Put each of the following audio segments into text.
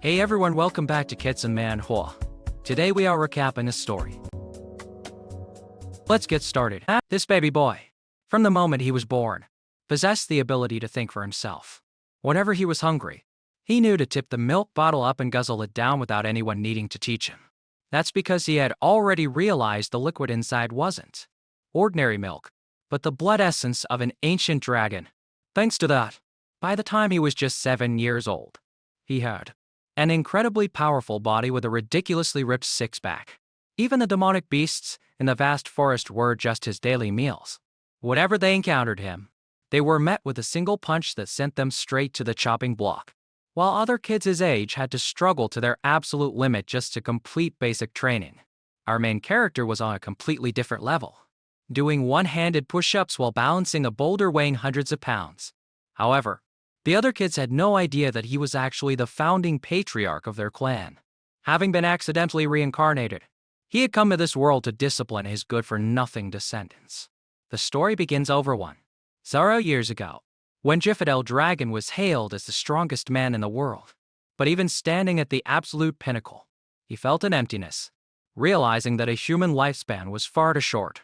Hey everyone, welcome back to Kids and Manhwa. Today we are recapping a story. Let's get started. This baby boy, from the moment he was born, possessed the ability to think for himself. Whenever he was hungry, he knew to tip the milk bottle up and guzzle it down without anyone needing to teach him. That's because he had already realized the liquid inside wasn't ordinary milk, but the blood essence of an ancient dragon. Thanks to that, by the time he was just 7 years old, he had an incredibly powerful body with a ridiculously ripped six-pack. Even the demonic beasts in the vast forest were just his daily meals. Whenever they encountered him, they were met with a single punch that sent them straight to the chopping block, while other kids his age had to struggle to their absolute limit just to complete basic training. Our main character was on a completely different level, doing one-handed push-ups while balancing a boulder weighing hundreds of pounds. However, the other kids had no idea that he was actually the founding patriarch of their clan. Having been accidentally reincarnated, he had come to this world to discipline his good-for-nothing descendants. The story begins over 1000 years ago, when Jifadel Dragon was hailed as the strongest man in the world. But even standing at the absolute pinnacle, he felt an emptiness, realizing that a human lifespan was far too short.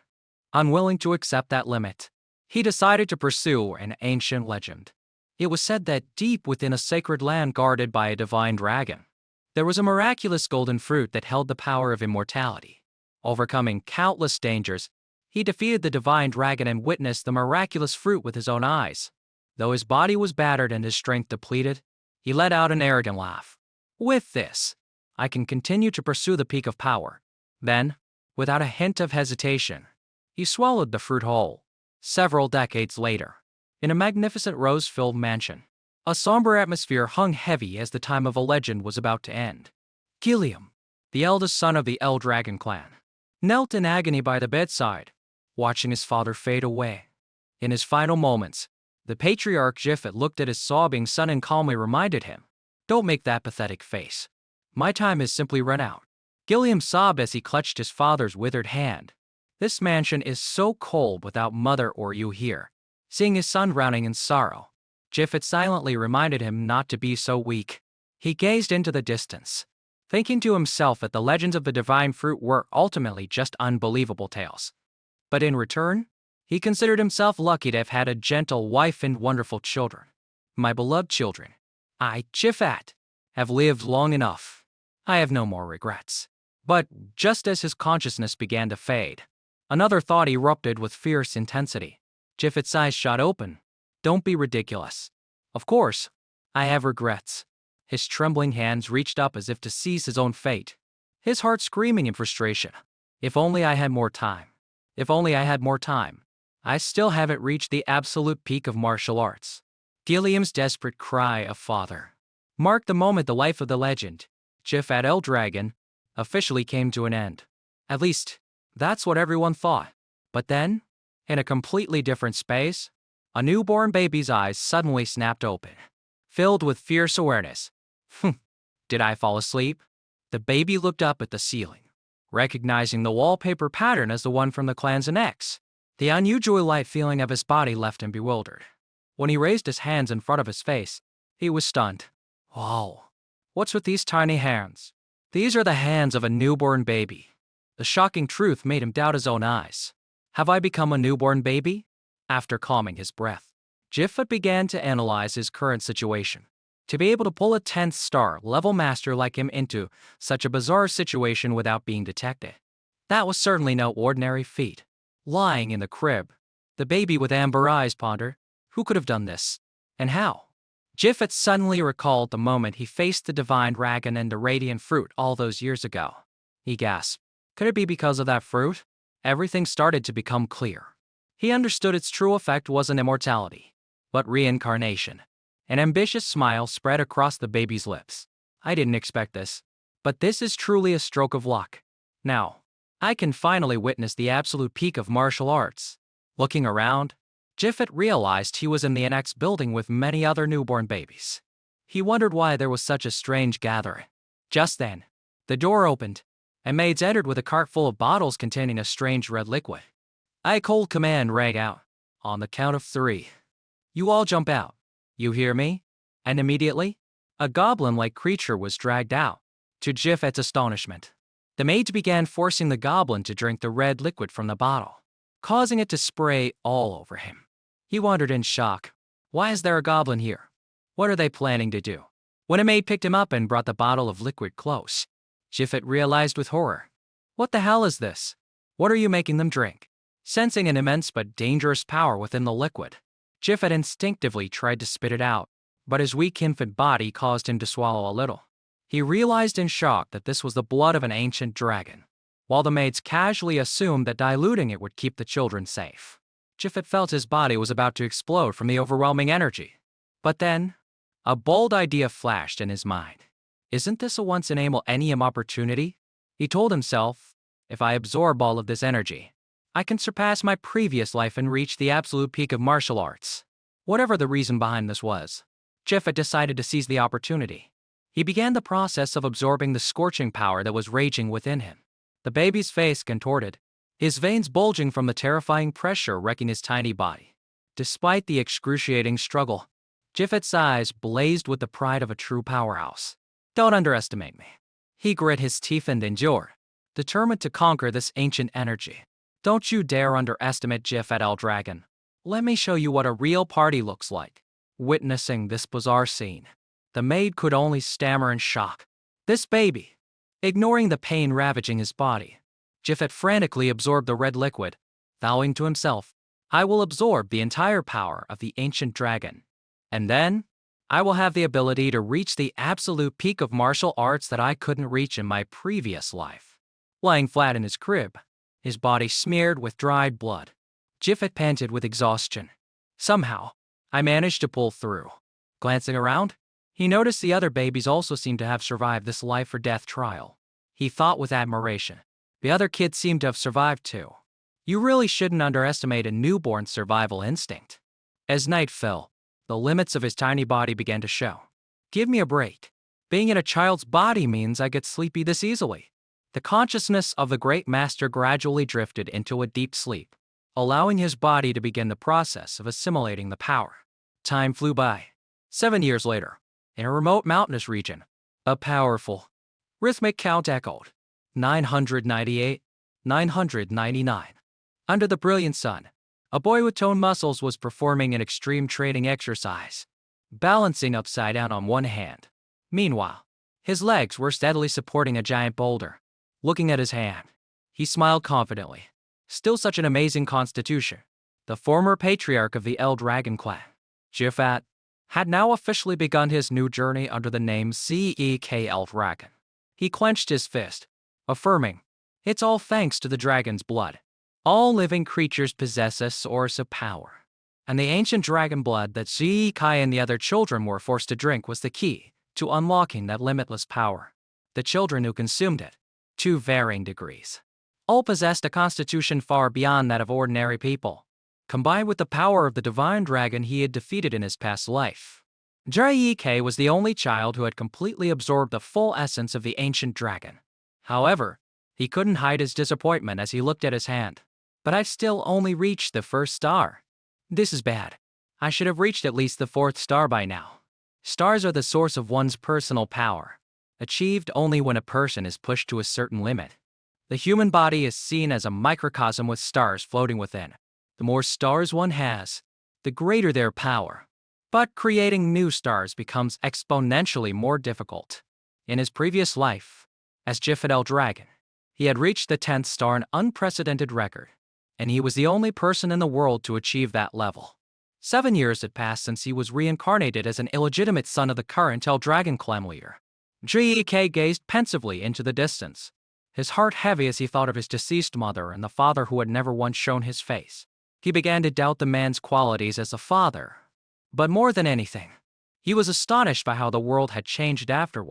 Unwilling to accept that limit, he decided to pursue an ancient legend. It was said that deep within a sacred land guarded by a divine dragon, there was a miraculous golden fruit that held the power of immortality. Overcoming countless dangers, he defeated the divine dragon and witnessed the miraculous fruit with his own eyes. Though his body was battered and his strength depleted, he let out an arrogant laugh. With this, I can continue to pursue the peak of power. Then, without a hint of hesitation, he swallowed the fruit whole. Several decades later, in a magnificent rose-filled mansion, a somber atmosphere hung heavy as the time of a legend was about to end. Gilliam, the eldest son of the El Dragon clan, knelt in agony by the bedside, watching his father fade away. In his final moments, the patriarch Jifet looked at his sobbing son and calmly reminded him, "Don't make that pathetic face. My time has simply run out." Gilliam sobbed as he clutched his father's withered hand. "This mansion is so cold without mother or you here." Seeing his son drowning in sorrow, Jifet silently reminded him not to be so weak. He gazed into the distance, thinking to himself that the legends of the divine fruit were ultimately just unbelievable tales. But in return, he considered himself lucky to have had a gentle wife and wonderful children. "My beloved children, I, Jifat, have lived long enough. I have no more regrets." But just as his consciousness began to fade, another thought erupted with fierce intensity. Jifet's eyes shot open. "Don't be ridiculous. Of course, I have regrets." His trembling hands reached up as if to seize his own fate, his heart screaming in frustration. "If only I had more time. If only I had more time. I still haven't reached the absolute peak of martial arts." Gilliam's desperate cry of "Father" marked the moment the life of the legend, Jifat El Dragon, officially came to an end. At least, that's what everyone thought. But then, in a completely different space, a newborn baby's eyes suddenly snapped open, filled with fierce awareness. Did I fall asleep? The baby looked up at the ceiling, recognizing the wallpaper pattern as the one from the clan's annex. The unusual light feeling of his body left him bewildered. When he raised his hands in front of his face, he was stunned. "Wow, what's with these tiny hands? These are the hands of a newborn baby." The shocking truth made him doubt his own eyes. Have I become a newborn baby? After calming his breath, Jifet began to analyze his current situation. To be able to pull a 10th star level master like him into such a bizarre situation without being detected, that was certainly no ordinary feat. Lying in the crib, the baby with amber eyes pondered, who could have done this? And how? Jifet suddenly recalled the moment he faced the divine dragon and the radiant fruit all those years ago. He gasped. Could it be because of that fruit? Everything started to become clear. He understood its true effect wasn't immortality, but reincarnation. An ambitious smile spread across the baby's lips. "I didn't expect this, but this is truly a stroke of luck. Now, I can finally witness the absolute peak of martial arts." Looking around, Jifet realized he was in the annex building with many other newborn babies. He wondered why there was such a strange gathering. Just then, the door opened, and maids entered with a cart full of bottles containing a strange red liquid. A cold command rang out. "On the count of 3. You all jump out. You hear me?" And immediately, A goblin-like creature was dragged out. To Jifet's astonishment, the maids began forcing the goblin to drink the red liquid from the bottle, causing it to spray all over him. He wondered in shock, why is there a goblin here? What are they planning to do? When a maid picked him up and brought the bottle of liquid close, Jifet realized with horror, what the hell is this? What are you making them drink? Sensing an immense but dangerous power within the liquid, Jifet instinctively tried to spit it out, but his weak infant body caused him to swallow a little. He realized in shock that this was the blood of an ancient dragon, while the maids casually assumed that diluting it would keep the children safe. Jifet felt his body was about to explode from the overwhelming energy. But then, a bold idea flashed in his mind. Isn't this a once-in-a-millennium opportunity? He told himself, if I absorb all of this energy, I can surpass my previous life and reach the absolute peak of martial arts. Whatever the reason behind this was, Jifet decided to seize the opportunity. He began the process of absorbing the scorching power that was raging within him. The baby's face contorted, his veins bulging from the terrifying pressure wrecking his tiny body. Despite the excruciating struggle, Jifet's eyes blazed with the pride of a true powerhouse. Don't underestimate me. He grit his teeth and endured, determined to conquer this ancient energy. Don't you dare underestimate Jifet El Dragon. Let me show you what a real party looks like. Witnessing this bizarre scene, the maid could only stammer in shock. This baby! Ignoring the pain ravaging his body, Jifet frantically absorbed the red liquid, vowing to himself, I will absorb the entire power of the ancient dragon. And then, I will have the ability to reach the absolute peak of martial arts that I couldn't reach in my previous life. Lying flat in his crib, his body smeared with dried blood, Jifet panted with exhaustion. Somehow, I managed to pull through. Glancing around, he noticed the other babies also seemed to have survived this life-or-death trial. He thought with admiration. The other kids seemed to have survived too. You really shouldn't underestimate a newborn's survival instinct. As night fell, the limits of his tiny body began to show. Give me a break. Being in a child's body means I get sleepy this easily. The consciousness of the great master gradually drifted into a deep sleep, allowing his body to begin the process of assimilating the power. Time flew by. 7 years later, in a remote mountainous region, a powerful, rhythmic count echoed. 998, 999. Under the brilliant sun, a boy with toned muscles was performing an extreme training exercise, balancing upside down on one hand. Meanwhile, his legs were steadily supporting a giant boulder. Looking at his hand, he smiled confidently. Still such an amazing constitution. The former patriarch of the El Dragon clan, Jifet, had now officially begun his new journey under the name Zek El Dragon. He clenched his fist, affirming, it's all thanks to the dragon's blood. All living creatures possess a source of power, and the ancient dragon blood that Zek and the other children were forced to drink was the key to unlocking that limitless power. The children who consumed it, to varying degrees, all possessed a constitution far beyond that of ordinary people, combined with the power of the divine dragon he had defeated in his past life. Jik was the only child who had completely absorbed the full essence of the ancient dragon. However, he couldn't hide his disappointment as he looked at his hand. But I've still only reached the first star. This is bad. I should have reached at least the 4th star by now. Stars are the source of one's personal power, achieved only when a person is pushed to a certain limit. The human body is seen as a microcosm with stars floating within. The more stars one has, the greater their power. But creating new stars becomes exponentially more difficult. In his previous life, as Jifet El Dragon, he had reached the 10th star, an unprecedented record, and he was the only person in the world to achieve that level. 7 years had passed since he was reincarnated as an illegitimate son of the current El Dragon clan leader. Jik gazed pensively into the distance, his heart heavy as he thought of his deceased mother and the father who had never once shown his face. He began to doubt the man's qualities as a father. But more than anything, he was astonished by how the world had changed after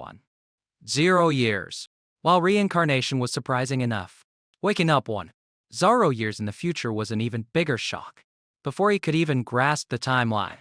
0 years. While reincarnation was surprising enough, waking up 0 years in the future was an even bigger shock. Before he could even grasp the timeline,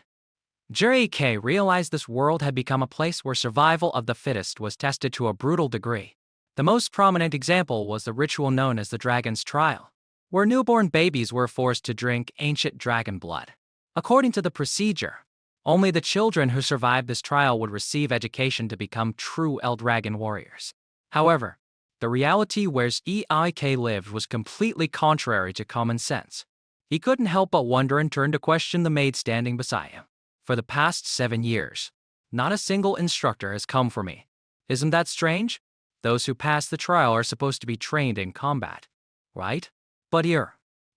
Jik realized this world had become a place where survival of the fittest was tested to a brutal degree. The most prominent example was the ritual known as the Dragon's Trial, where newborn babies were forced to drink ancient dragon blood. According to the procedure, Only the children who survived this trial would receive education to become true Eldragon warriors. However, the reality where Eik lived was completely contrary to common sense. He couldn't help but wonder and turn to question the maid standing beside him. For the past 7 years, not a single instructor has come for me. Isn't that strange? Those who pass the trial are supposed to be trained in combat, right? But here,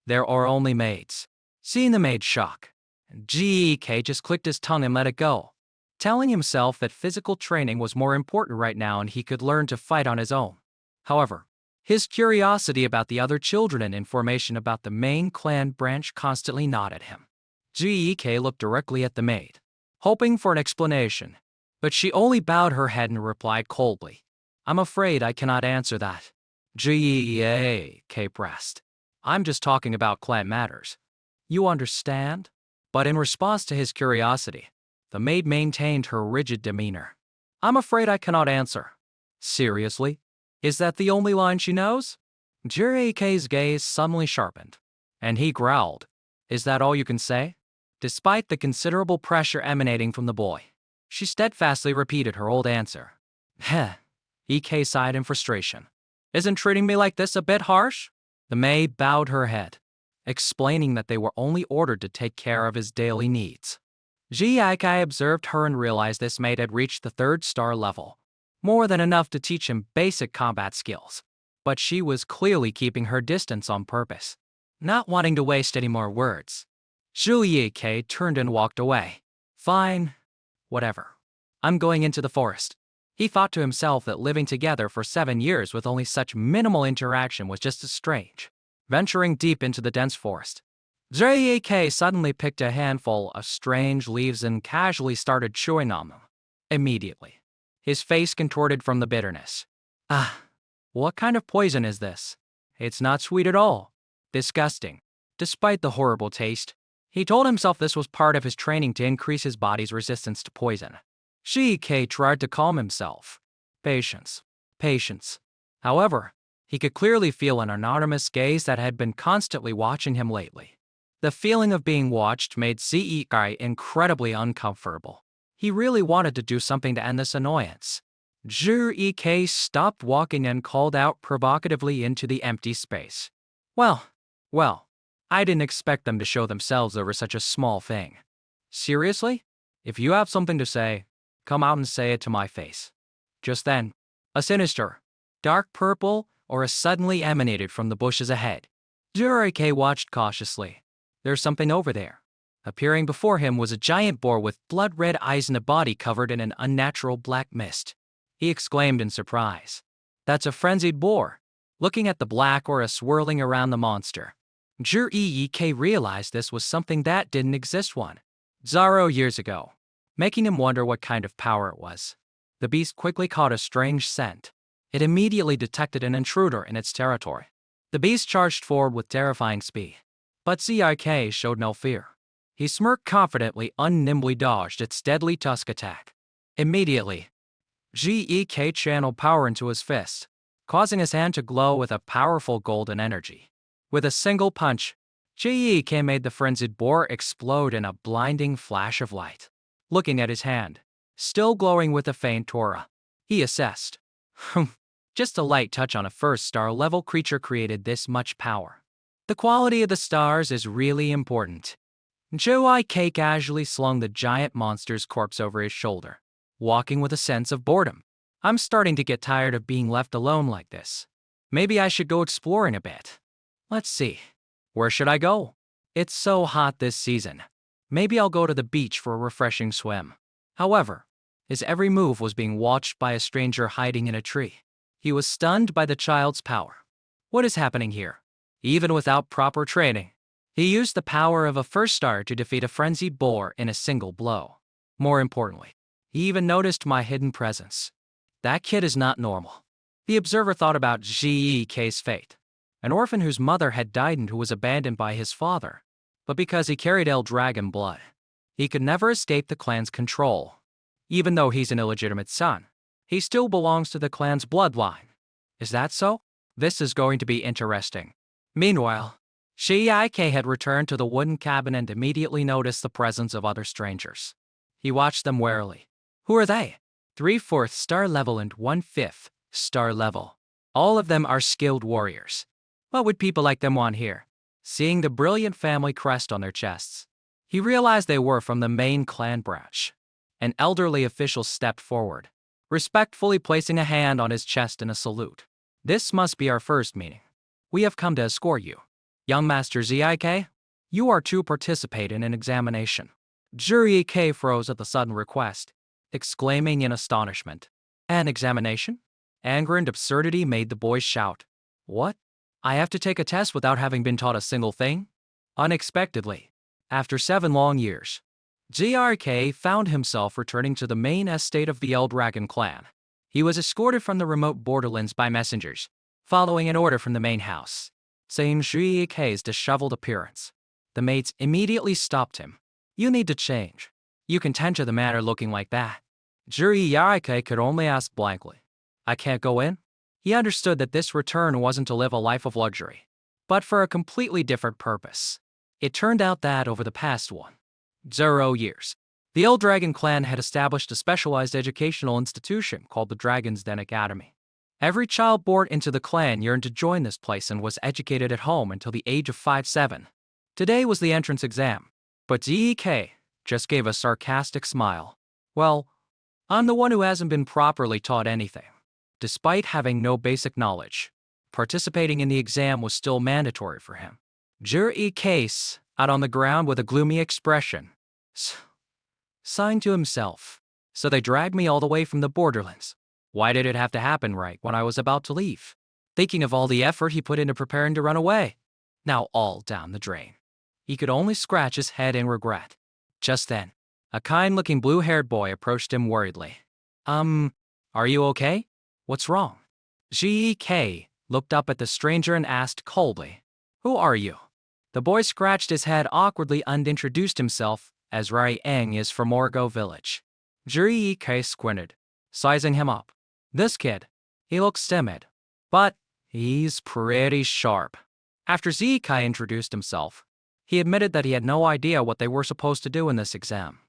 there are only maids. Seeing the maid's shock, Gek just clicked his tongue and let it go, telling himself that physical training was more important right now and he could learn to fight on his own. However, his curiosity about the other children and information about the main clan branch constantly gnawed at him. Gek looked directly at the maid, hoping for an explanation, but she only bowed her head and replied coldly, "I'm afraid I cannot answer that." Gek pressed, "I'm just talking about clan matters. You understand?" But in response to his curiosity, the maid maintained her rigid demeanor. "I'm afraid I cannot answer." Seriously? Is that the only line she knows? Gek's gaze suddenly sharpened, and he growled, "Is that all you can say?" Despite the considerable pressure emanating from the boy, she steadfastly repeated her old answer. Heh. Ek sighed in frustration. "Isn't treating me like this a bit harsh?" The maid bowed her head, explaining that they were only ordered to take care of his daily needs. Gek observed her and realized this maid had reached the 3rd star level, more than enough to teach him basic combat skills. But she was clearly keeping her distance on purpose, not wanting to waste any more words. Gek turned and walked away. "Fine. Whatever. I'm going into the forest." He thought to himself that living together for 7 years with only such minimal interaction was just as strange. Venturing deep into the dense forest, Gek suddenly picked a handful of strange leaves and casually started chewing on them. Immediately, his face contorted from the bitterness. "Ah, what kind of poison is this? It's not sweet at all. Disgusting." Despite the horrible taste, he told himself this was part of his training to increase his body's resistance to poison. Gek tried to calm himself. Patience. Patience. However, he could clearly feel an anonymous gaze that had been constantly watching him lately. The feeling of being watched made Gek incredibly uncomfortable. He really wanted to do something to end this annoyance. Gek stopped walking and called out provocatively into the empty space. Well, I didn't expect them to show themselves over such a small thing. Seriously? If you have something to say, come out and say it to my face." Just then, a sinister, dark purple aura suddenly emanated from the bushes ahead. Gek watched cautiously. "There's something over there." Appearing before him was a giant boar with blood-red eyes and a body covered in an unnatural black mist. He exclaimed in surprise. "That's a frenzied boar." Looking at the black aura swirling around the monster, Gek realized this was something that didn't exist 10 years ago, making him wonder what kind of power it was. The beast quickly caught a strange scent. It immediately detected an intruder in its territory. The beast charged forward with terrifying speed, but Gek showed no fear. He smirked confidently, unnimbly dodged its deadly tusk attack. Immediately, Gek channeled power into his fist, causing his hand to glow with a powerful golden energy. With a single punch, Gek made the frenzied boar explode in a blinding flash of light. Looking at his hand, still glowing with a faint aura, he assessed. Just a light touch on a 1st star level creature created this much power. The quality of the stars is really important. Gek casually slung the giant monster's corpse over his shoulder, walking with a sense of boredom. "I'm starting to get tired of being left alone like this. Maybe I should go exploring a bit. Let's see. Where should I go? It's so hot this season. Maybe I'll go to the beach for a refreshing swim." However, his every move was being watched by a stranger hiding in a tree. He was stunned by the child's power. What is happening here? Even without proper training, he used the power of a 1st star to defeat a frenzied boar in a single blow. More importantly, he even noticed my hidden presence. That kid is not normal. The observer thought about Gek's fate. An orphan whose mother had died and who was abandoned by his father. But because he carried Eldragon blood, he could never escape the clan's control. Even though he's an illegitimate son, he still belongs to the clan's bloodline. Is that so? This is going to be interesting. Meanwhile, Gek had returned to the wooden cabin and immediately noticed the presence of other strangers. He watched them warily. Who are they? 3/4 star level and 1/5 star level. All of them are skilled warriors. What would people like them want here? Seeing the brilliant family crest on their chests, he realized they were from the main clan branch. An elderly official stepped forward, respectfully placing a hand on his chest in a salute. This must be our first meeting. We have come to escort you. Young Master Zik, you are to participate in an examination. Zik froze at the sudden request, exclaiming in astonishment. An examination? Anger and absurdity made the boys shout. What? I have to take a test without having been taught a single thing? Unexpectedly, after 7 long years, GRK found himself returning to the main estate of the El Dragon clan. He was escorted from the remote borderlands by messengers, following an order from the main house. Seeing GRK's disheveled appearance, the mates immediately stopped him. You need to change. You can tend to the matter looking like that. GRK could only ask blankly. I can't go in? He understood that this return wasn't to live a life of luxury, but for a completely different purpose. It turned out that over the past 0 years, the El Dragon clan had established a specialized educational institution called the Dragon's Den Academy. Every child born into the clan yearned to join this place and was educated at home until the age of 5-7. Today was the entrance exam, but DEK just gave a sarcastic smile. Well, I'm the one who hasn't been properly taught anything. Despite having no basic knowledge, participating in the exam was still mandatory for him. Jury case, out on the ground with a gloomy expression, signed to himself. So they dragged me all the way from the borderlands. Why did it have to happen right when I was about to leave? Thinking of all the effort he put into preparing to run away. Now all down the drain. He could only scratch his head in regret. Just then, a kind-looking blue-haired boy approached him worriedly. Are you okay? What's wrong? GK looked up at the stranger and asked coldly, Who are you? The boy scratched his head awkwardly and introduced himself as Rai Eng is from Orgo village. GK squinted, sizing him up. This kid, he looks timid, but he's pretty sharp. After Zikai introduced himself, he admitted that he had no idea what they were supposed to do in this exam.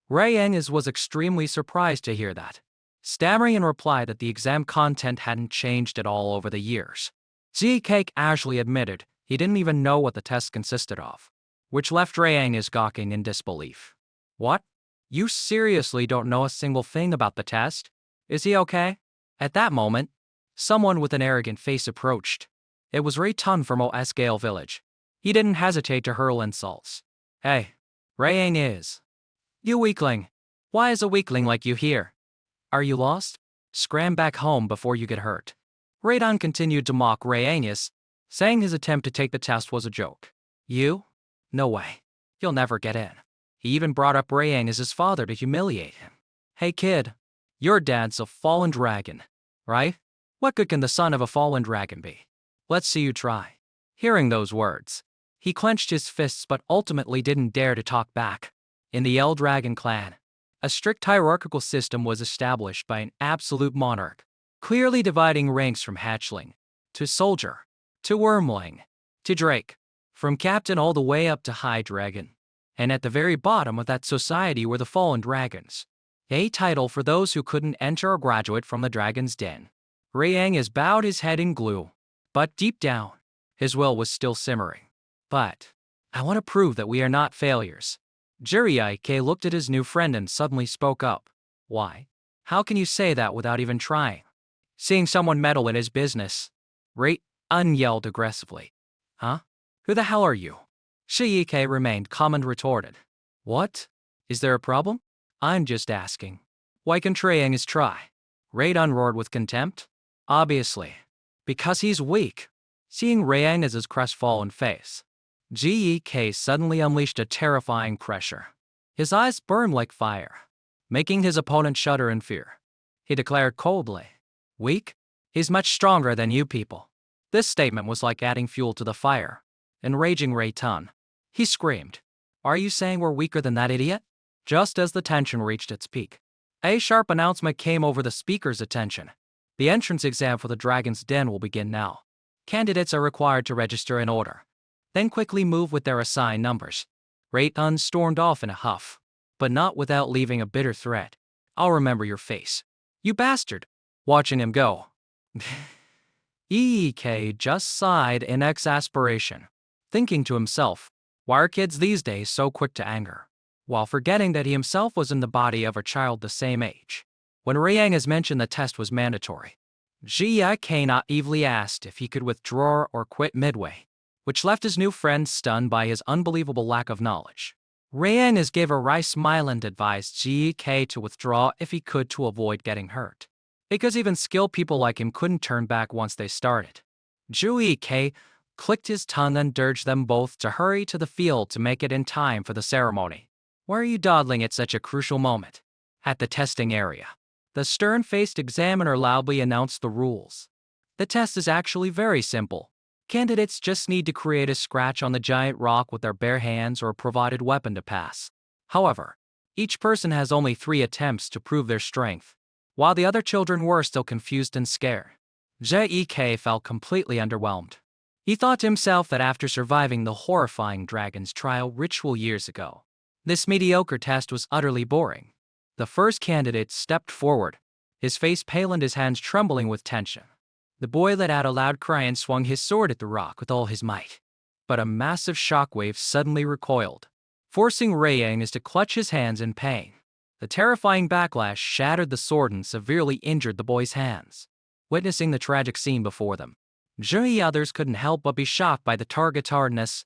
Rai Eng was extremely surprised to hear that, stammering in reply that the exam content hadn't changed at all over the years. ZK casually admitted he didn't even know what the test consisted of, which left Rai Eng gawking in disbelief. What? You seriously don't know a single thing about the test? Is he okay? At that moment, someone with an arrogant face approached. It was Ray Tun from Osgale village. He didn't hesitate to hurl insults. Hey, Rai Eng is. You weakling. Why is a weakling like you here? Are you lost? Scram back home before you get hurt. Radon continued to mock Rai Eng, saying his attempt to take the test was a joke. You? No way. You'll never get in. He even brought up Rai Eng as his father to humiliate him. Hey kid, your dad's a fallen dragon, right? What good can the son of a fallen dragon be? Let's see you try. Hearing those words, he clenched his fists but ultimately didn't dare to talk back. In the El Dragon clan, a strict hierarchical system was established by an absolute monarch, clearly dividing ranks from hatchling, to soldier, to wormling, to drake, from captain all the way up to high dragon. And at the very bottom of that society were the fallen dragons, a title for those who couldn't enter or graduate from the dragon's den. Rai Eng bowed his head in glue, but deep down, his will was still simmering. But I want to prove that we are not failures. Juriike looked at his new friend and suddenly spoke up. Why? How can you say that without even trying? Seeing someone meddle in his business. Rai Eng yelled aggressively. Huh? Who the hell are you? Shiike remained calm and retorted. What? Is there a problem? I'm just asking. Why can Rai Eng try? Rai Eng roared with contempt. Obviously. Because he's weak. Seeing Rai Eng's crestfallen face, GEK suddenly unleashed a terrifying pressure. His eyes burned like fire, making his opponent shudder in fear. He declared coldly, Weak? He's much stronger than you people. This statement was like adding fuel to the fire, enraging Rai Tun. He screamed, Are you saying we're weaker than that idiot? Just as the tension reached its peak, a sharp announcement came over the speaker's attention. The entrance exam for the Dragon's Den will begin now. Candidates are required to register in order, then quickly move with their assigned numbers. Rai Tun stormed off in a huff. but not without leaving a bitter threat. I'll remember your face. You bastard. Watching him go. Eek just sighed in exasperation, thinking to himself, why are kids these days so quick to anger? While forgetting that he himself was in the body of a child the same age. When Riang has mentioned the test was mandatory, Jia naively asked if he could withdraw or quit midway, which left his new friend stunned by his unbelievable lack of knowledge. Riang has gave a wry smile and advised Jia to withdraw if he could to avoid getting hurt, because even skilled people like him couldn't turn back once they started. Jia clicked his tongue and urged them both to hurry to the field to make it in time for the ceremony. Why are you dawdling at such a crucial moment? At the testing area, the stern-faced examiner loudly announced the rules. The test is actually very simple. Candidates just need to create a scratch on the giant rock with their bare hands or a provided weapon to pass. However, each person has only 3 attempts to prove their strength, while the other children were still confused and scared. Jek felt completely underwhelmed. He thought to himself that after surviving the horrifying dragon's trial ritual years ago, this mediocre test was utterly boring. The first candidate stepped forward, his face pale and his hands trembling with tension. The boy let out a loud cry and swung his sword at the rock with all his might. But a massive shockwave suddenly recoiled, forcing Riang to clutch his hands in pain. The terrifying backlash shattered the sword and severely injured the boy's hands. Witnessing the tragic scene before them, the others couldn't help but be shocked by the target's hardness.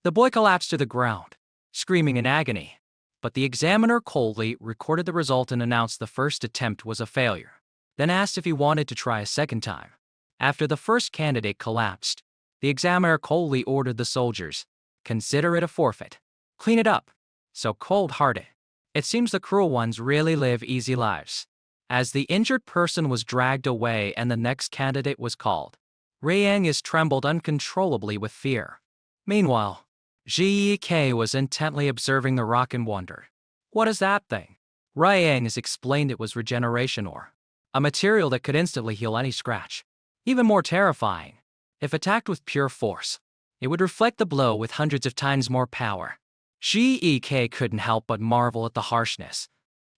The boy collapsed to the ground, screaming in agony. But the examiner coldly recorded the result and announced the first attempt was a failure, then asked if he wanted to try a second time. After the first candidate collapsed, the examiner coldly ordered the soldiers, consider it a forfeit. Clean it up. So cold-hearted. It seems the cruel ones really live easy lives. As the injured person was dragged away and the next candidate was called, Riang trembled uncontrollably with fear. Meanwhile, Jek was intently observing the rock and wondered. What is that thing? Riang explained it was regeneration ore, a material that could instantly heal any scratch. Even more terrifying, if attacked with pure force, it would reflect the blow with hundreds of times more power. Jek couldn't help but marvel at the harshness.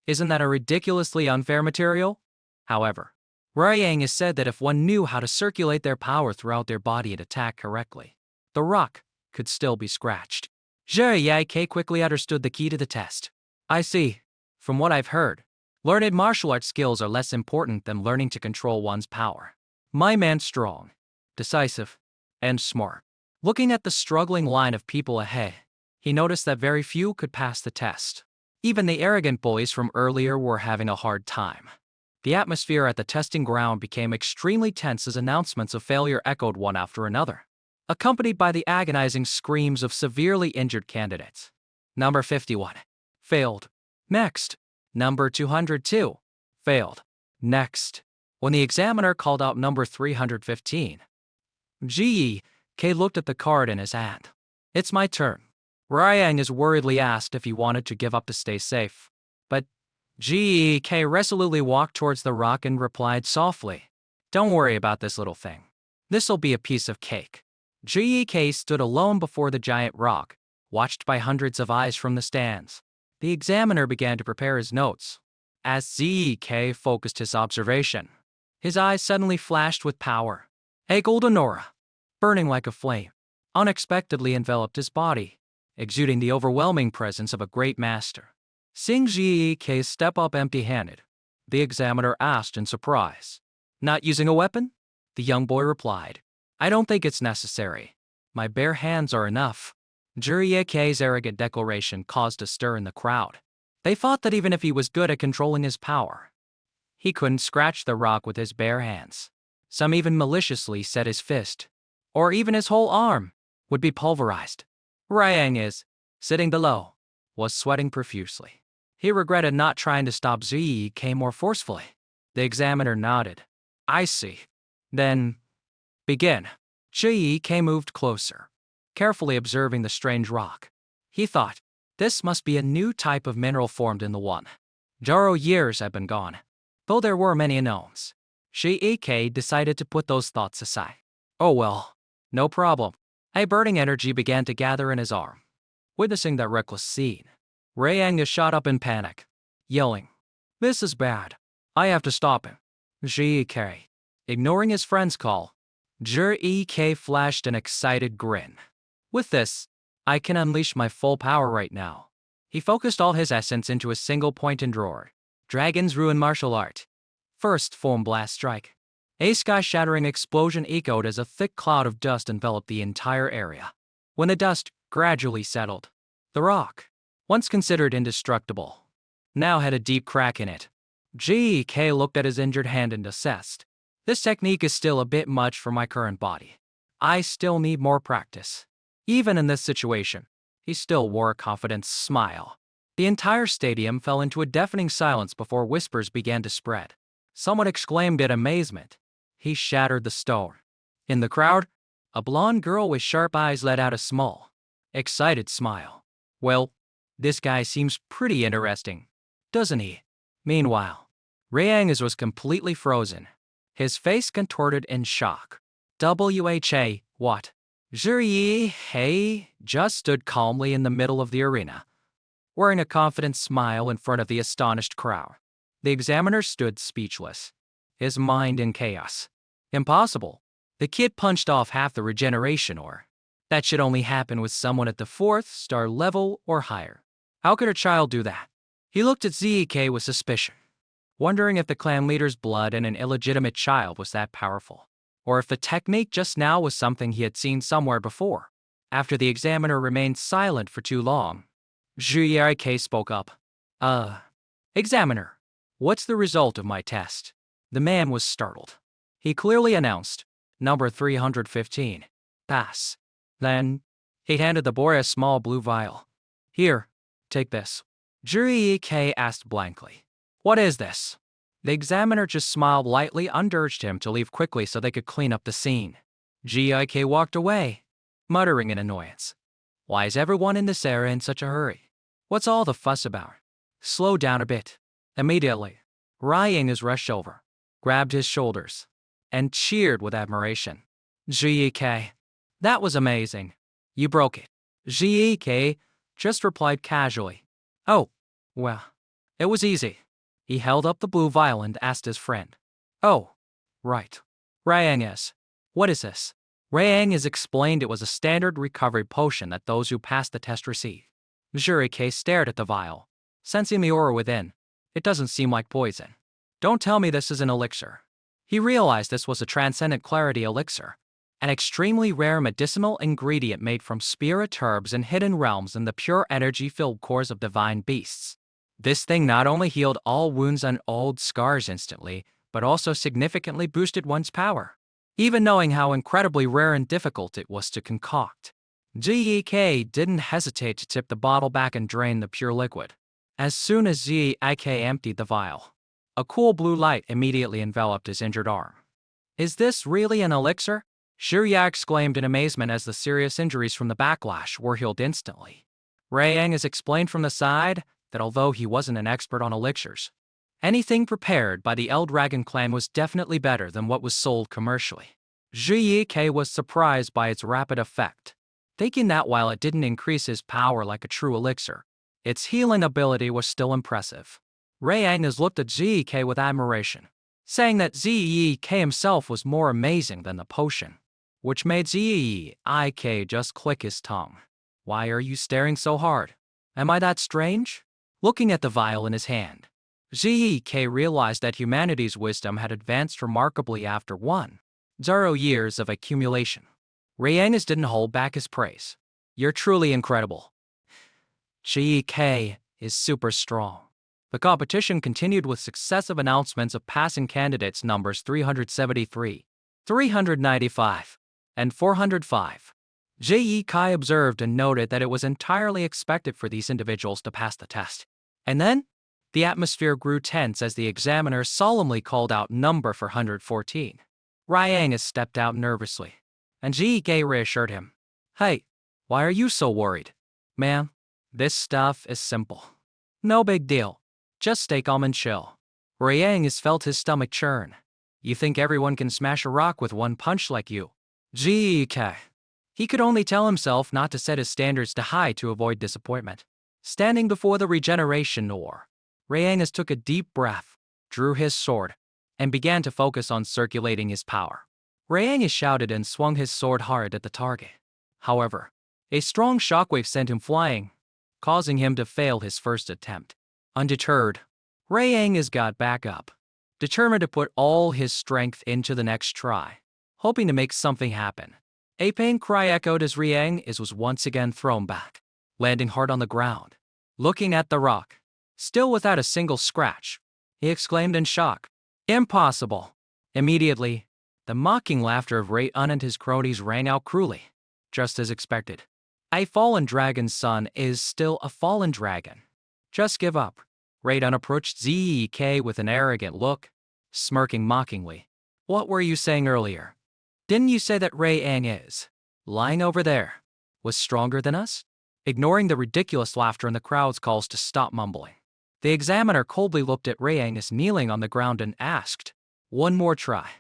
Isn't that a ridiculously unfair material? However, Riang said that if one knew how to circulate their power throughout their body and attack correctly, the rock could still be scratched. Jek quickly understood the key to the test. I see. From what I've heard, learned martial arts skills are less important than learning to control one's power. My man's strong, decisive, and smart. Looking at the struggling line of people ahead, he noticed that very few could pass the test. Even the arrogant boys from earlier were having a hard time. The atmosphere at the testing ground became extremely tense as announcements of failure echoed one after another, accompanied by the agonizing screams of severely injured candidates. Number 51. Failed. Next. Number 202. Failed. Next. When the examiner called out number 315, Jek looked at the card in his hand. It's my turn. Riang worriedly asked if he wanted to give up to stay safe. But Jek resolutely walked towards the rock and replied softly, Don't worry about this little thing. This'll be a piece of cake. Jek stood alone before the giant rock, watched by hundreds of eyes from the stands. The examiner began to prepare his notes. As Jek focused his observation, his eyes suddenly flashed with power. A golden aura, burning like a flame, unexpectedly enveloped his body, exuding the overwhelming presence of a great master. Seeing Jek step up empty-handed, the examiner asked in surprise. Not using a weapon? The young boy replied. I don't think it's necessary. My bare hands are enough. Jek's arrogant declaration caused a stir in the crowd. They thought that even if he was good at controlling his power, he couldn't scratch the rock with his bare hands. Some even maliciously said his fist, or even his whole arm, would be pulverized. Riang sitting below, was sweating profusely. He regretted not trying to stop Jek more forcefully. The examiner nodded. I see. Then, begin. Jek moved closer, carefully observing the strange rock. He thought, this must be a new type of mineral formed in the one. Jaro years had been gone, though there were many unknowns. Jek decided to put those thoughts aside. Oh well, no problem. A burning energy began to gather in his arm. Witnessing that reckless scene, Yang shot up in panic, yelling, "This is bad. I have to stop him." G.E.K. Ignoring his friend's call, G.E.K. flashed an excited grin. "With this, I can unleash my full power right now." He focused all his essence into a single point and drawer. Dragon's Ruin Martial Art. First Foam Blast Strike. A sky-shattering explosion echoed as a thick cloud of dust enveloped the entire area. When the dust gradually settled, the rock, once considered indestructible, now had a deep crack in it. G.E.K. looked at his injured hand and assessed, "This technique is still a bit much for my current body. I still need more practice." Even in this situation, he still wore a confident smile. The entire stadium fell into a deafening silence before whispers began to spread. Someone exclaimed in amazement, "He shattered the stone." In the crowd, a blonde girl with sharp eyes let out a small, excited smile. "Well, this guy seems pretty interesting, doesn't he?" Meanwhile, Yang was completely frozen, his face contorted in shock. "Wha, what?" Zhi just stood calmly in the middle of the arena, wearing a confident smile in front of the astonished crowd. The examiner stood speechless, his mind in chaos. Impossible. The kid punched off half the regeneration ore. That should only happen with someone at the 4th star level or higher. How could a child do that? He looked at ZEK with suspicion, wondering if the clan leader's blood in an illegitimate child was that powerful, or if the technique just now was something he had seen somewhere before. After the examiner remained silent for too long, ZEK spoke up. Examiner, what's the result of my test?" The man was startled. He clearly announced, "Number 315. Pass." Then, he handed the boy a small blue vial. "Here, take this." ZEK asked blankly, "What is this?" The examiner just smiled lightly and urged him to leave quickly so they could clean up the scene. ZEK walked away, muttering in annoyance. Why is everyone in this area in such a hurry? What's all the fuss about? Slow down a bit. Immediately, Yang rushed over, grabbed his shoulders, and cheered with admiration. ZEK, that was amazing. You broke it. ZEK just replied casually. Oh, well, it was easy. He held up the blue vial and asked his friend. Oh, right. Yang, what is this? Yang explained it was a standard recovery potion that those who passed the test receive. ZEK stared at the vial, sensing the aura within. It doesn't seem like poison. Don't tell me this is an elixir. He realized this was a transcendent clarity elixir, an extremely rare medicinal ingredient made from spirit herbs and hidden realms in the pure energy-filled cores of divine beasts. This thing not only healed all wounds and old scars instantly, but also significantly boosted one's power, even knowing how incredibly rare and difficult it was to concoct. ZEK didn't hesitate to tip the bottle back and drain the pure liquid. As soon as ZEK emptied the vial, a cool blue light immediately enveloped his injured arm. Is this really an elixir? Shirya exclaimed in amazement as the serious injuries from the backlash were healed instantly. Yang explained from the side that although he wasn't an expert on elixirs, anything prepared by the Eldragon clan was definitely better than what was sold commercially. ZEK was surprised by its rapid effect, thinking that while it didn't increase his power like a true elixir, its healing ability was still impressive. Yang looked at ZEK with admiration, saying that ZEK himself was more amazing than the potion, which made ZEK just click his tongue. Why are you staring so hard? Am I that strange? Looking at the vial in his hand, ZEK realized that humanity's wisdom had advanced remarkably after 1,0 years of accumulation. Yang didn't hold back his praise. You're truly incredible. ZEK is super strong. The competition continued with successive announcements of passing candidates numbers 373, 395, and 405. ZEK observed and noted that it was entirely expected for these individuals to pass the test. And then, the atmosphere grew tense as the examiner solemnly called out number 414. Yang stepped out nervously, and ZEK reassured him. Hey, why are you so worried? Man, this stuff is simple. No big deal. Just stay calm and chill. Yang felt his stomach churn. You think everyone can smash a rock with one punch like you? ZEK. He could only tell himself not to set his standards too high to avoid disappointment. Standing before the regeneration door, Reincarnates took a deep breath, drew his sword, and began to focus on circulating his power. Reincarnates shouted and swung his sword hard at the target. However, a strong shockwave sent him flying, causing him to fail his first attempt. Undeterred, Reincarnates got back up, determined to put all his strength into the next try, hoping to make something happen. A pain cry echoed as Reincarnates was once again thrown back, landing hard on the ground. Looking at the rock, still without a single scratch, he exclaimed in shock, "Impossible!" Immediately, the mocking laughter of Rei-un and his cronies rang out cruelly, just as expected. A fallen dragon's son is still a fallen dragon. Just give up. Rei-un approached Zek with an arrogant look, smirking mockingly. What were you saying earlier? Didn't you say that Rei-un lying over there, was stronger than us? Ignoring the ridiculous laughter and the crowd's calls to stop mumbling, the examiner coldly looked at Reincarnates kneeling on the ground and asked, "One more try.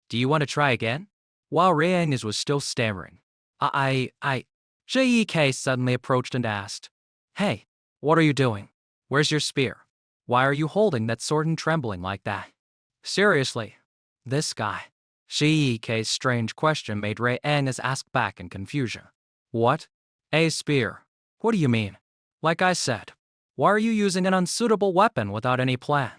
Do you want to try again?" While Reincarnates was still stammering, Jek suddenly approached and asked, "Hey, what are you doing? Where's your spear? Why are you holding that sword and trembling like that?" Seriously, this guy. Jek's strange question made Reincarnates ask back in confusion. What? A spear? What do you mean? Like I said, why are you using an unsuitable weapon without any plan?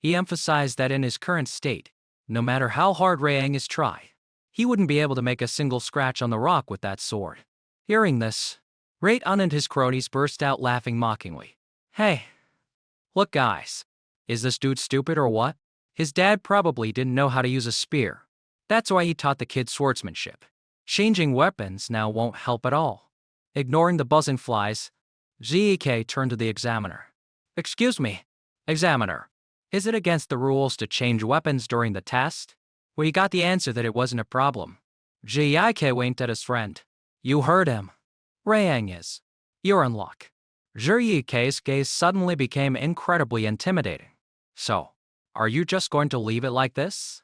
He emphasized that in his current state, no matter how hard Reincarnates tried, he wouldn't be able to make a single scratch on the rock with that sword. Hearing this, Rei-un and his cronies burst out laughing mockingly. Hey, look guys, is this dude stupid or what? His dad probably didn't know how to use a spear. That's why he taught the kid swordsmanship. Changing weapons now won't help at all. Ignoring the buzzing flies, Zek turned to the examiner. Excuse me, examiner, is it against the rules to change weapons during the test? We got the answer that it wasn't a problem. Zek winked at his friend. You heard him. Reincarnates, you're in luck. Zek's gaze suddenly became incredibly intimidating. So, are you just going to leave it like this?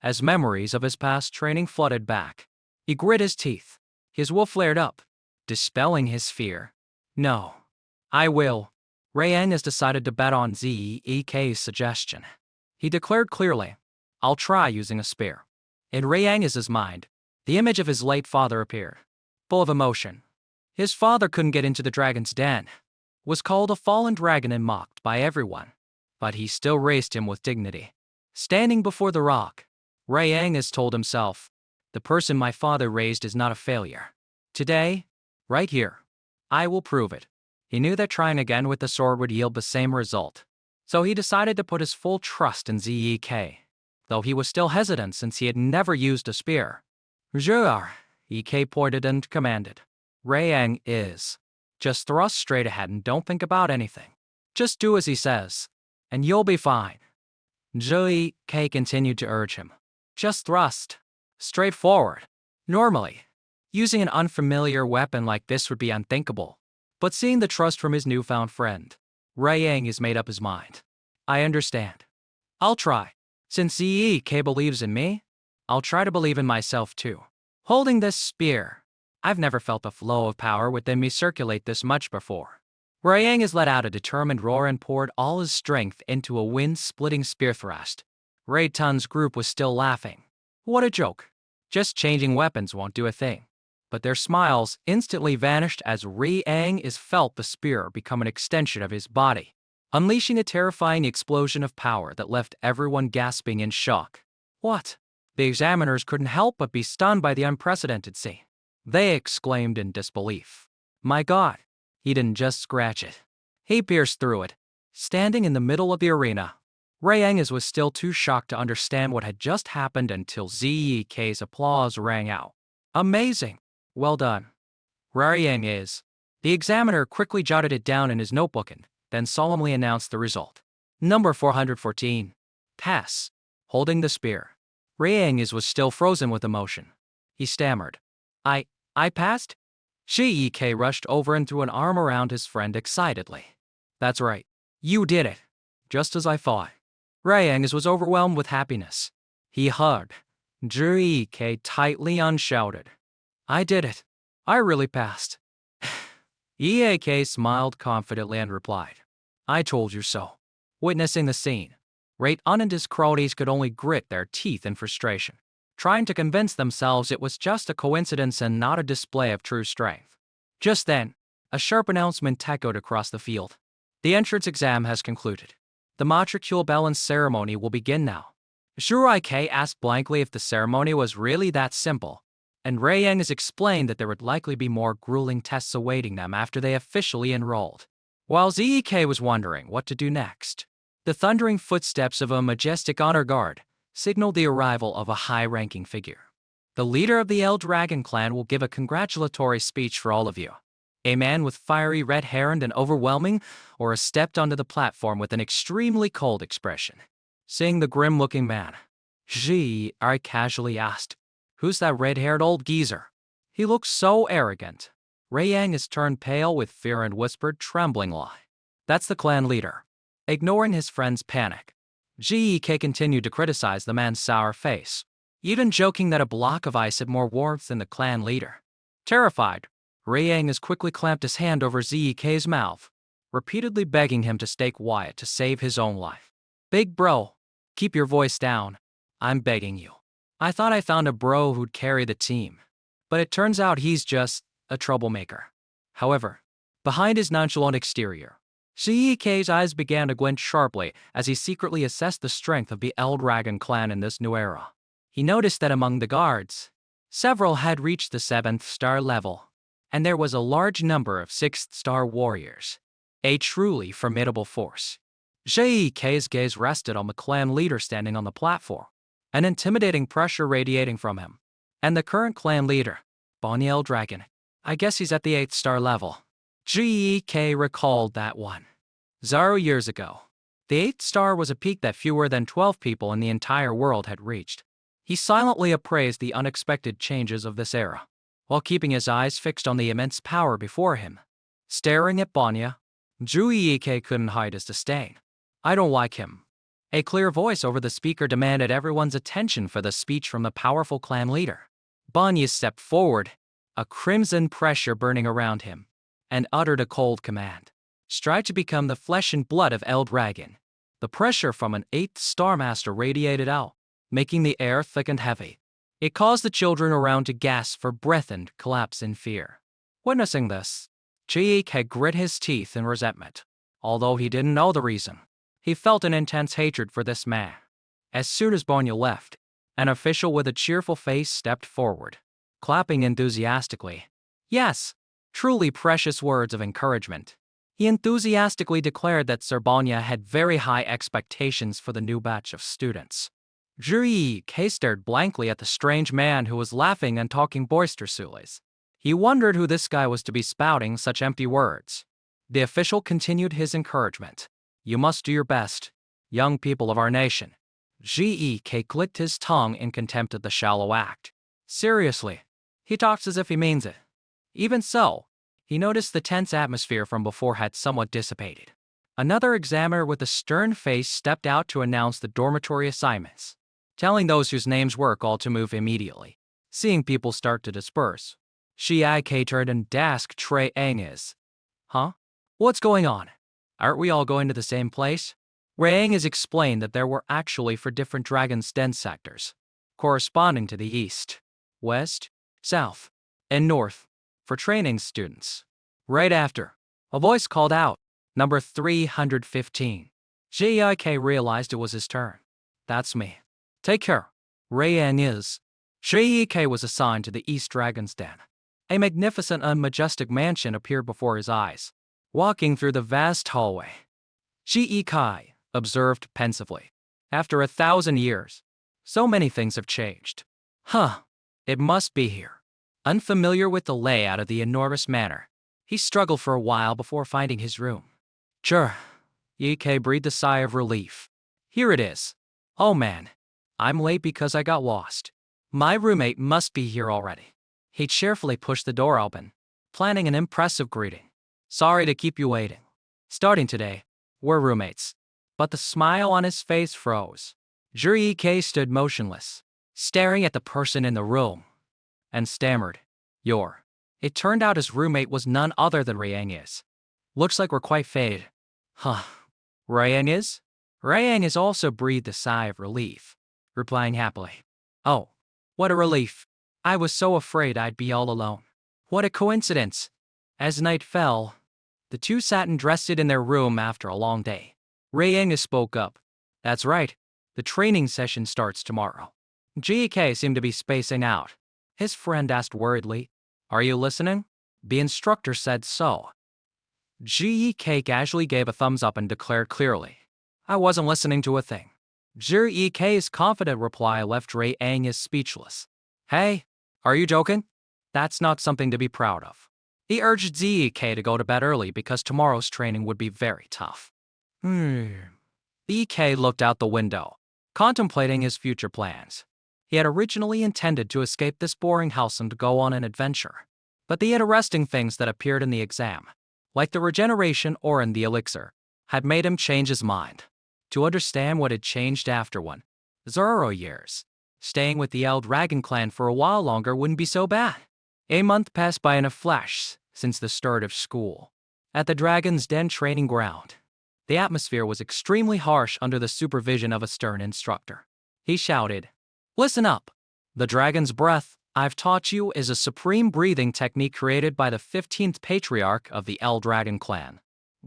As memories of his past training flooded back, he grit his teeth. His will flared up, dispelling his fear. No. I will. Reincarnates decided to bet on Zek's suggestion. He declared clearly, I'll try using a spear. In Reincarnates' mind, the image of his late father appeared, full of emotion. His father couldn't get into the dragon's den, was called a fallen dragon and mocked by everyone, but he still raised him with dignity. Standing before the rock, Reincarnates told himself, the person my father raised is not a failure. Today, right here, I will prove it. He knew that trying again with the sword would yield the same result, so he decided to put his full trust in Zek, though he was still hesitant since he had never used a spear. Zek pointed and commanded. Reincarnates, just thrust straight ahead and don't think about anything. Just do as he says, and you'll be fine. Zek continued to urge him. Just thrust. Straight forward. Normally, using an unfamiliar weapon like this would be unthinkable, but seeing the trust from his newfound friend, Reincarnates made up his mind. I understand. I'll try. Since Zek believes in me, I'll try to believe in myself too. Holding this spear, I've never felt the flow of power within me circulate this much before. Reincarnates let out a determined roar and poured all his strength into a wind-splitting spear thrust. Rei-un's group was still laughing. What a joke. Just changing weapons won't do a thing. But their smiles instantly vanished as Reincarnates felt the spear become an extension of his body, unleashing a terrifying explosion of power that left everyone gasping in shock. What? The examiners couldn't help but be stunned by the unprecedented scene. They exclaimed in disbelief. My God, he didn't just scratch it. He pierced through it. Standing in the middle of the arena, Reincarnates was still too shocked to understand what had just happened until Zek's applause rang out. Amazing! Well done. Reincarnates. The examiner quickly jotted it down in his notebook and then solemnly announced the result. Number 414. Pass. Holding the spear. Reincarnates was still frozen with emotion. He stammered. I passed? Zek rushed over and threw an arm around his friend excitedly. That's right. You did it. Just as I thought. Reincarnates was overwhelmed with happiness. He hugged Zek tightly and shouted. I did it. I really passed. EAK smiled confidently and replied, I told you so. Witnessing the scene, Rayton and his cronies could only grit their teeth in frustration, trying to convince themselves it was just a coincidence and not a display of true strength. Just then, a sharp announcement echoed across the field. The entrance exam has concluded. The matricule balance ceremony will begin now. Shuraike asked blankly if the ceremony was really that simple, and Yang has explained that there would likely be more grueling tests awaiting them after they officially enrolled. While Zek was wondering what to do next, the thundering footsteps of a majestic honor guard signaled the arrival of a high-ranking figure. The leader of the El Dragon clan will give a congratulatory speech for all of you. A man with fiery red hair and an overwhelming aura stepped onto the platform with an extremely cold expression. Seeing the grim-looking man, I casually asked, Who's that red-haired old geezer? He looks so arrogant. Yang has turned pale with fear and whispered tremblingly, That's the clan leader. Ignoring his friend's panic, Gek continued to criticize the man's sour face, even joking that a block of ice had more warmth than the clan leader. Terrified, Yang has quickly clamped his hand over Zek's mouth, repeatedly begging him to stay quiet to save his own life. Big bro, keep your voice down. I'm begging you. I thought I found a bro who'd carry the team, but it turns out he's just a troublemaker. However, behind his nonchalant exterior, Zek's eyes began to glint sharply as he secretly assessed the strength of the El Dragon clan in this new era. He noticed that among the guards, several had reached the 7th star level, and there was a large number of 6th star warriors, a truly formidable force. Zek's gaze rested on the clan leader standing on the platform, an intimidating pressure radiating from him. And the current clan leader, Bonnie El Dragon, I guess he's at the 8th star level. Gek recalled that one. 0 years ago, the 8th star was a peak that fewer than 12 people in the entire world had reached. He silently appraised the unexpected changes of this era, while keeping his eyes fixed on the immense power before him. Staring at Banya, Gek couldn't hide his disdain. I don't like him. A clear voice over the speaker demanded everyone's attention for the speech from the powerful clan leader. Banya stepped forward, a crimson pressure burning around him, and uttered a cold command. Strive to become the flesh and blood of El Dragon. The pressure from an 8th star master radiated out, making the air thick and heavy. It caused the children around to gasp for breath and collapse in fear. Witnessing this, Gek had grit his teeth in resentment. Although he didn't know the reason, he felt an intense hatred for this man. As soon as Bonya left, an official with a cheerful face stepped forward, clapping enthusiastically. Yes, truly precious words of encouragement. He enthusiastically declared that Sir Bonya had very high expectations for the new batch of students. Gek stared blankly at the strange man who was laughing and talking boisterously. He wondered who this guy was to be spouting such empty words. The official continued his encouragement. You must do your best, young people of our nation. Gek clicked his tongue in contempt of the shallow act. Seriously, he talks as if he means it. Even so, he noticed the tense atmosphere from before had somewhat dissipated. Another examiner with a stern face stepped out to announce the dormitory assignments, telling those whose names were called to move immediately. Seeing people start to disperse, Gek turned and asked Trey Ang, Huh? What's going on? Aren't we all going to the same place? Rang has explained that there were actually 4 different Dragon's Den sectors, corresponding to the east, west, south, and north, for training students. Right after, a voice called out, Number 315. Gek realized it was his turn. That's me. Take care. Rayang is. Gek was assigned to the East Dragon's Den. A magnificent and majestic mansion appeared before his eyes. Walking through the vast hallway, Gek observed pensively. After 1,000 years, so many things have changed. Huh, it must be here. Unfamiliar with the layout of the enormous manor, he struggled for a while before finding his room. Sure, Gek breathed a sigh of relief. Here it is. Oh man, I'm late because I got lost. My roommate must be here already. He cheerfully pushed the door open, planning an impressive greeting. Sorry to keep you waiting. Starting today, we're roommates. But the smile on his face froze. Gek stood motionless, staring at the person in the room, and stammered, You're It turned out his roommate was none other than Reincarnates. Looks like we're quite faded. Huh. Reincarnates? Reincarnates also breathed a sigh of relief, replying happily. Oh, what a relief. I was so afraid I'd be all alone. What a coincidence. As night fell, the two sat and rested in their room after a long day. Reincarnates spoke up. That's right. The training session starts tomorrow. GK seemed to be spacing out. His friend asked worriedly, Are you listening? The instructor said so. GK casually gave a thumbs up and declared clearly, I wasn't listening to a thing. GK's confident reply left Reincarnates speechless. Hey, are you joking? That's not something to be proud of. He urged ZEK to go to bed early because tomorrow's training would be very tough. EK looked out the window, contemplating his future plans. He had originally intended to escape this boring house and go on an adventure. But the interesting things that appeared in the exam, like the regeneration or in the elixir, had made him change his mind. To understand what had changed after 0 years, staying with the El Dragon clan for a while longer wouldn't be so bad. A month passed by in a flash since the start of school. At the Dragon's Den training ground, the atmosphere was extremely harsh under the supervision of a stern instructor. He shouted, Listen up. The Dragon's Breath I've taught you is a supreme breathing technique created by the 15th patriarch of the El Dragon clan.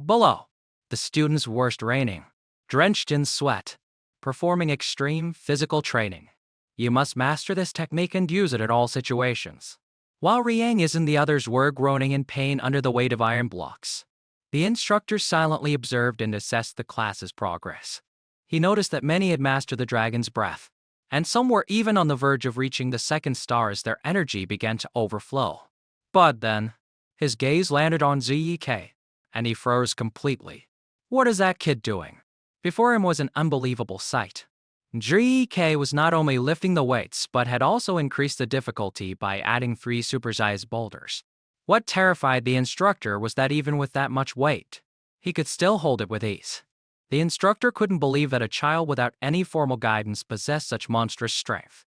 Below, the students' worst reigning, drenched in sweat, performing extreme physical training. You must master this technique and use it in all situations. While Reincarnates and the others were groaning in pain under the weight of iron blocks, the instructor silently observed and assessed the class's progress. He noticed that many had mastered the Dragon's Breath, and some were even on the verge of reaching the second star as their energy began to overflow. But then, his gaze landed on ZEK, and he froze completely. What is that kid doing? Before him was an unbelievable sight. GEK was not only lifting the weights, but had also increased the difficulty by adding 3 supersized boulders. What terrified the instructor was that even with that much weight, he could still hold it with ease. The instructor couldn't believe that a child without any formal guidance possessed such monstrous strength.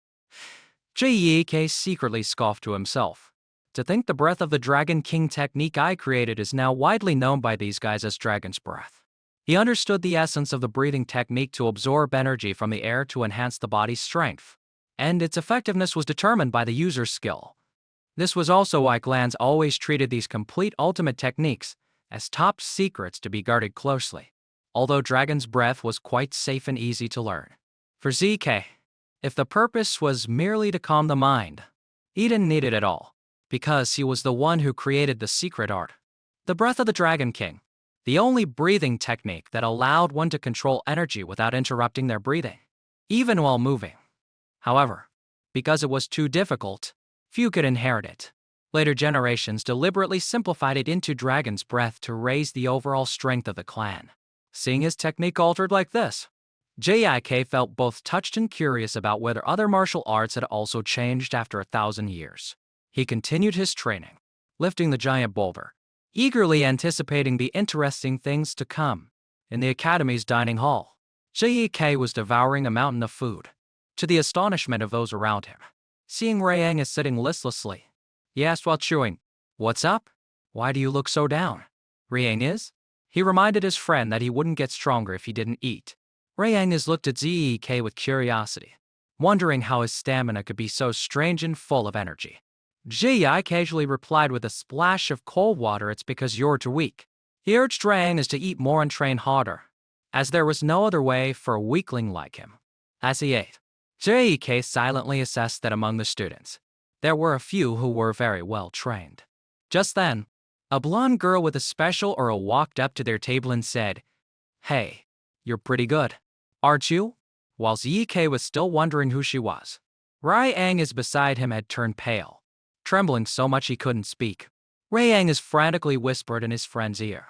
GEK secretly scoffed to himself. To think the Breath of the Dragon King technique I created is now widely known by these guys as Dragon's Breath. He understood the essence of the breathing technique to absorb energy from the air to enhance the body's strength, and its effectiveness was determined by the user's skill. This was also why clans always treated these complete ultimate techniques as top secrets to be guarded closely, although Dragon's Breath was quite safe and easy to learn. For ZK, if the purpose was merely to calm the mind, he didn't need it at all, because he was the one who created the secret art. The Breath of the Dragon King, the only breathing technique that allowed one to control energy without interrupting their breathing, even while moving. However, because it was too difficult, few could inherit it. Later generations deliberately simplified it into Dragon's Breath to raise the overall strength of the clan. Seeing his technique altered like this, JIK felt both touched and curious about whether other martial arts had also changed after 1,000 years. He continued his training, lifting the giant boulder, eagerly anticipating the interesting things to come. In the academy's dining hall, JEK was devouring a mountain of food, to the astonishment of those around him. Seeing Reincarnates sitting listlessly, he asked while chewing, What's up? Why do you look so down? Reincarnates? He reminded his friend that he wouldn't get stronger if he didn't eat. Reincarnates looked at ZEK with curiosity, wondering how his stamina could be so strange and full of energy. Ji casually replied with a splash of cold water, It's because you're too weak. He urged Reincarnates to eat more and train harder, as there was no other way for a weakling like him. As he ate, JEK silently assessed that among the students, there were a few who were very well trained. Just then, a blonde girl with a special aura walked up to their table and said, Hey, you're pretty good, aren't you? While ZEK was still wondering who she was, Reincarnates beside him had turned pale, trembling so much he couldn't speak. Reincarnates frantically whispered in his friend's ear,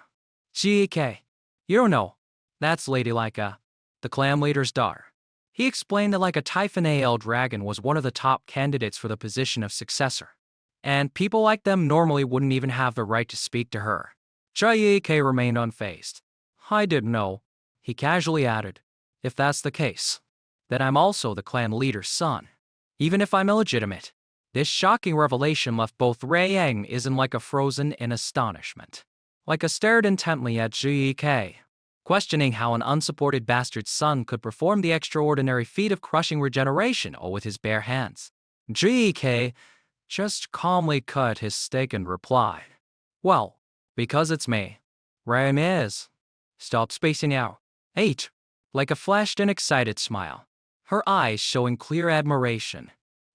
ZEK, you don't know, that's Lady Laika, the clan leader's daughter. He explained that like a Typhon AL dragon was one of the top candidates for the position of successor, and people like them normally wouldn't even have the right to speak to her. JEK remained unfazed. I didn't know, he casually added. If that's the case, then I'm also the clan leader's son, even if I'm illegitimate. This shocking revelation left both Ray Yang and Leica frozen in astonishment. Leica stared intently at Zhiyike, questioning how an unsupported bastard son could perform the extraordinary feat of crushing regeneration all with his bare hands. Zhiyike just calmly cut his steak and replied, "Well, because it's me. Ram is. Stop spacing out." 8. Leica flashed an excited smile, her eyes showing clear admiration.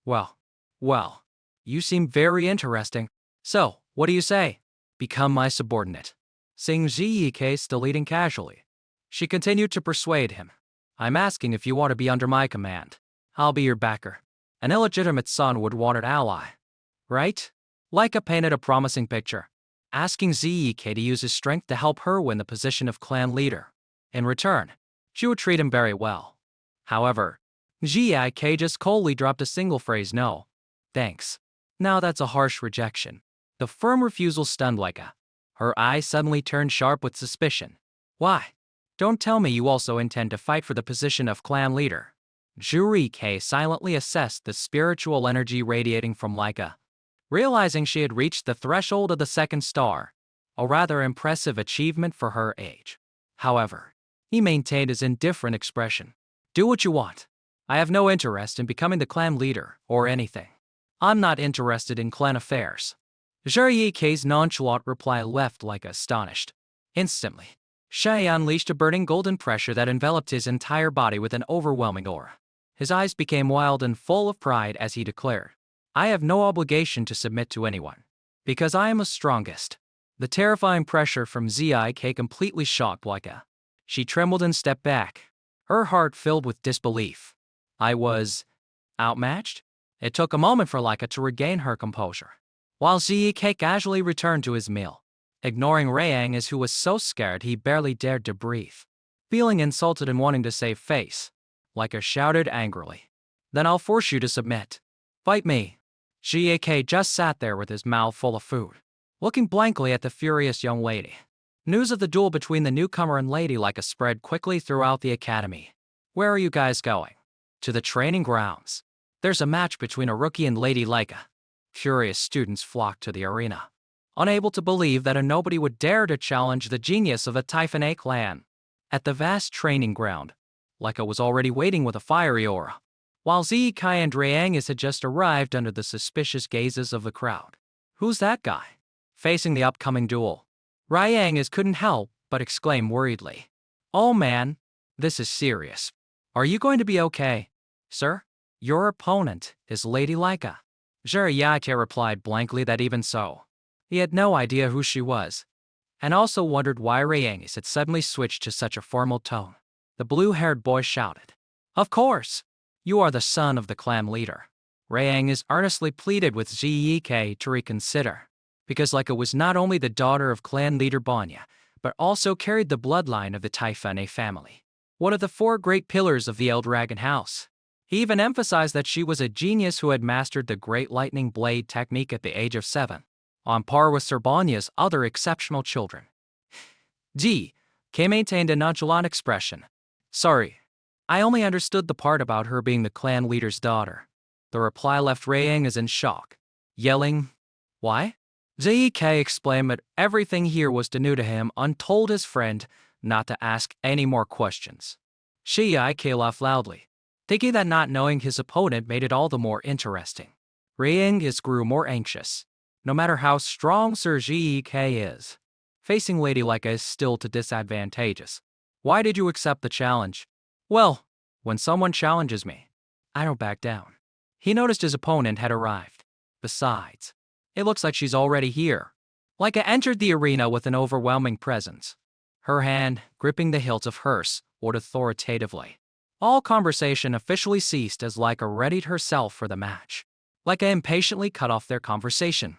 Well, you seem very interesting. So, what do you say? Become my subordinate." Seeing Zhiyike still eating casually, she continued to persuade him. "I'm asking if you want to be under my command. I'll be your backer. An illegitimate son would want an ally. Right?" Leica painted a promising picture, asking Zhiyike to use his strength to help her win the position of clan leader. In return, she would treat him very well. However, Zhiyike just coldly dropped a single phrase, "No, thanks." Now that's a harsh rejection. The firm refusal stunned Leica. Her eyes suddenly turned sharp with suspicion. "Why? Don't tell me you also intend to fight for the position of clan leader." Zhiyike silently assessed the spiritual energy radiating from Leica, realizing she had reached the threshold of the second star, a rather impressive achievement for her age. However, he maintained his indifferent expression. "Do what you want. I have no interest in becoming the clan leader or anything. I'm not interested in clan affairs." Zhiyike's nonchalant reply left Leica astonished. Instantly, Shai unleashed a burning golden pressure that enveloped his entire body with an overwhelming aura. His eyes became wild and full of pride as he declared, "I have no obligation to submit to anyone, because I am the strongest." The terrifying pressure from Zhiyike completely shocked Leica. She trembled and stepped back, her heart filled with disbelief. I was outmatched? It took a moment for Leica to regain her composure, while Zhiyike casually returned to his meal, ignoring Rayang as who was so scared he barely dared to breathe. Feeling insulted and wanting to save face, Leica shouted angrily, "Then I'll force you to submit. Fight me." Zhiyike just sat there with his mouth full of food, looking blankly at the furious young lady. News of the duel between the newcomer and Lady Leica spread quickly throughout the academy. "Where are you guys going?" "To the training grounds. There's a match between a rookie and Lady Leica." Curious students flocked to the arena, unable to believe that a nobody would dare to challenge the genius of the Typhon clan. At the vast training ground, Leica was already waiting with a fiery aura, while Zhiyike and Rayang had just arrived under the suspicious gazes of the crowd. "Who's that guy?" Facing the upcoming duel, Rayang couldn't help but exclaim worriedly, "Oh man, this is serious. Are you going to be okay?" "Sir, your opponent is Lady Leica." Zhiyike replied blankly that even so, he had no idea who she was, and also wondered why Rayang had suddenly switched to such a formal tone. The blue-haired boy shouted, "Of course, you are the son of the clan leader." Rayang earnestly pleaded with Zhiyike to reconsider, because Leica was not only the daughter of clan leader Banya, but also carried the bloodline of the Typhon family, one of the 4 great pillars of the El Dragon House. He even emphasized that she was a genius who had mastered the Great Lightning Blade technique at the age of 7, on par with Sir Banya's other exceptional children. K maintained a nonchalant expression. "Sorry, I only understood the part about her being the clan leader's daughter." The reply left Rayang in shock, yelling, "Why?" Zhiyike explained that everything here was new to him and told his friend not to ask any more questions. Zhiyike laughed loudly, thinking that not knowing his opponent made it all the more interesting. Rayang grew more anxious. No matter how strong Sir Zhiyike is, facing Lady Leica is still too disadvantageous. "Why did you accept the challenge?" "Well, when someone challenges me, I don't back down." He noticed his opponent had arrived. Besides, it looks like she's already here. Leica entered the arena with an overwhelming presence, her hand gripping the hilt of hers authoritatively. All conversation officially ceased as Leica readied herself for the match. Leica impatiently cut off their conversation,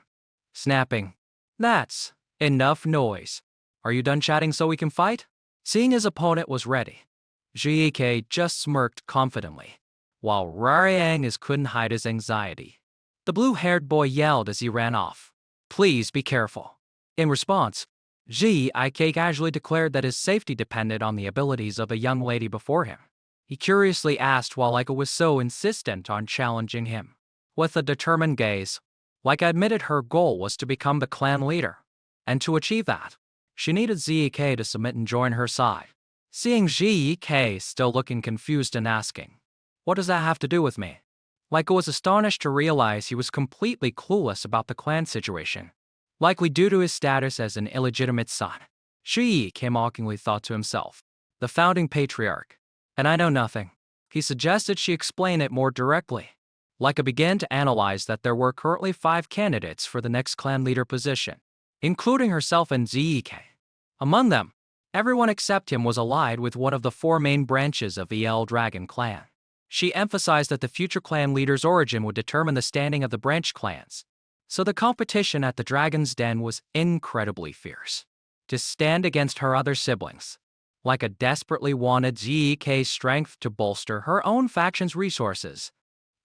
snapping, "That's enough noise. Are you done chatting so we can fight?" Seeing his opponent was ready, Zhiyike just smirked confidently, while Rayang couldn't hide his anxiety. The blue-haired boy yelled as he ran off, "Please be careful." In response, Zhiyike casually declared that his safety depended on the abilities of a young lady before him. He curiously asked why Leica was so insistent on challenging him. with a determined gaze, like admitted her goal was to become the clan leader. And to achieve that, she needed Zek to submit and join her side. Seeing Zek still looking confused and asking, "What does that have to do with me?" Laika was astonished to realize he was completely clueless about the clan situation, likely due to his status as an illegitimate son. Zek mockingly thought to himself, "The founding patriarch. And I know nothing." He suggested she explain it more directly. Laika began to analyze that there were currently 5 candidates for the next clan leader position, including herself and Zek. Among them, everyone except him was allied with one of the 4 main branches of the El Dragon clan. She emphasized that the future clan leader's origin would determine the standing of the branch clans, so the competition at the Dragon's Den was incredibly fierce. To stand against her other siblings, Laika desperately wanted Zek's strength to bolster her own faction's resources.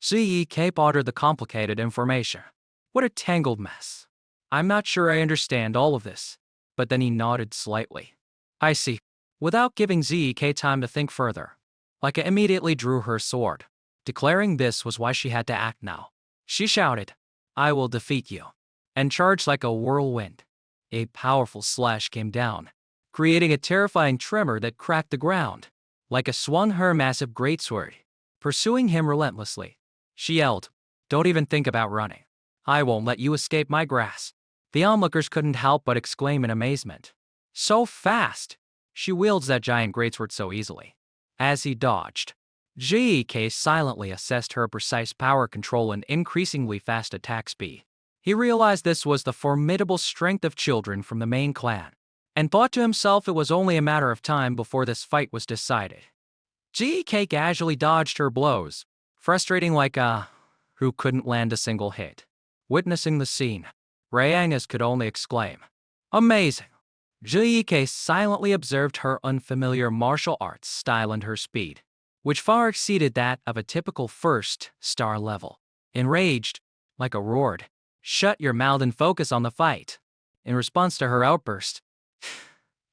Zek pondered the complicated information. What a tangled mess. "I'm not sure I understand all of this," but then he nodded slightly. "I see." Without giving Zek time to think further, Laika immediately drew her sword, declaring this was why she had to act now. She shouted, "I will defeat you," and charged like a whirlwind. A powerful slash came down, creating a terrifying tremor that cracked the ground. Laika swung her massive greatsword, pursuing him relentlessly. She yelled, "Don't even think about running. I won't let you escape my grasp." The onlookers couldn't help but exclaim in amazement. So fast! She wields that giant greatsword so easily. As he dodged, Zek silently assessed her precise power control and increasingly fast attack speed. He realized this was the formidable strength of children from the main clan, and thought to himself it was only a matter of time before this fight was decided. Zek casually dodged her blows, frustrating Laika, who couldn't land a single hit. Witnessing the scene, Reincarnates could only exclaim, "Amazing!" Zek silently observed her unfamiliar martial arts style and her speed, which far exceeded that of a typical first-star level. Enraged, Laika roared, "Shut your mouth and focus on the fight." In response to her outburst,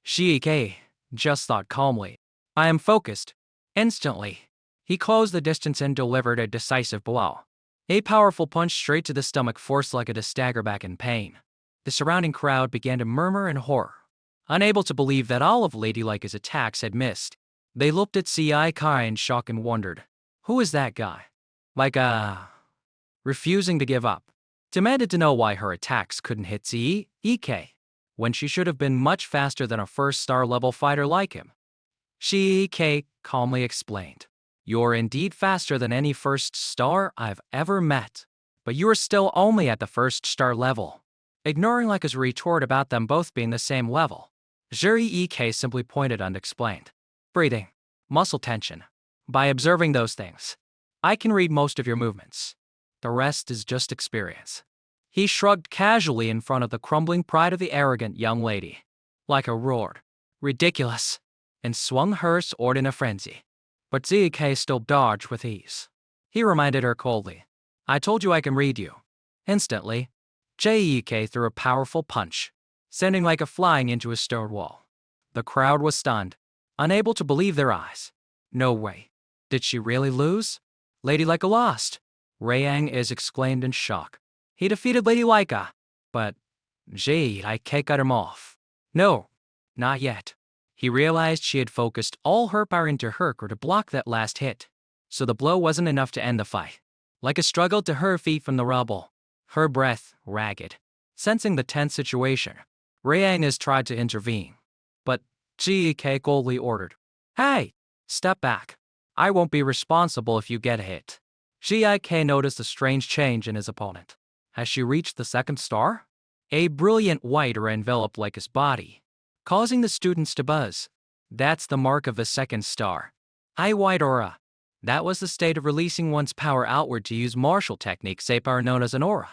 Zek just thought calmly, "I am focused." Instantly, he closed the distance and delivered a decisive blow. A powerful punch straight to the stomach forced Laika to stagger back in pain. The surrounding crowd began to murmur in horror. Unable to believe that all of Lady Laika's attacks had missed, they looked at Zek in shock and wondered, "Who is that guy?" Laika, refusing to give up, demanded to know why her attacks couldn't hit Zek, when she should have been much faster than a first-star level fighter like him. Zek calmly explained, "You're indeed faster than any first star I've ever met, but you are still only at the first-star level." Ignoring Laika's retort about them both being the same level, Zek simply pointed and explained, "Breathing, muscle tension. By observing those things, I can read most of your movements. The rest is just experience." He shrugged casually in front of the crumbling pride of the arrogant young lady. Laika roared, "Ridiculous," and swung her sword in a frenzy. But Zek still dodged with ease. He reminded her coldly, "I told you I can read you." Instantly, Zek threw a powerful punch, sending Laika flying into a stone wall. The crowd was stunned, unable to believe their eyes. "No way. Did she really lose?" "Lady Laika lost," Reincarnates exclaimed in shock. "He defeated Lady Laika, but Zek cut him off." "No, not yet." He realized she had focused all her power into her core to block that last hit, so the blow wasn't enough to end the fight. Laika struggled to her feet from the rubble, her breath ragged. Sensing the tense situation, Reincarnates tried to intervene, but Zek coldly ordered, "Hey, step back. I won't be responsible if you get hit." Zek noticed a strange change in his opponent. Has she reached the second star? A brilliant white aura enveloped Laika's body, causing the students to buzz. That's the mark of the second star. A white aura. That was the state of releasing one's power outward to use martial techniques, a power known as an aura.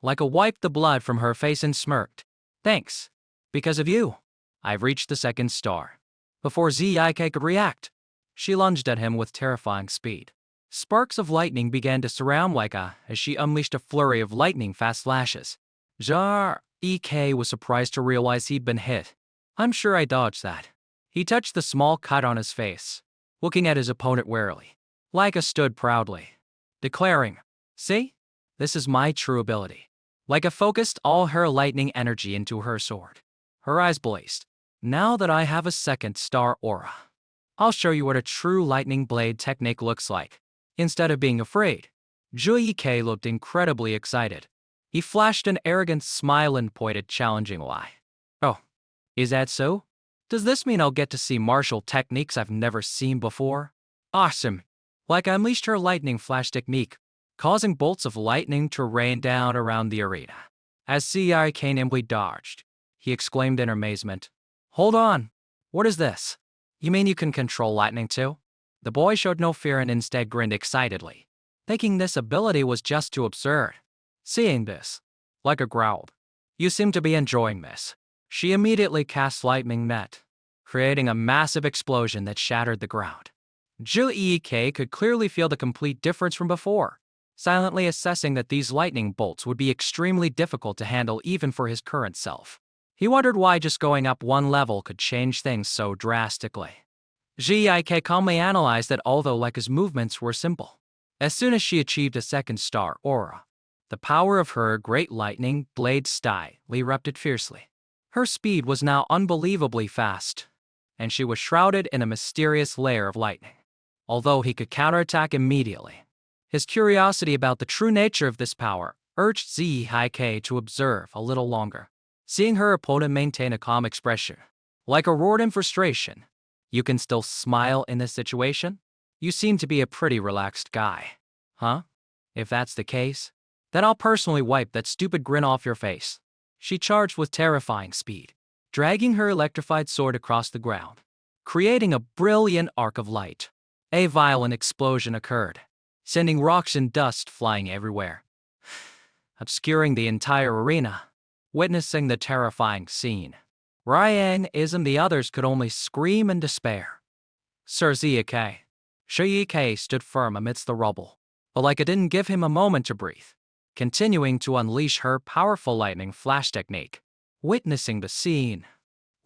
Laika wiped the blood from her face and smirked. "Thanks. Because of you, I've reached the second star." Before Zek could react, she lunged at him with terrifying speed. Sparks of lightning began to surround Laika as she unleashed a flurry of lightning-fast flashes. Zek was surprised to realize he'd been hit. "I'm sure I dodged that." He touched the small cut on his face, looking at his opponent warily. Laika stood proudly, declaring, "See? This is my true ability. Like a focused all her lightning energy into her sword. Her eyes blazed. Now that I have a second star aura, I'll show you what a true lightning blade technique looks like. Instead of being afraid, Zhu Ke looked incredibly excited. He flashed an arrogant smile and pointed challengingly. Oh, is that so? Does this mean I'll get to see martial techniques I've never seen before? Awesome! Like I unleashed her lightning flash technique, causing bolts of lightning to rain down around the arena. As Cik nimbly dodged, he exclaimed in amazement. Hold on! What is this? You mean you can control lightning too? The boy showed no fear and instead grinned excitedly, thinking this ability was just too absurd. Seeing this, like a growled, "You seem to be enjoying this." She immediately cast lightning net, creating a massive explosion that shattered the ground. Zhu Ke could clearly feel the complete difference from before, silently assessing that these lightning bolts would be extremely difficult to handle even for his current self. He wondered why just going up one level could change things so drastically. Zhu calmly analyzed that although Leica's movements were simple, as soon as she achieved a second star aura, the power of her great lightning blade style erupted fiercely. Her speed was now unbelievably fast, and she was shrouded in a mysterious layer of lightning. Although he could counterattack immediately, his curiosity about the true nature of this power urged Zhi to observe a little longer. Seeing her opponent maintain a calm expression, like a roared in frustration, "You can still smile in this situation? You seem to be a pretty relaxed guy. Huh? If that's the case, then I'll personally wipe that stupid grin off your face." She charged with terrifying speed, dragging her electrified sword across the ground, creating a brilliant arc of light. A violent explosion occurred, sending rocks and dust flying everywhere, obscuring the entire arena. Witnessing the terrifying scene, Ryan and the others could only scream in despair. Sir Ziyake. Shiyike stood firm amidst the rubble, but Leica didn't give him a moment to breathe, continuing to unleash her powerful lightning flash technique. Witnessing the scene,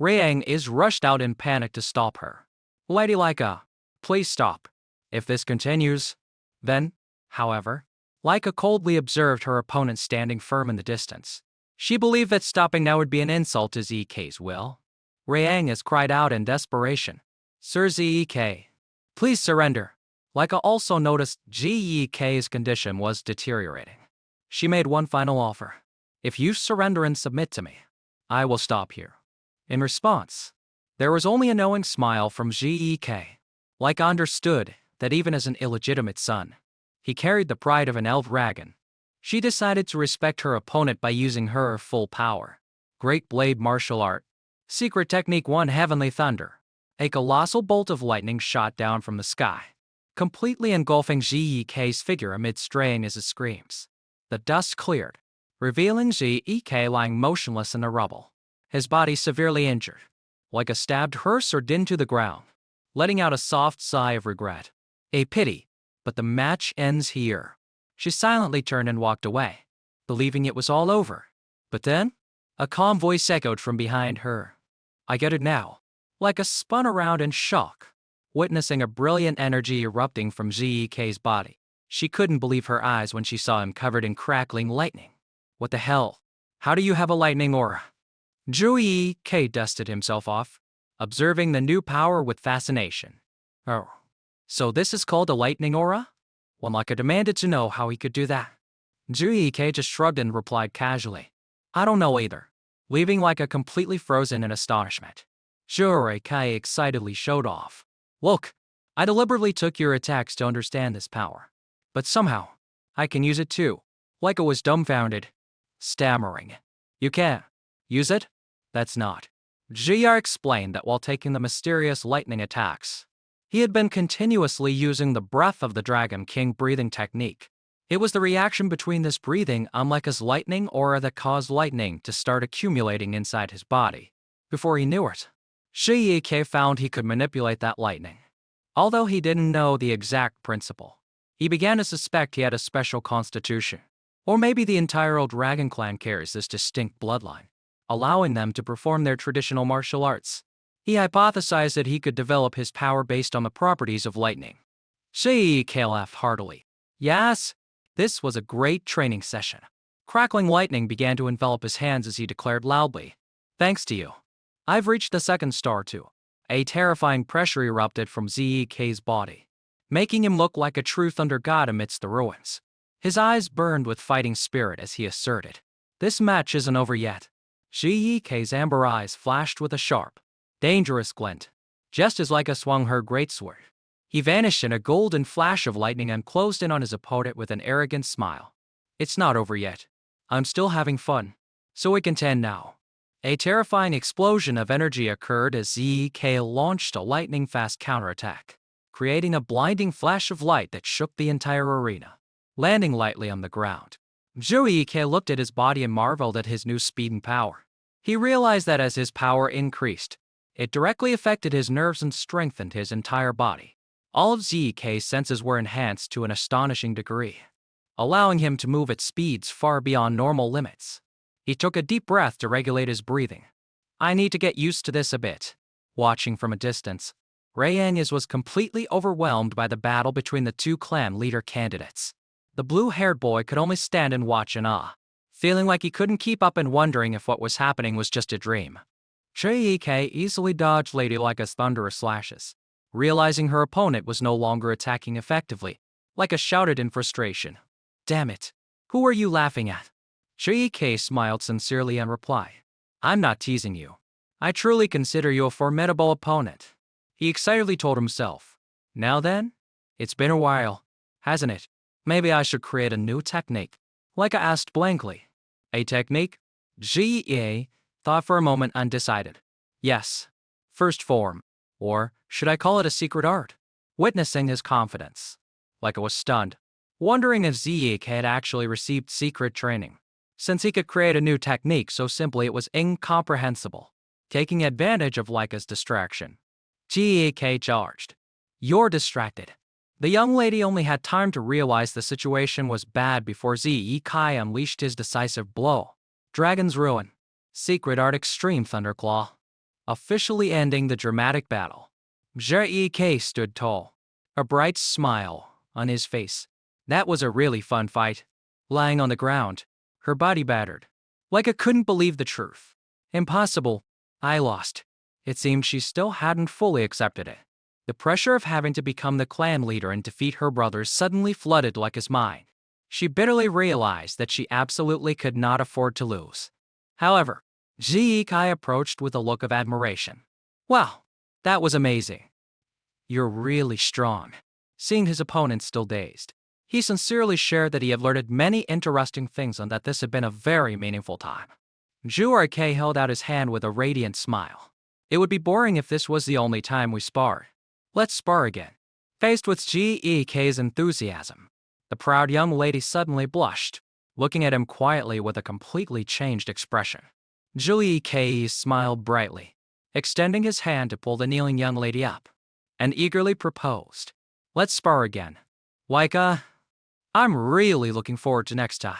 Rayang is rushed out in panic to stop her. "Lady Leica, please stop. If this continues, then..." However, Leica coldly observed her opponent standing firm in the distance. She believed that stopping now would be an insult to Zike's will. Rayang has cried out in desperation, "Sir Zike, please surrender." Leica also noticed Zike's condition was deteriorating. She made one final offer. "If you surrender and submit to me, I will stop here." In response, there was only a knowing smile from Zike. Leica understood that even as an illegitimate son, he carried the pride of an elf dragon. She decided to respect her opponent by using her full power. Great Blade Martial Art. Secret Technique 1 Heavenly Thunder. A colossal bolt of lightning shot down from the sky, completely engulfing Zike's figure amid straying as it screams. The dust cleared, revealing Zike lying motionless in the rubble, his body severely injured. Leica stabbed her sword into the ground, letting out a soft sigh of regret. A pity, but the match ends here. She silently turned and walked away, believing it was all over. But then, a calm voice echoed from behind her. "I get it now." Leica spun around in shock, witnessing a brilliant energy erupting from Zike's body. She couldn't believe her eyes when she saw him covered in crackling lightning. "What the hell? How do you have a lightning aura?" Zike dusted himself off, observing the new power with fascination. "Oh, so this is called a lightning aura?" When Leica demanded to know how he could do that, Zike just shrugged and replied casually, "I don't know either," leaving Leica completely frozen in astonishment. Zike excitedly showed off. "Look, I deliberately took your attacks to understand this power, but somehow, I can use it too." Leica was dumbfounded, stammering, "You can't use it? That's not." JR explained that while taking the mysterious lightning attacks, he had been continuously using the Breath of the Dragon King breathing technique. It was the reaction between this breathing and Leica's lightning aura that caused lightning to start accumulating inside his body. Before he knew it, Shiyike found he could manipulate that lightning. Although he didn't know the exact principle, he began to suspect he had a special constitution. Or maybe the entire old dragon clan carries this distinct bloodline, allowing them to perform their traditional martial arts. He hypothesized that he could develop his power based on the properties of lightning. Shiyike laughed heartily. "Yes, This was a great training session. Crackling lightning began to envelop his hands as he declared loudly, "Thanks to you, I've reached the second star too." A terrifying pressure erupted from Zek's body, making him look like a true thunder god amidst the ruins. His eyes burned with fighting spirit as he asserted, "This match isn't over yet." Zek's amber eyes flashed with a sharp, dangerous glint, just as Leica swung her greatsword. He vanished in a golden flash of lightning and closed in on his opponent with an arrogant smile. "It's not over yet. I'm still having fun, so we can end now." A terrifying explosion of energy occurred as ZK launched a lightning-fast counterattack, creating a blinding flash of light that shook the entire arena, landing lightly on the ground. ZK looked at his body and marveled at his new speed and power. He realized that as his power increased, it directly affected his nerves and strengthened his entire body. All of ZK's senses were enhanced to an astonishing degree, allowing him to move at speeds far beyond normal limits. He took a deep breath to regulate his breathing. "I need to get used to this a bit." Watching from a distance, Reincarnates was completely overwhelmed by the battle between the two clan leader candidates. The blue-haired boy could only stand and watch in awe, feeling like he couldn't keep up and wondering if what was happening was just a dream. Cheike easily dodged Lady Leica's thunderous slashes, realizing her opponent was no longer attacking effectively. Leica shouted in frustration, "Damn it, who are you laughing at?" Cheike smiled sincerely and replied, "I'm not teasing you. I truly consider you a formidable opponent." He excitedly told himself, "Now then, it's been a while, hasn't it? Maybe I should create a new technique." Leica asked blankly, "A technique?" Ge thought for a moment undecided. "Yes, first form. Or should I call it a secret art?" Witnessing his confidence, Leica was stunned, wondering if Zeke had actually received secret training, since he could create a new technique so simply it was incomprehensible. Taking advantage of Leica's distraction, Zeke charged. "You're distracted." The young lady only had time to realize the situation was bad before Zeke unleashed his decisive blow. Dragon's Ruin, Secret Art Extreme Thunderclaw, officially ending the dramatic battle. Zeke stood tall, a bright smile on his face. That was a really fun fight. Lying on the ground, her body battered, Leica couldn't believe the truth. "Impossible. I lost." It seemed she still hadn't fully accepted it. The pressure of having to become the clan leader and defeat her brothers suddenly flooded Leica's mind. She bitterly realized that she absolutely could not afford to lose. However, Zeke approached with a look of admiration. "Wow, that was amazing. You're really strong." Seeing his opponent still dazed, he sincerely shared that he had learned many interesting things and that this had been a very meaningful time. Zhuark held out his hand with a radiant smile. "It would be boring if this was the only time we sparred. Let's spar again." Faced with Gek's enthusiasm, the proud young lady suddenly blushed, looking at him quietly with a completely changed expression. Zhuark smiled brightly, extending his hand to pull the kneeling young lady up, and eagerly proposed, "Let's spar again. Leica, I'm really looking forward to next time."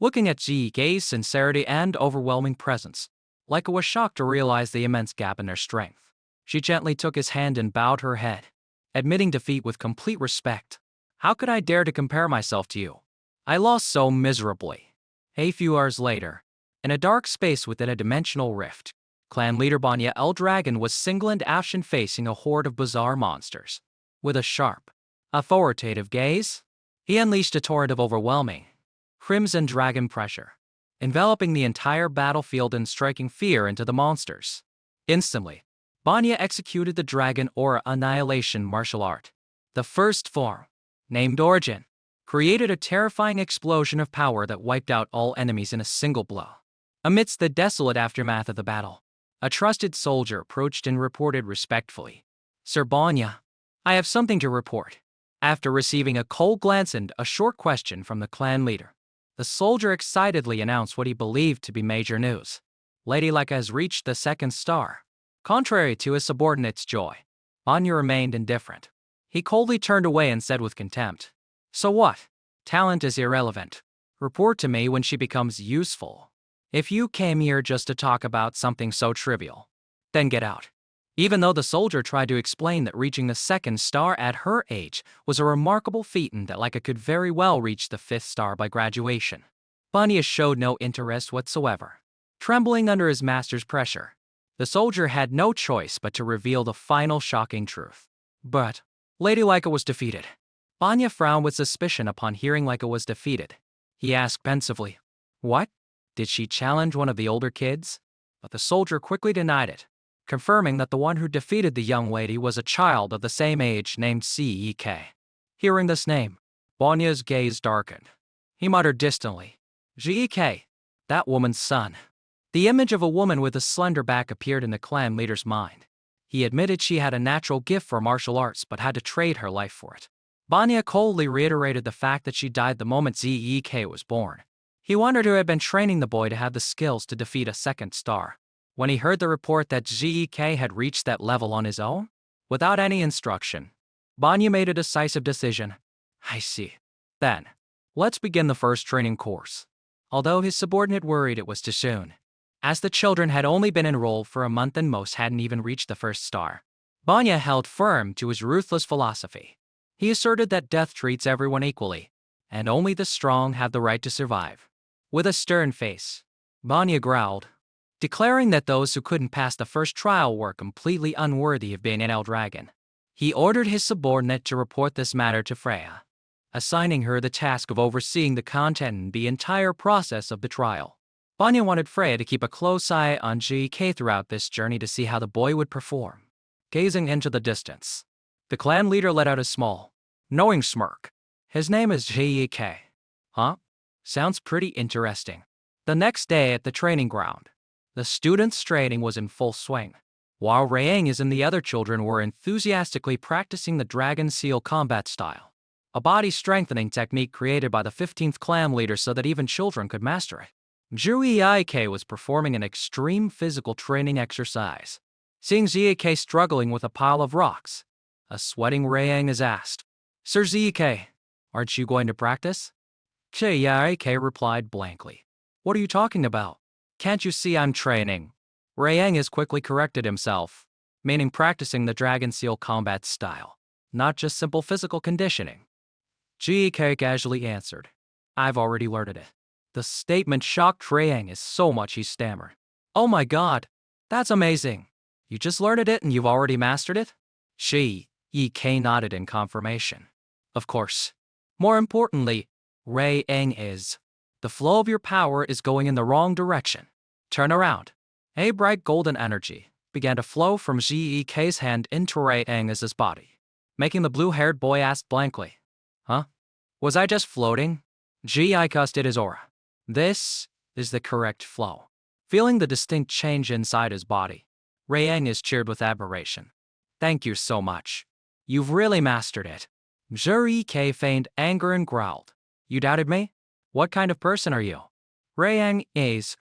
Looking at Gek's sincerity and overwhelming presence, Leica was shocked to realize the immense gap in their strength. She gently took his hand and bowed her head, admitting defeat with complete respect. "How could I dare to compare myself to you? I lost so miserably." A few hours later, in a dark space within a dimensional rift, clan leader Banya El Dragon was single and action facing a horde of bizarre monsters. With a sharp, authoritative gaze, he unleashed a torrent of overwhelming, crimson dragon pressure, enveloping the entire battlefield and striking fear into the monsters. Instantly, Banya executed the Dragon Aura Annihilation martial art. The first form, named Origin, created a terrifying explosion of power that wiped out all enemies in a single blow. Amidst the desolate aftermath of the battle, a trusted soldier approached and reported respectfully, "Sir Banya, I have something to report." After receiving a cold glance and a short question from the clan leader, the soldier excitedly announced what he believed to be major news. Lady Leica has reached the second star. Contrary to his subordinate's joy, Banya remained indifferent. He coldly turned away and said with contempt, "So what? Talent is irrelevant. Report to me when she becomes useful. If you came here just to talk about something so trivial, then get out." Even though the soldier tried to explain that reaching the second star at her age was a remarkable feat and that Leica could very well reach the fifth star by graduation, Banya showed no interest whatsoever. Trembling under his master's pressure, the soldier had no choice but to reveal the final shocking truth. But Lady Leica was defeated. Banya frowned with suspicion upon hearing Leica was defeated. He asked pensively, "What? Did she challenge one of the older kids?" But the soldier quickly denied it, confirming that the one who defeated the young lady was a child of the same age named Cek. Hearing this name, Banya's gaze darkened. He muttered distantly, "Cek, that woman's son." The image of a woman with a slender back appeared in the clan leader's mind. He admitted she had a natural gift for martial arts but had to trade her life for it. Banya coldly reiterated the fact that she died the moment Zek was born. He wondered who had been training the boy to have the skills to defeat a second star. When he heard the report that Zek had reached that level on his own, without any instruction, Banya made a decisive decision. "I see. Then, let's begin the first training course." Although his subordinate worried it was too soon, as the children had only been enrolled for a month and most hadn't even reached the first star, Banya held firm to his ruthless philosophy. He asserted that death treats everyone equally, and only the strong have the right to survive. With a stern face, Banya growled, declaring that those who couldn't pass the first trial were completely unworthy of being an El Dragon. He ordered his subordinate to report this matter to Freya, assigning her the task of overseeing the content and the entire process of the trial. Banya wanted Freya to keep a close eye on Gk throughout this journey to see how the boy would perform. Gazing into the distance, the clan leader let out a small, knowing smirk. "His name is Gk. Huh? Sounds pretty interesting." The next day at the training ground, the students' training was in full swing. While Rayang and the other children were enthusiastically practicing the Dragon Seal combat style, a body-strengthening technique created by the 15th clan leader so that even children could master it. Zhuike was performing an extreme physical training exercise. Seeing Zhuike struggling with a pile of rocks, a sweating Rayang is asked, "Sir Zhuike, aren't you going to practice?" Zhuike replied blankly, "What are you talking about? Can't you see I'm training?" Rayang has quickly corrected himself, meaning practicing the Dragon Seal combat style, not just simple physical conditioning. Zhuike casually answered, "I've already learned it." The statement shocked Rayang so much he stammered, "Oh my god, that's amazing. You just learned it and you've already mastered it?" Zhuike nodded in confirmation. "Of course. More importantly, Rayang is. The flow of your power is going in the wrong direction. Turn around." A bright golden energy began to flow from Zhuike's hand into Rayang's body, making the blue-haired boy ask blankly, "Huh? Was I just floating?" Zhuike did his aura. "This is the correct flow." Feeling the distinct change inside his body, Rayang cheered with admiration. "Thank you so much. You've really mastered it." Zhuike feigned anger and growled, "You doubted me? What kind of person are you?" Rayang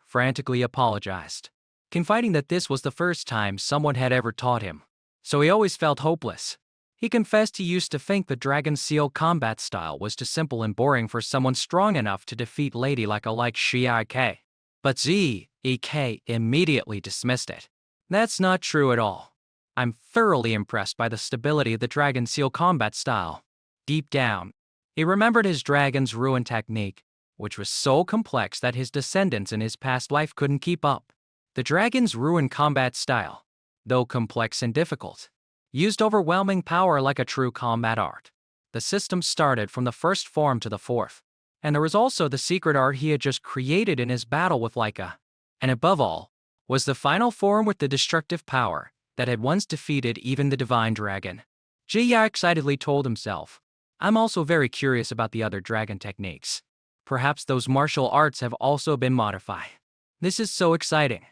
frantically apologized, confiding that this was the first time someone had ever taught him, so he always felt hopeless. He confessed he used to think the Dragon Seal combat style was too simple and boring for someone strong enough to defeat Lady like Zhuike. But Zhuike immediately dismissed it. "That's not true at all. I'm thoroughly impressed by the stability of the Dragon Seal combat style." Deep down, he remembered his Dragon's Ruin technique, which was so complex that his descendants in his past life couldn't keep up. The Dragon's Ruin combat style, though complex and difficult, used overwhelming power like a true combat art. The system started from the first form to the fourth, and there was also the secret art he had just created in his battle with Leica. And above all, was the final form with the destructive power that had once defeated even the Divine Dragon. Jiya excitedly told himself, "I'm also very curious about the other dragon techniques. Perhaps those martial arts have also been modified. This is so exciting."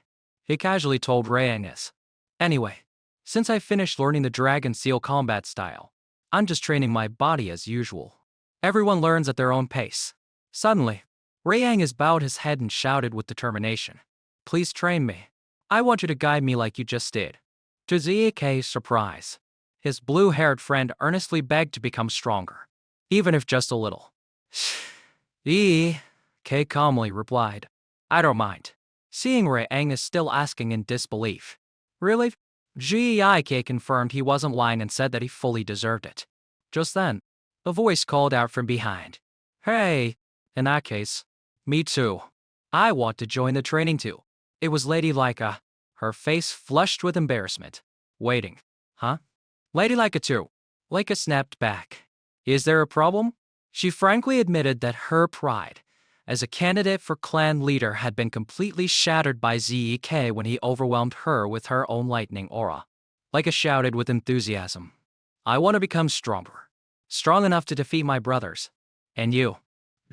He casually told Rayang. "Anyway, since I finished learning the Dragon Seal combat style, I'm just training my body as usual. Everyone learns at their own pace." Suddenly, Rayang bowed his head and shouted with determination, "Please train me. I want you to guide me like you just did." To Zhuike's surprise, his blue-haired friend earnestly begged to become stronger, even if just a little. Zhuike calmly replied, "I don't mind." Seeing Rayang still asking in disbelief, "Really?" Geik confirmed he wasn't lying and said that he fully deserved it. Just then, a voice called out from behind. Hey, in that case, me too. I want to join the training too. It was Lady Laika, her face flushed with embarrassment. Waiting. Huh? Lady Laika too. Laika snapped back. Is there a problem? She frankly admitted that her pride as a candidate for clan leader had been completely shattered by Zek when he overwhelmed her with her own lightning aura. Laika shouted with enthusiasm. I want to become stronger. Strong enough to defeat my brothers. And you.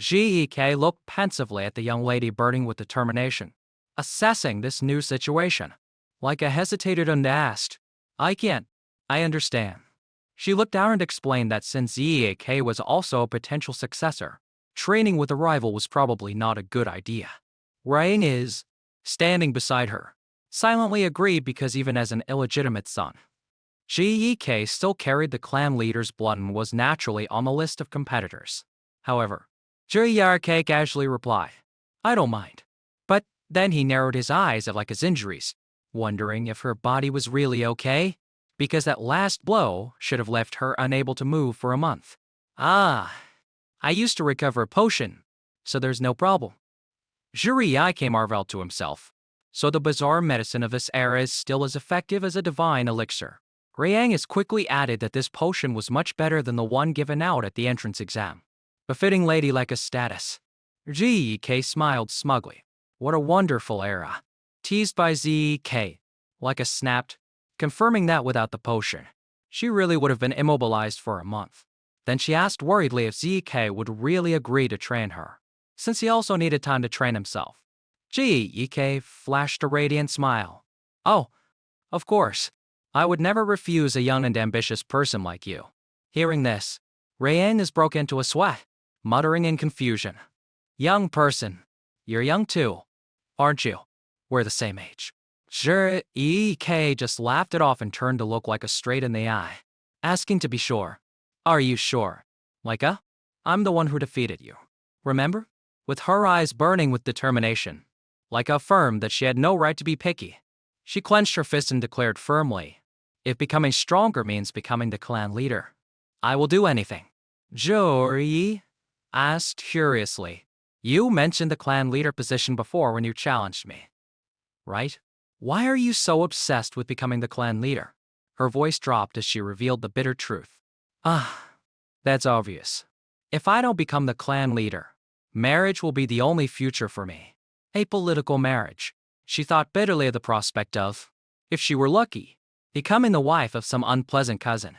Zek looked pensively at the young lady burning with determination, assessing this new situation. Laika hesitated and asked, I can't. I understand. She looked down and explained that since Zek was also a potential successor, training with a rival was probably not a good idea. Rang is, standing beside her, silently agreed because even as an illegitimate son, Gek still carried the clan leader's blood and was naturally on the list of competitors. However, Juyarke casually replied, I don't mind. But then he narrowed his eyes at Laika's injuries, wondering if her body was really okay, because that last blow should have left her unable to move for a month. Ah, I used to recover a potion, so there's no problem. Juriyake marveled to himself. So the bizarre medicine of this era is still as effective as a divine elixir. Rayang quickly added that this potion was much better than the one given out at the entrance exam, befitting Lady Laika's status. Zek smiled smugly. What a wonderful era. Teased by Zek, Laika snapped, confirming that without the potion, she really would have been immobilized for a month. Then she asked worriedly if Zek would really agree to train her, since he also needed time to train himself. Zek flashed a radiant smile. Oh, of course. I would never refuse a young and ambitious person like you. Hearing this, Rayang broke into a sweat, muttering in confusion. Young person. You're young too, aren't you? We're the same age. Sure, Ek just laughed it off and turned to look Laika straight in the eye, asking to be sure. Are you sure? Laika? I'm the one who defeated you. Remember? With her eyes burning with determination, Laika affirmed that she had no right to be picky. She clenched her fist and declared firmly, if becoming stronger means becoming the clan leader, I will do anything. Jory asked curiously. You mentioned the clan leader position before when you challenged me, right? Why are you so obsessed with becoming the clan leader? Her voice dropped as she revealed the bitter truth. That's obvious. If I don't become the clan leader, marriage will be the only future for me. A political marriage. She thought bitterly of the prospect of, if she were lucky, becoming the wife of some unpleasant cousin.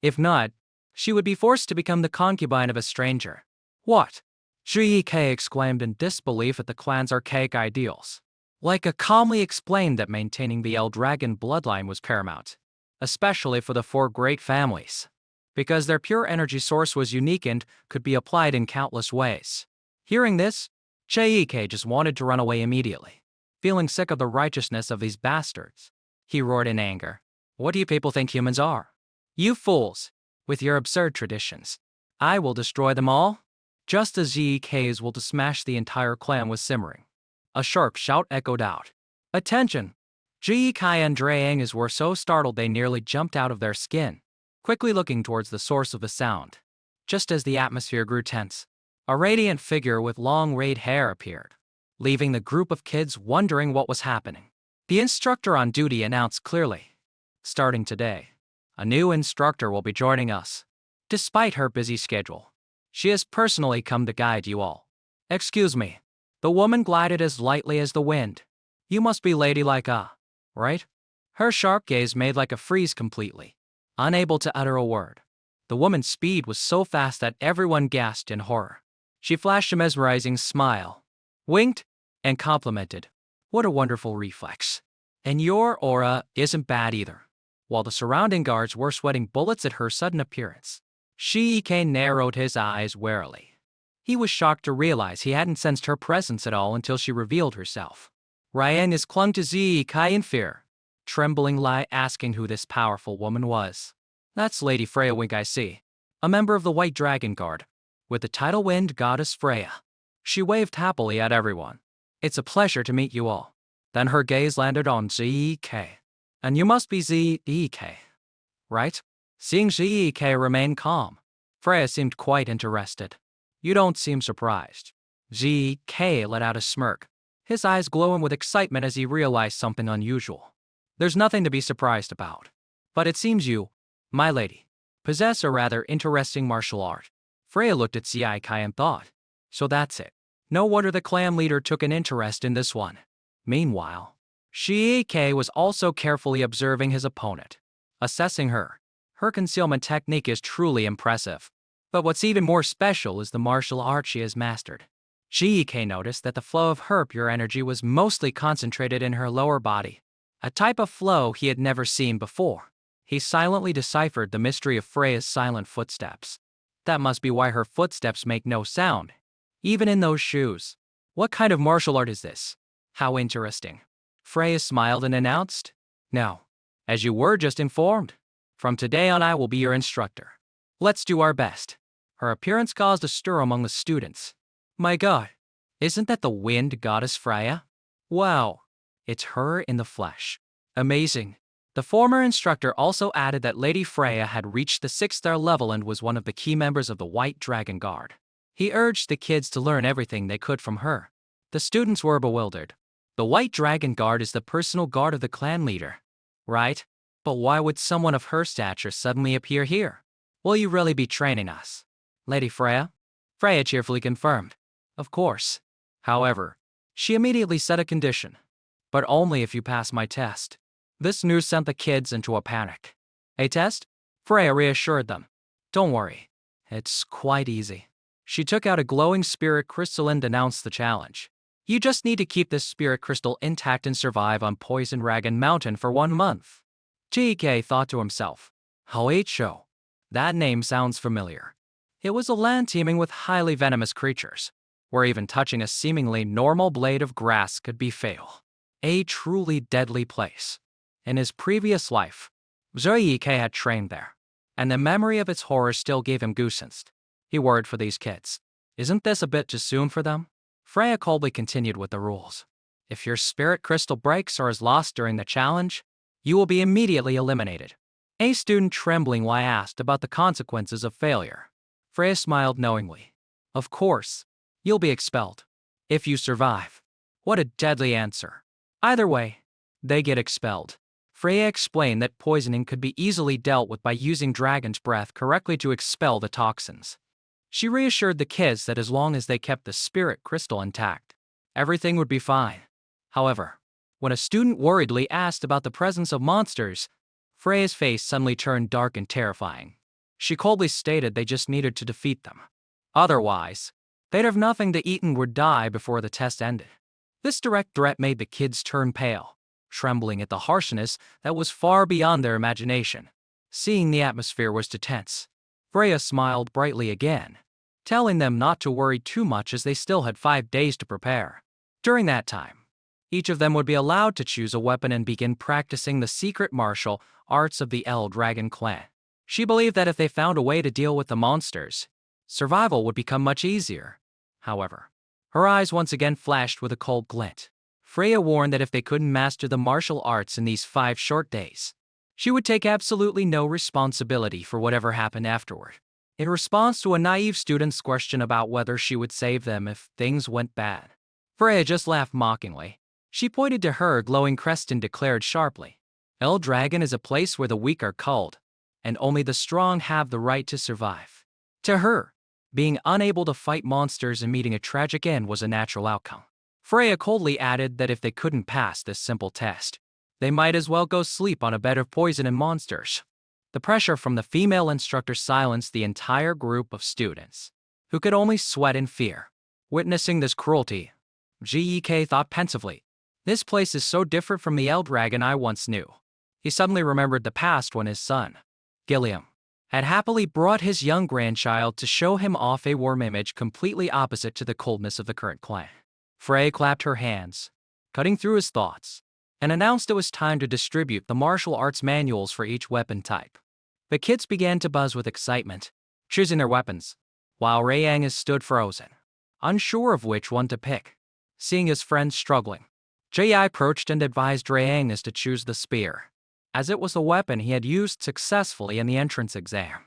If not, she would be forced to become the concubine of a stranger. What? Gek exclaimed in disbelief at the clan's archaic ideals. Laika calmly explained that maintaining the Eldragon bloodline was paramount, especially for the four great families, because their pure energy source was unique and could be applied in countless ways. Hearing this, Gek just wanted to run away immediately, feeling sick of the righteousness of these bastards. He roared in anger. What do you people think humans are? You fools, with your absurd traditions. I will destroy them all, just as Gek's will to smash the entire clan was simmering. A sharp shout echoed out. Attention! Gek and Rayang were so startled they nearly jumped out of their skin, quickly looking towards the source of the sound. Just as the atmosphere grew tense, a radiant figure with long red hair appeared, leaving the group of kids wondering what was happening. The instructor on duty announced clearly, starting today, a new instructor will be joining us. Despite her busy schedule, she has personally come to guide you all. Excuse me. The woman glided as lightly as the wind. You must be Lady Laika, right? Her sharp gaze made Laika freeze completely, unable to utter a word. The woman's speed was so fast that everyone gasped in horror. She flashed a mesmerizing smile, winked, and complimented. What a wonderful reflex. And your aura isn't bad either. While the surrounding guards were sweating bullets at her sudden appearance, Gek narrowed his eyes warily. He was shocked to realize he hadn't sensed her presence at all until she revealed herself. Rayang clung to Gek in fear, tremblingly asking who this powerful woman was. That's Lady Freya Wink I see, a member of the White Dragon Guard, with the title Wind Goddess Freya. She waved happily at everyone. It's a pleasure to meet you all. Then her gaze landed on Gek. And you must be Zek, right? Seeing Zek remain calm, Freya seemed quite interested. You don't seem surprised. Zek let out a smirk, his eyes glowing with excitement as he realized something unusual. There's nothing to be surprised about. But it seems you, my lady, possess a rather interesting martial art. Freya looked at Zek and thought, so that's it. No wonder the clan leader took an interest in this one. Meanwhile, Shiike was also carefully observing his opponent, assessing her. Her concealment technique is truly impressive. But what's even more special is the martial art she has mastered. Shiike noticed that the flow of her pure energy was mostly concentrated in her lower body, a type of flow he had never seen before. He silently deciphered the mystery of Freya's silent footsteps. That must be why her footsteps make no sound, even in those shoes. What kind of martial art is this? How interesting. Freya smiled and announced, "No, as you were just informed, from today on I will be your instructor. Let's do our best." Her appearance caused a stir among the students. My god, isn't that the wind goddess Freya? Wow, it's her in the flesh. Amazing. The former instructor also added that Lady Freya had reached the 6-star level and was one of the key members of the White Dragon Guard. He urged the kids to learn everything they could from her. The students were bewildered. The White Dragon Guard is the personal guard of the clan leader, right? But why would someone of her stature suddenly appear here? Will you really be training us, Lady Freya? Freya cheerfully confirmed. Of course. However, she immediately set a condition. But only if you pass my test. This news sent the kids into a panic. A test? Freya reassured them. Don't worry. It's quite easy. She took out a glowing spirit crystal and announced the challenge. You just need to keep this spirit crystal intact and survive on Poison Dragon Mountain for 1 month. GK thought to himself. Hoicho. That name sounds familiar. It was a land teeming with highly venomous creatures, where even touching a seemingly normal blade of grass could be fatal. A truly deadly place. In his previous life, Zoike had trained there, and the memory of its horror still gave him goosebumps. He worried for these kids. Isn't this a bit too soon for them? Freya coldly continued with the rules. If your spirit crystal breaks or is lost during the challenge, you will be immediately eliminated. A student tremblingly asked about the consequences of failure. Freya smiled knowingly. Of course, you'll be expelled. If you survive. What a deadly answer. Either way, they get expelled. Freya explained that poisoning could be easily dealt with by using dragon's breath correctly to expel the toxins. She reassured the kids that as long as they kept the spirit crystal intact, everything would be fine. However, when a student worriedly asked about the presence of monsters, Freya's face suddenly turned dark and terrifying. She coldly stated they just needed to defeat them. Otherwise, they'd have nothing to eat and would die before the test ended. This direct threat made the kids turn pale, trembling at the harshness that was far beyond their imagination. Seeing the atmosphere was too tense, Freya smiled brightly again, telling them not to worry too much as they still had 5 days to prepare. During that time, each of them would be allowed to choose a weapon and begin practicing the secret martial arts of the Dragon clan. She believed that if they found a way to deal with the monsters, survival would become much easier. However, her eyes once again flashed with a cold glint. Freya warned that if they couldn't master the martial arts in these 5 short days, she would take absolutely no responsibility for whatever happened afterward. In response to a naive student's question about whether she would save them if things went bad, Freya just laughed mockingly. She pointed to her glowing crest and declared sharply, Dragon is a place where the weak are culled, and only the strong have the right to survive. To her, being unable to fight monsters and meeting a tragic end was a natural outcome. Freya coldly added that if they couldn't pass this simple test, they might as well go sleep on a bed of poison and monsters. The pressure from the female instructor silenced the entire group of students, who could only sweat in fear. Witnessing this cruelty, Gek thought pensively, this place is so different from the Dragon I once knew. He suddenly remembered the past when his son, Gilliam, had happily brought his young grandchild to show him off a warm image completely opposite to the coldness of the current clan. Freya clapped her hands, cutting through his thoughts, and announced it was time to distribute the martial arts manuals for each weapon type. The kids began to buzz with excitement, choosing their weapons, while Rayang stood frozen, unsure of which one to pick. Seeing his friends struggling, Jai approached and advised Rayang to choose the spear. as it was the weapon he had used successfully in the entrance exam.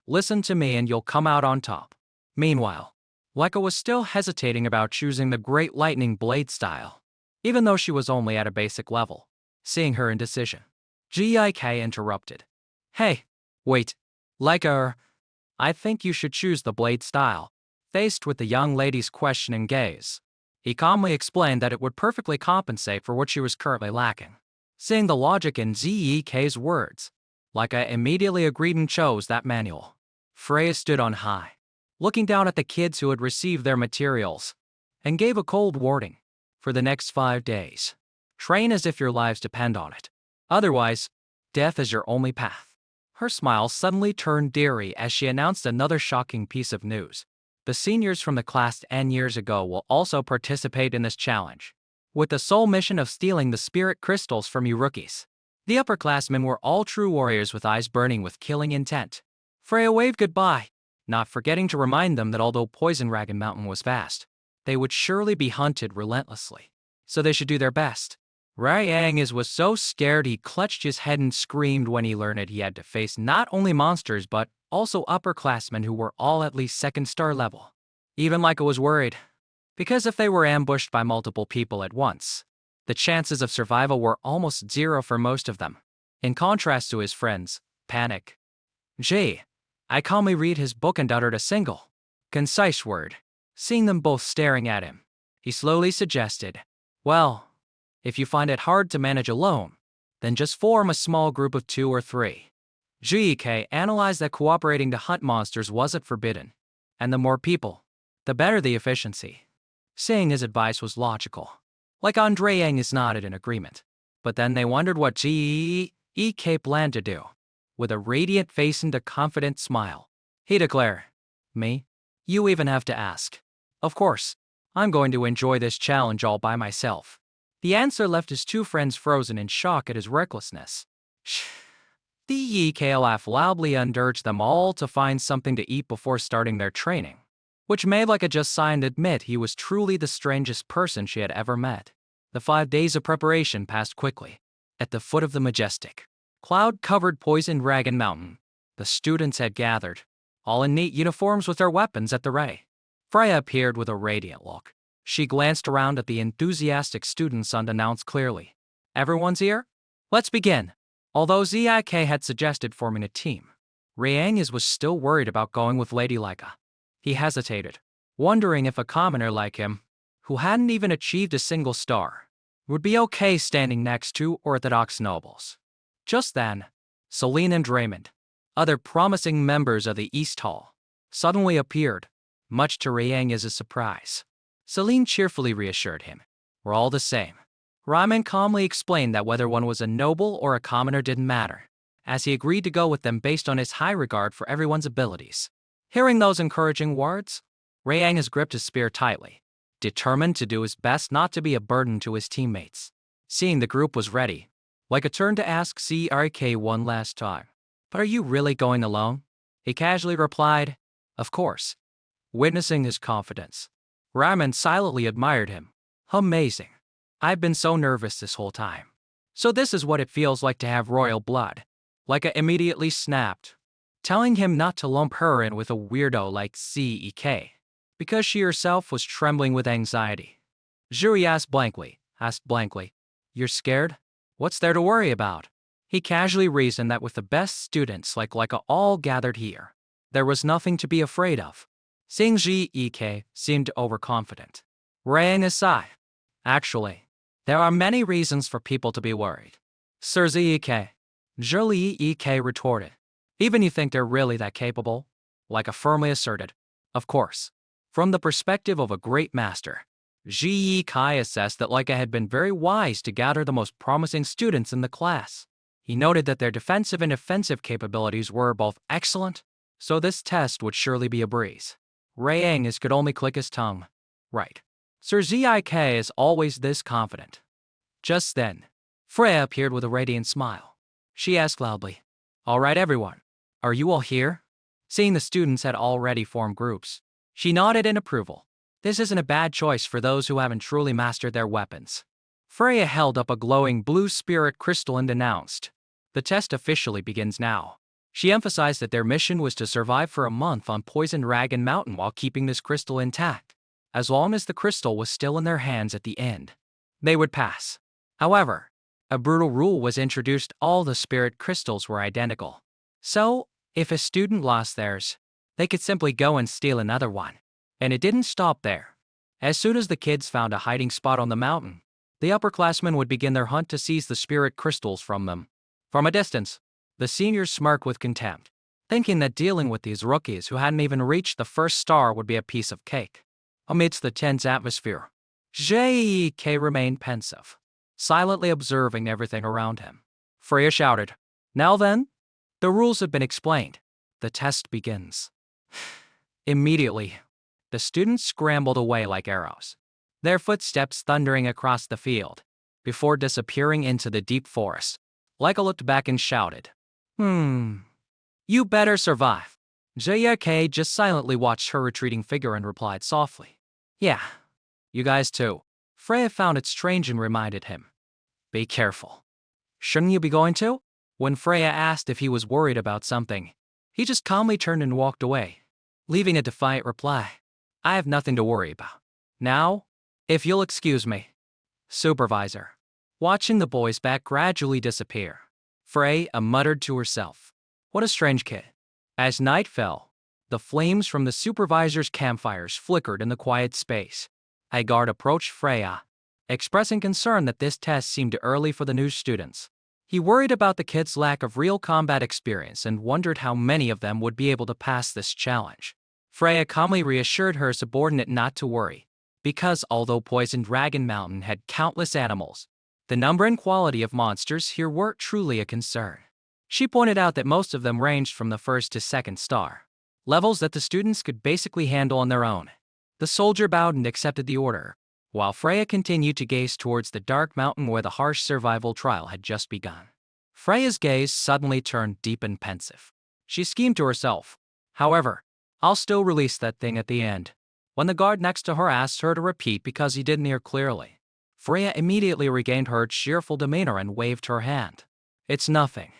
Listen to me and you'll come out on top. Meanwhile, Leica was still hesitating about choosing the Great Lightning Blade style, even though she was only at a basic level. Seeing her indecision, Gik interrupted. Hey, wait, Leica, I think you should choose the blade style. Faced with the young lady's questioning gaze, he calmly explained that it would perfectly compensate for what she was currently lacking. Seeing the logic in Zek's words, Leica immediately agreed and chose that manual. Freya stood on high, looking down at the kids who had received their materials, and gave a cold warning. For the next 5 days, train as if your lives depend on it. Otherwise, death is your only path. Her smile suddenly turned dreary as she announced another shocking piece of news. The seniors from the class 10 years ago will also participate in this challenge, with the sole mission of stealing the spirit crystals from you rookies. The upperclassmen were all true warriors with eyes burning with killing intent. Freya waved goodbye, not forgetting to remind them that although Poison Dragon Mountain was vast, they would surely be hunted relentlessly, so they should do their best. Reincarnates was so scared he clutched his head and screamed when he learned he had to face not only monsters but also upperclassmen who were all at least 2nd star level. Even Leica was worried, because if they were ambushed by multiple people at once, the chances of survival were almost zero for most of them. In contrast to his friends, Panic, I calmly read his book and uttered a single, concise word. Seeing them both staring at him, he slowly suggested, well, if you find it hard to manage alone, then just form a small group of 2 or 3. Gik analyzed that cooperating to hunt monsters wasn't forbidden, and the more people, the better the efficiency. Seeing his advice was logical, like Andre Yang is nodded in agreement, but then they wondered what Gik planned to do. With a radiant face and a confident smile, he declared, me? You even have to ask. Of course, I'm going to enjoy this challenge all by myself. The answer left his 2 friends frozen in shock at his recklessness. The Gik laughed loudly and urged them all to find something to eat before starting their training, which made Leica just sigh and admit he was truly the strangest person she had ever met. The 5 days of preparation passed quickly. At the foot of the majestic, cloud-covered Poison Dragon Mountain, the students had gathered, all in neat uniforms with their weapons at the ready. Freya appeared with a radiant look. She glanced around at the enthusiastic students and announced clearly, everyone's here? Let's begin. Although Zik had suggested forming a team, Reincarnates was still worried about going with Lady Leica. He hesitated, wondering if a commoner like him, who hadn't even achieved a single star, would be okay standing next to orthodox nobles. Just then, Celine and Raymond, other promising members of the East Hall, suddenly appeared, much to Reincarnates' surprise. Celine cheerfully reassured him, we're all the same. Raymond calmly explained that whether one was a noble or a commoner didn't matter, as he agreed to go with them based on his high regard for everyone's abilities. Hearing those encouraging words, Reincarnates gripped his spear tightly, determined to do his best not to be a burden to his teammates. Seeing the group was ready, Leica turned to ask Crik one last time, but are you really going alone? He casually replied, of course. Witnessing his confidence, Raymond silently admired him. Amazing. I've been so nervous this whole time. So this is what it feels like to have royal blood. Leica immediately snapped, telling him not to lump her in with a weirdo like Cek, because she herself was trembling with anxiety. Zuri asked blankly, you're scared? What's there to worry about? He casually reasoned that with the best students like Leica all gathered here, there was nothing to be afraid of. Seeing Gik seemed overconfident, Reincarnates sighed. Actually, there are many reasons for people to be worried. Sir Zik, Gik retorted. Even you think they're really that capable? Leica firmly asserted. Of course. From the perspective of a great master, Gik assessed that Leica had been very wise to gather the most promising students in the class. He noted that their defensive and offensive capabilities were both excellent, so this test would surely be a breeze. Reincarnates could only click his tongue. Right. Sir Zik is always this confident. Just then, Freya appeared with a radiant smile. She asked loudly, all right everyone, are you all here? Seeing the students had already formed groups, she nodded in approval. This isn't a bad choice for those who haven't truly mastered their weapons. Freya held up a glowing blue spirit crystal and announced, The test officially begins now. She emphasized that their mission was to survive for a month on Poison Dragon Mountain while keeping this crystal intact. As long as the crystal was still in their hands at the end, they would pass. However, a brutal rule was introduced: all the spirit crystals were identical. So, if a student lost theirs, they could simply go and steal another one. And it didn't stop there. As soon as the kids found a hiding spot on the mountain, the upperclassmen would begin their hunt to seize the spirit crystals from them. From a distance, the seniors smirked with contempt, thinking that dealing with these rookies who hadn't even reached the first star would be a piece of cake. Amidst the tense atmosphere, J.E.K. remained pensive, silently observing everything around him. Freya shouted, "Now then?" The rules have been explained. The test begins. Immediately, the students scrambled away like arrows, their footsteps thundering across the field, before disappearing into the deep forest. Leica looked back and shouted, "You better survive." J.K. just silently watched her retreating figure and replied softly, "Yeah, you guys too." Freya found it strange and reminded him, "Be careful." "Shouldn't you be going to?" When Freya asked if he was worried about something, he just calmly turned and walked away, leaving a defiant reply, "I have nothing to worry about. Now, if you'll excuse me." Supervisor. Watching the boys back gradually disappear, Freya muttered to herself, "What a strange kid." As night fell, the flames from the supervisor's campfires flickered in the quiet space. A guard approached Freya, expressing concern that this test seemed early for the new students. He worried about the kids' lack of real combat experience and wondered how many of them would be able to pass this challenge. Freya calmly reassured her subordinate not to worry, because although Poison Dragon Mountain had countless animals, the number and quality of monsters here weren't truly a concern. She pointed out that most of them ranged from the first to second star, levels that the students could basically handle on their own. The soldier bowed and accepted the order, while Freya continued to gaze towards the dark mountain where the harsh survival trial had just begun. Freya's gaze suddenly turned deep and pensive. She schemed to herself, "However, I'll still release that thing at the end." When the guard next to her asked her to repeat because he didn't hear clearly, Freya immediately regained her cheerful demeanor and waved her hand. "It's nothing."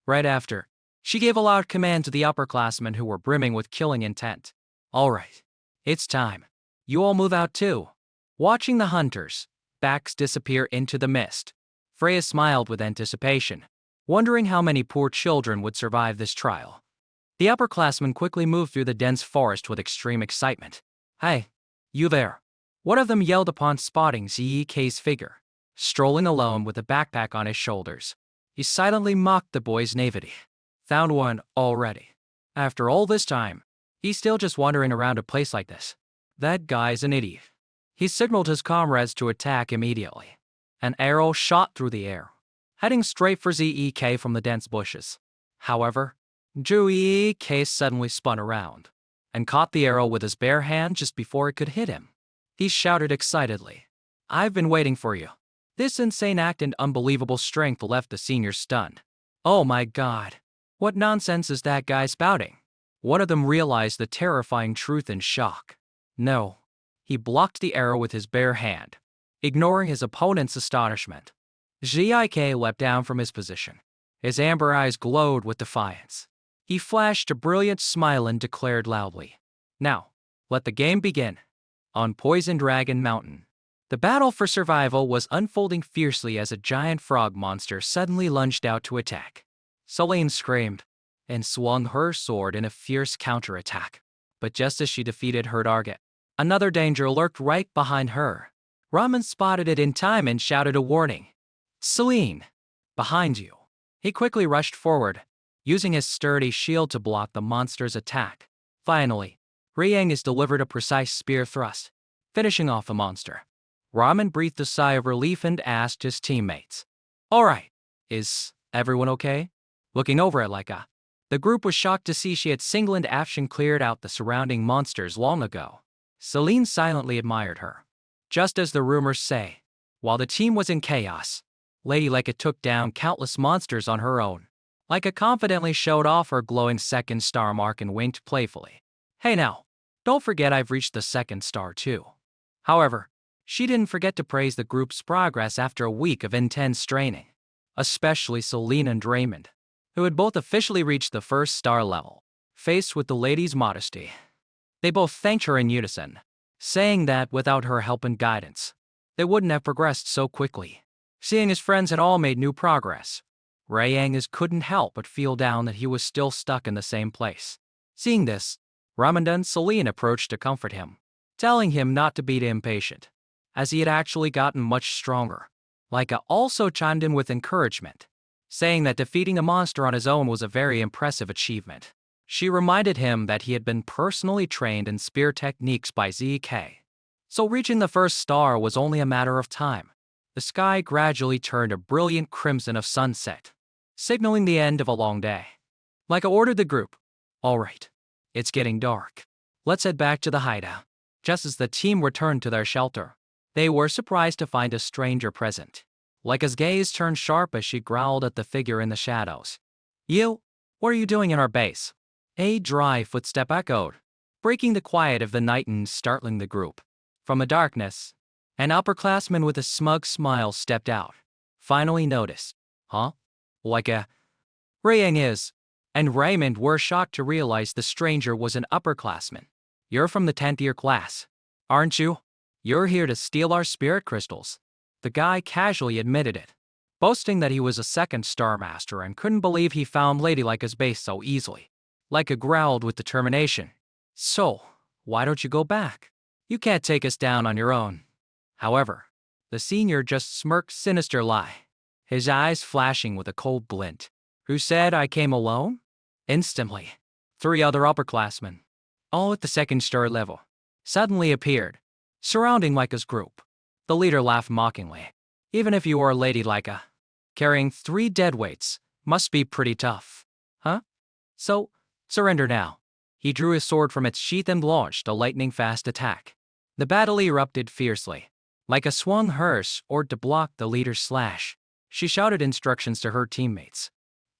Right after, she gave a loud command to the upperclassmen who were brimming with killing intent. "All right, it's time. You all move out too." Watching the hunters' backs disappear into the mist, Freya smiled with anticipation, wondering how many poor children would survive this trial. The upperclassmen quickly moved through the dense forest with extreme excitement. "Hey, you there!" One of them yelled upon spotting Zek's figure, strolling alone with a backpack on his shoulders. He silently mocked the boy's naivety. "Found one already. After all this time, he's still just wandering around a place like this. That guy's an idiot." He signaled his comrades to attack immediately. An arrow shot through the air, heading straight for Zek from the dense bushes. However, Zek suddenly spun around and caught the arrow with his bare hand just before it could hit him. He shouted excitedly, "I've been waiting for you." This insane act and unbelievable strength left the seniors stunned. "Oh my god, what nonsense is that guy spouting?" One of them realized the terrifying truth in shock. No. He blocked the arrow with his bare hand, ignoring his opponent's astonishment. Zek leapt down from his position. His amber eyes glowed with defiance. He flashed a brilliant smile and declared loudly, "Now, let the game begin." On Poison Dragon Mountain, the battle for survival was unfolding fiercely as a giant frog monster suddenly lunged out to attack. Celine screamed and swung her sword in a fierce counterattack. But just as she defeated her target, another danger lurked right behind her. Ramen spotted it in time and shouted a warning. "Celine, behind you." He quickly rushed forward, using his sturdy shield to block the monster's attack. Finally, Riang delivered a precise spear thrust, finishing off the monster. Ramen breathed a sigh of relief and asked his teammates, "All right, is everyone okay?" Looking over at Leica, the group was shocked to see she had single-handed action cleared out the surrounding monsters long ago. Celine silently admired her. Just as the rumors say, while the team was in chaos, Lady Leica took down countless monsters on her own. Leica confidently showed off her glowing second star mark and winked playfully. "Hey now, don't forget I've reached the second star too." However, she didn't forget to praise the group's progress after a week of intense training. especially Celine and Raymond, who had both officially reached the first star level. Faced with the lady's modesty, they both thanked her in unison, saying that without her help and guidance, they wouldn't have progressed so quickly. Seeing his friends had all made new progress, Reincarnates couldn't help but feel down that he was still stuck in the same place. Seeing this, Raymond and Celine approached to comfort him, telling him not to be impatient, as he had actually gotten much stronger. Leica also chimed in with encouragement, saying that defeating a monster on his own was a very impressive achievement. She reminded him that he had been personally trained in spear techniques by ZK, so reaching the first star was only a matter of time. The sky gradually turned a brilliant crimson of sunset, signaling the end of a long day. Leica ordered the group, "All right, it's getting dark. Let's head back to the hideout." Just as the team returned to their shelter, they were surprised to find a stranger present. Leica's gaze turned sharp as she growled at the figure in the shadows. "You, what are you doing in our base?" A dry footstep echoed, breaking the quiet of the night and startling the group. From the darkness, an upperclassman with a smug smile stepped out. Finally noticed. "Huh? Leica?" Reincarnates and Raymond were shocked to realize the stranger was an upperclassman. "You're from the 10th year class, aren't you? You're here to steal our spirit crystals." The guy casually admitted it, boasting that he was a second star master and couldn't believe he found Lady Leica's base so easily. Leica growled with determination. "So, why don't you go back? You can't take us down on your own." However, the senior just smirked sinister lie, his eyes flashing with a cold glint. "Who said I came alone?" Instantly, 3 other upperclassmen, all at the second star level, suddenly appeared, surrounding Leica's group. The leader laughed mockingly. "Even if you are Lady Leica, carrying 3 deadweights must be pretty tough, huh? So, surrender now." He drew his sword from its sheath and launched a lightning-fast attack. The battle erupted fiercely. Leica swung hers sword to block the leader's slash. She shouted instructions to her teammates.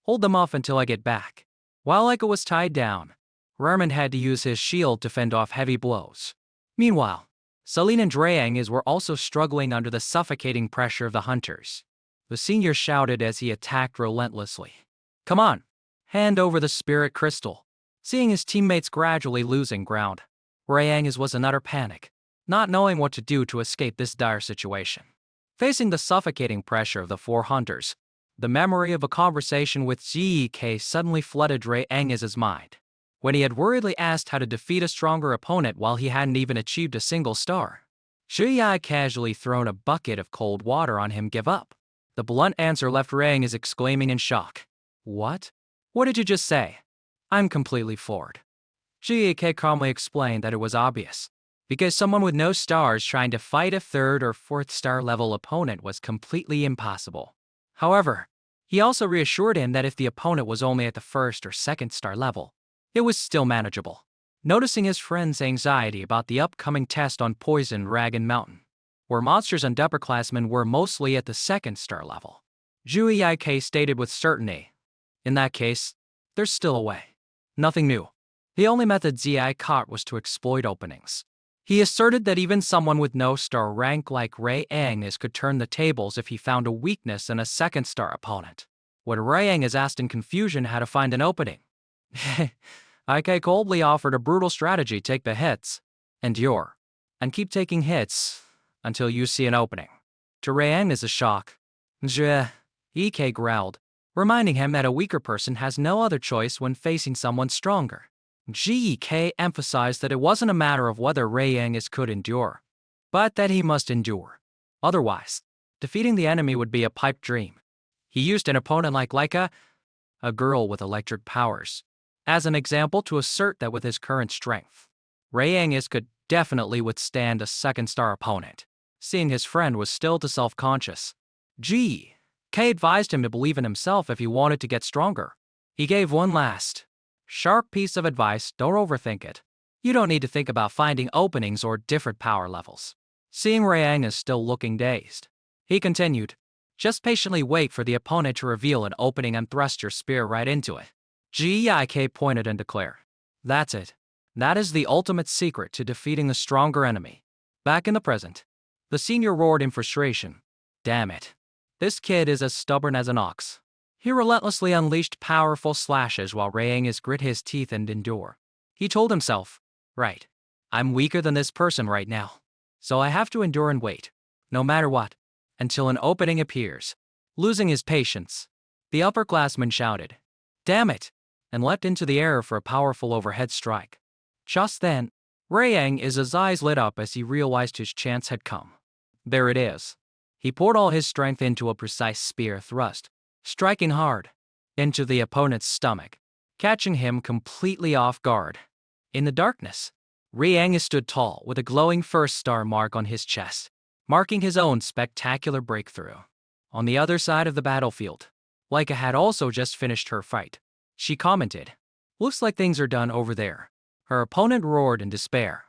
"Hold them off until I get back." While Leica was tied down, Raymond had to use his shield to fend off heavy blows. Meanwhile, Celine and Reincarnates were also struggling under the suffocating pressure of the hunters. The senior shouted as he attacked relentlessly. "Come on, hand over the spirit crystal." Seeing his teammates gradually losing ground, Reincarnates was in utter panic, not knowing what to do to escape this dire situation. Facing the suffocating pressure of the 4 hunters, the memory of a conversation with ZK suddenly flooded Reincarnates' mind, when he had worriedly asked how to defeat a stronger opponent while he hadn't even achieved a single star. Zhi casually thrown a bucket of cold water on him give up. The blunt answer left Reincarnates exclaiming in shock. "What? What did you just say?" "I'm completely floored." Zhi calmly explained that it was obvious, because someone with no stars trying to fight a 3rd or 4th star level opponent was completely impossible. However, he also reassured him that if the opponent was only at the 1st or 2nd star level, it was still manageable. Noticing his friend's anxiety about the upcoming test on Poison Dragon Mountain, where monsters and upperclassmen were mostly at the 2nd star level, Zhuyi stated with certainty, "In that case, there's still a way. Nothing new." The only method Zi caught was to exploit openings. He asserted that even someone with no star rank like Reincarnates could turn the tables if he found a weakness in a 2nd star opponent. When Reincarnates asked in confusion how to find an opening, Ik coldly offered a brutal strategy: take the hits, endure, and keep taking hits until you see an opening. To Reincarnates' shock, Ik growled, reminding him that a weaker person has no other choice when facing someone stronger. GEK emphasized that it wasn't a matter of whether Reincarnates could endure, but that he must endure. Otherwise, defeating the enemy would be a pipe dream. He used an opponent like Leica, a girl with electric powers, as an example to assert that with his current strength, Reincarnates could definitely withstand a 2nd star opponent. Seeing his friend was still too self-conscious, GK advised him to believe in himself if he wanted to get stronger. He gave one last, sharp piece of advice: don't overthink it. You don't need to think about finding openings or different power levels. Seeing Reincarnates still looking dazed, he continued, just patiently wait for the opponent to reveal an opening and thrust your spear right into it. GIK pointed and declared, "That's it. That is the ultimate secret to defeating the stronger enemy." Back in the present, the senior roared in frustration, "Damn it. This kid is as stubborn as an ox. He relentlessly unleashed powerful slashes while Rayang grit his teeth and endure. He told himself, right, I'm weaker than this person right now, so I have to endure and wait, no matter what, until an opening appears. Losing his patience, the upperclassman shouted, damn it, and leapt into the air for a powerful overhead strike. Just then, Rayang's eyes lit up as he realized his chance had come. There it is. He poured all his strength into a precise spear thrust, striking hard into the opponent's stomach, catching him completely off guard. In the darkness, Rayang stood tall with a glowing first star mark on his chest, marking his own spectacular breakthrough. On the other side of the battlefield, Leica had also just finished her fight. She commented, looks like things are done over there. Her opponent roared in despair.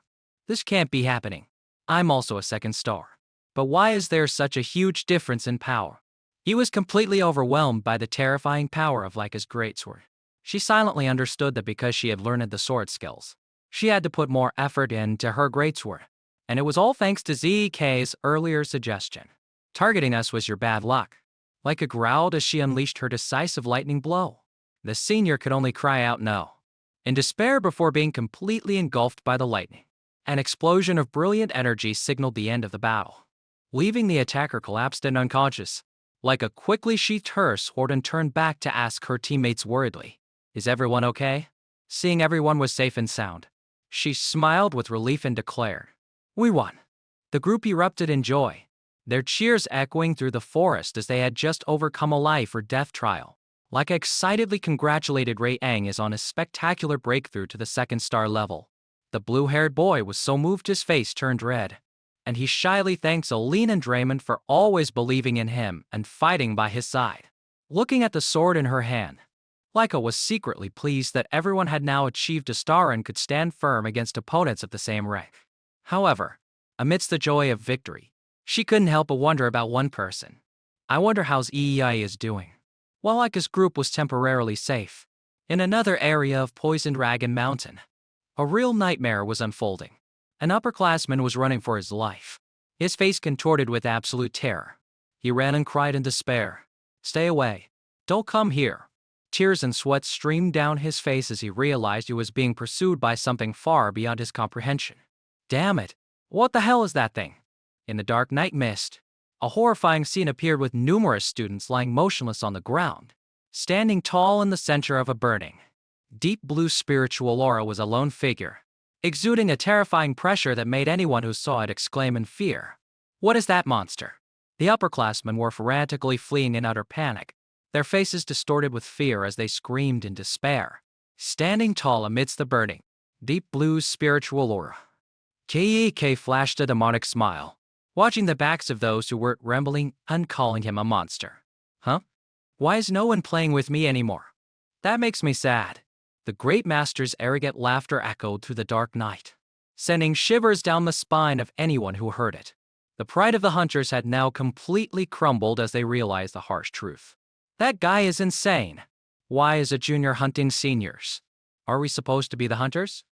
This can't be happening. I'm also a second star. But why is there such a huge difference in power? He was completely overwhelmed by the terrifying power of Leica's greatsword. She silently understood that because she had learned the sword skills, she had to put more effort into her greatsword. And it was all thanks to Zek's earlier suggestion. Targeting us was your bad luck. Leica growled as she unleashed her decisive lightning blow. The senior could only cry out no, in despair before being completely engulfed by the lightning. An explosion of brilliant energy signaled the end of the battle. Leaving the attacker collapsed and unconscious, Leica quickly sheathed her sword and turned back to ask her teammates worriedly, is everyone okay? Seeing everyone was safe and sound, she smiled with relief and declared, we won. The group erupted in joy, their cheers echoing through the forest as they had just overcome a life or death trial. Leica excitedly congratulated Rayang on his spectacular breakthrough to the second star level. The blue-haired boy was so moved his face turned red, and he shyly thanks Aline and Draymond for always believing in him and fighting by his side. Looking at the sword in her hand, Leica was secretly pleased that everyone had now achieved a star and could stand firm against opponents of the same rank. However, amidst the joy of victory, she couldn't help but wonder about one person. I wonder how Zeei is doing. While Leica's group was temporarily safe, in another area of Poison Dragon Mountain, a real nightmare was unfolding. An upperclassman was running for his life, his face contorted with absolute terror. He ran and cried in despair, stay away, don't come here. Tears and sweat streamed down his face as he realized he was being pursued by something far beyond his comprehension. Damn it, what the hell is that thing? In the dark night mist, a horrifying scene appeared with numerous students lying motionless on the ground. Standing tall in the center of a burning, deep blue spiritual aura was a lone figure, exuding a terrifying pressure that made anyone who saw it exclaim in fear. What is that monster? The upperclassmen were frantically fleeing in utter panic, their faces distorted with fear as they screamed in despair. Standing tall amidst the burning, deep blue spiritual aura, Kek flashed a demonic smile, watching the backs of those who were rambling and calling him a monster. Huh? Why is no one playing with me anymore? That makes me sad. The great master's arrogant laughter echoed through the dark night, sending shivers down the spine of anyone who heard it. The pride of the hunters had now completely crumbled as they realized the harsh truth. That guy is insane. Why is a junior hunting seniors? Are we supposed to be the hunters?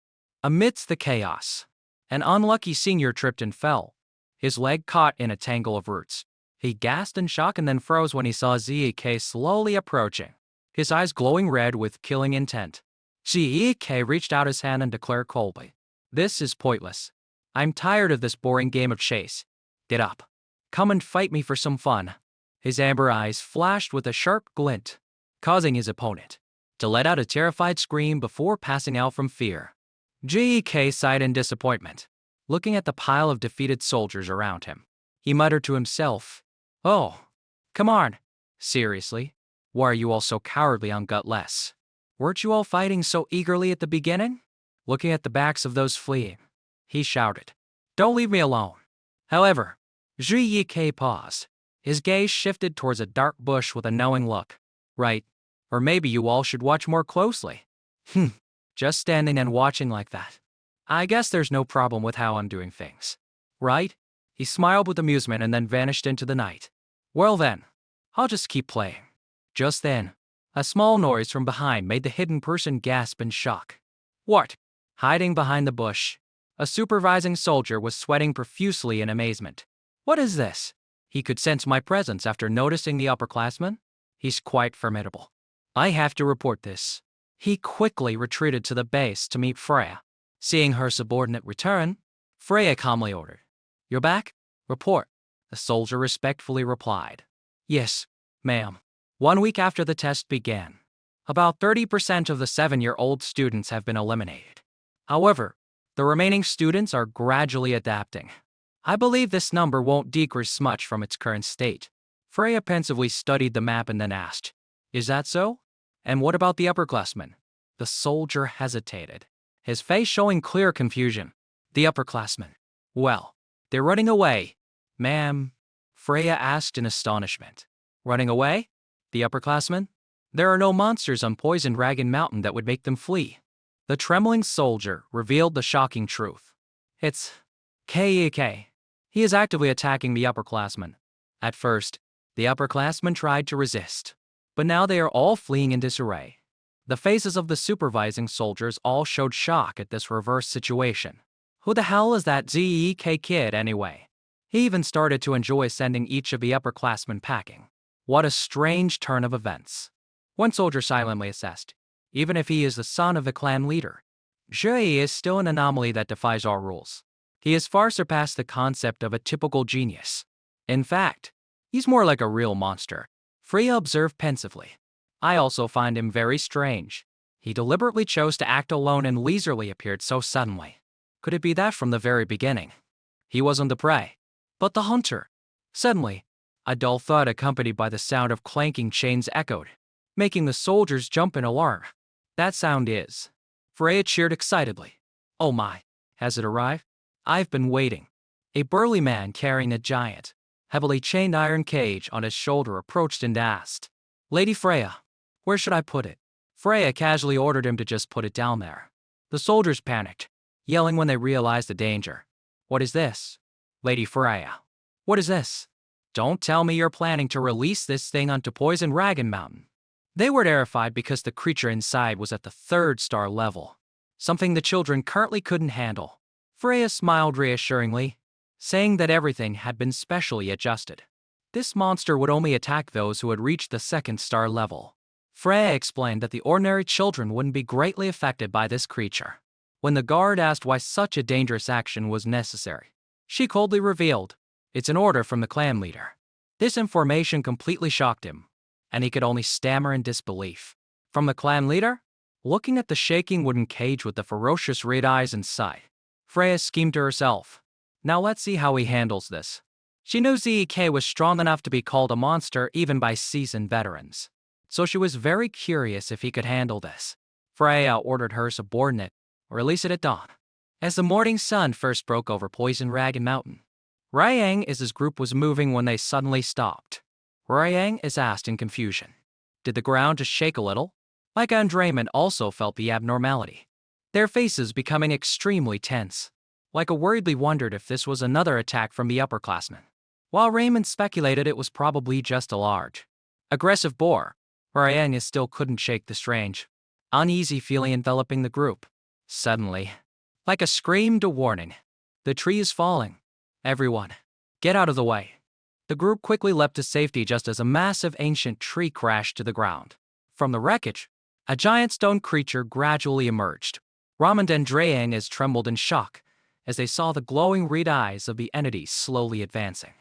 Amidst the chaos, an unlucky senior tripped and fell, his leg caught in a tangle of roots. He gasped in shock and then froze when he saw Zek slowly approaching, his eyes glowing red with killing intent. Zek reached out his hand and declared coldly, this is pointless. I'm tired of this boring game of chase. Get up. Come and fight me for some fun. His amber eyes flashed with a sharp glint, causing his opponent to let out a terrified scream before passing out from fear. Zek sighed in disappointment, looking at the pile of defeated soldiers around him. He muttered to himself, oh, come on. Seriously? Why are you all so cowardly and gutless? Weren't you all fighting so eagerly at the beginning? Looking at the backs of those fleeing, he shouted, don't leave me alone. However, Zek paused. His gaze shifted towards a dark bush with a knowing look. Right, or maybe you all should watch more closely. Just standing and watching like that. I guess there's no problem with how I'm doing things. Right? He smiled with amusement and then vanished into the night. Well then, I'll just keep playing. Just then, a small noise from behind made the hidden person gasp in shock. What? Hiding behind the bush, a supervising soldier was sweating profusely in amazement. What is this? He could sense my presence after noticing the upperclassman? He's quite formidable. I have to report this. He quickly retreated to the base to meet Freya. Seeing her subordinate return, Freya calmly ordered, "You're back? Report." The soldier respectfully replied, "Yes, ma'am." 1 week after the test began, about 30% of the 7-year-old students have been eliminated. However, the remaining students are gradually adapting. I believe this number won't decrease much from its current state. Freya pensively studied the map and then asked, "Is that so? And what about the upperclassmen?" The soldier hesitated, his face showing clear confusion. "The upperclassmen. Well, they're running away, ma'am," Freya asked in astonishment. "Running away? The upperclassmen? There are no monsters on Poison Dragon Mountain that would make them flee." The trembling soldier revealed the shocking truth. "It's K.E.K. He is actively attacking the upperclassmen. At first, the upperclassmen tried to resist, but now they are all fleeing in disarray." The faces of the supervising soldiers all showed shock at this reverse situation. Who the hell is that ZEK kid anyway? He even started to enjoy sending each of the upperclassmen packing. What a strange turn of events. One soldier silently assessed, even if he is the son of the clan leader, Zhe is still an anomaly that defies our rules. He has far surpassed the concept of a typical genius. In fact, he's more like a real monster, Freya observed pensively. I also find him very strange. He deliberately chose to act alone and leisurely appeared so suddenly. Could it be that from the very beginning? He wasn't the prey, but the hunter. Suddenly, a dull thud accompanied by the sound of clanking chains echoed, making the soldiers jump in alarm. "That sound is..." Freya cheered excitedly. "Oh my, has it arrived? I've been waiting." A burly man carrying a giant, heavily chained iron cage on his shoulder approached and asked, "Lady Freya, where should I put it?" Freya casually ordered him to just put it down there. The soldiers panicked, yelling when they realized the danger. "What is this? Lady Freya, what is this? Don't tell me you're planning to release this thing onto Poison Dragon Mountain." They were terrified because the creature inside was at the 3rd star level, something the children currently couldn't handle. Freya smiled reassuringly, saying that everything had been specially adjusted. This monster would only attack those who had reached the 2nd star level. Freya explained that the ordinary children wouldn't be greatly affected by this creature. When the guard asked why such a dangerous action was necessary, she coldly revealed, "It's an order from the clan leader." This information completely shocked him, and he could only stammer in disbelief. From the clan leader? Looking at the shaking wooden cage with the ferocious red eyes inside, Freya schemed to herself, "Now let's see how he handles this." She knew ZEK was strong enough to be called a monster even by seasoned veterans, so she was very curious if he could handle this. Freya ordered her subordinate, "Release it at dawn." As the morning sun first broke over Poison Dragon Mountain, Ryang as his group was moving when they suddenly stopped. Ryang is asked in confusion, "Did the ground just shake a little?" Micah and Draymond also felt the abnormality, their faces becoming extremely tense. Micah worriedly wondered if this was another attack from the upperclassmen, while Raymond speculated it was probably just a large, aggressive boar. Ryang still couldn't shake the strange, uneasy feeling enveloping the group. Suddenly, Micah screamed a warning. "The tree is falling. Everyone, get out of the way." The group quickly leapt to safety just as a massive ancient tree crashed to the ground. From the wreckage, a giant stone creature gradually emerged. Ramond and Dreyang trembled in shock as they saw the glowing red eyes of the entity slowly advancing.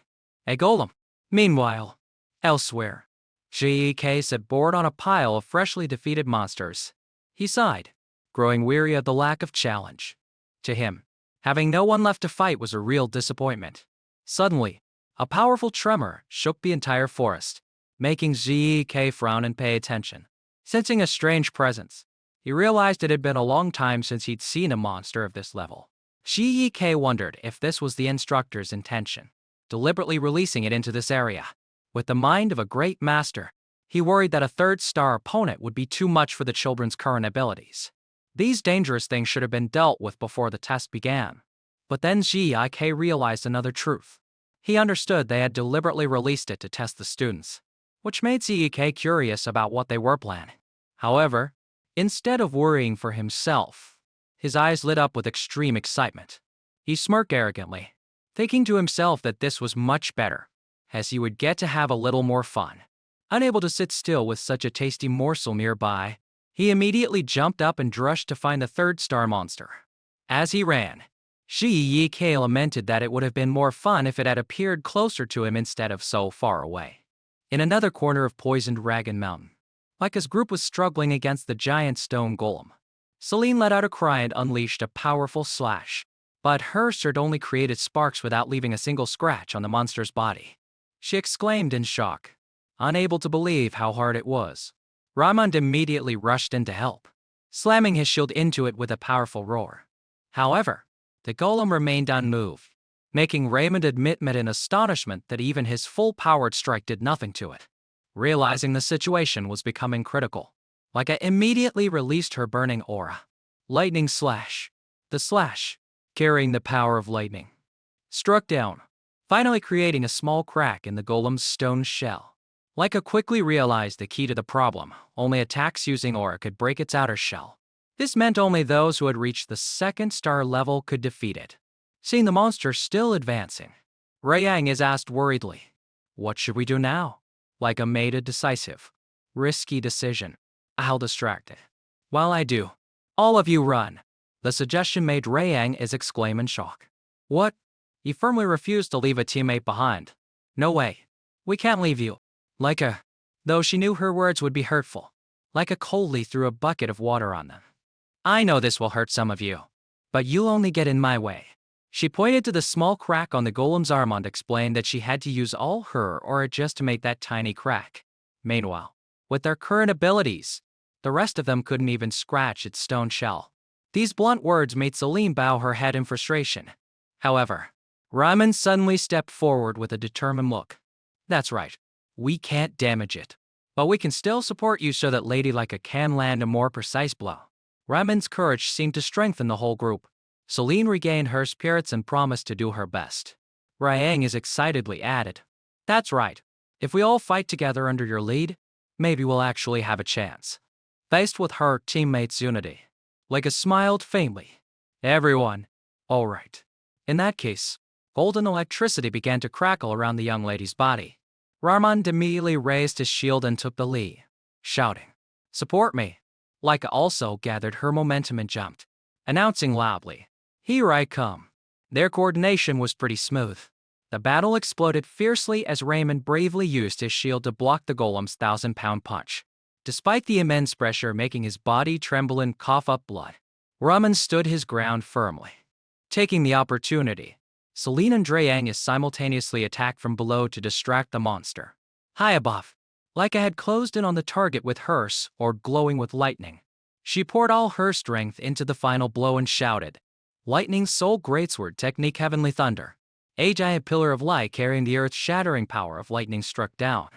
A golem. Meanwhile, elsewhere, GEK sat bored on a pile of freshly defeated monsters. He sighed, growing weary of the lack of challenge. To him, having no one left to fight was a real disappointment. Suddenly, a powerful tremor shook the entire forest, making GEK frown and pay attention. Sensing a strange presence, he realized it had been a long time since he'd seen a monster of this level. GEK wondered if this was the instructor's intention, deliberately releasing it into this area. With the mind of a great master, he worried that a 3rd-star opponent would be too much for the children's current abilities. These dangerous things should have been dealt with before the test began. But then GEK realized another truth. He understood they had deliberately released it to test the students, which made GEK curious about what they were planning. However, instead of worrying for himself, his eyes lit up with extreme excitement. He smirked arrogantly, thinking to himself that this was much better. as he would get to have a little more fun. Unable to sit still with such a tasty morsel nearby, he immediately jumped up and rushed to find the third star monster. As he ran, Shi Yi lamented that it would have been more fun if it had appeared closer to him instead of so far away. In another corner of Poisoned Dragon Mountain, like his group was struggling against the giant stone golem, Celine let out a cry and unleashed a powerful slash, but her sword only created sparks without leaving a single scratch on the monster's body. She exclaimed in shock, unable to believe how hard it was. Raymond immediately rushed in to help, slamming his shield into it with a powerful roar. However, the golem remained unmoved, making Raymond admit in astonishment that even his full-powered strike did nothing to it. Realizing the situation was becoming critical, Manga immediately released her burning aura. Lightning slash. The slash, carrying the power of lightning, struck down, finally creating a small crack in the golem's stone shell. Manga quickly realized the key to the problem: only attacks using aura could break its outer shell. This meant only those who had reached the second star level could defeat it. Seeing the monster still advancing, Yang is asked worriedly, "What should we do now?" Manga made a decisive, risky decision. "I'll distract it. While I do, all of you run." The suggestion made Yang is exclaim in shock. "What?" He firmly refused to leave a teammate behind. "No way. We can't leave you." Manga, though she knew her words would be hurtful, Manga coldly threw a bucket of water on them. "I know this will hurt some of you, but you'll only get in my way." She pointed to the small crack on the golem's arm and explained that she had to use all her aura just to make that tiny crack. Meanwhile, with their current abilities, the rest of them couldn't even scratch its stone shell. These blunt words made Celine bow her head in frustration. However, Raymond suddenly stepped forward with a determined look. "That's right. We can't damage it, but we can still support you so that Lady Manga can land a more precise blow." Raymond's courage seemed to strengthen the whole group. Celine regained her spirits and promised to do her best. Yang is excitedly added, "That's right. If we all fight together under your lead, maybe we'll actually have a chance." Faced with her teammates' unity, Manga smiled faintly. "Everyone, all right. In that case," golden electricity began to crackle around the young lady's body. Raymond immediately raised his shield and took the lead, shouting, "Support me." Manga also gathered her momentum and jumped, announcing loudly, "Here I come." Their coordination was pretty smooth. The battle exploded fiercely as Raymond bravely used his shield to block the golem's 1,000-pound punch. Despite the immense pressure making his body tremble and cough up blood, Raymond stood his ground firmly. Taking the opportunity, Celine and Yang simultaneously attacked from below to distract the monster. High above, Manga had closed in on the target with her sword glowing with lightning. She poured all her strength into the final blow and shouted, "Lightning's Soul Greatsword Technique Heavenly Thunder." A giant pillar of light carrying the earth-shattering power of lightning struck down,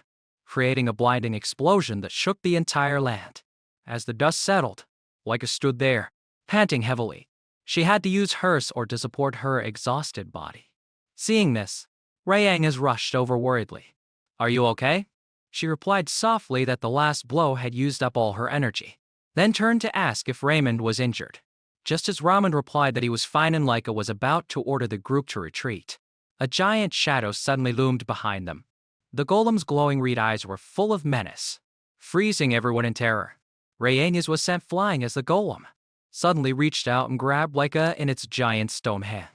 creating a blinding explosion that shook the entire land. As the dust settled, Manga stood there, panting heavily. She had to use her sword to support her exhausted body. Seeing this, Yang is rushed over worriedly. "Are you okay?" She replied softly that the last blow had used up all her energy, then turned to ask if Raymond was injured. Just as Raymond replied that he was fine and Manga was about to order the group to retreat, a giant shadow suddenly loomed behind them. The golem's glowing red eyes were full of menace, freezing everyone in terror. Yang was sent flying as the golem suddenly reached out and grabbed Manga in its giant stone hand.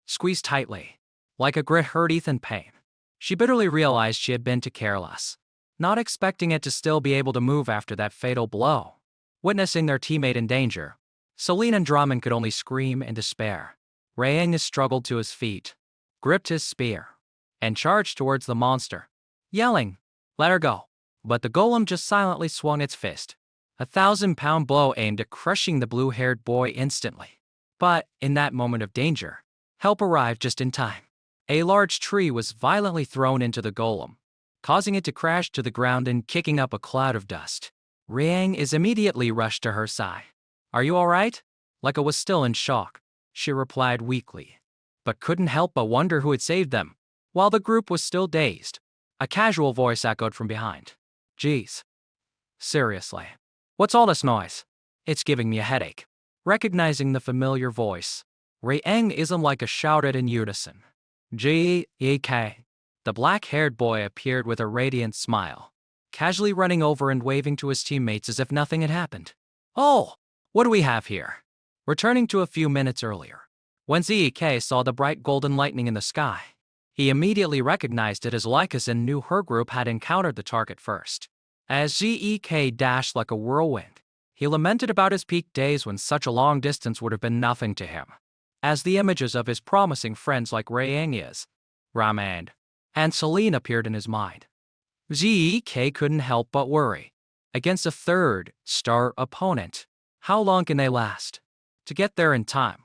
Squeezed tightly, Manga grit her teeth in pain. She bitterly realized she had been too careless, not expecting it to still be able to move after that fatal blow. Witnessing their teammate in danger, Celine and Drummond could only scream in despair. Yang struggled to his feet, gripped his spear, and charged towards the monster, yelling, "Let her go." But the golem just silently swung its fist, a 1,000-pound blow aimed at crushing the blue-haired boy instantly. But, in that moment of danger, help arrived just in time. A large tree was violently thrown into the golem, causing it to crash to the ground and kicking up a cloud of dust. Yang is immediately rushed to her side. "Are you all right?" Manga was still in shock. She replied weakly, but couldn't help but wonder who had saved them. While the group was still dazed, a casual voice echoed from behind. "Geez. Seriously. What's all this noise? It's giving me a headache." Recognizing the familiar voice, Yang and Manga shouted in unison, "G-E-K." The black-haired boy appeared with a radiant smile, casually running over and waving to his teammates as if nothing had happened. Oh, what do we have here? Returning to a few minutes earlier, when Zek saw the bright golden lightning in the sky, he immediately recognized it as Lycus and knew her group had encountered the target first. As Zek dashed like a whirlwind, he lamented about his peak days when such a long distance would have been nothing to him, as the images of his promising friends like Reincarnates, Raman, and Celine appeared in his mind. Zek couldn't help but worry. Against a third-star opponent, how long can they last? To get there in time,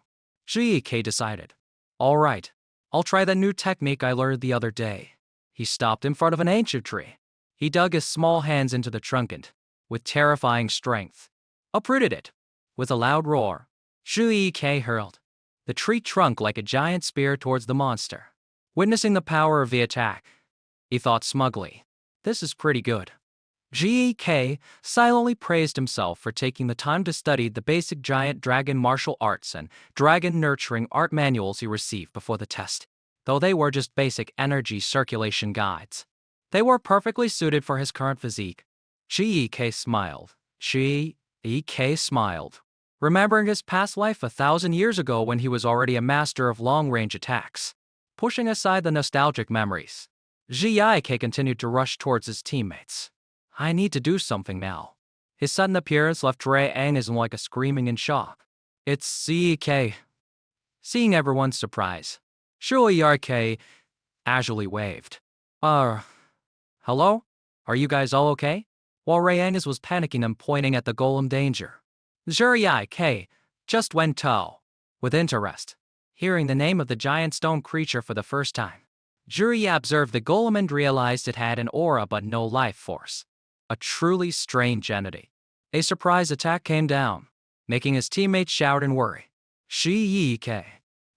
Zek decided. All right, I'll try that new technique I learned the other day. He stopped in front of an ancient tree. He dug his small hands into the trunk and, with terrifying strength, uprooted it. With a loud roar, Zek hurled the tree trunk like a giant spear towards the monster. Witnessing the power of the attack, he thought smugly, this is pretty good. Zek silently praised himself for taking the time to study the basic giant dragon martial arts and dragon nurturing art manuals he received before the test. Though they were just basic energy circulation guides, they were perfectly suited for his current physique. Zek smiled. Zek smiled, remembering his past life 1,000 years ago when he was already a master of long-range attacks. Pushing aside the nostalgic memories, Zek continued to rush towards his teammates. I need to do something now. His sudden appearance left Reincarnates like a screaming in shock. It's Zek. Seeing everyone's surprise, Zek casually waved. Hello? Are you guys all okay? While Reincarnates was panicking and pointing at the golem danger, Zek just went toe with interest, hearing the name of the giant stone creature for the first time. Zek observed the golem and realized it had an aura but no life force. A truly strange entity. A surprise attack came down, making his teammates shout in worry. Zek,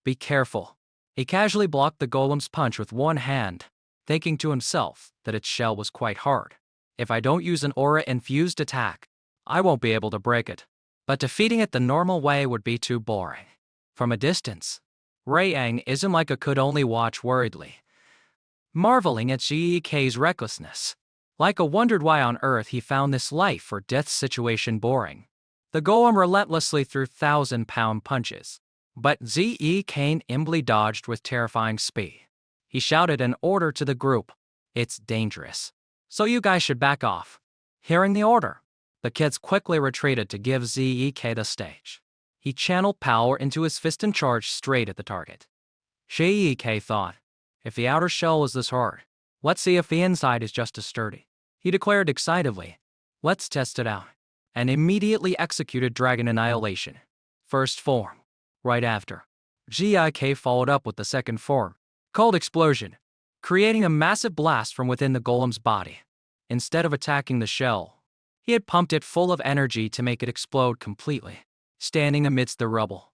be careful. He casually blocked the golem's punch with one hand, thinking to himself that its shell was quite hard. If I don't use an aura-infused attack, I won't be able to break it. But defeating it the normal way would be too boring. From a distance, Reincarnates could only watch worriedly, marveling at Zek's recklessness. Leica wondered why on earth he found this life-or-death situation boring. The golem relentlessly threw 1,000-pound punches, but Zek nimbly dodged with terrifying speed. He shouted an order to the group. It's dangerous, so you guys should back off. Hearing the order, the kids quickly retreated to give Zek the stage. He channeled power into his fist and charged straight at the target. Zek thought, if the outer shell is this hard, let's see if the inside is just as sturdy. He declared excitedly, let's test it out, and immediately executed Dragon Annihilation. First form. Right after, Zek followed up with the second form, called Explosion, creating a massive blast from within the golem's body. Instead of attacking the shell, he had pumped it full of energy to make it explode completely, standing amidst the rubble.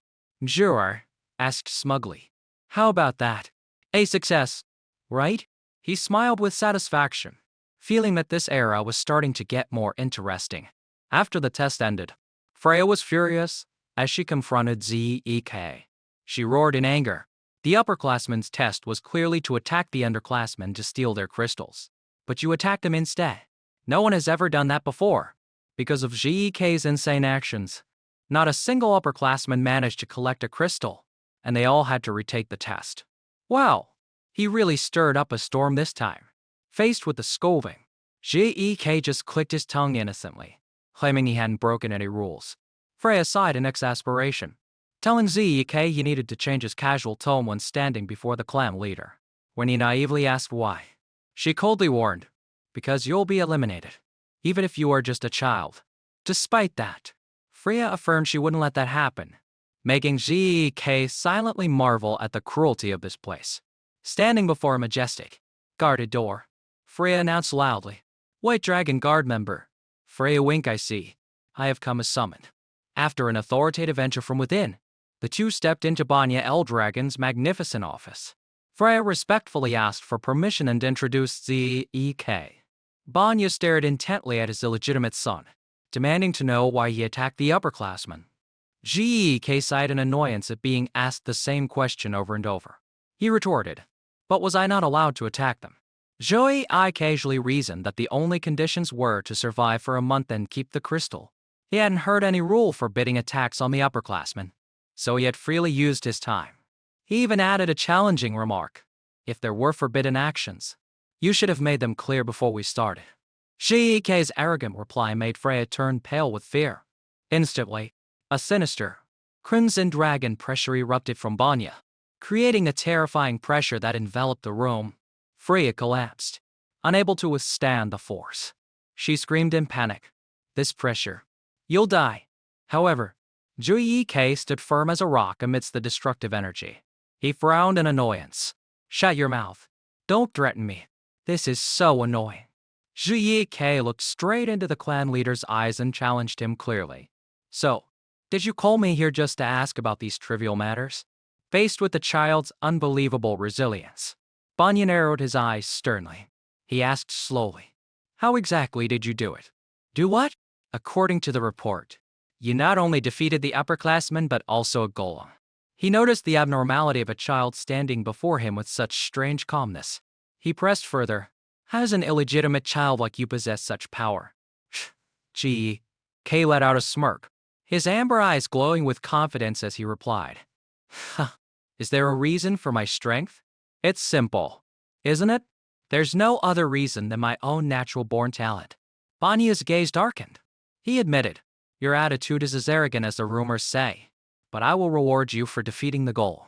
Zek asked smugly, how about that? A success, right? He smiled with satisfaction, feeling that this era was starting to get more interesting. After the test ended, Freya was furious as she confronted Zek. She roared in anger. The upperclassmen's test was clearly to attack the underclassmen to steal their crystals. But you attacked them instead. No one has ever done that before. Because of Zek's insane actions, not a single upperclassman managed to collect a crystal, and they all had to retake the test. Wow, he really stirred up a storm this time. Faced with the scolding, Zek just clicked his tongue innocently, claiming he hadn't broken any rules. Freya sighed in exasperation, telling Zek he needed to change his casual tone when standing before the clan leader. When he naively asked why, she coldly warned, because you'll be eliminated, even if you are just a child. Despite that, Freya affirmed she wouldn't let that happen, making Zek silently marvel at the cruelty of this place. Standing before a majestic, guarded door, Freya announced loudly, White Dragon Guard member. Freya wink I see. I have come as summoned. After an authoritative enter from within, the two stepped into Banya Eldragon's magnificent office. Freya respectfully asked for permission and introduced Zek. Banya stared intently at his illegitimate son, demanding to know why he attacked the upperclassmen. Zek sighed in annoyance at being asked the same question over and over. He retorted, But was I not allowed to attack them? I casually reasoned that the only conditions were to survive for a month and keep the crystal. He hadn't heard any rule forbidding attacks on the upperclassmen, so he had freely used his time. He even added a challenging remark. If there were forbidden actions, you should have made them clear before we started. Shiike's arrogant reply made Freya turn pale with fear. Instantly, a sinister, crimson dragon pressure erupted from Banya, creating a terrifying pressure that enveloped the room. Freya collapsed, unable to withstand the force. She screamed in panic. This pressure. You'll die. However, Juike stood firm as a rock amidst the destructive energy. He frowned in annoyance. Shut your mouth. Don't threaten me. This is so annoying. Juike looked straight into the clan leader's eyes and challenged him clearly. So, did you call me here just to ask about these trivial matters? Faced with the child's unbelievable resilience, Banya narrowed his eyes sternly. He asked slowly, how exactly did you do it? Do what? According to the report, you not only defeated the upperclassmen but also a golem. He noticed the abnormality of a child standing before him with such strange calmness. He pressed further. How does an illegitimate child like you possess such power? Gee, Kay let out a smirk, his amber eyes glowing with confidence as he replied. Is there a reason for my strength? It's simple, isn't it? There's no other reason than my own natural-born talent. Banya's gaze darkened. He admitted, your attitude is as arrogant as the rumors say, but I will reward you for defeating the goal.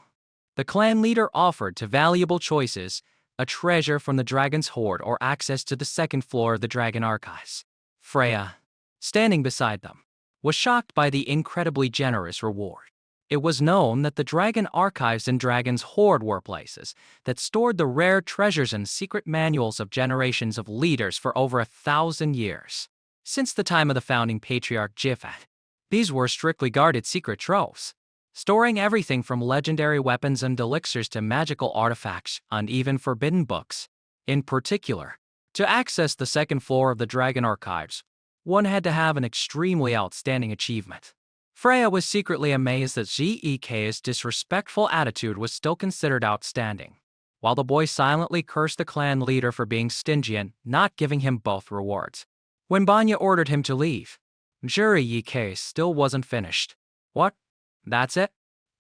The clan leader offered two valuable choices, a treasure from the dragon's hoard or access to the second floor of the dragon archives. Freya, standing beside them, was shocked by the incredibly generous reward. It was known that the dragon archives and dragon's hoard were places that stored the rare treasures and secret manuals of generations of leaders for over 1,000 years. Since the time of the founding patriarch Jifat, these were strictly guarded secret troves, storing everything from legendary weapons and elixirs to magical artifacts and even forbidden books. In particular, to access the second floor of the dragon archives, one had to have an extremely outstanding achievement. Freya was secretly amazed that Zeke's disrespectful attitude was still considered outstanding, while the boy silently cursed the clan leader for being stingy and not giving him both rewards. When Banya ordered him to leave, Zeke's still wasn't finished. What? That's it?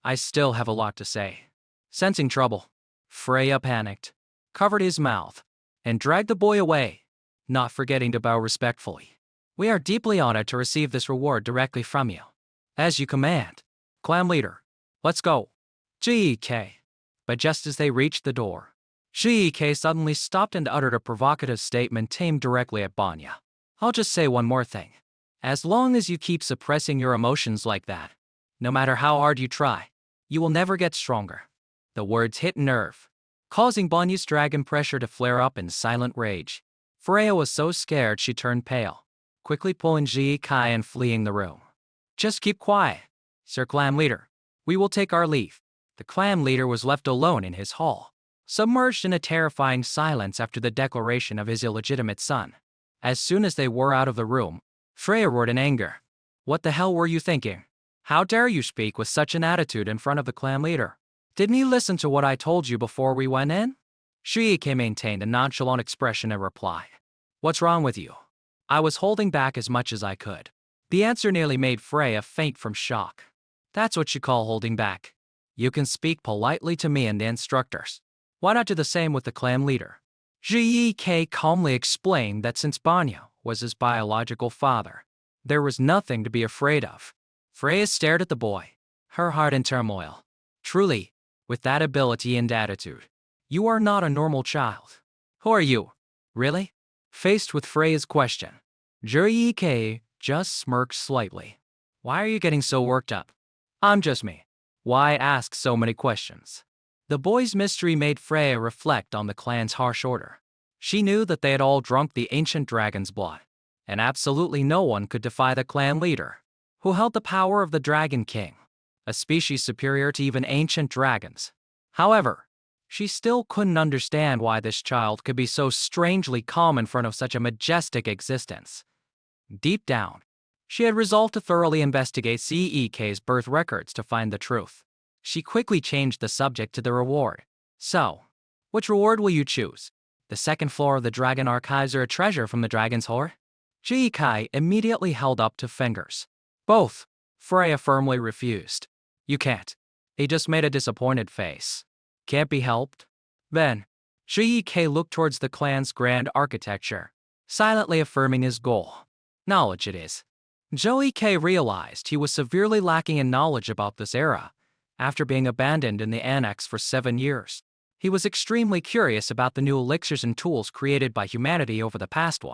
I still have a lot to say. Sensing trouble, Freya panicked, covered his mouth, and dragged the boy away, not forgetting to bow respectfully. We are deeply honored to receive this reward directly from you. As you command, clan leader. Let's go. Zeke. But just as they reached the door, Zeke suddenly stopped and uttered a provocative statement aimed directly at Banya. I'll just say one more thing. As long as you keep suppressing your emotions like that, no matter how hard you try, you will never get stronger. The words hit nerve, causing Banya's dragon pressure to flare up in silent rage. Freya was so scared she turned pale, quickly pulling Zeke and fleeing the room. Just keep quiet, Sir Clan Leader. We will take our leave. The clan leader was left alone in his hall, submerged in a terrifying silence after the declaration of his illegitimate son. As soon as they were out of the room, Freya roared in anger. What the hell were you thinking? How dare you speak with such an attitude in front of the clan leader? Didn't you listen to what I told you before we went in? Shiike maintained a nonchalant expression and replied. What's wrong with you? I was holding back as much as I could. The answer nearly made Freya faint from shock. That's what you call holding back. You can speak politely to me and the instructors. Why not do the same with the clan leader? Jiike calmly explained that since Banya was his biological father, there was nothing to be afraid of. Freya stared at the boy, her heart in turmoil. Truly, with that ability and attitude, you are not a normal child. Who are you? Really? Faced with Freya's question, Jiike just smirked slightly. Why are you getting so worked up? I'm just me. Why ask so many questions? The boy's mystery made Freya reflect on the clan's harsh order. She knew that they had all drunk the ancient dragon's blood, and absolutely no one could defy the clan leader, who held the power of the Dragon King, a species superior to even ancient dragons. However, she still couldn't understand why this child could be so strangely calm in front of such a majestic existence. Deep down, she had resolved to thoroughly investigate Zek's birth records to find the truth. She quickly changed the subject to the reward. So, Which reward will you choose? The second floor of the Dragon Archives or a treasure from the Dragon's Hoard? Ji Kai immediately held up two fingers. Both. Freya firmly refused. You can't. He just made a disappointed face. Can't be helped? Then, Ji Kai looked towards the clan's grand architecture, silently affirming his goal. Knowledge it is. Joey K realized he was severely lacking in knowledge about this era. After being abandoned in the annex for 7 years, he was extremely curious about the new elixirs and tools created by humanity over the past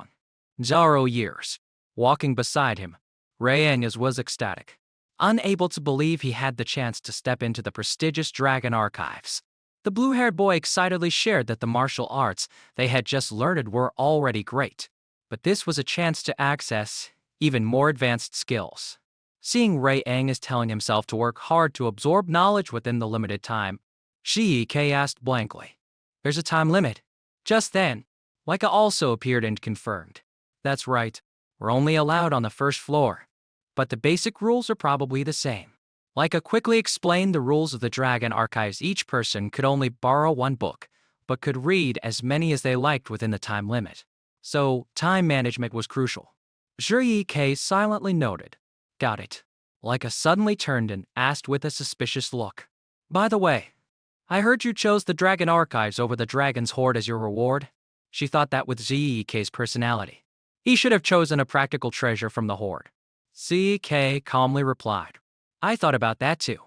0 years. Walking beside him, Rayang was ecstatic, unable to believe he had the chance to step into the prestigious Dragon Archives. The blue-haired boy excitedly shared that the martial arts they had just learned were already great, but this was a chance to access even more advanced skills. Seeing Rayang is telling himself to work hard to absorb knowledge within the limited time, Shi K asked blankly, "There's a time limit?" Just then, Leica also appeared and confirmed. "That's right, we're only allowed on the first floor, but the basic rules are probably the same." Leica quickly explained the rules of the Dragon Archives. Each person could only borrow 1 book, but could read as many as they liked within the time limit. So, time management was crucial. Zhi K silently noted. "Got it." Leica suddenly turned and asked with a suspicious look, "By the way, I heard you chose the Dragon Archives over the Dragon's Hoard as your reward?" She thought that with Zik's personality, he should have chosen a practical treasure from the Hoard. Zik calmly replied, "I thought about that too,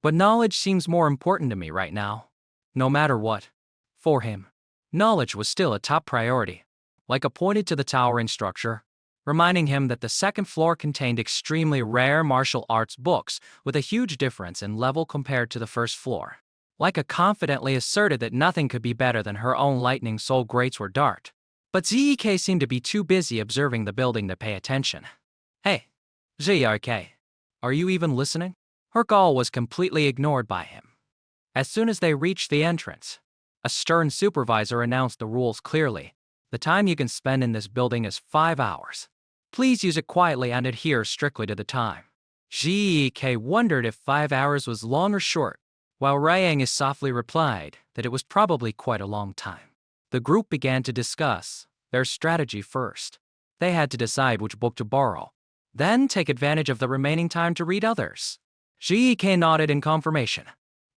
but knowledge seems more important to me right now." No matter what, for him, knowledge was still a top priority. Leica pointed to the towering structure, reminding him that the second floor contained extremely rare martial arts books with a huge difference in level compared to the first floor. Leica confidently asserted that nothing could be better than her own lightning soul greatsword dart. But Zek seemed to be too busy observing the building to pay attention. "Hey, Zek, are you even listening?" Her call was completely ignored by him. As soon as they reached the entrance, a stern supervisor announced the rules clearly. "The time you can spend in this building is 5 hours. Please use it quietly and adhere strictly to the time." Zek wondered if 5 hours was long or short, while Rayang softly replied that it was probably quite a long time. The group began to discuss their strategy first. They had to decide which book to borrow, then take advantage of the remaining time to read others. Zek nodded in confirmation.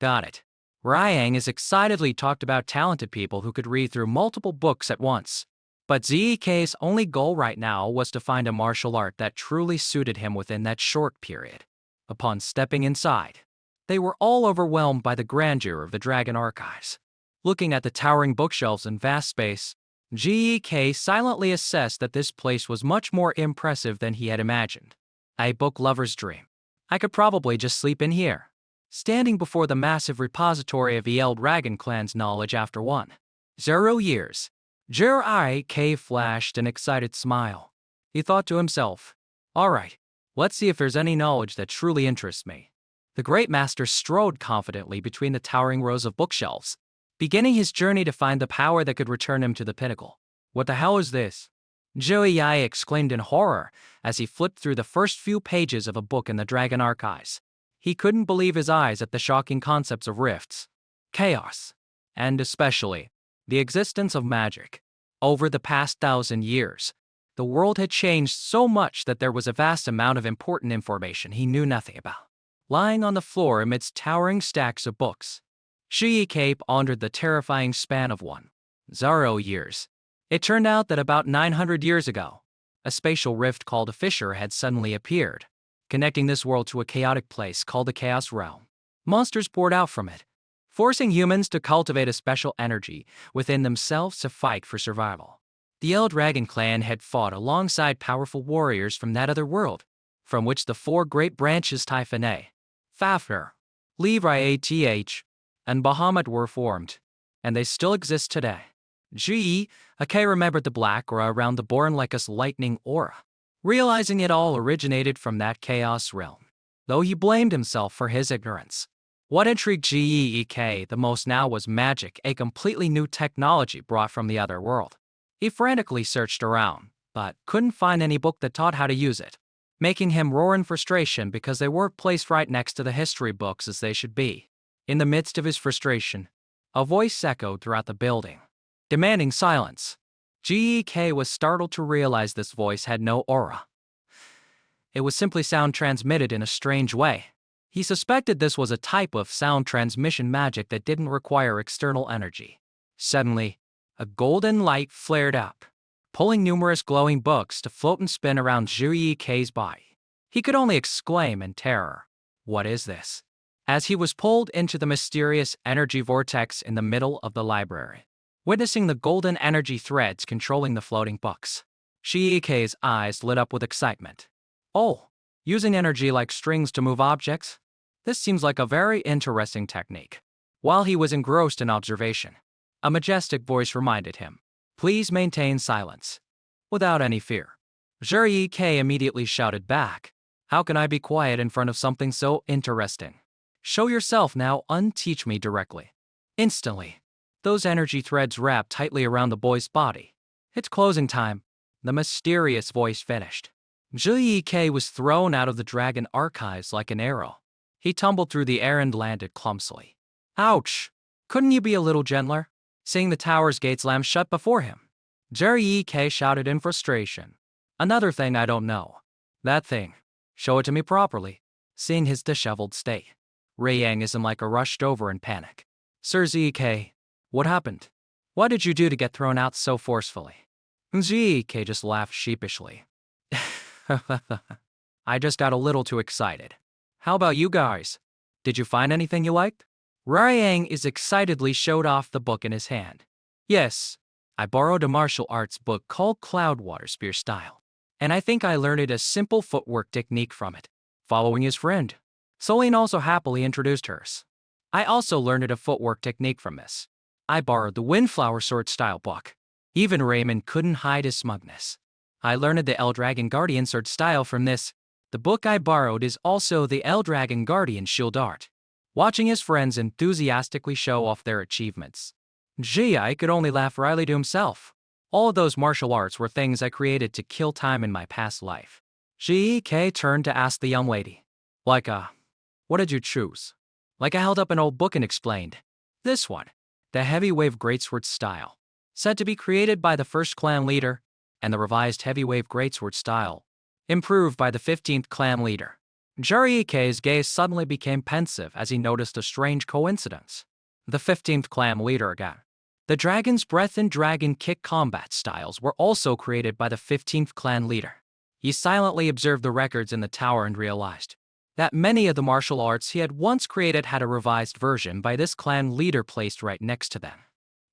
"Got it." Rayang excitedly talked about talented people who could read through multiple books at once. But Zek's only goal right now was to find a martial art that truly suited him within that short period. Upon stepping inside, they were all overwhelmed by the grandeur of the Dragon Archives. Looking at the towering bookshelves and vast space, Zek silently assessed that this place was much more impressive than he had imagined. A book lover's dream. I could probably just sleep in here. Standing before the massive repository of El Dragon clan's knowledge after 0 years, Zek flashed an excited smile. He thought to himself, "All right, let's see if there's any knowledge that truly interests me." The great master strode confidently between the towering rows of bookshelves, beginning his journey to find the power that could return him to the pinnacle. "What the hell is this?" Joey exclaimed in horror as he flipped through the first few pages of a book in the Dragon Archives. He couldn't believe his eyes at the shocking concepts of rifts, chaos, and especially the existence of magic. Over the past 1,000 years, the world had changed so much that there was a vast amount of important information he knew nothing about. Lying on the floor amidst towering stacks of books, Zek pondered the terrifying span of 0 years. It turned out that about 900 years ago, a spatial rift called a fissure had suddenly appeared, connecting this world to a chaotic place called the Chaos Realm. Monsters poured out from it, forcing humans to cultivate a special energy within themselves to fight for survival. The El Dragon clan had fought alongside powerful warriors from that other world, from which the 4 great branches Typhonay, Fafnir, Levi, and Bahamut were formed, and they still exist today. Zek remembered the black aura around the Born-Leika's lightning aura, realizing it all originated from that chaos realm, though he blamed himself for his ignorance. What intrigued Zek the most now was magic, a completely new technology brought from the other world. He frantically searched around, but couldn't find any book that taught how to use it, making him roar in frustration because they weren't placed right next to the history books as they should be. In the midst of his frustration, A voice echoed throughout the building, demanding silence. Gek was startled to realize this voice had no aura. It was simply sound transmitted in a strange way. He suspected this was a type of sound transmission magic that didn't require external energy. Suddenly, a golden light flared up, pulling numerous glowing books to float and spin around Zhu Yikei's body. He could only exclaim in terror, "What is this?" as he was pulled into the mysterious energy vortex in the middle of the library, witnessing the golden energy threads controlling the floating books. Shiikei's eyes lit up with excitement. "Oh, using energy like strings to move objects? This seems like a very interesting technique." While he was engrossed in observation, a majestic voice reminded him, "Please maintain silence." Without any fear, Zhu Yikei immediately shouted back, "How can I be quiet in front of something so interesting? Show yourself now, unteach me directly." Instantly, those energy threads wrapped tightly around the boy's body. "It's closing time," the mysterious voice finished. Zhu Yikei was thrown out of the dragon archives like an arrow. He tumbled through the air and landed clumsily. "Ouch! Couldn't you be a little gentler?" Seeing the tower's gate slam shut before him, Zhu Yikei shouted in frustration. "Another thing I don't know. That thing. Show it to me properly." Seeing his disheveled state, Yang isn't like a rushed over in panic. "Sir Yikei, what happened? What did you do to get thrown out so forcefully?" Yikei just laughed sheepishly. "I just got a little too excited. How about you guys? Did you find anything you liked?" Yang excitedly showed off the book in his hand. "Yes, I borrowed a martial arts book called Cloudwater Spear Style, and I think I learned a simple footwork technique from it." Following his friend, Celine also happily introduced hers. "I also learned a footwork technique from this. I borrowed the Windflower Sword Style book." Even Raymond couldn't hide his smugness. "I learned the Eldragon Guardian Sword Style from this. The book I borrowed is also the Eldragon Guardian Shield Art." Watching his friends enthusiastically show off their achievements, Ji could only laugh wryly to himself. "All of those martial arts were things I created to kill time in my past life." G.K. turned to ask the young lady, "What did you choose?" I held up an old book and explained, "This one, the Heavy Wave Greatsword Style, said to be created by the first clan leader, and the revised Heavy Wave Greatsword Style, improved by the 15th clan leader." Jurike's gaze suddenly became pensive as he noticed a strange coincidence. The 15th clan leader again. The Dragon's Breath and Dragon Kick combat styles were also created by the 15th clan leader. He silently observed the records in the tower and realized that many of the martial arts he had once created had a revised version by this clan leader placed right next to them.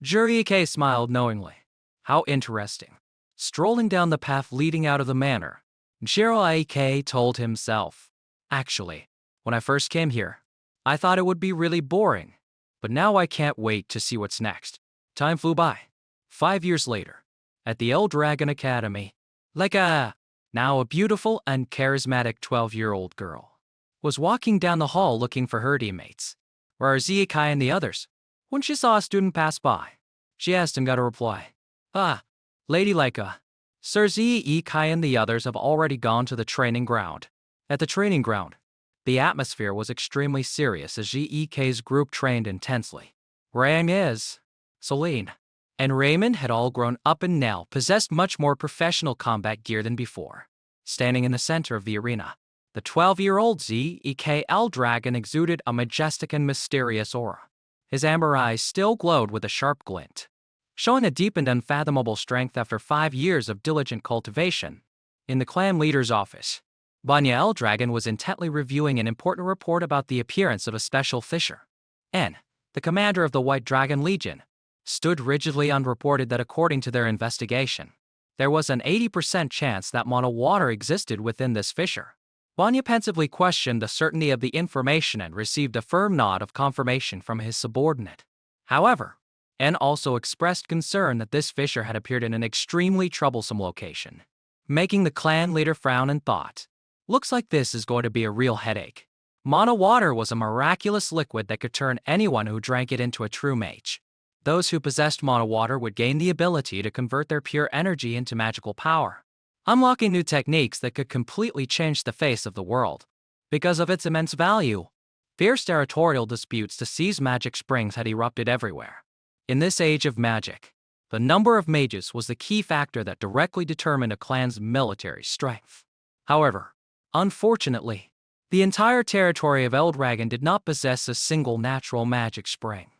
Jurike smiled knowingly. How interesting. Strolling down the path leading out of the manor, Jurike told himself, "Actually, when I first came here, I thought it would be really boring, but now I can't wait to see what's next." Time flew by. 5 years later, at the Eldragon Academy, now a beautiful and charismatic 12-year-old girl was walking down the hall looking for her teammates. "Where are Zikai and the others?" When she saw a student pass by, she asked and got a reply. Lady Leica, Sir Zikai and the others have already gone to the training ground." At the training ground, the atmosphere was extremely serious as Zik's group trained intensely. Rang is, Celine, and Raymond had all grown up and now possessed much more professional combat gear than before. Standing in the center of the arena, the 12-year-old Zek Eldragon exuded a majestic and mysterious aura. His amber eyes still glowed with a sharp glint, showing a deep and unfathomable strength after 5 years of diligent cultivation. In the clan leader's office, Banya Eldragon was intently reviewing an important report about the appearance of a special fissure. N, the commander of the White Dragon Legion, stood rigidly and reported that according to their investigation, there was an 80% chance that mono water existed within this fissure. Banya pensively questioned the certainty of the information and received a firm nod of confirmation from his subordinate. However, N also expressed concern that this fissure had appeared in an extremely troublesome location, making the clan leader frown and thought, "Looks like this is going to be a real headache." Mono water was a miraculous liquid that could turn anyone who drank it into a true mage. Those who possessed mono water would gain the ability to convert their pure energy into magical power, unlocking new techniques that could completely change the face of the world. Because of its immense value, Fierce territorial disputes to seize magic springs had erupted everywhere. In this age of magic, the number of mages was the key factor that directly determined a clan's military strength. However, unfortunately, the entire territory of Eldragon did not possess a single natural magic spring.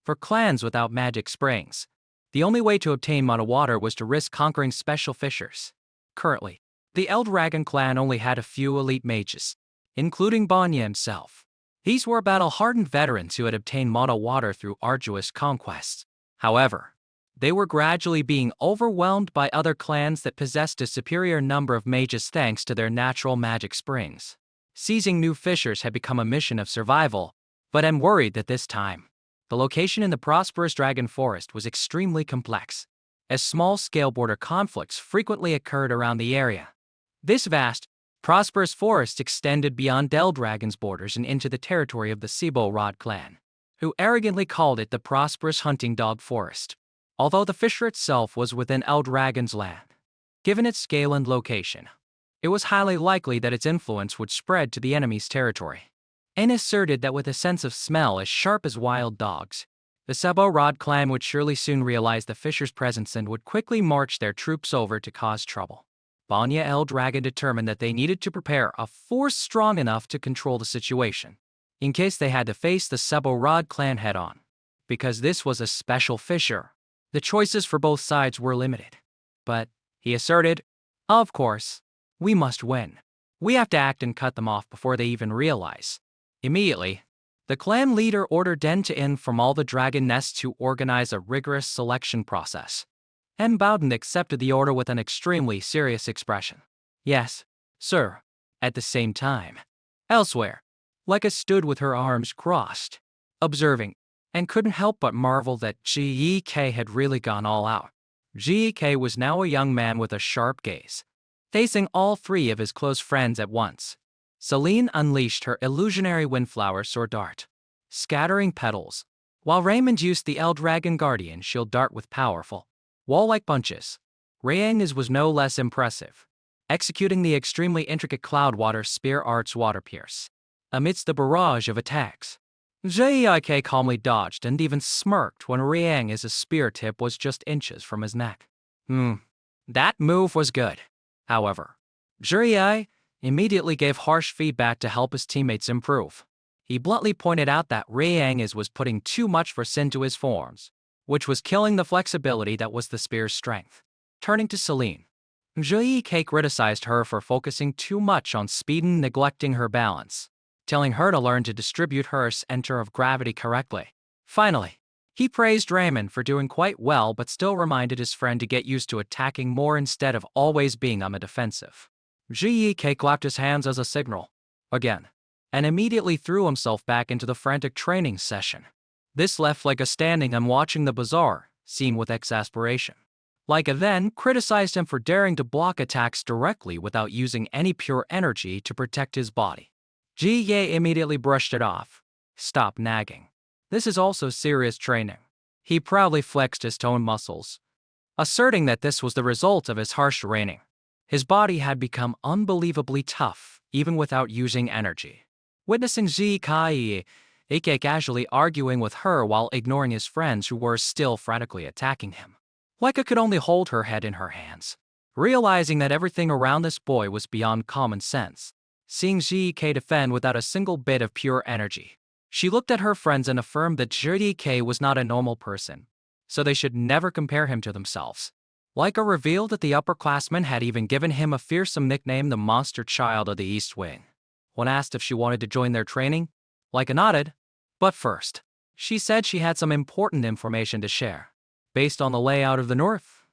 For clans without magic springs, the only way to obtain mana water was to risk conquering special fissures. Currently, the Eldragon clan only had a few elite mages, including Banya himself. These were battle-hardened veterans who had obtained mana water through arduous conquests. However, they were gradually being overwhelmed by other clans that possessed a superior number of mages thanks to their natural magic springs. Seizing new fissures had become a mission of survival, but I'm worried that this time, the location in the prosperous dragon forest was extremely complex, as small-scale border conflicts frequently occurred around the area. This vast, prosperous forest extended beyond Eldragon's borders and into the territory of the Sibo-Rod clan, who arrogantly called it the prosperous hunting dog forest. Although the fissure itself was within Eldragon's land, given its scale and location, it was highly likely that its influence would spread to the enemy's territory. And asserted that with a sense of smell as sharp as wild dogs, the Sibo-Rod clan would surely soon realize the fissure's presence and would quickly march their troops over to cause trouble. Banya Eldragon determined that they needed to prepare a force strong enough to control the situation, in case they had to face the Sibo-Rod clan head-on. Because this was a special fissure, the choices for both sides were limited. But, he asserted, of course, we must win. We have to act and cut them off before they even realize. Immediately, the clan leader ordered Den to in from all the dragon nests to organize a rigorous selection process. And Bowden accepted the order with an extremely serious expression. Yes, sir. At the same time, elsewhere, Leica stood with her arms crossed, observing, and couldn't help but marvel that Gek had really gone all out. Gek was now a young man with a sharp gaze, facing all three of his close friends at once. Celine unleashed her illusionary windflower sword dart, scattering petals, while Raymond used the Eldragon Guardian shield dart with powerful, wall-like punches. Reincarnates was no less impressive, executing the extremely intricate Cloudwater Spear Art's Water Pierce. Amidst the barrage of attacks, Jek calmly dodged and even smirked when Reincarnates' spear tip was just inches from his neck. That move was good. However, Jek immediately gave harsh feedback to help his teammates improve. He bluntly pointed out that Reincarnates was putting too much force into his forms, which was killing the flexibility that was the spear's strength. Turning to Celine, Jek criticized her for focusing too much on speed and neglecting her balance, telling her to learn to distribute her center of gravity correctly. Finally, he praised Raymond for doing quite well but still reminded his friend to get used to attacking more instead of always being on the defensive. Jek clapped his hands as a signal, again, and immediately threw himself back into the frantic training session. This left Leica standing and watching the bizarre scene with exasperation. Leica then criticized him for daring to block attacks directly without using any pure energy to protect his body. Jek immediately brushed it off. Stop nagging. This is also serious training. He proudly flexed his toned muscles, asserting that this was the result of his harsh training. His body had become unbelievably tough, even without using energy. Witnessing Jek casually arguing with her while ignoring his friends who were still frantically attacking him, Leica could only hold her head in her hands, realizing that everything around this boy was beyond common sense. Seeing Jek defend without a single bit of pure energy, she looked at her friends and affirmed that Jek was not a normal person, so they should never compare him to themselves. Leica revealed that the upperclassmen had even given him a fearsome nickname, the Monster Child of the East Wing. When asked if she wanted to join their training, Leica nodded. But first, she said she had some important information to share. Based on the layout of the north,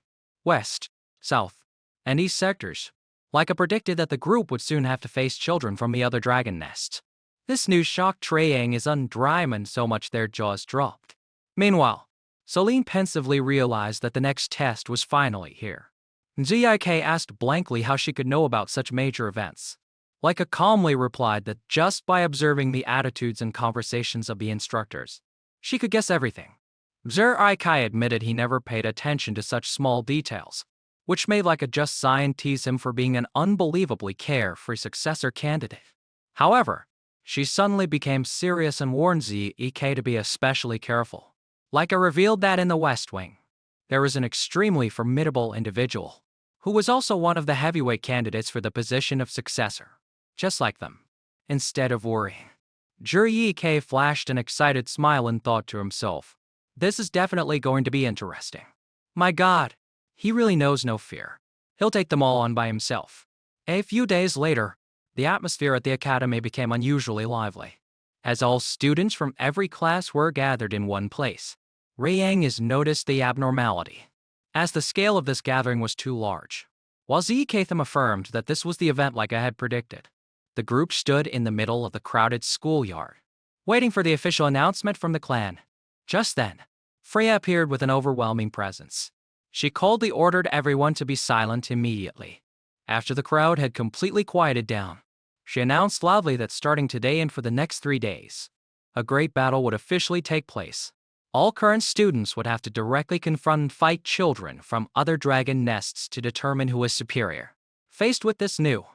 west, south, and east sectors, Leica predicted that the group would soon have to face children from the other dragon nests. This news shocked Reincarnates and Dryman so much their jaws dropped. Meanwhile, Celine pensively realized that the next test was finally here. Jek asked blankly how she could know about such major events. Leica calmly replied that just by observing the attitudes and conversations of the instructors, she could guess everything. Jek admitted he never paid attention to such small details, which made Leica just sigh and tease him for being an unbelievably carefree successor candidate. However, She suddenly became serious and warned Zek to be especially careful. Leica revealed that in the West Wing, there was an extremely formidable individual, who was also one of the heavyweight candidates for the position of successor. Just like them. Instead of worrying, Zek flashed an excited smile and thought to himself, "This is definitely going to be interesting. My God, he really knows no fear. He'll take them all on by himself." A few days later, the atmosphere at the academy became unusually lively. As all students from every class were gathered in one place, Rayang noticed the abnormality, as the scale of this gathering was too large. While Zekatham affirmed that this was the event like I had predicted, the group stood in the middle of the crowded schoolyard, waiting for the official announcement from the clan. Just then, Freya appeared with an overwhelming presence. She coldly ordered everyone to be silent immediately. After the crowd had completely quieted down, she announced loudly that starting today and for the next 3 days, a great battle would officially take place. All current students would have to directly confront and fight children from other dragon nests to determine who is superior. Faced with this new,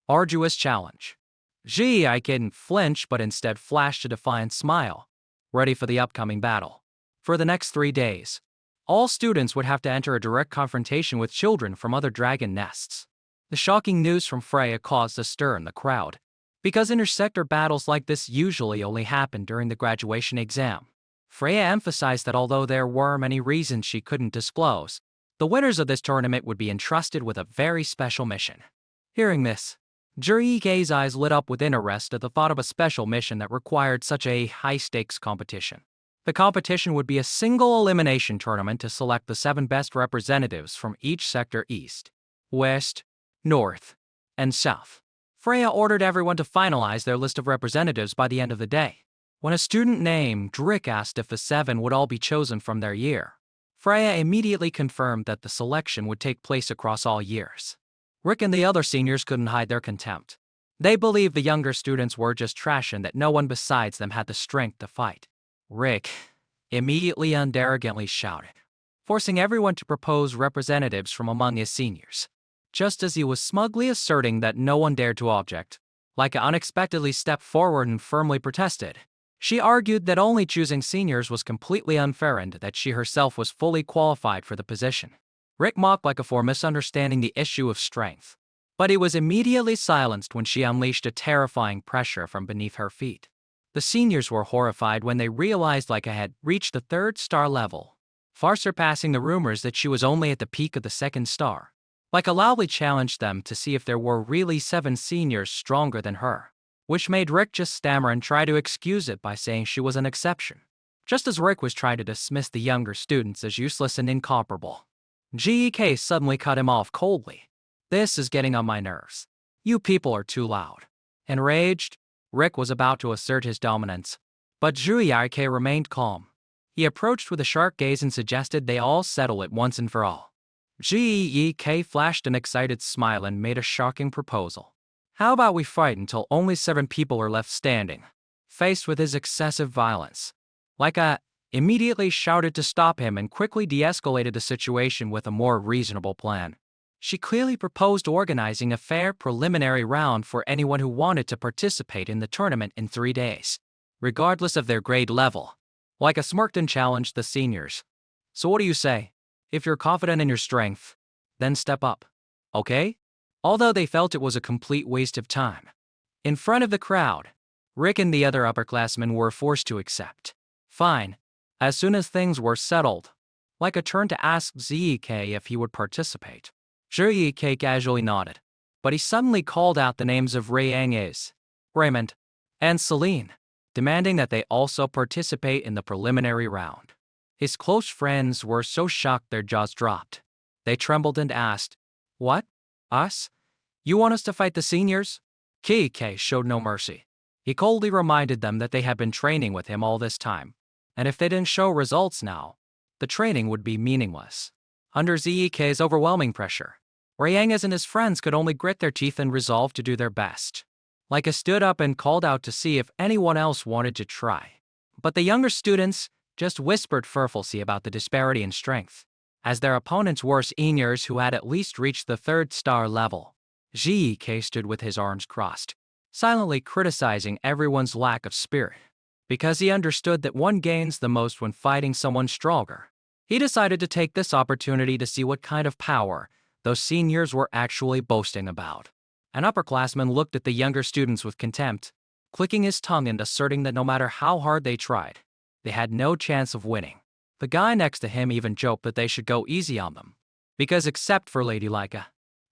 arduous challenge, I didn't flinch but instead flashed a defiant smile, ready for the upcoming battle. For the next 3 days, all students would have to enter a direct confrontation with children from other dragon nests. The shocking news from Freya caused a stir in the crowd, because intersector battles like this usually only happen during the graduation exam. Freya emphasized that although there were many reasons she couldn't disclose, the winners of this tournament would be entrusted with a very special mission. Hearing this, Jurike's eyes lit up with interest at the thought of a special mission that required such a high-stakes competition. The competition would be a single elimination tournament to select the 7 best representatives from each sector east, west, north, and south. Freya ordered everyone to finalize their list of representatives by the end of the day. When a student named Rick asked if the 7 would all be chosen from their year, Freya immediately confirmed that the selection would take place across all years. Rick and the other seniors couldn't hide their contempt. They believed the younger students were just trash and that no one besides them had the strength to fight. Rick immediately and arrogantly shouted, forcing everyone to propose representatives from among his seniors. Just as he was smugly asserting that no one dared to object, Leica unexpectedly stepped forward and firmly protested. She argued that only choosing seniors was completely unfair and that she herself was fully qualified for the position. Rick mocked Leica for misunderstanding the issue of strength, but he was immediately silenced when she unleashed a terrifying pressure from beneath her feet. The seniors were horrified when they realized Leica had reached the 3rd star level, far surpassing the rumors that she was only at the peak of the 2nd star. Leica loudly challenged them to see if there were really 7 seniors stronger than her, which made Rick just stammer and try to excuse it by saying she was an exception. Just as Rick was trying to dismiss the younger students as useless and incomparable, Gek suddenly cut him off coldly. "This is getting on my nerves. You people are too loud." Enraged, Rick was about to assert his dominance, but Gek remained calm. He approached with a sharp gaze and suggested they all settle it once and for all. Gek flashed an excited smile and made a shocking proposal. "How about we fight until only 7 people are left standing?" Faced with his excessive violence, Leica immediately shouted to stop him and quickly de-escalated the situation with a more reasonable plan. She clearly proposed organizing a fair preliminary round for anyone who wanted to participate in the tournament in 3 days, regardless of their grade level. Leica smirked and challenged the seniors. "So what do you say? If you're confident in your strength, then step up. Okay?" Although they felt it was a complete waste of time. In front of the crowd, Rick and the other upperclassmen were forced to accept. Fine. As soon as things were settled, Leica turned to ask Zek if he would participate. Zek casually nodded, but he suddenly called out the names of Rayang, Raymond, and Celine, demanding that they also participate in the preliminary round. His close friends were so shocked their jaws dropped. They trembled and asked, "What? Us? You want us to fight the seniors?" K showed no mercy. He coldly reminded them that they had been training with him all this time, and if they didn't show results now, the training would be meaningless. Under Zek's overwhelming pressure, Rayang and his friends could only grit their teeth and resolve to do their best. Leica stood up and called out to see if anyone else wanted to try. But the younger students just whispered furfully about the disparity in strength, as their opponents were seniors who had at least reached the 3rd star level. Zek stood with his arms crossed, silently criticizing everyone's lack of spirit. Because he understood that one gains the most when fighting someone stronger. He decided to take this opportunity to see what kind of power those seniors were actually boasting about. An upperclassman looked at the younger students with contempt, clicking his tongue and asserting that no matter how hard they tried, they had no chance of winning. The guy next to him even joked that they should go easy on them, because except for Lady Leica,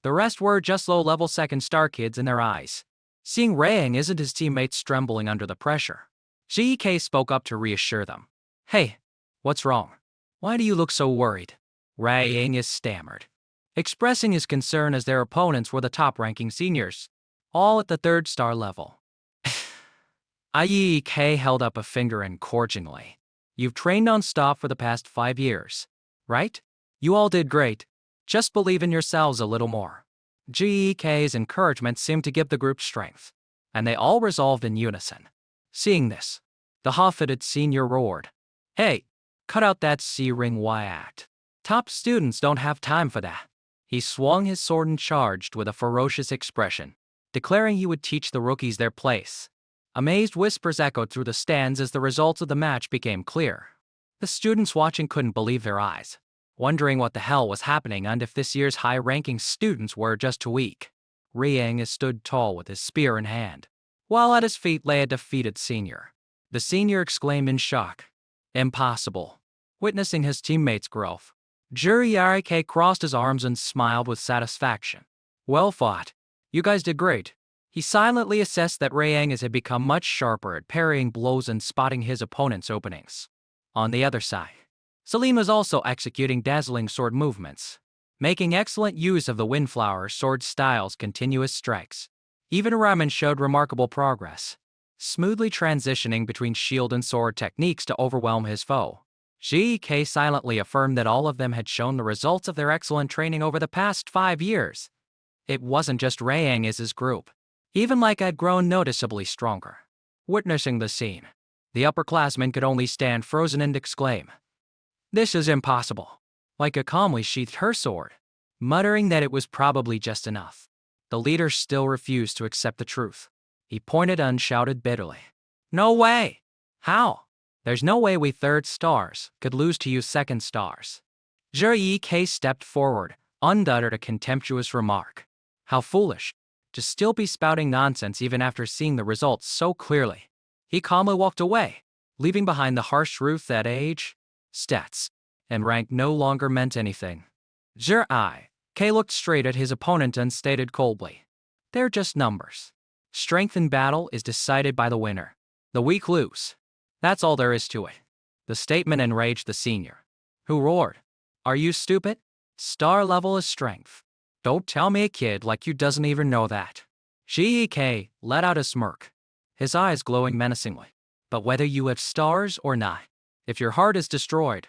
the rest were just low-level second-star kids in their eyes. Seeing Rayang isn't his teammates trembling under the pressure, GEK spoke up to reassure them. Hey, what's wrong? Why do you look so worried? Rayang is stammered, expressing his concern as their opponents were the top-ranking seniors, all at the 3rd-star level. IEK held up a finger encouragingly. You've trained non-stop for the past 5 years, right? You all did great. Just believe in yourselves a little more. GEK's encouragement seemed to give the group strength, and they all resolved in unison. Seeing this, the hot-footed senior roared, Hey, cut out that C-ring Y act. Top students don't have time for that. He swung his sword and charged with a ferocious expression, declaring he would teach the rookies their place. Amazed whispers echoed through the stands as the results of the match became clear. The students watching couldn't believe their eyes, wondering what the hell was happening and if this year's high-ranking students were just too weak. Rayang stood tall with his spear in hand, while at his feet lay a defeated senior. The senior exclaimed in shock, Impossible. Witnessing his teammates' growth, Juriyarike crossed his arms and smiled with satisfaction. Well fought. You guys did great. He silently assessed that Rayang had become much sharper at parrying blows and spotting his opponent's openings. On the other side, Salim was also executing dazzling sword movements, making excellent use of the Windflower sword style's continuous strikes. Even Ramen showed remarkable progress, smoothly transitioning between shield and sword techniques to overwhelm his foe. GEK silently affirmed that all of them had shown the results of their excellent training over the past 5 years. It wasn't just Rayang as his group. Even like had grown noticeably stronger. Witnessing the scene, the upperclassmen could only stand frozen and exclaim, This is impossible. Leica calmly sheathed her sword, muttering that it was probably just enough. The leader still refused to accept the truth. He pointed and shouted bitterly, No way! How? There's no way we 3rd stars could lose to you 2nd stars. Juriyarike stepped forward, uttered a contemptuous remark. How foolish. To still be spouting nonsense even after seeing the results so clearly. He calmly walked away, leaving behind the harsh truth that age, stats, and rank no longer meant anything. Juriyarike looked straight at his opponent and stated coldly, They're just numbers. Strength in battle is decided by the winner. The weak lose. That's all there is to it. The statement enraged the senior, who roared, Are you stupid? Star level is strength. Don't tell me a kid like you doesn't even know that. GEK let out a smirk, his eyes glowing menacingly. But whether you have stars or not, if your heart is destroyed,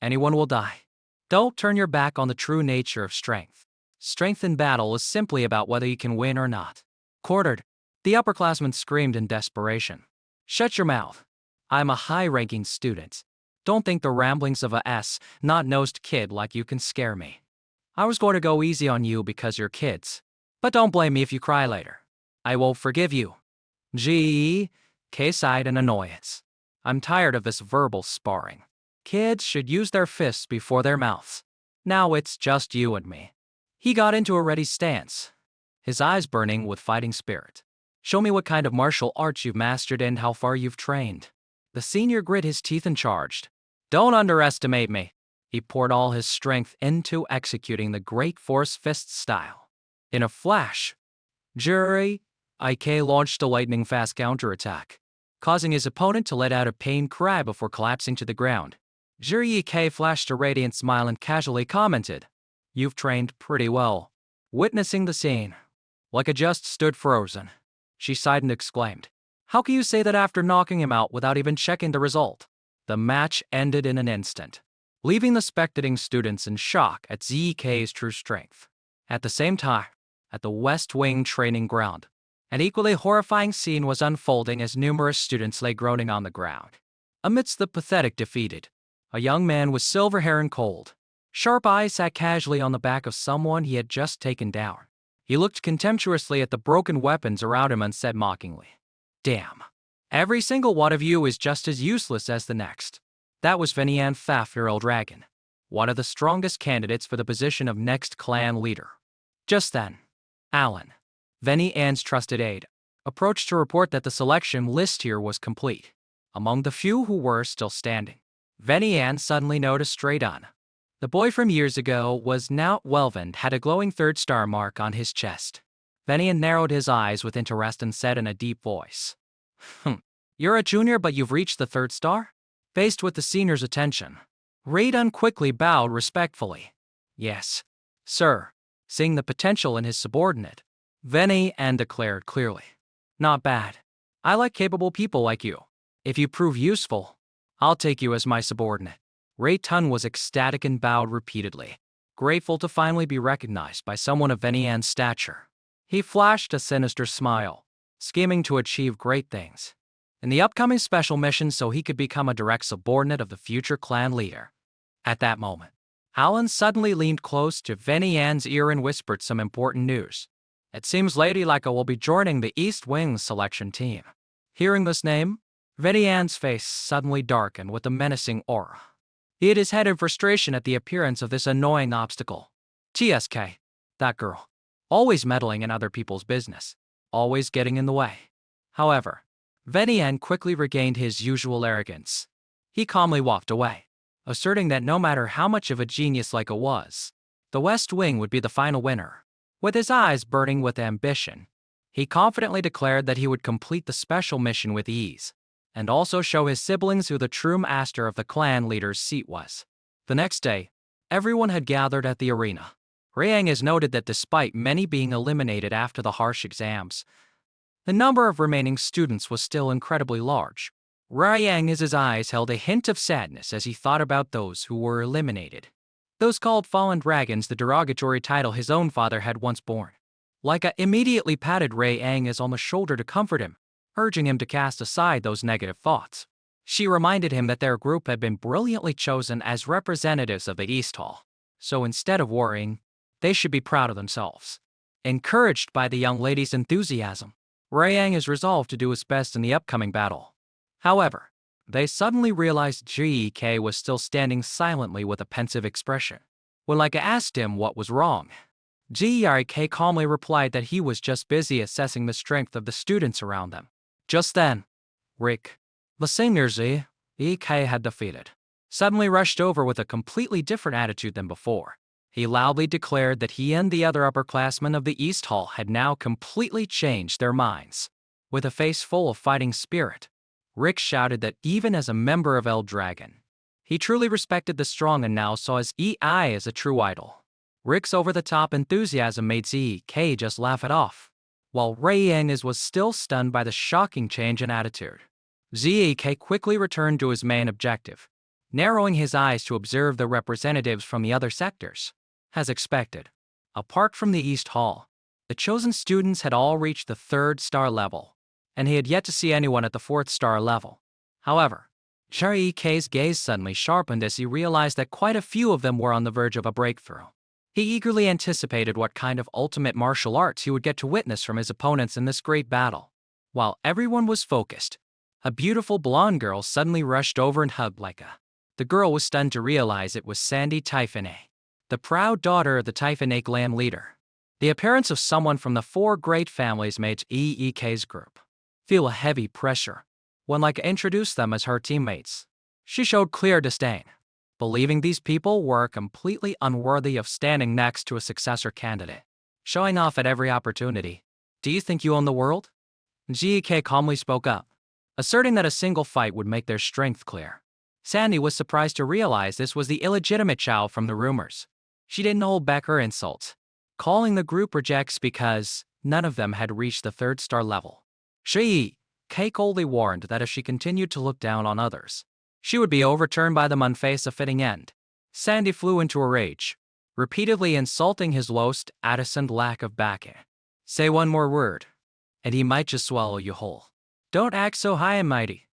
anyone will die. Don't turn your back on the true nature of strength. Strength in battle is simply about whether you can win or not. Quartered, the upperclassman screamed in desperation. Shut your mouth. I'm a high-ranking student. Don't think the ramblings of a not-nosed kid like you can scare me. I was going to go easy on you because you're kids. But don't blame me if you cry later. I won't forgive you. GEK sighed in annoyance. I'm tired of this verbal sparring. Kids should use their fists before their mouths. Now it's just you and me. He got into a ready stance, his eyes burning with fighting spirit. Show me what kind of martial arts you've mastered and how far you've trained. The senior grit his teeth and charged. Don't underestimate me. He poured all his strength into executing the great force fist style. In a flash, Juriyarike launched a lightning-fast counterattack, causing his opponent to let out a pained cry before collapsing to the ground. Juriyarike flashed a radiant smile and casually commented, You've trained pretty well. Witnessing the scene, Leica just stood frozen. She sighed and exclaimed, How can you say that after knocking him out without even checking the result? The match ended in an instant, leaving the spectating students in shock at ZK's true strength. At the same time, at the West Wing training ground, an equally horrifying scene was unfolding as numerous students lay groaning on the ground. Amidst the pathetic defeated, a young man with silver hair and cold, sharp eyes sat casually on the back of someone he had just taken down. He looked contemptuously at the broken weapons around him and said mockingly, "Damn. Every single one of you is just as useless as the next." That was Venian Fafnir Dragon, one of the strongest candidates for the position of next clan leader. Just then, Alan, Venian's trusted aide, approached to report that the selection list here was complete. Among the few who were still standing, Venian suddenly noticed straight on. The boy from years ago was now Welvin had a glowing third-star mark on his chest. Venian narrowed his eyes with interest and said in a deep voice, "You're a junior but you've reached the third star?" Faced with the senior's attention, Raydun quickly bowed respectfully. "Yes, sir," seeing the potential in his subordinate, Venian declared clearly. "Not bad. I like capable people like you. If you prove useful, I'll take you as my subordinate." Raydun was ecstatic and bowed repeatedly, grateful to finally be recognized by someone of Venian's stature. He flashed a sinister smile, scheming to achieve great things in the upcoming special mission so he could become a direct subordinate of the future clan leader. At that moment, Alan suddenly leaned close to Venian's ear and whispered some important news. "It seems Lady Leica will be joining the East Wing's selection team." Hearing this name, Venian's face suddenly darkened with a menacing aura. He hit his head in frustration at the appearance of this annoying obstacle. TSK, that girl. Always meddling in other people's business. Always getting in the way. However, Venian quickly regained his usual arrogance. He calmly walked away, asserting that no matter how much of a genius Leica was, the West Wing would be the final winner. With his eyes burning with ambition, he confidently declared that he would complete the special mission with ease, and also show his siblings who the true master of the clan leader's seat was. The next day, everyone had gathered at the arena. Rayang has noted that despite many being eliminated after the harsh exams, the number of remaining students was still incredibly large. Rayang's eyes held a hint of sadness as he thought about those who were eliminated. Those called fallen dragons, the derogatory title his own father had once borne. Leica immediately patted Rayang on the shoulder to comfort him, urging him to cast aside those negative thoughts. She reminded him that their group had been brilliantly chosen as representatives of the East Hall, so instead of worrying, they should be proud of themselves. Encouraged by the young lady's enthusiasm, Rayang is resolved to do his best in the upcoming battle. However, they suddenly realized GEK was still standing silently with a pensive expression. When Leica asked him what was wrong, GEK calmly replied that he was just busy assessing the strength of the students around them. Just then, Rick, the senior GEK had defeated, suddenly rushed over with a completely different attitude than before. He loudly declared that he and the other upperclassmen of the East Hall had now completely changed their minds. With a face full of fighting spirit, Rick shouted that even as a member of El Dragon, he truly respected the strong and now saw his EI as a true idol. Rick's over-the-top enthusiasm made ZK just laugh it off, while Rayang was still stunned by the shocking change in attitude. ZK quickly returned to his main objective, narrowing his eyes to observe the representatives from the other sectors. As expected, apart from the East Hall, the chosen students had all reached the 3rd star level, and he had yet to see anyone at the 4th star level. However, JEK's gaze suddenly sharpened as he realized that quite a few of them were on the verge of a breakthrough. He eagerly anticipated what kind of ultimate martial arts he would get to witness from his opponents in this great battle. While everyone was focused, a beautiful blonde girl suddenly rushed over and hugged Leica. The girl was stunned to realize it was Sandy Typhonay, the proud daughter of the Typhonay clan leader. The appearance of someone from the 4 great families made EEK's group feel a heavy pressure. When Leica introduced them as her teammates, she showed clear disdain, believing these people were completely unworthy of standing next to a successor candidate, showing off at every opportunity. "Do you think you own the world?" GEK calmly spoke up, asserting that a single fight would make their strength clear. Sandy was surprised to realize this was the illegitimate child from the rumors. She didn't hold back her insults, calling the group rejects because none of them had reached the 3rd star level. GEK coldly warned that if she continued to look down on others, she would be overturned by them and face a fitting end. Sandy flew into a rage, repeatedly insulting his lost Addison lack of backing. "Say one more word, and he might just swallow you whole. Don't act so high and mighty."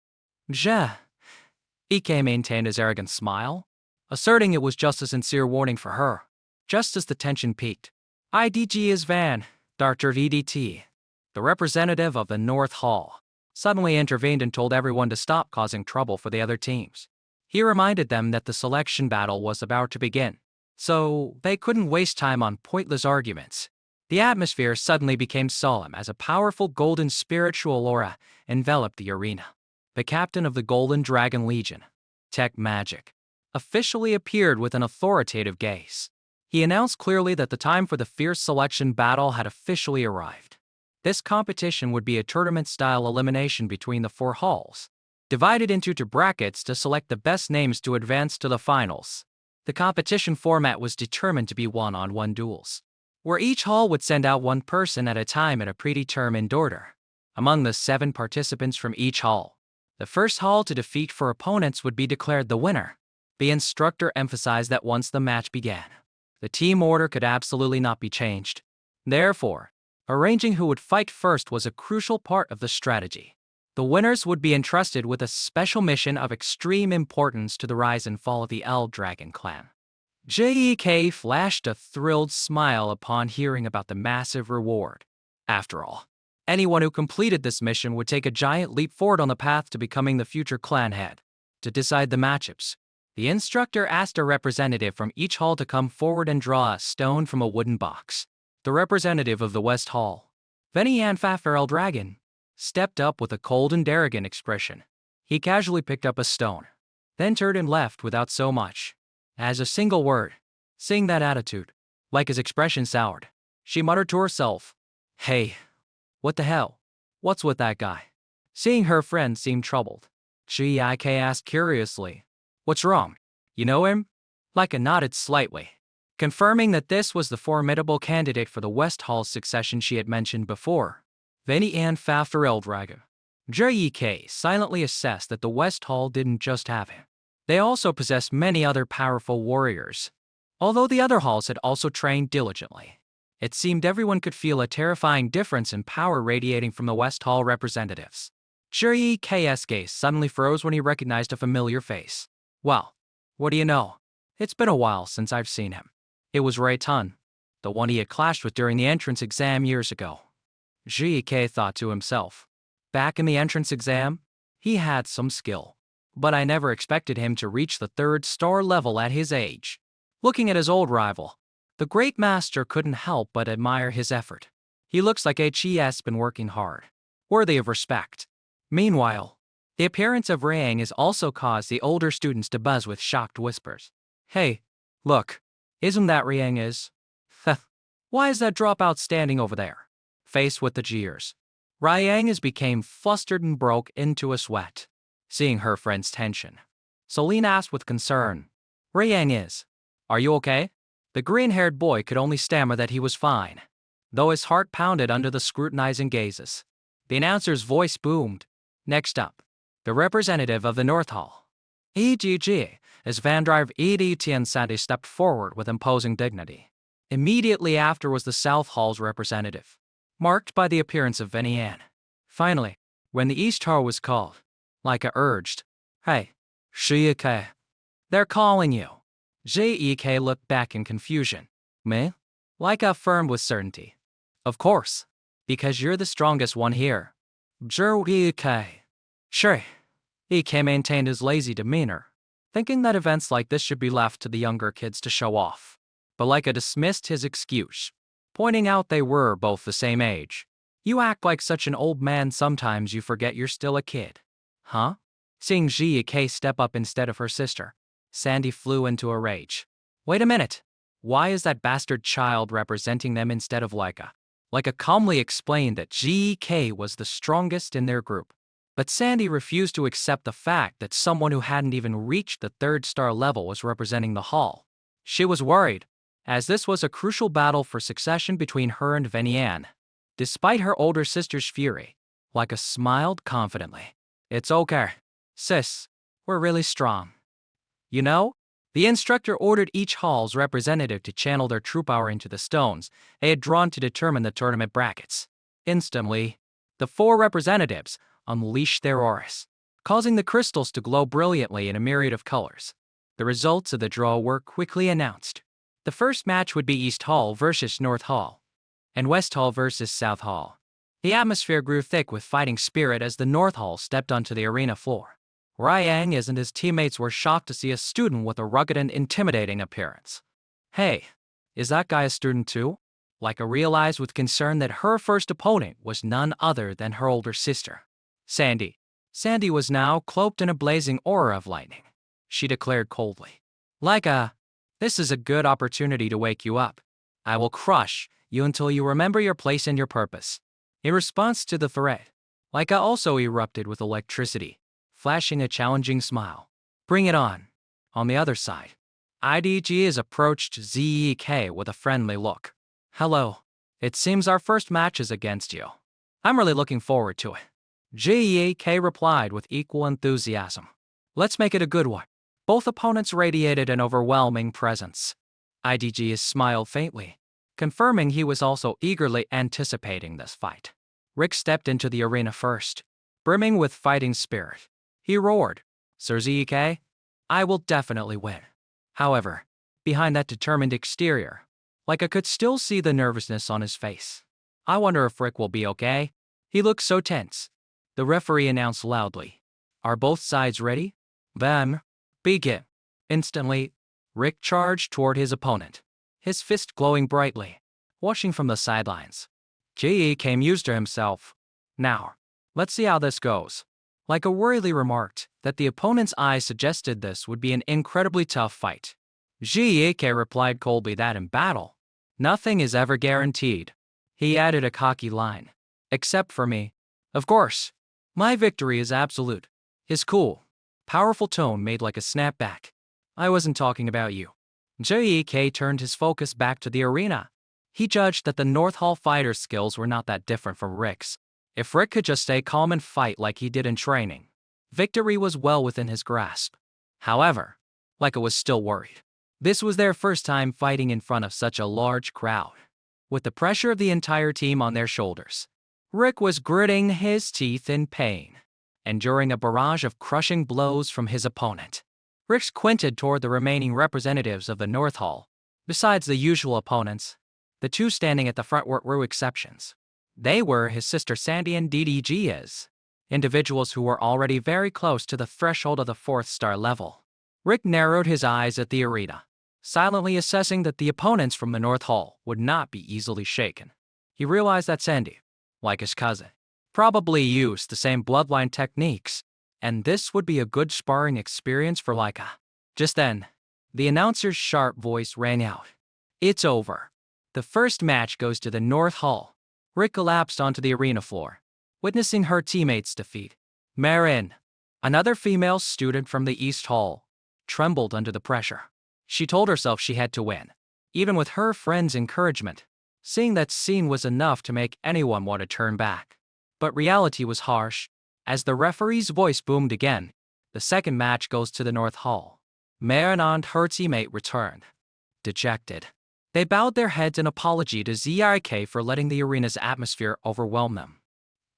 EK maintained his arrogant smile, asserting it was just a sincere warning for her. Just as the tension peaked, IDG is Van, Dr. EDT, the representative of the North Hall, suddenly intervened and told everyone to stop causing trouble for the other teams. He reminded them that the selection battle was about to begin, so they couldn't waste time on pointless arguments. The atmosphere suddenly became solemn as a powerful golden spiritual aura enveloped the arena. The captain of the Golden Dragon Legion, Tech Magic, officially appeared with an authoritative gaze. He announced clearly that the time for the fierce selection battle had officially arrived. This competition would be a tournament-style elimination between the 4 halls, divided into 2 brackets to select the best names to advance to the finals. The competition format was determined to be one-on-one duels, where each hall would send out 1 person at a time in a predetermined order. Among the 7 participants from each hall, the first hall to defeat 4 opponents would be declared the winner. The instructor emphasized that once the match began, the team order could absolutely not be changed. Therefore, arranging who would fight first was a crucial part of the strategy. The winners would be entrusted with a special mission of extreme importance to the rise and fall of the L Dragon clan. JEK flashed a thrilled smile upon hearing about the massive reward. After all, anyone who completed this mission would take a giant leap forward on the path to becoming the future clan head. To decide the matchups, the instructor asked a representative from each hall to come forward and draw a stone from a wooden box. The representative of the West Hall, Venian Fafarel Dragon, stepped up with a cold and arrogant expression. He casually picked up a stone, then turned and left without so much as a single word. Seeing that attitude, like his expression soured, she muttered to herself, "Hey, what the hell? What's with that guy?" Seeing her friend seem troubled, Chik asked curiously, "What's wrong? You know him?" Leica nodded slightly, confirming that this was the formidable candidate for the West Hall's succession she had mentioned before. Venian Fafarel Dragon. JEK silently assessed that the West Hall didn't just have him. They also possessed many other powerful warriors. Although the other halls had also trained diligently, it seemed everyone could feel a terrifying difference in power radiating from the West Hall representatives. JEK's gaze suddenly froze when he recognized a familiar face. "Well, what do you know? It's been a while since I've seen him." It was Ray-tun, the one he had clashed with during the entrance exam years ago. JEK thought to himself. Back in the entrance exam, he had some skill, but I never expected him to reach the 3rd star level at his age. Looking at his old rival, the great master couldn't help but admire his effort. He looks like he's been working hard, worthy of respect. Meanwhile, the appearance of Rayang has also caused the older students to buzz with shocked whispers. "Hey, look, isn't that Rayang is? Why is that dropout standing over there?" Faced with the jeers, Rayang is became flustered and broke into a sweat. Seeing her friend's tension, Celine asked with concern, "Rayang is, are you okay?" The green-haired boy could only stammer that he was fine, though his heart pounded under the scrutinizing gazes. The announcer's voice boomed. Next up, the representative of the North Hall, EGG, as Vandrive Editian Santi stepped forward with imposing dignity. Immediately after was the South Hall's representative, marked by the appearance of Venian. Finally, when the East Hall was called, Leica urged, "Hey, JEK, they're calling you." JEK looked back in confusion. "Me?" Leica affirmed with certainty. "Of course, because you're the strongest one here." JEK. Sure. EK maintained his lazy demeanor, thinking that events like this should be left to the younger kids to show off. But Leica dismissed his excuse, pointing out they were both the same age. "You act like such an old man sometimes you forget you're still a kid." "Huh?" Seeing JEK step up instead of her sister, Sandy flew into a rage. "Wait a minute. Why is that bastard child representing them instead of Leica?" Leica calmly explained that JEK was the strongest in their group. But Sandy refused to accept the fact that someone who hadn't even reached the 3rd star level was representing the hall. She was worried, as this was a crucial battle for succession between her and Venian. Despite her older sister's fury, Leica smiled confidently. "It's okay, sis. We're really strong." You know, the instructor ordered each hall's representative to channel their true power into the stones they had drawn to determine the tournament brackets. Instantly, the 4 representatives unleashed their auras, causing the crystals to glow brilliantly in a myriad of colors. The results of the draw were quickly announced. The first match would be East Hall versus North Hall. and West Hall versus South Hall. The atmosphere grew thick with fighting spirit as the North Hall stepped onto the arena floor. Ryang and his teammates were shocked to see a student with a rugged and intimidating appearance. Hey, is that guy a student too? Laika realized with concern that her first opponent was none other than her older sister, Sandy. Sandy was now cloaked in a blazing aura of lightning. She declared coldly, Laika, this is a good opportunity to wake you up. I will crush you until you remember your place and your purpose. In response to the threat, Laika also erupted with electricity, flashing a challenging smile. Bring it on. On the other side, IDG has approached ZEK with a friendly look. Hello. It seems our first match is against you. I'm really looking forward to it. GEK replied with equal enthusiasm. Let's make it a good one. Both opponents radiated an overwhelming presence. IDG smiled faintly, confirming he was also eagerly anticipating this fight. Rick stepped into the arena first, brimming with fighting spirit. He roared, Sir ZEK, I will definitely win. However, behind that determined exterior, Laika could still see the nervousness on his face. I wonder if Rick will be okay. He looks so tense. The referee announced loudly. Are both sides ready? Then, begin. Instantly, Rick charged toward his opponent, his fist glowing brightly, watching from the sidelines. GE came used to himself. Now, let's see how this goes. Laika worriedly remarked that the opponent's eyes suggested this would be an incredibly tough fight. GEK replied coldly that in battle, nothing is ever guaranteed. He added a cocky line. Except for me. Of course. My victory is absolute. His cool, powerful tone made like a snapback. I wasn't talking about you. GEK turned his focus back to the arena. He judged that the North Hall fighter's skills were not that different from Rick's. If Rick could just stay calm and fight like he did in training, victory was well within his grasp. However, Laika was still worried. This was their first time fighting in front of such a large crowd, with the pressure of the entire team on their shoulders. Rick was gritting his teeth in pain, enduring a barrage of crushing blows from his opponent. Rick squinted toward the remaining representatives of the North Hall. Besides the usual opponents, the two standing at the front were exceptions. They were his sister Sandy and DDGs, individuals who were already very close to the threshold of the 4th star level. Rick narrowed his eyes at the arena, silently assessing that the opponents from the North Hall would not be easily shaken. He realized that Sandy, like his cousin, probably used the same bloodline techniques, and this would be a good sparring experience for Laika. Just then, the announcer's sharp voice rang out. It's over. The first match goes to the North Hall. Rick collapsed onto the arena floor, witnessing her teammates' defeat. Marin, another female student from the East Hall, trembled under the pressure. She told herself she had to win, even with her friend's encouragement. Seeing that scene was enough to make anyone want to turn back. But reality was harsh. As the referee's voice boomed again, the second match goes to the North Hall. Marin and her teammate returned, dejected. They bowed their heads in apology to ZIK for letting the arena's atmosphere overwhelm them.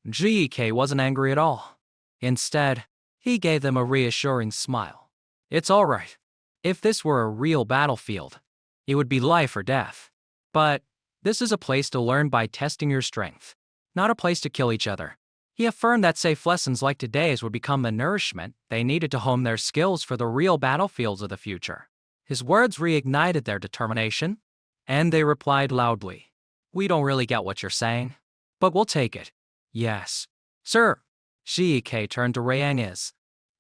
GEK wasn't angry at all. Instead, he gave them a reassuring smile. It's all right. If this were a real battlefield, it would be life or death. But this is a place to learn by testing your strength, not a place to kill each other. He affirmed that safe lessons like today's would become the nourishment they needed to hone their skills for the real battlefields of the future. His words reignited their determination, and they replied loudly, We don't really get what you're saying, but we'll take it. Yes. Sir. GEK turned to Rayang,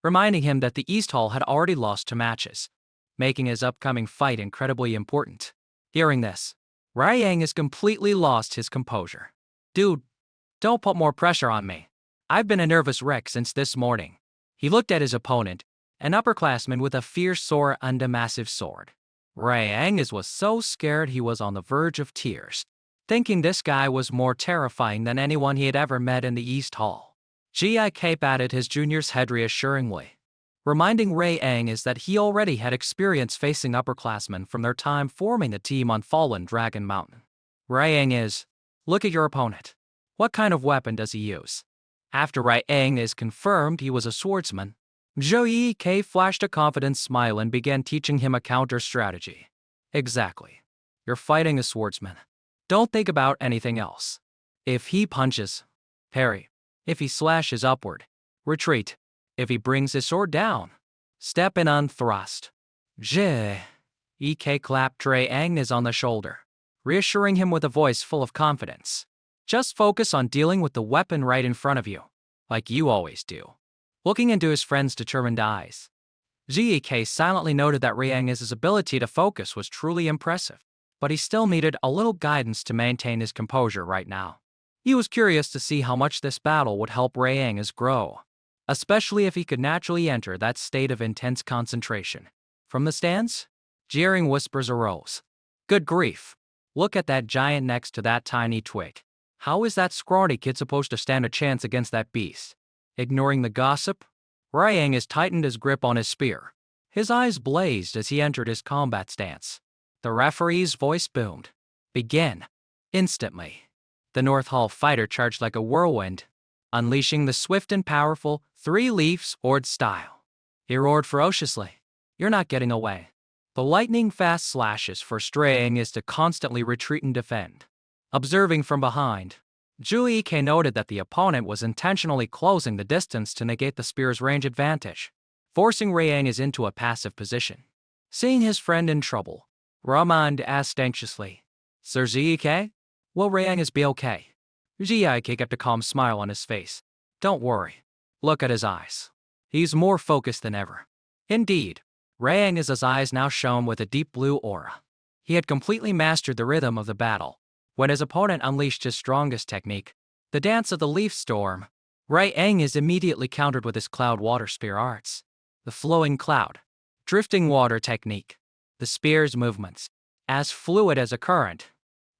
reminding him that the East Hall had already lost 2 matches, making his upcoming fight incredibly important. Hearing this, Rayang completely lost his composure. Dude, don't put more pressure on me. I've been a nervous wreck since this morning. He looked at his opponent, an upperclassman with a fierce sword and a massive sword. Rayang was so scared he was on the verge of tears, thinking this guy was more terrifying than anyone he had ever met in the East Hall. GIK patted his junior's head reassuringly, reminding Rayang that he already had experience facing upperclassmen from their time forming a team on Fallen Dragon Mountain. Rayang look at your opponent. What kind of weapon does he use? After Rayang confirmed he was a swordsman, GIK flashed a confident smile and began teaching him a counter strategy. Exactly. You're fighting a swordsman. Don't think about anything else. If he punches, parry. If he slashes upward, retreat. If he brings his sword down, step in on thrust. Je. Ek clapped Ray Agnes on the shoulder, reassuring him with a voice full of confidence. Just focus on dealing with the weapon right in front of you, like you always do. Looking into his friend's determined eyes, Zek silently noted that Ray Agnes' ability to focus was truly impressive, but he still needed a little guidance to maintain his composure right now. He was curious to see how much this battle would help Ray Agnes grow, especially if he could naturally enter that state of intense concentration. From the stands, jeering whispers arose. Good grief. Look at that giant next to that tiny twig. How is that scrawny kid supposed to stand a chance against that beast? Ignoring the gossip, Ray Agnes tightened his grip on his spear. His eyes blazed as he entered his combat stance. The referee's voice boomed. Begin. Instantly, the North Hall fighter charged like a whirlwind, unleashing the swift and powerful three-leaf sword style. He roared ferociously. You're not getting away. The lightning-fast slashes forced Ray Agnes to constantly retreat and defend. Observing from behind, Zhu Yike noted that the opponent was intentionally closing the distance to negate the spear's range advantage, forcing Ray Agnes into a passive position. Seeing his friend in trouble, Ramond asked anxiously, Sir Zike? Will Ray Agnes be okay? Zike kept a calm smile on his face. Don't worry. Look at his eyes. He's more focused than ever. Indeed, Ray Agnes' eyes now shone with a deep blue aura. He had completely mastered the rhythm of the battle. When his opponent unleashed his strongest technique, the dance of the leaf storm, Ray Agnes immediately countered with his cloud water spear arts. The flowing cloud, drifting water technique. The spear's movements, as fluid as a current,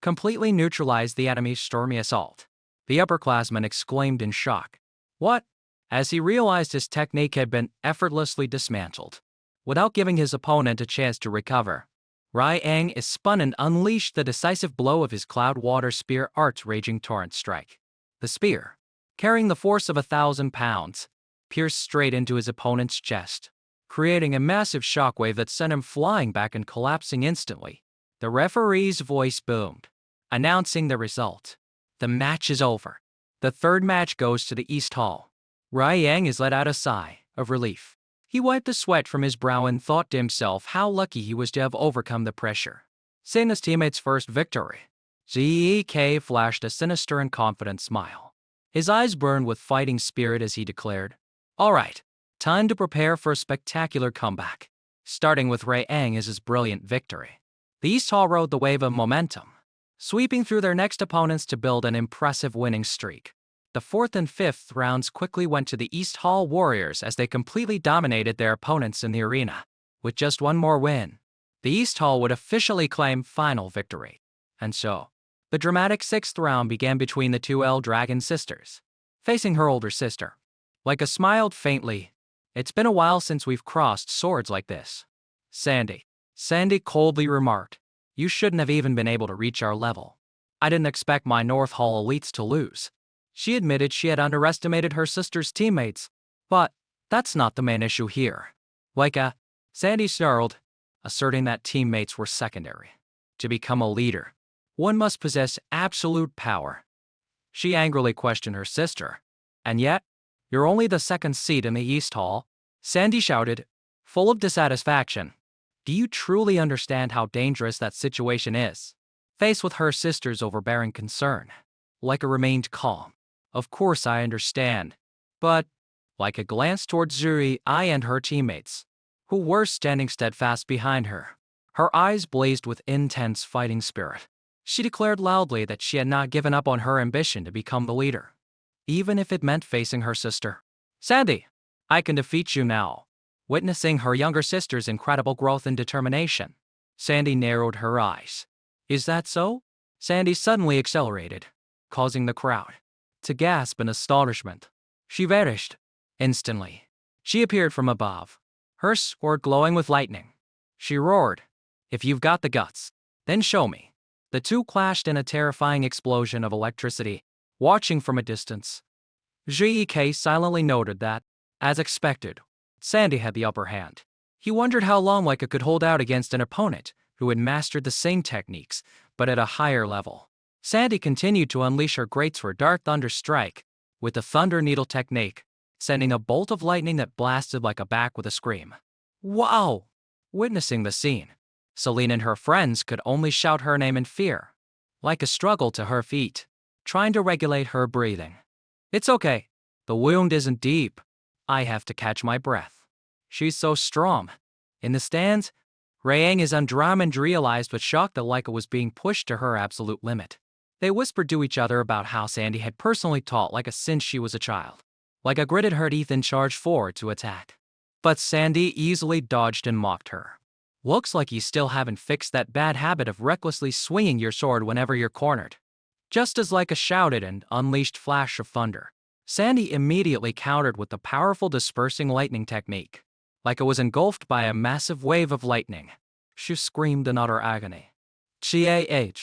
completely neutralized the enemy's stormy assault. The upperclassman exclaimed in shock. What? As he realized his technique had been effortlessly dismantled. Without giving his opponent a chance to recover, Ray Agnes spun and unleashed the decisive blow of his cloud water spear art's raging torrent strike. The spear, carrying the force of 1,000 pounds, pierced straight into his opponent's chest, creating a massive shockwave that sent him flying back and collapsing instantly. The referee's voice boomed, announcing the result. The match is over. The third match goes to the East Hall. Ray Agnes let out a sigh of relief. He wiped the sweat from his brow and thought to himself how lucky he was to have overcome the pressure. Seeing his teammate's first victory, Zek flashed a sinister and confident smile. His eyes burned with fighting spirit as he declared, All right, time to prepare for a spectacular comeback. Starting with Ray Agnes' brilliant victory, the East Hall rode the wave of momentum, sweeping through their next opponents to build an impressive winning streak. The fourth and fifth rounds quickly went to the East Hall Warriors as they completely dominated their opponents in the arena. With just one more win, the East Hall would officially claim final victory. And so, the dramatic sixth round began between the two El Dragon sisters, facing her older sister. Leica smiled faintly. It's been a while since we've crossed swords like this. Sandy coldly remarked. You shouldn't have even been able to reach our level. I didn't expect my North Hall elites to lose. She admitted she had underestimated her sister's teammates, but that's not the main issue here. Sandy snarled, asserting that teammates were secondary. To become a leader, one must possess absolute power. She angrily questioned her sister. And yet, you're only the second seat in the East Hall, Sandy shouted, full of dissatisfaction. Do you truly understand how dangerous that situation is? Faced with her sister's overbearing concern, Leica remained calm. Of course I understand. But, Leica glanced towards Zuri and her teammates, who were standing steadfast behind her. Her eyes blazed with intense fighting spirit. She declared loudly that she had not given up on her ambition to become the leader, even if it meant facing her sister. Sandy, I can defeat you now. Witnessing her younger sister's incredible growth and determination, Sandy narrowed her eyes. Is that so? Sandy suddenly accelerated, causing the crowd to gasp in astonishment. She vanished. Instantly, she appeared from above, her sword glowing with lightning. She roared, If you've got the guts, then show me. The two clashed in a terrifying explosion of electricity, watching from a distance. Zek silently noted that, as expected, Sandy had the upper hand. He wondered how long Leica could hold out against an opponent who had mastered the same techniques, but at a higher level. Sandy continued to unleash her great sword Dark Thunder Strike with the Thunder Needle technique, sending a bolt of lightning that blasted like a bat with a scream. Wow! Witnessing the scene, Celine and her friends could only shout her name in fear, like a struggle to her feet, trying to regulate her breathing. It's okay. The wound isn't deep. I have to catch my breath. She's so strong. In the stands, Rayang is undrum and realized with shock that Leica was being pushed to her absolute limit. They whispered to each other about how Sandy had personally taught Leica since she was a child. Leica gritted her teeth and charged forward to attack. But Sandy easily dodged and mocked her. Looks like you still haven't fixed that bad habit of recklessly swinging your sword whenever you're cornered. Just as Leica shouted and unleashed flash of thunder, Sandy immediately countered with the powerful dispersing lightning technique. Leica was engulfed by a massive wave of lightning. She screamed in utter agony. Gah!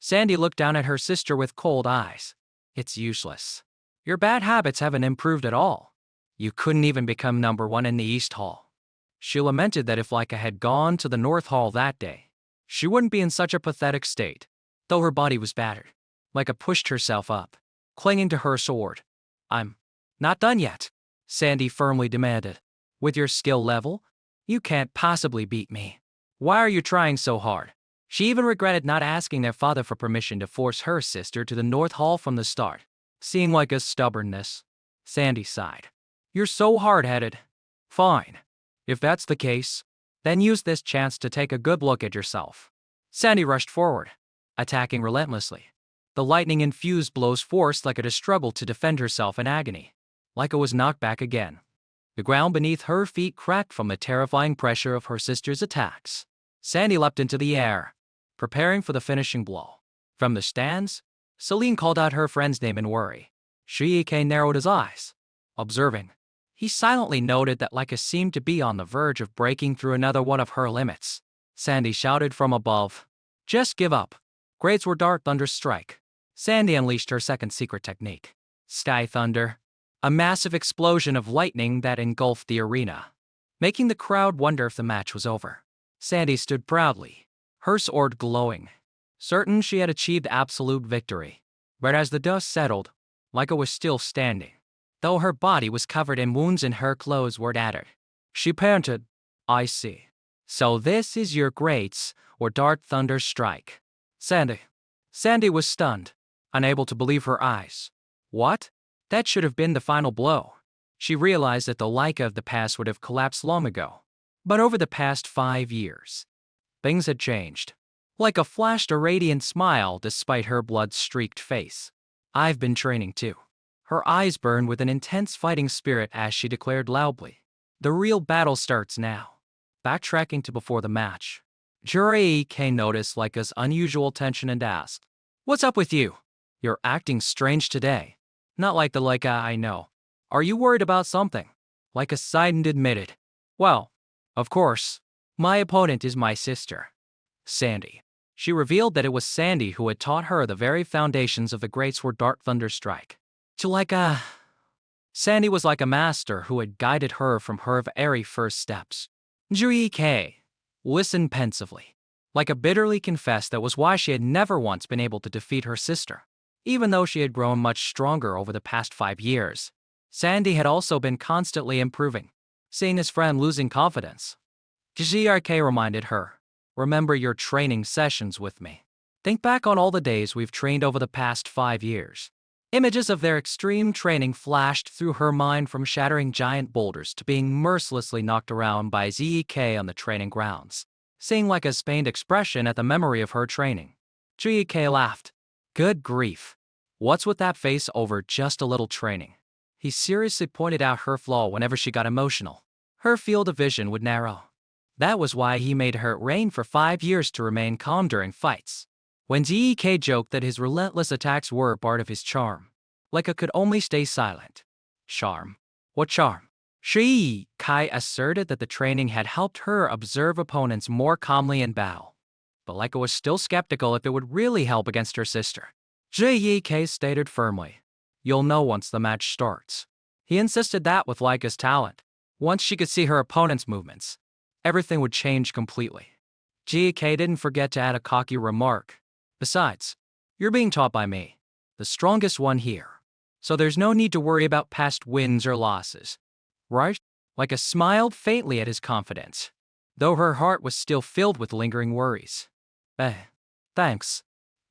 Sandy looked down at her sister with cold eyes. It's useless. Your bad habits haven't improved at all. You couldn't even become number 1 in the East Hall. She lamented that if Leica had gone to the North Hall that day, she wouldn't be in such a pathetic state, though her body was battered. Leica pushed herself up, clinging to her sword. I'm not done yet, Sandy firmly demanded. With your skill level, you can't possibly beat me. Why are you trying so hard? She even regretted not asking their father for permission to force her sister to the North Hall from the start. Seeing Leica's stubbornness, Sandy sighed. You're so hard-headed. Fine. If that's the case, then use this chance to take a good look at yourself. Sandy rushed forward, attacking relentlessly. The lightning-infused blows forced Leica to struggle to defend herself in agony. Leica was knocked back again. The ground beneath her feet cracked from the terrifying pressure of her sister's attacks. Sandy leapt into the air, preparing for the finishing blow. From the stands, Celine called out her friend's name in worry. Shiike narrowed his eyes, observing. He silently noted that Leica seemed to be on the verge of breaking through another one of her limits. Sandy shouted from above, "Just give up." Grades were Dark Thunder Strike. Sandy unleashed her second secret technique, Sky Thunder, a massive explosion of lightning that engulfed the arena, making the crowd wonder if the match was over. Sandy stood proudly, her sword glowing, certain she had achieved absolute victory. But as the dust settled, Leica was still standing, though her body was covered in wounds and her clothes were tattered. She panted, "I see. So this is your grades, or Dark Thunder Strike." Sandy was stunned, unable to believe her eyes. What? That should have been the final blow. She realized that the Leica of the past would have collapsed long ago. But over the past 5 years, things had changed. Leica flashed a radiant smile despite her blood-streaked face. I've been training too. Her eyes burned with an intense fighting spirit as she declared loudly, "The real battle starts now." Backtracking to before the match, Jurei noticed Leica's unusual tension and asked, "What's up with you? You're acting strange today. Not like the Leica I know. Are you worried about something?" Leica sighed and admitted, "Well, of course, my opponent is my sister, Sandy." She revealed that it was Sandy who had taught her the very foundations of the greatsword Dark Thunder Strike. Sandy was like a master who had guided her from her very first steps. Jui listened pensively. Leica bitterly confessed that was why she had never once been able to defeat her sister. Even though she had grown much stronger over the past 5 years, Sandy had also been constantly improving, seeing his friend losing confidence. GRK reminded her, "Remember your training sessions with me. Think back on all the days we've trained over the past 5 years. Images of their extreme training flashed through her mind, from shattering giant boulders to being mercilessly knocked around by ZEK on the training grounds. Seeing Leica's pained expression at the memory of her training, GEK laughed. Good grief. What's with that face over just a little training? He seriously pointed out her flaw whenever she got emotional. Her field of vision would narrow. That was why he made her reign for 5 years to remain calm during fights. When GEK joked that his relentless attacks were part of his charm, Leica could only stay silent. Charm? What charm? Kai asserted that the training had helped her observe opponents more calmly in battle. But Leica was still skeptical if it would really help against her sister. GEK stated firmly, "You'll know once the match starts." He insisted that with Leica's talent, once she could see her opponent's movements, everything would change completely. GEK didn't forget to add a cocky remark. Besides, You're being taught by me, the strongest one here. So there's no need to worry about past wins or losses. Right? Like smiled faintly at his confidence, though her heart was still filled with lingering worries. Thanks.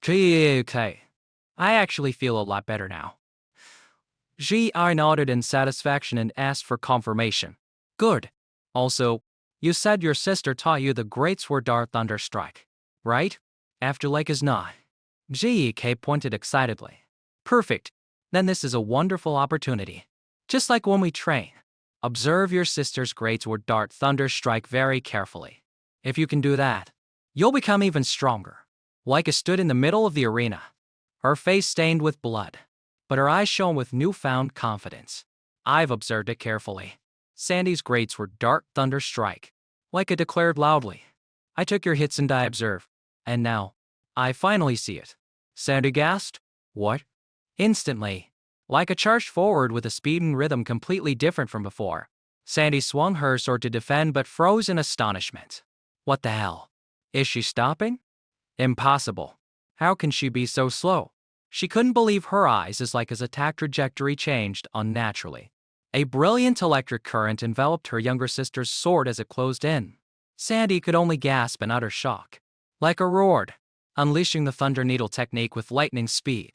Okay. I actually feel a lot better now. I nodded in satisfaction and asked for confirmation. Good. Also, you said your sister taught you the great sword Darth Thunderstrike, right? After Leica's nod. Gek pointed excitedly. Perfect. Then this is a wonderful opportunity. Just like when we train. Observe your sister's great sword Darth Thunderstrike very carefully. If you can do that, you'll become even stronger. Leica stood in the middle of the arena, her face stained with blood, but her eyes shone with newfound confidence. I've observed it carefully. Sandy's great sword Darth Thunderstrike. Leica declared loudly. I took your hits and I observed. And now, I finally see it. Sandy gasped. What? Instantly, Leica charged forward with a speed and rhythm completely different from before. Sandy swung her sword to defend but froze in astonishment. What the hell? Is she stopping? Impossible. How can she be so slow? She couldn't believe her eyes as Leica's attack trajectory changed unnaturally. A brilliant electric current enveloped her younger sister's sword as it closed in. Sandy could only gasp in utter shock. Leica roared, unleashing the Thunder Needle technique with lightning speed,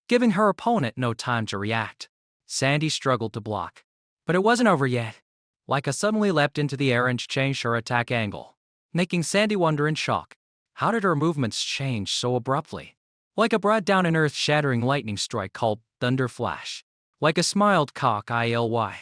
giving her opponent no time to react. Sandy struggled to block. But it wasn't over yet. Leica suddenly leapt into the air and changed her attack angle, making Sandy wonder in shock. How did her movements change so abruptly? Leica brought down an earth-shattering lightning strike called Thunder Flash. Leica smiled cock-ily,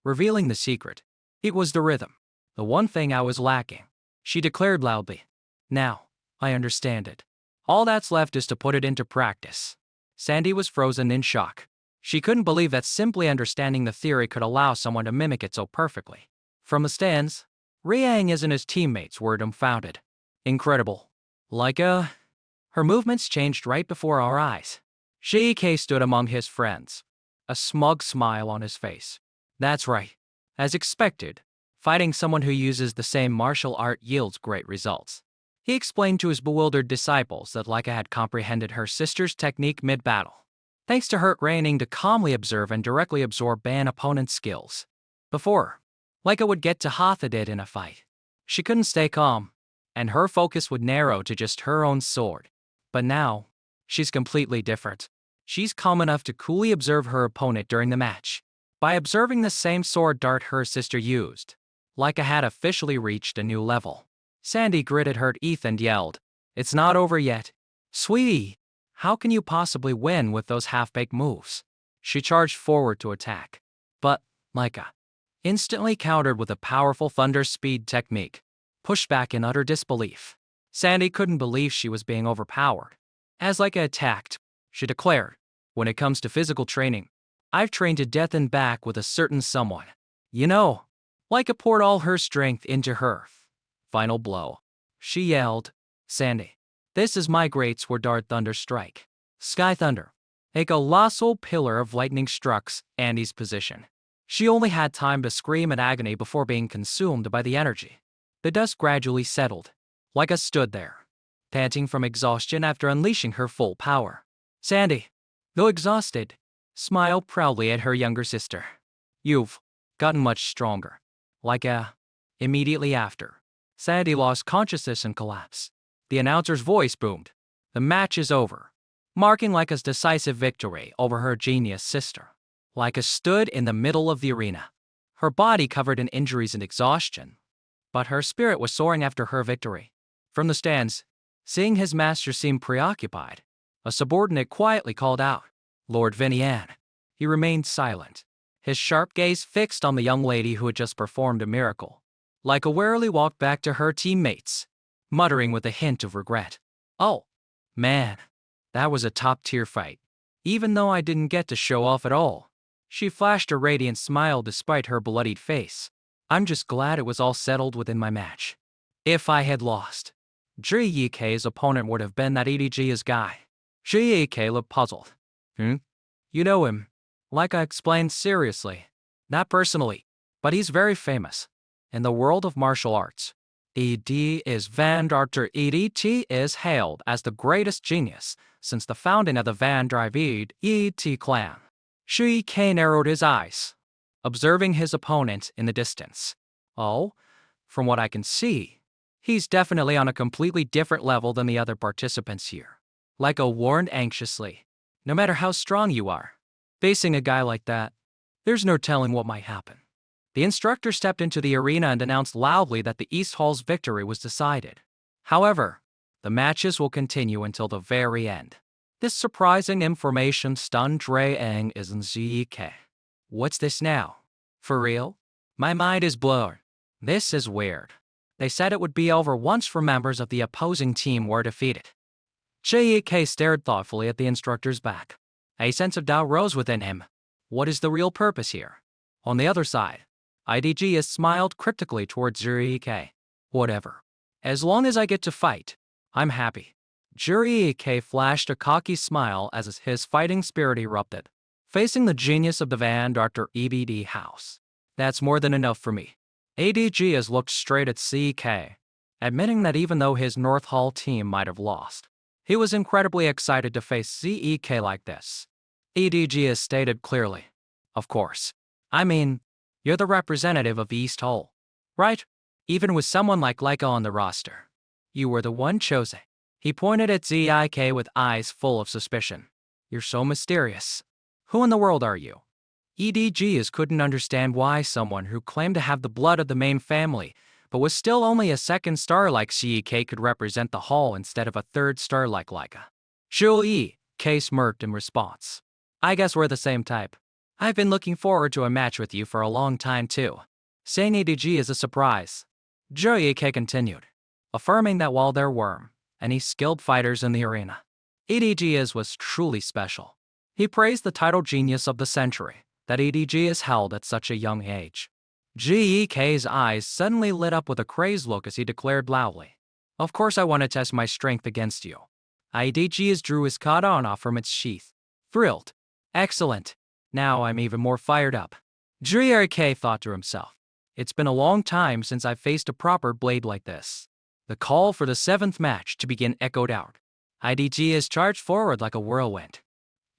revealing the secret. It was the rhythm. The one thing I was lacking, she declared loudly. Now, I understand it. All that's left is to put it into practice. Sandy was frozen in shock. She couldn't believe that simply understanding the theory could allow someone to mimic it so perfectly. From the stands, Riang and his teammates were dumbfounded. Incredible. Leica. Her movements changed right before our eyes. Gek stood among his friends, a smug smile on his face. That's right. As expected, fighting someone who uses the same martial art yields great results. He explained to his bewildered disciples that Leica had comprehended her sister's technique mid-battle, thanks to her training to calmly observe and directly absorb an opponent's skills. Before, Leica would get to half it in a fight. She couldn't stay calm, and her focus would narrow to just her own sword. But now, she's completely different. She's calm enough to coolly observe her opponent during the match. By observing the same sword dart her sister used, Leica had officially reached a new level. Sandy gritted her teeth and yelled, It's not over yet. Sweetie, how can you possibly win with those half-baked moves? She charged forward to attack. But, Leica instantly countered with a powerful thunder speed technique, pushed back in utter disbelief. Sandy couldn't believe she was being overpowered. As Leica attacked, she declared, When it comes to physical training, I've trained to death and back with a certain someone. You know, Leica poured all her strength into her final blow. She yelled, Sandy, this is my great sword Darth Thunderstrike. Sky Thunder. A colossal pillar of lightning struck Andy's position. She only had time to scream in agony before being consumed by the energy. The dust gradually settled. Leica stood there, panting from exhaustion after unleashing her full power. Sandy, though exhausted, smiled proudly at her younger sister. You've gotten much stronger. Leica. Immediately after, Sandy lost consciousness and collapsed. The announcer's voice boomed. The match is over, marking Leica's decisive victory over her genius sister. Leica stood in the middle of the arena, her body covered in injuries and exhaustion, but her spirit was soaring after her victory. From the stands, seeing his master seem preoccupied, a subordinate quietly called out, Lord Vinian. He remained silent, his sharp gaze fixed on the young lady who had just performed a miracle. Leica warily walked back to her teammates, muttering with a hint of regret. Oh, man, that was a top-tier fight. Even though I didn't get to show off at all. She flashed a radiant smile despite her bloodied face. I'm just glad it was all settled within my match. If I had lost, Gek's opponent would have been that EDG's guy. Gek looked puzzled. You know him. Leica explained seriously. Not personally, but he's very famous in the world of martial arts. ED is Van Dr. EDT is hailed as the greatest genius since the founding of the Van Drive ET clan. Shui K narrowed his eyes, observing his opponent in the distance. Oh, from what I can see, he's definitely on a completely different level than the other participants here. Lyko warned anxiously. No matter how strong you are, facing a guy like that, there's no telling what might happen. The instructor stepped into the arena and announced loudly that the East Hall's victory was decided. However, the matches will continue until the very end. This surprising information stunned Dre Eng and Zek. What's this now? For real? My mind is blown. This is weird. They said it would be over once for members of the opposing team were defeated. Jek stared thoughtfully at the instructor's back. A sense of doubt rose within him. What is the real purpose here? On the other side, IDG has smiled cryptically towards Jurike. Whatever. As long as I get to fight, I'm happy. Jurike flashed a cocky smile as his fighting spirit erupted, facing the genius of the Van Dr. EBD house. That's more than enough for me. ADG has looked straight at CK, admitting that even though his North Hall team might have lost, he was incredibly excited to face CEK like this. ADG has stated clearly. Of course. I mean, you're the representative of East Hall, right? Even with someone like Lyko on the roster. You were the one chosen. He pointed at Zek with eyes full of suspicion. You're so mysterious. Who in the world are you? EDG couldn't understand why someone who claimed to have the blood of the main family, but was still only a second star like CEK could represent the hall instead of a third star like Lyka. Shui K smirked in response. I guess we're the same type. I've been looking forward to a match with you for a long time too. Saying EDG is a surprise. Jurike continued, affirming that while there were any skilled fighters in the arena, EDG was truly special. He praised the title genius of the century that EDG has held at such a young age. Gek's eyes suddenly lit up with a crazed look as he declared loudly, of course I want to test my strength against you. EDG drew his katana from its sheath. Thrilled. Excellent. Now I'm even more fired up. Jurike thought to himself. It's been a long time since I've faced a proper blade like this. The call for the 7th match to begin echoed out. IDG charged forward like a whirlwind.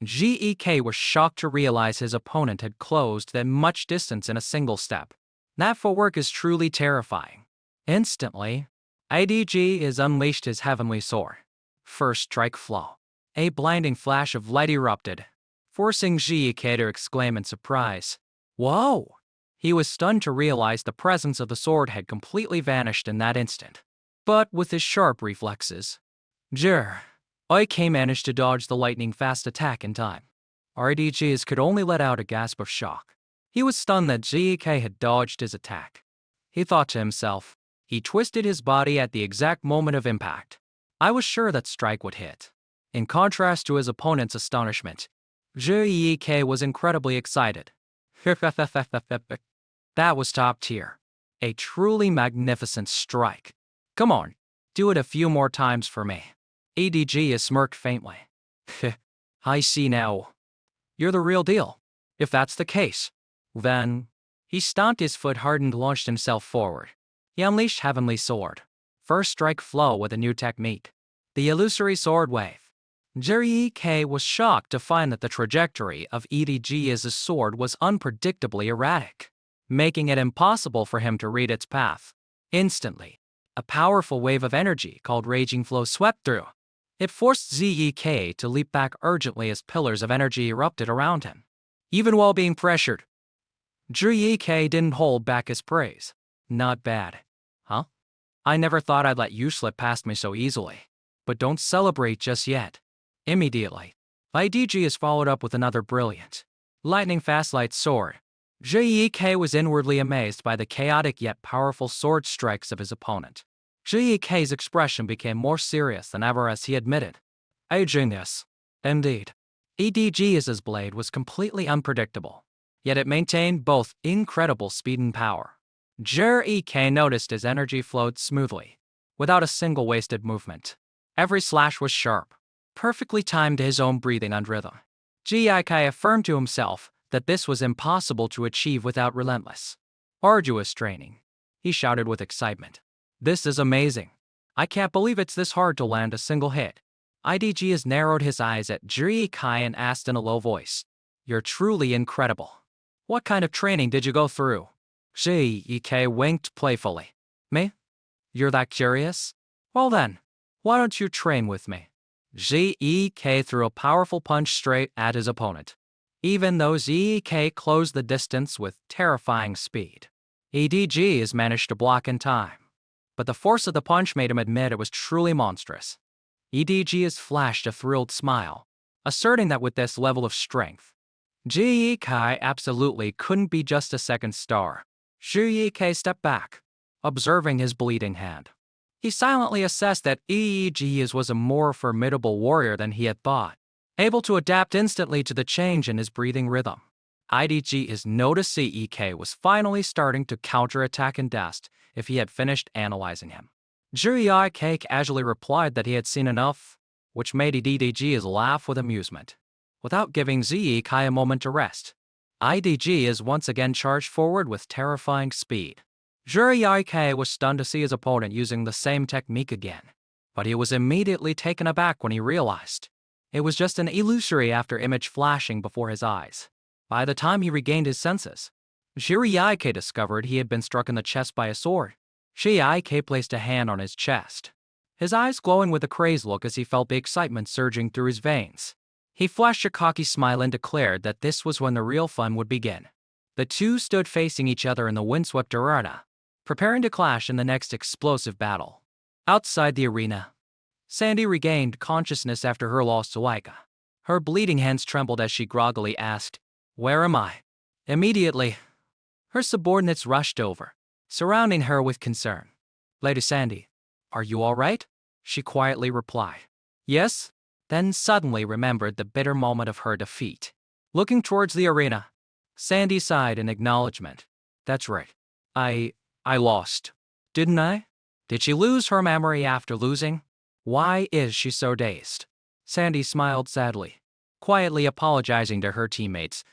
Gek was shocked to realize his opponent had closed that much distance in a single step. That footwork is truly terrifying. Instantly, IDG unleashed his heavenly sword. First strike flow. A blinding flash of light erupted, forcing Gek to exclaim in surprise. Whoa! He was stunned to realize the presence of the sword had completely vanished in that instant. But with his sharp reflexes, Oike managed to dodge the lightning-fast attack in time. RDG could only let out a gasp of shock. He was stunned that Gek had dodged his attack. He thought to himself. He twisted his body at the exact moment of impact. I was sure that strike would hit. In contrast to his opponent's astonishment, Gek was incredibly excited. That was top tier. A truly magnificent strike. Come on, do it a few more times for me. ADG smirked faintly. I see now. You're the real deal. If that's the case, then... He stomped his foot hard and launched himself forward. He unleashed Heavenly Sword. First strike flow with a new technique. The illusory sword wave. Jurike was shocked to find that the trajectory of EDG's sword was unpredictably erratic, making it impossible for him to read its path. Instantly, a powerful wave of energy called Raging Flow swept through. It forced Zek to leap back urgently as pillars of energy erupted around him. Even while being pressured, Jurike didn't hold back his praise. Not bad. Huh? I never thought I'd let you slip past me so easily. But don't celebrate just yet. Immediately, IDG followed up with another brilliant, lightning-fast light sword. Jek was inwardly amazed by the chaotic yet powerful sword strikes of his opponent. Jek's expression became more serious than ever as he admitted, a genius. Indeed. EDG's blade was completely unpredictable, yet it maintained both incredible speed and power. Jek noticed his energy flowed smoothly, without a single wasted movement. Every slash was sharp, perfectly timed to his own breathing and rhythm. Jek affirmed to himself that this was impossible to achieve without relentless, arduous training. He shouted with excitement. This is amazing. I can't believe it's this hard to land a single hit. IDG has narrowed his eyes at Jiri Kai and asked in a low voice, "You're truly incredible. What kind of training did you go through?" Jiri Kai winked playfully. "Me? You're that curious? Well then, why don't you train with me?" Jiri threw a powerful punch straight at his opponent. Even though Jiri closed the distance with terrifying speed, EDG has managed to block in time. But the force of the punch made him admit it was truly monstrous. EDG has flashed a thrilled smile, asserting that with this level of strength, Jiri absolutely couldn't be just a second star. Jiri stepped back, observing his bleeding hand. He silently assessed that EEG was a more formidable warrior than he had thought, able to adapt instantly to the change in his breathing rhythm. IDG is noticed CEK was finally starting to counterattack and asked if he had finished analyzing him. Jiri casually replied that he had seen enough, which made IDG laugh with amusement. Without giving ZEK a moment to rest, IDG is once again charged forward with terrifying speed. Jiri was stunned to see his opponent using the same technique again, but he was immediately taken aback when he realized it was just an illusory after-image flashing before his eyes. By the time he regained his senses, Jiri discovered he had been struck in the chest by a sword. Jiri placed a hand on his chest, his eyes glowing with a crazed look as he felt the excitement surging through his veins. He flashed a cocky smile and declared that this was when the real fun would begin. The two stood facing each other in the windswept arena, preparing to clash in the next explosive battle. Outside the arena, Sandy regained consciousness after her loss to Laika. Her bleeding hands trembled as she groggily asked, "Where am I?" Immediately, her subordinates rushed over, surrounding her with concern. "Lady Sandy, are you all right?" she quietly replied. "Yes," then suddenly remembered the bitter moment of her defeat. Looking towards the arena, Sandy sighed in acknowledgement. "That's right. I lost. Didn't I?" Did she lose her memory after losing? Why is she so dazed? Sandy smiled sadly, quietly apologizing to her teammates.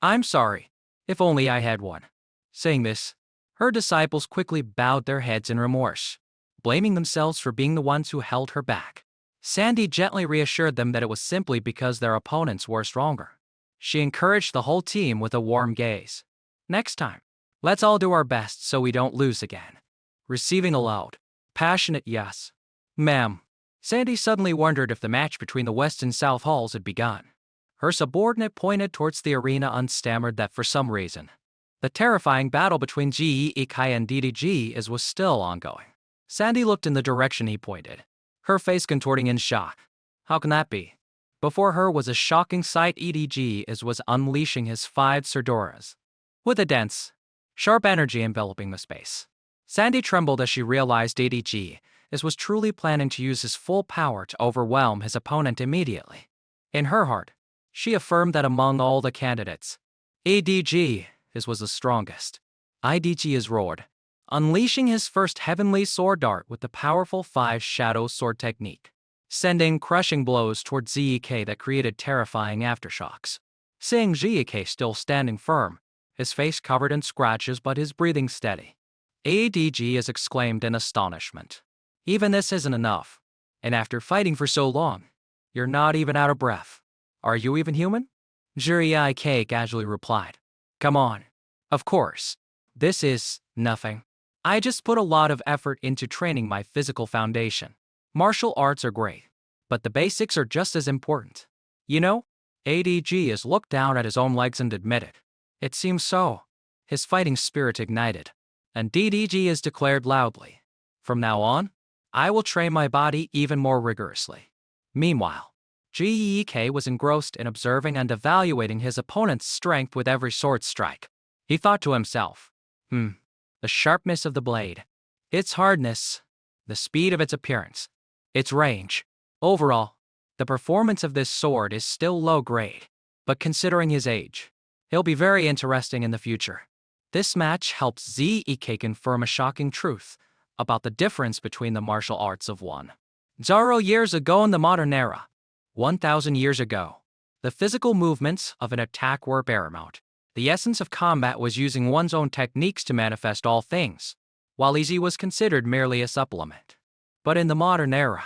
"I'm sorry. If only I had one." Saying this, her disciples quickly bowed their heads in remorse, blaming themselves for being the ones who held her back. Sandy gently reassured them that it was simply because their opponents were stronger. She encouraged the whole team with a warm gaze. "Next time, let's all do our best so we don't lose again." Receiving a loud, passionate yes. "Ma'am." Sandy suddenly wondered if the match between the West and South Halls had begun. Her subordinate pointed towards the arena and stammered that for some reason, the terrifying battle between Jiri and DDG was still ongoing. Sandy looked in the direction he pointed, her face contorting in shock. How can that be? Before her was a shocking sight. EDG was unleashing his 5 Surdoras, with a dense, sharp energy enveloping the space. Sandy trembled as she realized EDG was truly planning to use his full power to overwhelm his opponent immediately. In her heart, she affirmed that among all the candidates, EDG was the strongest. IDG roared, unleashing his first heavenly sword dart with the powerful 5 shadow sword technique, sending crushing blows towards ZEK that created terrifying aftershocks. Seeing ZEK still standing firm, his face covered in scratches but his breathing steady, EDG exclaimed in astonishment. "Even this isn't enough. And after fighting for so long, you're not even out of breath. Are you even human?" Jiri casually replied. "Come on. Of course. This is nothing. I just put a lot of effort into training my physical foundation. Martial arts are great, but the basics are just as important. You know?" ADG looked down at his own legs and admitted, "It seems so." His fighting spirit ignited, and DDG declared loudly, "From now on, I will train my body even more rigorously." Meanwhile, GEK was engrossed in observing and evaluating his opponent's strength with every sword strike. He thought to himself, the sharpness of the blade, its hardness, the speed of its appearance, its range. Overall, the performance of this sword is still low grade, but considering his age, he'll be very interesting in the future. This match helps ZEK confirm a shocking truth about the difference between the martial arts of 1,000 years ago and the modern era. 1,000 years ago, the physical movements of an attack were paramount. The essence of combat was using one's own techniques to manifest all things, while easy was considered merely a supplement. But in the modern era,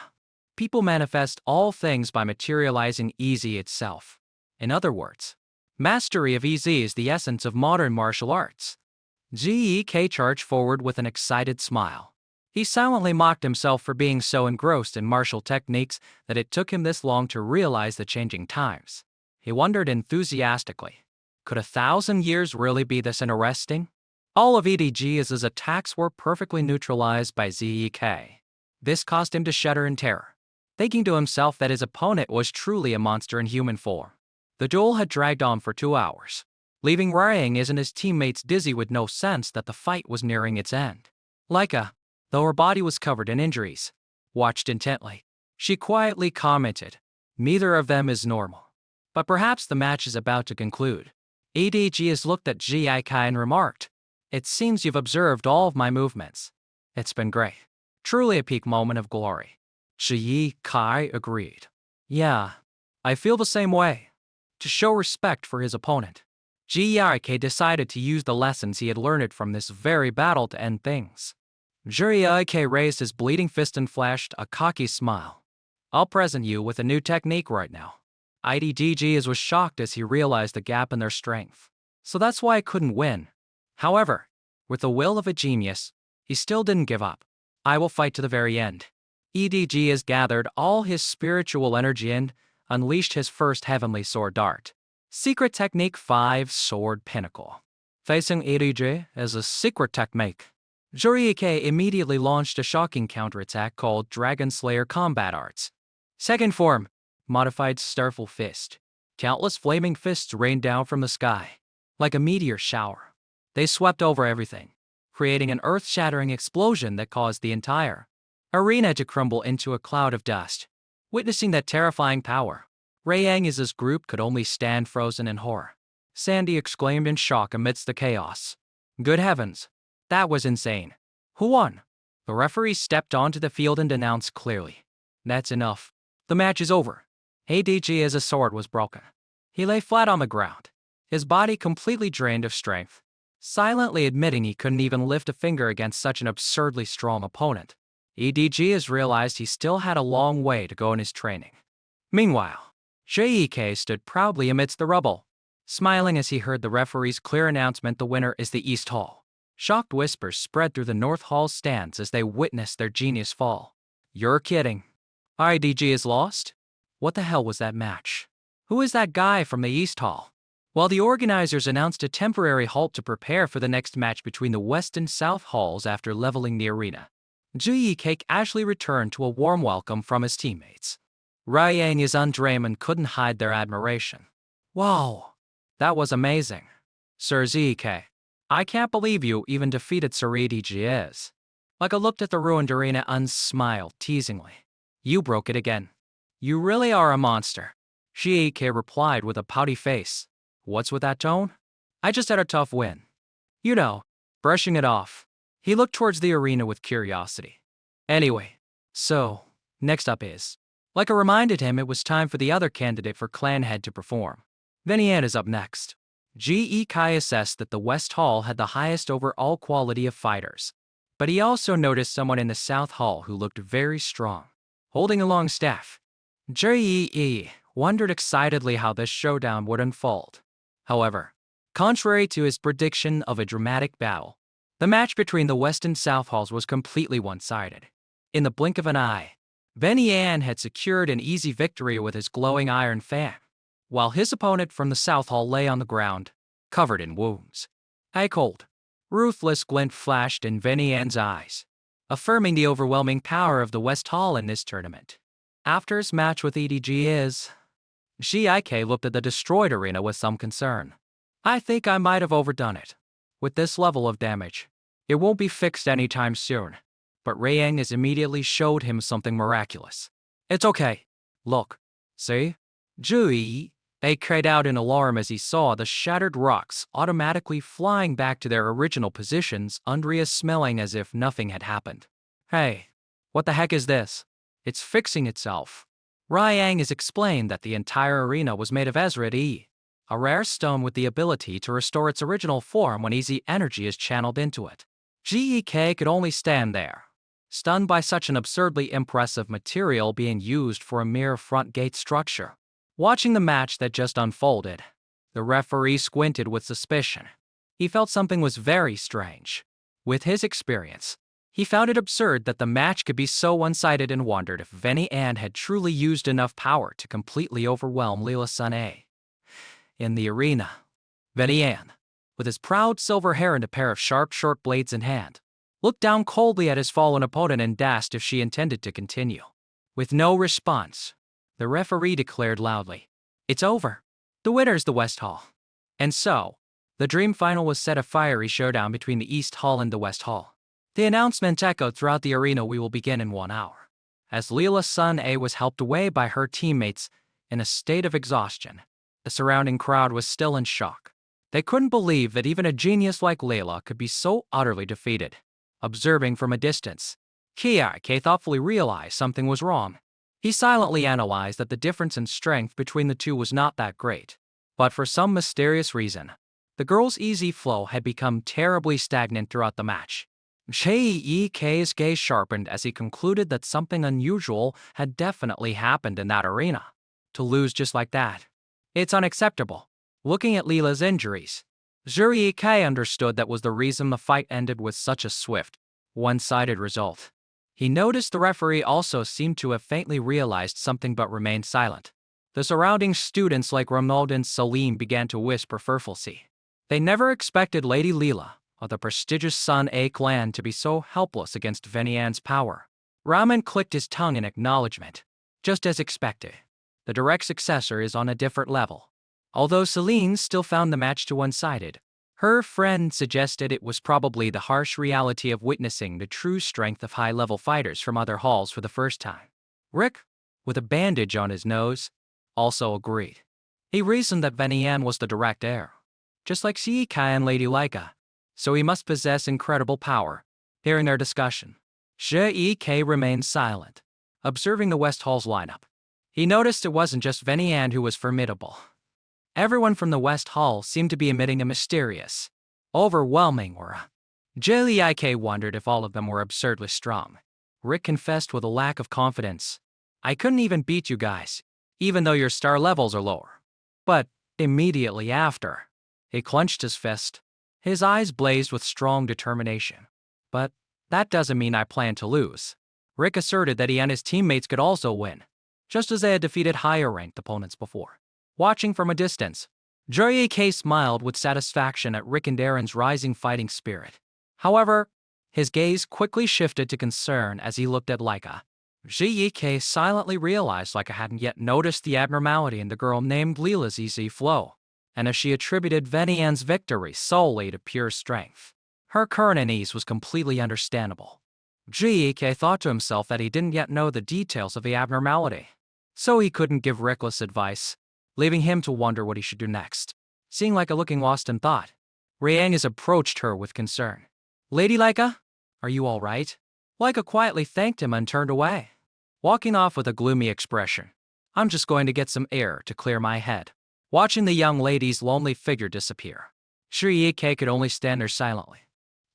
people manifest all things by materializing easy itself. In other words, mastery of easy is the essence of modern martial arts. Gek charged forward with an excited smile. He silently mocked himself for being so engrossed in martial techniques that it took him this long to realize the changing times. He wondered enthusiastically, could 1,000 years really be this interesting? All of EDG's attacks were perfectly neutralized by Zek. This caused him to shudder in terror, thinking to himself that his opponent was truly a monster in human form. The duel had dragged on for 2 hours, leaving Reincarnates and his teammates dizzy with no sense that the fight was nearing its end. Leica, though her body was covered in injuries, watched intently. She quietly commented, "Neither of them is normal. But perhaps the match is about to conclude." EDGS looked at Jikai and remarked, "It seems you've observed all of my movements. It's been great. Truly a peak moment of glory." Jikai agreed. "Yeah, I feel the same way." To show respect for his opponent, Jikai decided to use the lessons he had learned from this very battle to end things. Jikai raised his bleeding fist and flashed a cocky smile. "I'll present you with a new technique right now." IDGs was shocked as he realized the gap in their strength. So that's why I couldn't win. However, with the will of a genius, he still didn't give up. "I will fight to the very end." EDGs gathered all his spiritual energy and unleashed his first heavenly sword dart. Secret Technique 5 Sword Pinnacle. Facing EDG as a secret technique, Jikai immediately launched a shocking counterattack called Dragon Slayer Combat Arts. Second form, Modified Starful Fist. Countless flaming fists rained down from the sky, like a meteor shower. They swept over everything, creating an earth-shattering explosion that caused the entire arena to crumble into a cloud of dust. Witnessing that terrifying power, Reincarnates' group could only stand frozen in horror. Sandy exclaimed in shock amidst the chaos. "Good heavens, that was insane. Who won?" The referee stepped onto the field and announced clearly, "That's enough. The match is over." ADG's sword was broken. He lay flat on the ground, his body completely drained of strength, silently admitting he couldn't even lift a finger against such an absurdly strong opponent. EDGs realized he still had a long way to go in his training. Meanwhile, Jikai stood proudly amidst the rubble, smiling as he heard the referee's clear announcement, "The winner is the East Hall." Shocked whispers spread through the North Hall stands as they witnessed their genius fall. "You're kidding. IDG is lost? What the hell was that match? Who is that guy from the East Hall?" While the organizers announced a temporary halt to prepare for the next match between the West and South Halls after leveling the arena, Jikai actually returned to a warm welcome from his teammates. Reincarnates and Draymond couldn't hide their admiration. "Wow, that was amazing. Sir Zek, I can't believe you even defeated Sir EDGs." Manga looked at the ruined arena and smiled teasingly. "You broke it again. You really are a monster." Jikai replied with a pouty face. "What's with that tone?" "I just had a tough win. You know, brushing it off." He looked towards the arena with curiosity. "Anyway, so, next up is..." Leica reminded him it was time for the other candidate for clan head to perform. Venian is up next. Jikai assessed that the West Hall had the highest overall quality of fighters, but he also noticed someone in the South Hall who looked very strong, holding a long staff. Jikai wondered excitedly how this showdown would unfold. However, contrary to his prediction of a dramatic battle, the match between the West and South Halls was completely one-sided. In the blink of an eye, Venian had secured an easy victory with his glowing iron fan, while his opponent from the South Hall lay on the ground, covered in wounds. A cold, ruthless glint flashed in Venian's eyes, affirming the overwhelming power of the West Hall in this tournament. After his match with EDGs, Jikai looked at the destroyed arena with some concern. "I think I might have overdone it. With this level of damage, it won't be fixed anytime soon." But Reincarnates immediately showed him something miraculous. "It's okay. Look. See?" Jikai cried out in alarm as he saw the shattered rocks automatically flying back to their original positions, Andrea smelling as if nothing had happened. "Hey, what the heck is this?" "It's fixing itself." Reincarnates explained that the entire arena was made of Ezra-E, a rare stone with the ability to restore its original form when easy energy is channeled into it. Gek could only stand there, stunned by such an absurdly impressive material being used for a mere front gate structure. Watching the match that just unfolded, the referee squinted with suspicion. He felt something was very strange. With his experience, he found it absurd that the match could be so one-sided and wondered if Veni An had truly used enough power to completely overwhelm Leela Sun-A. In the arena, Veni An, with his proud silver hair and a pair of sharp, short blades in hand, looked down coldly at his fallen opponent and asked if she intended to continue. With no response, the referee declared loudly, "It's over. The winner's the West Hall." And so, the dream final was set a fiery showdown between the East Hall and the West Hall. The announcement echoed throughout the arena. "We will begin in 1 hour." As Leela Sun-A was helped away by her teammates in a state of exhaustion, the surrounding crowd was still in shock. They couldn't believe that even a genius like Leela could be so utterly defeated. Observing from a distance, Ki thoughtfully realized something was wrong. He silently analyzed that the difference in strength between the two was not that great. But for some mysterious reason, the girl's easy flow had become terribly stagnant throughout the match. Gek's gaze sharpened as he concluded that something unusual had definitely happened in that arena. To lose just like that, it's unacceptable. Looking at Leela's injuries, Zhuri understood that was the reason the fight ended with such a swift, one-sided result. He noticed the referee also seemed to have faintly realized something but remained silent. The surrounding students like Ronald and Salim began to whisper fearfully. They never expected Lady Leela, of the prestigious Sun-A clan, to be so helpless against Veni An's power. Raman clicked his tongue in acknowledgement. Just as expected, the direct successor is on a different level. Although Celine still found the match too one-sided, her friend suggested it was probably the harsh reality of witnessing the true strength of high-level fighters from other halls for the first time. Rick, with a bandage on his nose, also agreed. He reasoned that Veni An was the direct heir, just like Shiikai and Lady Laika, so he must possess incredible power. Hearing their discussion, Shiikai remained silent, observing the West Hall's lineup. He noticed it wasn't just Veni An who was formidable. Everyone from the West Hall seemed to be emitting a mysterious, overwhelming aura. Jik wondered if all of them were absurdly strong. Rick confessed with a lack of confidence. "I couldn't even beat you guys, even though your star levels are lower." But immediately after, he clenched his fist. His eyes blazed with strong determination. "But that doesn't mean I plan to lose." Rick asserted that he and his teammates could also win, just as they had defeated higher-ranked opponents before. Watching from a distance, Jik smiled with satisfaction at Rick and Aaron's rising fighting spirit. However, his gaze quickly shifted to concern as he looked at Laika. Jik silently realized Laika hadn't yet noticed the abnormality in the girl named Leela's easy flow, and as she attributed Veni An's victory solely to pure strength. Her current ease was completely understandable. Jik thought to himself that he didn't yet know the details of the abnormality, so he couldn't give reckless advice, leaving him to wonder what he should do next. Seeing Laika looking lost in thought, Reincarnates approached her with concern. "Lady Laika, are you all right?" Laika quietly thanked him and turned away, walking off with a gloomy expression. "I'm just going to get some air to clear my head." Watching the young lady's lonely figure disappear, Shriek could only stand there silently,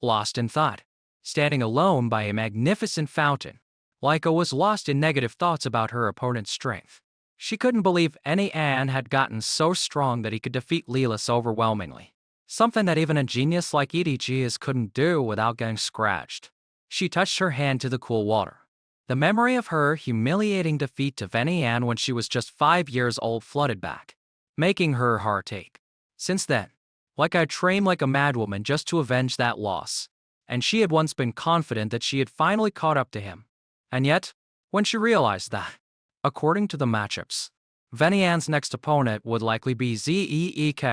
lost in thought. Standing alone by a magnificent fountain, Laika was lost in negative thoughts about her opponent's strength. She couldn't believe Veni An had gotten so strong that he could defeat Leela so overwhelmingly, something that even a genius like Edgs couldn't do without getting scratched. She touched her hand to the cool water. The memory of her humiliating defeat to Veni An when she was just 5 years old flooded back, making her heart ache. Since then, Laika trained like a madwoman just to avenge that loss, and she had once been confident that she had finally caught up to him. And yet, when she realized that, according to the matchups, Veni An's next opponent would likely be Zeek,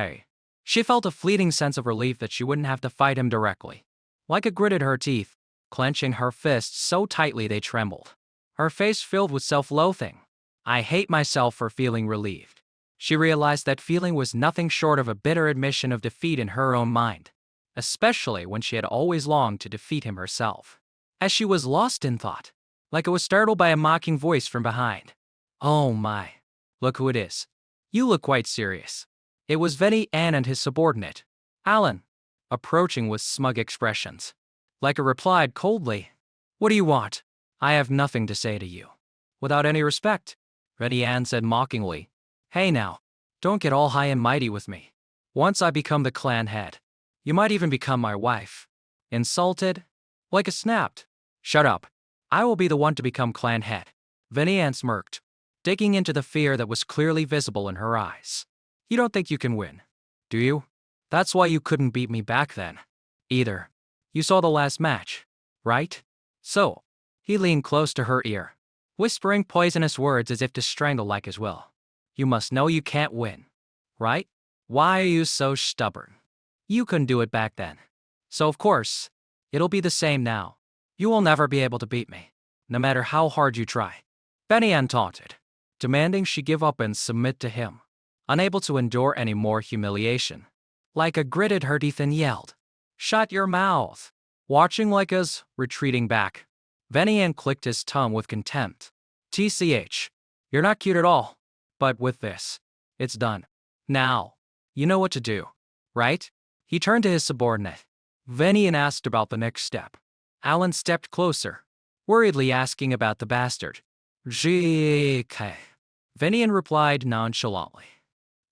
she felt a fleeting sense of relief that she wouldn't have to fight him directly. Laika gritted her teeth, clenching her fists so tightly they trembled. Her face filled with self-loathing. "I hate myself for feeling relieved." She realized that feeling was nothing short of a bitter admission of defeat in her own mind, especially when she had always longed to defeat him herself. As she was lost in thought, Laika was startled by a mocking voice from behind. "Oh my, look who it is. You look quite serious." It was Veni An and his subordinate, Alan, approaching with smug expressions. Leica replied coldly. What do you want? I have nothing to say to you. Without any respect, Venian said mockingly. Hey now, don't get all high and mighty with me. Once I become the clan head, you might even become my wife. Insulted? Leica snapped. Shut up. I will be the one to become clan head. Venian smirked, digging into the fear that was clearly visible in her eyes. You don't think you can win, do you? That's why you couldn't beat me back then. Either. You saw the last match, right? So, he leaned close to her ear, whispering poisonous words as if to strangle Leica's will. You must know you can't win, right? Why are you so stubborn? You couldn't do it back then. So of course, it'll be the same now. You will never be able to beat me, no matter how hard you try. Venian taunted, demanding she give up and submit to him. Unable to endure any more humiliation, Leica gritted her teeth and yelled, Shut your mouth! Watching Leica's retreating back, Venian clicked his tongue with contempt. TCH, you're not cute at all. But with this, it's done. Now, you know what to do, right? He turned to his subordinate. Venian asked about the next step. Alan stepped closer, worriedly asking about the bastard. GK. Venian replied nonchalantly.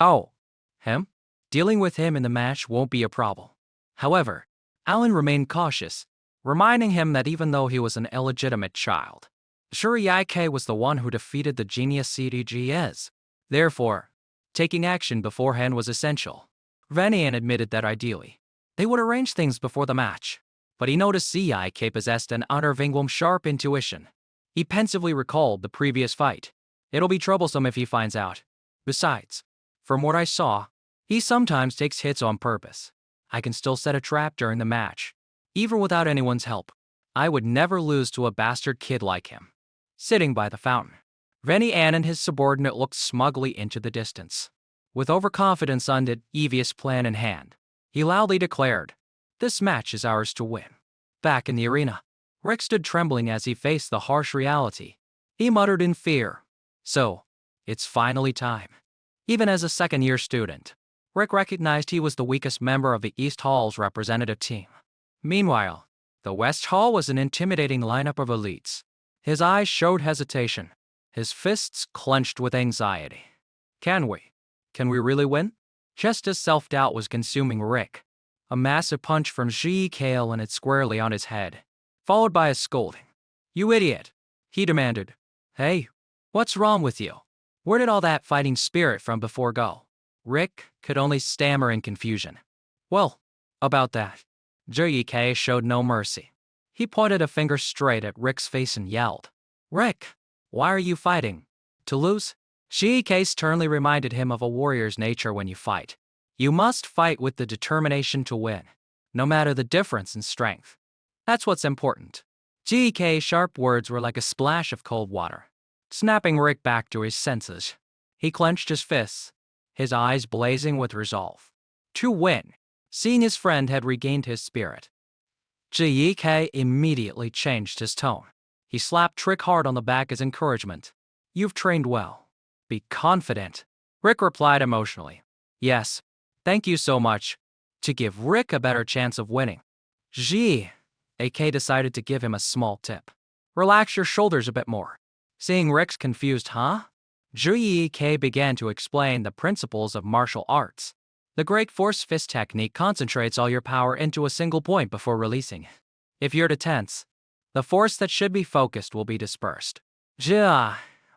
Oh, him? Dealing with him in the match won't be a problem. However, Alan remained cautious, reminding him that even though he was an illegitimate child, Shuriike was the one who defeated the genius CDGS. Therefore, taking action beforehand was essential. Venian admitted that ideally, they would arrange things before the match, but he noticed CIK possessed an unnervingly sharp intuition. He pensively recalled the previous fight. It'll be troublesome if he finds out. Besides, from what I saw, he sometimes takes hits on purpose. I can still set a trap during the match. Even without anyone's help, I would never lose to a bastard kid like him. Sitting by the fountain, Venian and his subordinate looked smugly into the distance. With overconfidence on the devious plan in hand, he loudly declared, This match is ours to win. Back in the arena, Rick stood trembling as he faced the harsh reality. He muttered in fear. So, it's finally time. Even as a second-year student, Rick recognized he was the weakest member of the East Hall's representative team. Meanwhile, the West Hall was an intimidating lineup of elites. His eyes showed hesitation, his fists clenched with anxiety. Can we really win? Just as self-doubt was consuming Rick, a massive punch from GK landed squarely on his head, followed by a scolding. You idiot, he demanded. Hey, what's wrong with you? Where did all that fighting spirit from before go? Rick could only stammer in confusion. Well, about that. GK showed no mercy. He pointed a finger straight at Rick's face and yelled, Rick, why are you fighting? To lose? GK sternly reminded him of a warrior's nature when you fight. You must fight with the determination to win, no matter the difference in strength. That's what's important. GK's sharp words were like a splash of cold water, snapping Rick back to his senses. He clenched his fists, his eyes blazing with resolve. To win. Seeing his friend had regained his spirit, GK immediately changed his tone. He slapped Rick hard on the back as encouragement. You've trained well. Be confident. Rick replied emotionally. Yes, thank you so much. To give Rick a better chance of winning, GK decided to give him a small tip. Relax your shoulders a bit more. Seeing Rick's confused, GK began to explain the principles of martial arts. The Great Force Fist technique concentrates all your power into a single point before releasing. If you're too tense, the force that should be focused will be dispersed.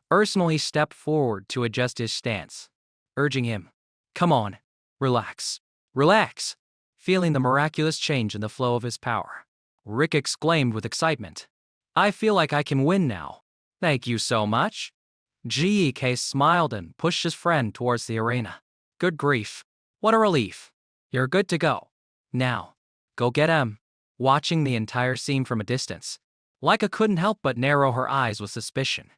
Personally stepped forward to adjust his stance, urging him, Come on, relax. Relax. Feeling the miraculous change in the flow of his power, Rick exclaimed with excitement. I feel like I can win now. Thank you so much. GK smiled and pushed his friend towards the arena. Good grief. What a relief. You're good to go. Now, go get him. Watching the entire scene from a distance, Leica couldn't help but narrow her eyes with suspicion.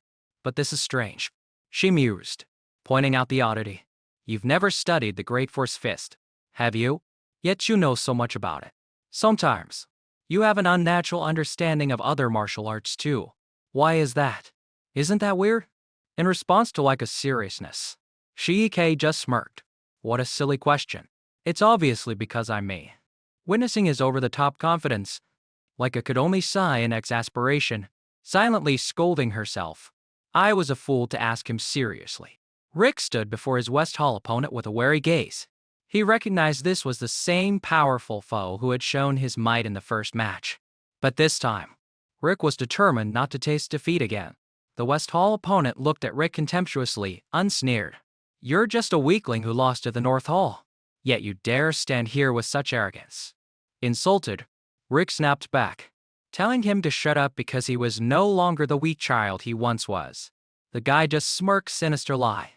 But this is strange, she mused, pointing out the oddity. You've never studied the Great Force Fist, have you? Yet you know so much about it. Sometimes, you have an unnatural understanding of other martial arts too. Why is that? Isn't that weird? In response to Leica's seriousness, Shiike just smirked. What a silly question. It's obviously because I'm me. Witnessing his over-the-top confidence, Like could only sigh in exasperation, silently scolding herself. I was a fool to ask him seriously. Rick stood before his West Hall opponent with a wary gaze. He recognized this was the same powerful foe who had shown his might in the first match. But this time, Rick was determined not to taste defeat again. The West Hall opponent looked at Rick contemptuously, unsneered. You're just a weakling who lost to the North Hall. Yet you dare stand here with such arrogance. Insulted, Rick snapped back, telling him to shut up because he was no longer the weak child he once was. The guy just smirked sinister lie,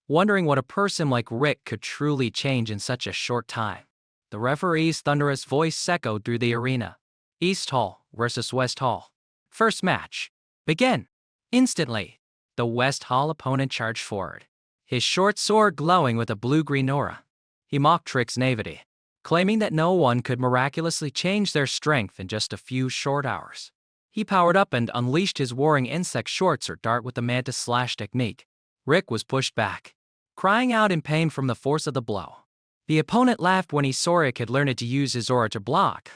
wondering what a person like Rick could truly change in such a short time. The referee's thunderous voice echoed through the arena. East Hall versus West Hall. First match. Begin. Instantly, the West Hall opponent charged forward, his short sword glowing with a blue-green aura. He mocked Rick's naivety, claiming that no one could miraculously change their strength in just a few short hours. He powered up and unleashed his warring insect short-sword dart with the mantis slash technique. Rick was pushed back, crying out in pain from the force of the blow. The opponent laughed when he saw Rick had learned to use his aura to block,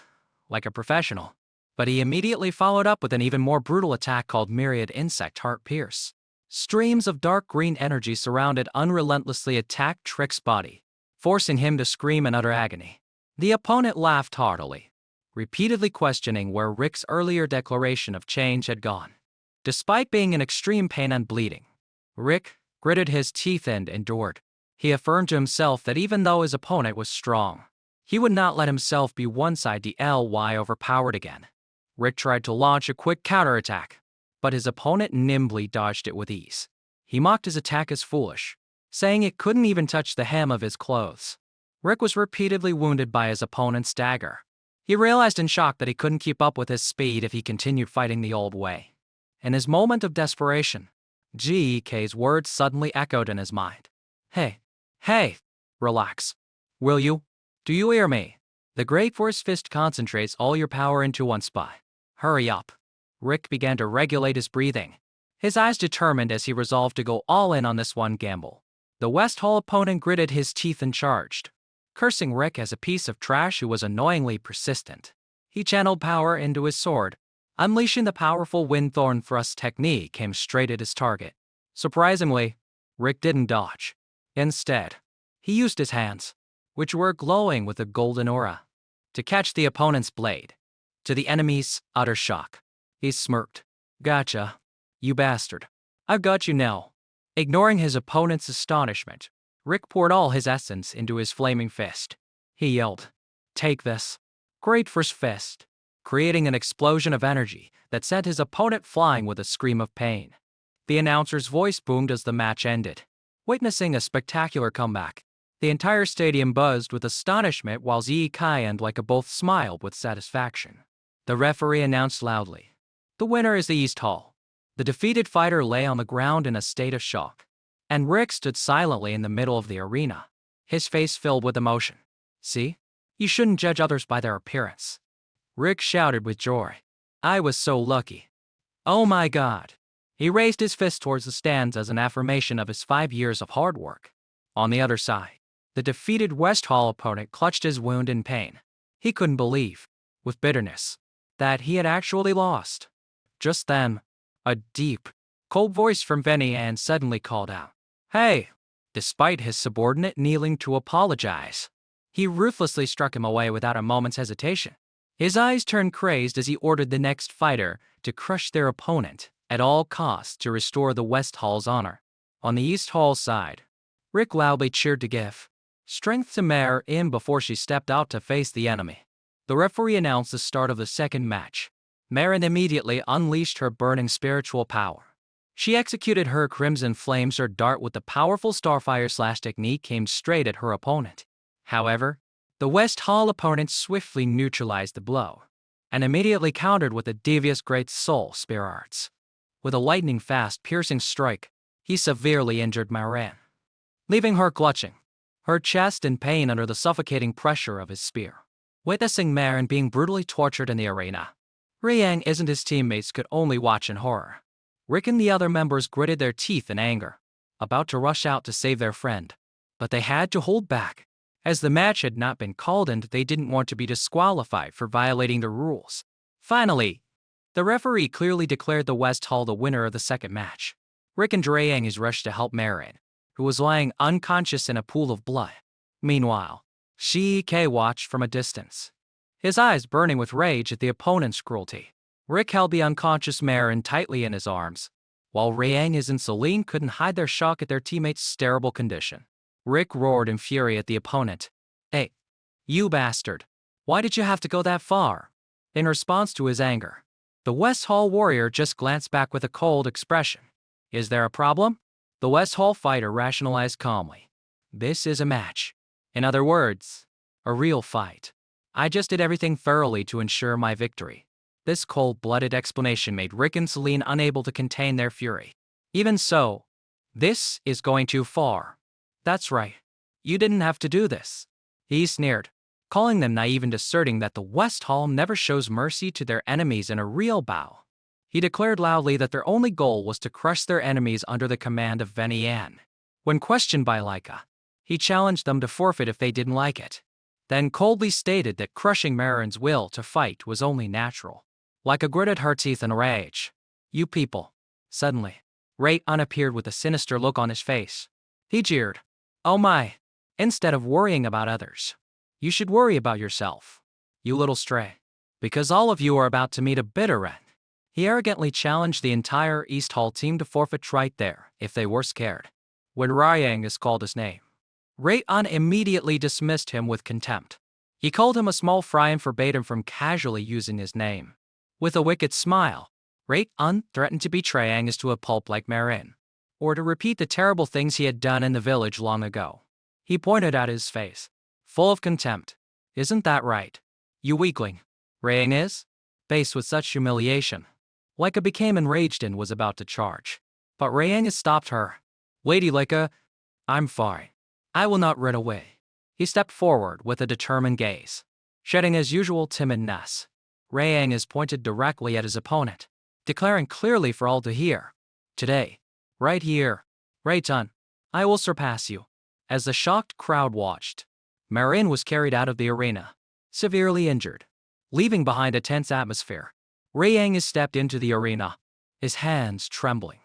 like a professional. But he immediately followed up with an even more brutal attack called Myriad Insect Heart Pierce. Streams of dark green energy surrounded unrelentlessly attacked Rick's body, forcing him to scream in utter agony. The opponent laughed heartily, repeatedly questioning where Rick's earlier declaration of change had gone. Despite being in extreme pain and bleeding, Rick gritted his teeth and endured. He affirmed to himself that even though his opponent was strong, he would not let himself be one-sidedly overpowered again. Rick tried to launch a quick counterattack, but his opponent nimbly dodged it with ease. He mocked his attack as foolish, saying it couldn't even touch the hem of his clothes. Rick was repeatedly wounded by his opponent's dagger. He realized in shock that he couldn't keep up with his speed if he continued fighting the old way. In his moment of desperation, GEK's words suddenly echoed in his mind. Hey, relax. Will you? Do you hear me? The Great Force Fist concentrates all your power into one spot. Hurry up. Rick began to regulate his breathing, his eyes determined as he resolved to go all in on this one gamble. The West Hall opponent gritted his teeth and charged, cursing Rick as a piece of trash who was annoyingly persistent. He channeled power into his sword, unleashing the powerful Windthorn Thrust technique came straight at his target. Surprisingly, Rick didn't dodge. Instead, he used his hands, which were glowing with a golden aura, to catch the opponent's blade. To the enemy's utter shock, he smirked. Gotcha, you bastard. I've got you now. Ignoring his opponent's astonishment, Rick poured all his essence into his flaming fist. He yelled, "Take this." Great Force Fist, creating an explosion of energy that sent his opponent flying with a scream of pain. The announcer's voice boomed as the match ended. Witnessing a spectacular comeback, the entire stadium buzzed with astonishment while Kai and Leica both smiled with satisfaction. The referee announced loudly, "The winner is the East Hall." The defeated fighter lay on the ground in a state of shock, and Rick stood silently in the middle of the arena, his face filled with emotion. "See? You shouldn't judge others by their appearance." Rick shouted with joy. "I was so lucky. Oh my God." He raised his fist towards the stands as an affirmation of his 5 years of hard work. On the other side, the defeated West Hall opponent clutched his wound in pain. He couldn't believe, with bitterness, that he had actually lost. Just then, a deep, cold voice from Benny Ann suddenly called out, "Hey!" Despite his subordinate kneeling to apologize, he ruthlessly struck him away without a moment's hesitation. His eyes turned crazed as he ordered the next fighter to crush their opponent at all costs to restore the West Hall's honor. On the East Hall side, Rick loudly cheered to give strength to Mare in before she stepped out to face the enemy. The referee announced the start of the second match. Marin immediately unleashed her burning spiritual power. She executed her Crimson Flames, her dart with the powerful Starfire Slash technique aimed straight at her opponent. However, the West Hall opponent swiftly neutralized the blow, and immediately countered with a devious Great Soul Spear Arts. With a lightning-fast, piercing strike, he severely injured Marin, leaving her clutching her chest in pain under the suffocating pressure of his spear. Witnessing Marin being brutally tortured in the arena, Riang and his teammates could only watch in horror. Rick and the other members gritted their teeth in anger, about to rush out to save their friend. But they had to hold back, as the match had not been called and they didn't want to be disqualified for violating the rules. Finally, the referee clearly declared the West Hall the winner of the second match. Rick and Dreyang is rushed to help Marin, who was lying unconscious in a pool of blood. Meanwhile, Shike watched from a distance, his eyes burning with rage at the opponent's cruelty. Rick held the unconscious Marin tightly in his arms, while Reyang and Celine couldn't hide their shock at their teammate's terrible condition. Rick roared in fury at the opponent. "Hey, you bastard! Why did you have to go that far?" In response to his anger, the West Hall warrior just glanced back with a cold expression. "Is there a problem?" The West Hall fighter rationalized calmly. "This is a match. In other words, a real fight. I just did everything thoroughly to ensure my victory." This cold-blooded explanation made Rick and Celine unable to contain their fury. "Even so, this is going too far." "That's right. You didn't have to do this," he sneered, calling them naive and asserting that the West Hall never shows mercy to their enemies in a real bout. He declared loudly that their only goal was to crush their enemies under the command of Veni Yan. When questioned by Laika, he challenged them to forfeit if they didn't like it, then coldly stated that crushing Marin's will to fight was only natural. Laika gritted her teeth in rage. "You people." Suddenly, Rei-un appeared with a sinister look on his face. He jeered. "Oh my. Instead of worrying about others, you should worry about yourself, you little stray. Because all of you are about to meet a bitter end." He arrogantly challenged the entire East Hall team to forfeit right there if they were scared. When Rayang is called his name, Rei-un immediately dismissed him with contempt. He called him a small fry and forbade him from casually using his name. With a wicked smile, Rei-un threatened to betray Angus to a pulp like Marin, or to repeat the terrible things he had done in the village long ago. He pointed at his face, full of contempt. "Isn't that right, you weakling?" Rei-un is, faced with such humiliation, Laika became enraged and was about to charge. But Rei-un stopped her. "Lady Laika, I'm fine. I will not run away." He stepped forward with a determined gaze, shedding his usual timidness. Rei-un pointed directly at his opponent, declaring clearly for all to hear, "Today, right here, Rei-un, I will surpass you." As the shocked crowd watched, Marin was carried out of the arena, severely injured, leaving behind a tense atmosphere. Rei-un stepped into the arena, his hands trembling.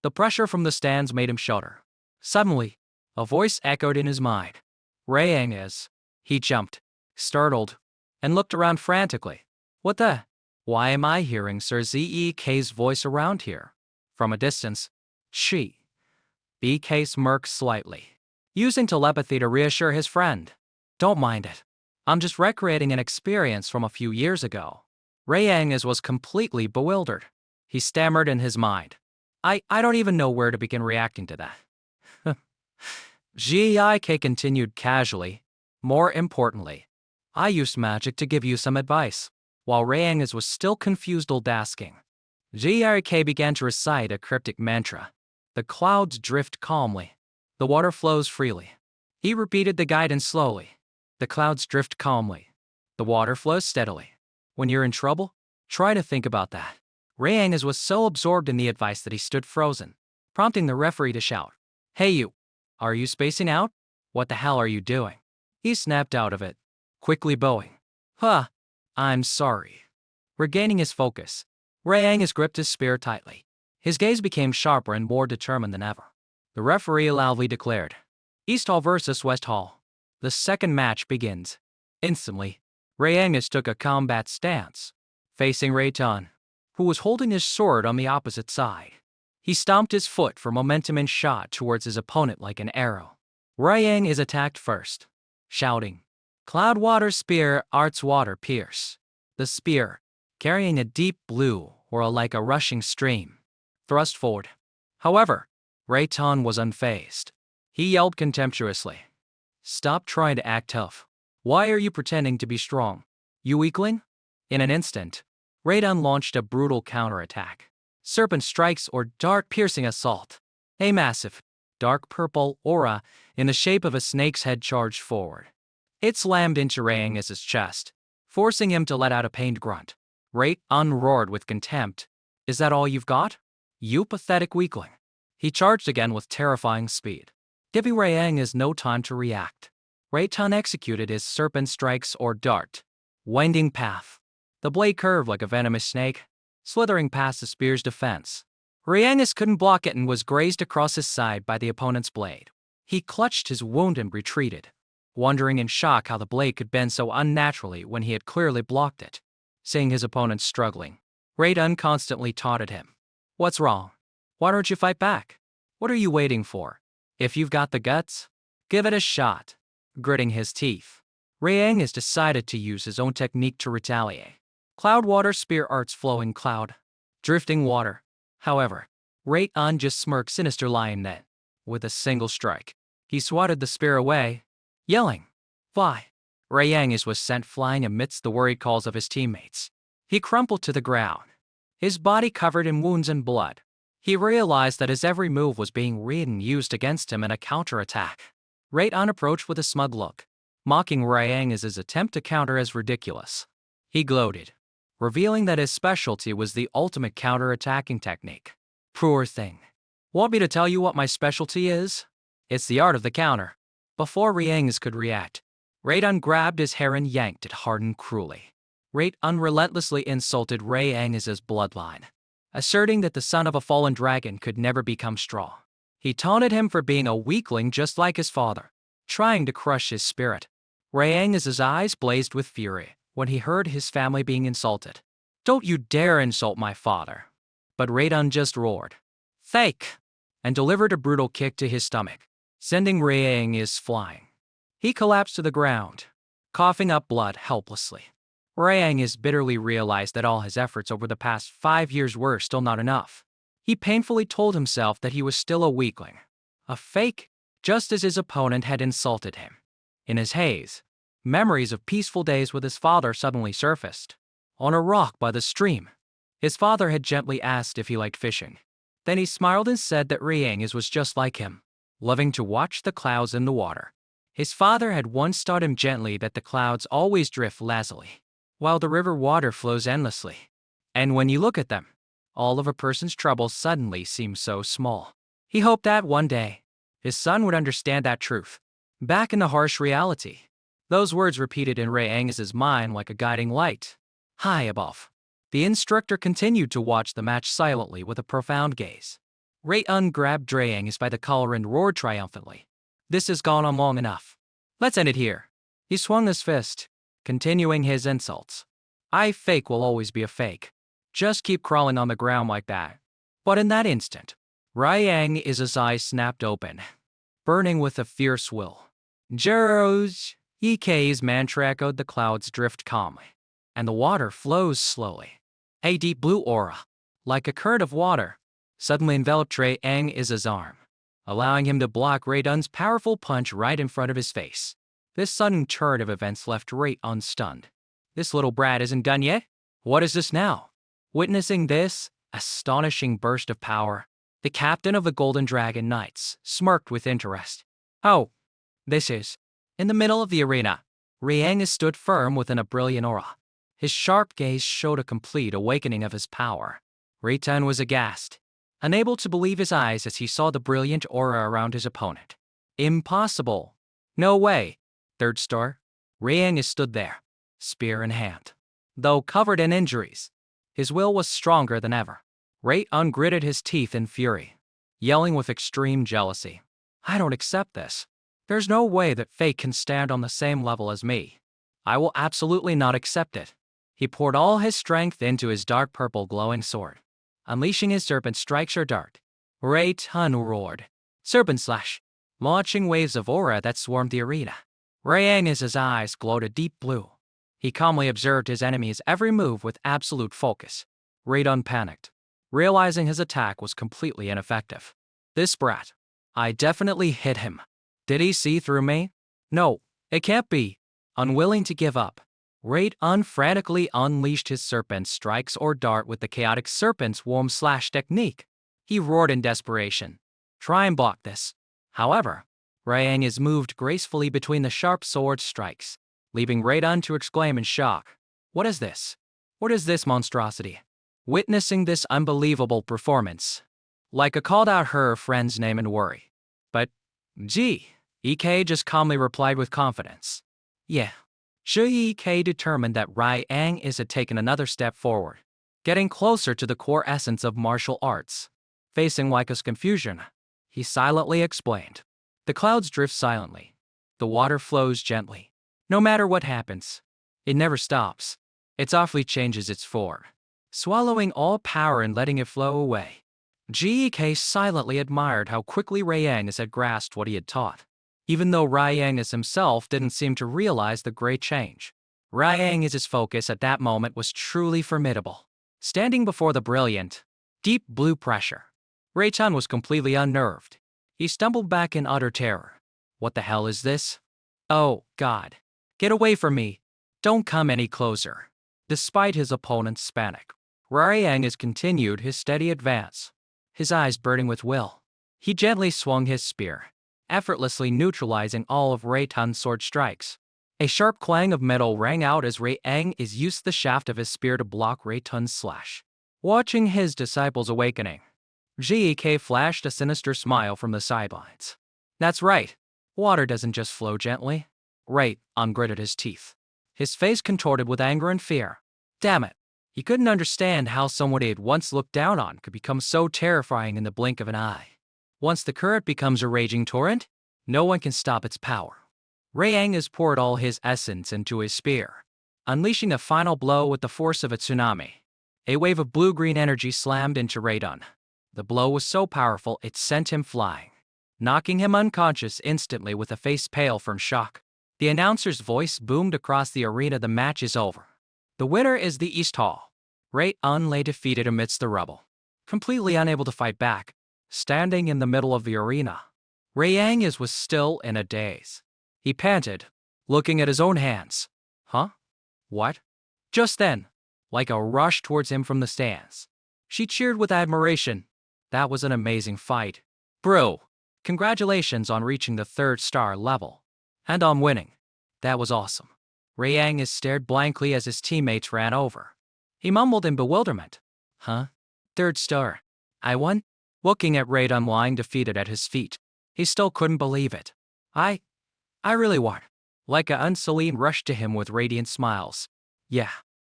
The pressure from the stands made him shudder. Suddenly, a voice echoed in his mind. "Rei-un is." He jumped, startled, and looked around frantically. "What the? Why am I hearing Sir Zek's voice around here?" From a distance, BK smirked slightly, using telepathy to reassure his friend. "Don't mind it. I'm just recreating an experience from a few years ago." Rei-un was completely bewildered. He stammered in his mind. I don't even know where to begin reacting to that." Zik continued casually. "More importantly, I used magic to give you some advice." While Rei-un was still confused asking, Zik began to recite a cryptic mantra. "The clouds drift calmly. The water flows freely." He repeated the guidance slowly. "The clouds drift calmly. The water flows steadily." When you're in trouble, try to think about that. Rei-un was so absorbed in the advice that he stood frozen, prompting the referee to shout, "Hey you! Are you spacing out? What the hell are you doing?" He snapped out of it, quickly bowing. "Huh, I'm sorry." Regaining his focus, Rei-un gripped his spear tightly. His gaze became sharper and more determined than ever. The referee loudly declared, "East Hall versus West Hall. The second match begins." Instantly, Rei-un took a combat stance, facing Rei-un, who was holding his sword on the opposite side. He stomped his foot for momentum and shot towards his opponent like an arrow. Rei-un attacked first, shouting, "Cloud Water Spear, Arts Water Pierce." The spear, carrying a deep blue aura like a rushing stream, thrust forward. However, Rei-un was unfazed. He yelled contemptuously, "Stop trying to act tough. Why are you pretending to be strong, you weakling?" In an instant, Rei-un launched a brutal counterattack. Serpent strikes or dart-piercing assault. A massive, dark purple aura in the shape of a snake's head charged forward. It slammed into Rei-un's chest, forcing him to let out a pained grunt. Rei-un roared with contempt. "Is that all you've got? You pathetic weakling." He charged again with terrifying speed, giving Rei-un no time to react. Rei-un executed his serpent strikes or dart, winding path. The blade curved like a venomous snake, slithering past the spear's defense. Reincarnates couldn't block it and was grazed across his side by the opponent's blade. He clutched his wound and retreated, wondering in shock how the blade could bend so unnaturally when he had clearly blocked it. Seeing his opponent struggling, Raiden constantly taunted him. "What's wrong? Why don't you fight back? What are you waiting for? If you've got the guts, give it a shot." Gritting his teeth, Reincarnates decided to use his own technique to retaliate. Cloud water spear arts flowing cloud, drifting water. However, Raiden just smirked sinister lion net. With a single strike, he swatted the spear away, yelling, "Fly!" Reincarnates was sent flying amidst the worried calls of his teammates. He crumpled to the ground, his body covered in wounds and blood. He realized that his every move was being read and used against him in a counterattack. Raiden approached with a smug look, mocking Reincarnates' attempt to counter as ridiculous. He gloated, revealing that his specialty was the ultimate counterattacking technique. "Poor thing. Want me to tell you what my specialty is? It's the art of the counter." Before Reincarnates could react, Raiden grabbed his hair and yanked it hard and cruelly. Raiden relentlessly insulted Reincarnates' bloodline, asserting that the son of a fallen dragon could never become strong. He taunted him for being a weakling just like his father, trying to crush his spirit. Reincarnates' eyes blazed with fury when he heard his family being insulted. "Don't you dare insult my father." But Raiden just roared, "Fake!" and delivered a brutal kick to his stomach, sending Reincarnates flying. He collapsed to the ground, coughing up blood helplessly. Reincarnates bitterly realized that all his efforts over the past 5 years were still not enough. He painfully told himself that he was still a weakling, a fake, just as his opponent had insulted him. In his haze, memories of peaceful days with his father suddenly surfaced. On a rock by the stream, his father had gently asked if he liked fishing. Then he smiled and said that Reincarnates was just like him, loving to watch the clouds in the water. His father had once taught him gently that the clouds always drift lazily, while the river water flows endlessly. And when you look at them, all of a person's troubles suddenly seem so small. He hoped that one day, his son would understand that truth. Back in the harsh reality, those words repeated in Reincarnates' mind like a guiding light. High above, the instructor continued to watch the match silently with a profound gaze. Raiden grabbed Reincarnates by the collar and roared triumphantly, "This has gone on long enough. Let's end it here." He swung his fist, continuing his insults. "I fake will always be a fake. Just keep crawling on the ground like that." But in that instant, Reincarnates' eyes snapped open, burning with a fierce will. "Jeros!" EK's mantra echoed. The clouds drift calmly, and the water flows slowly. A deep blue aura, like a current of water, suddenly enveloped Reincarnates' arm, allowing him to block Raiden's powerful punch right in front of his face. This sudden turn of events left Raiden stunned. This little brat isn't done yet? What is this now? Witnessing this astonishing burst of power, the captain of the Golden Dragon Knights smirked with interest. "Oh, this is..." In the middle of the arena, Reincarnates stood firm within a brilliant aura. His sharp gaze showed a complete awakening of his power. Raiden was aghast, unable to believe his eyes as he saw the brilliant aura around his opponent. "Impossible. No way." Third star, Reincarnates stood there, spear in hand. Though covered in injuries, his will was stronger than ever. Raiden gritted his teeth in fury, yelling with extreme jealousy, "I don't accept this. There's no way that fate can stand on the same level as me. I will absolutely not accept it." He poured all his strength into his dark purple glowing sword, unleashing his serpent strikes or dart. Raiden roared, "Serpent slash!" launching waves of aura that swarmed the arena. Reincarnates' eyes glowed a deep blue. He calmly observed his enemy's every move with absolute focus. Raiden panicked, realizing his attack was completely ineffective. "This brat. I definitely hit him. Did he see through me? No, it can't be." Unwilling to give up, Raiden frantically unleashed his serpent strikes or dart with the chaotic serpent's worm slash technique. He roared in desperation, "Try and block this." However, Reincarnates moved gracefully between the sharp sword strikes, leaving Raiden to exclaim in shock, "What is this? What is this monstrosity?" Witnessing this unbelievable performance, Leica called out her friend's name in worry. But, gee, EK just calmly replied with confidence, "Yeah, Zhi Ke determined that Reincarnates had taken another step forward, getting closer to the core essence of martial arts. Facing Laika's confusion, he silently explained. The clouds drift silently. The water flows gently. No matter what happens, it never stops. It softly changes its form, swallowing all power and letting it flow away. Gek silently admired how quickly Reincarnates had grasped what he had taught, even though Reincarnates himself didn't seem to realize the great change. Reincarnates' focus at that moment was truly formidable. Standing before the brilliant, deep blue pressure, Rei-chan was completely unnerved. He stumbled back in utter terror. What the hell is this? Oh, God. Get away from me. Don't come any closer. Despite his opponent's panic, Reincarnates continued his steady advance, his eyes burning with will. He gently swung his spear, effortlessly neutralizing all of Rei-chan's sword strikes. A sharp clang of metal rang out as Reincarnates used the shaft of his spear to block Rei-chan's slash. Watching his disciples awakening, Gek flashed a sinister smile from the sidelines. That's right. Water doesn't just flow gently. Rei-chan gritted his teeth, his face contorted with anger and fear. Damn it. He couldn't understand how someone he had once looked down on could become so terrifying in the blink of an eye. Once the current becomes a raging torrent, no one can stop its power. Reincarnates poured all his essence into his spear, unleashing a final blow with the force of a tsunami. A wave of blue-green energy slammed into Rei-chan. The blow was so powerful it sent him flying, knocking him unconscious instantly with a face pale from shock. The announcer's voice boomed across the arena. The match is over. The winner is the East Hall. Rei-chan lay defeated amidst the rubble, completely unable to fight back, standing in the middle of the arena. Reincarnates was still in a daze. He panted, looking at his own hands. Huh? What? Just then, Laika rushed towards him from the stands. She cheered with admiration. That was an amazing fight. Bro, congratulations on reaching the 3rd star level. And on winning. That was awesome. Reincarnates stared blankly as his teammates ran over. He mumbled in bewilderment. Huh? 3rd star. I won? Looking at Rei-chan lying defeated at his feet, he still couldn't believe it. I really won. Laika and Celine rushed to him with radiant smiles. Yeah,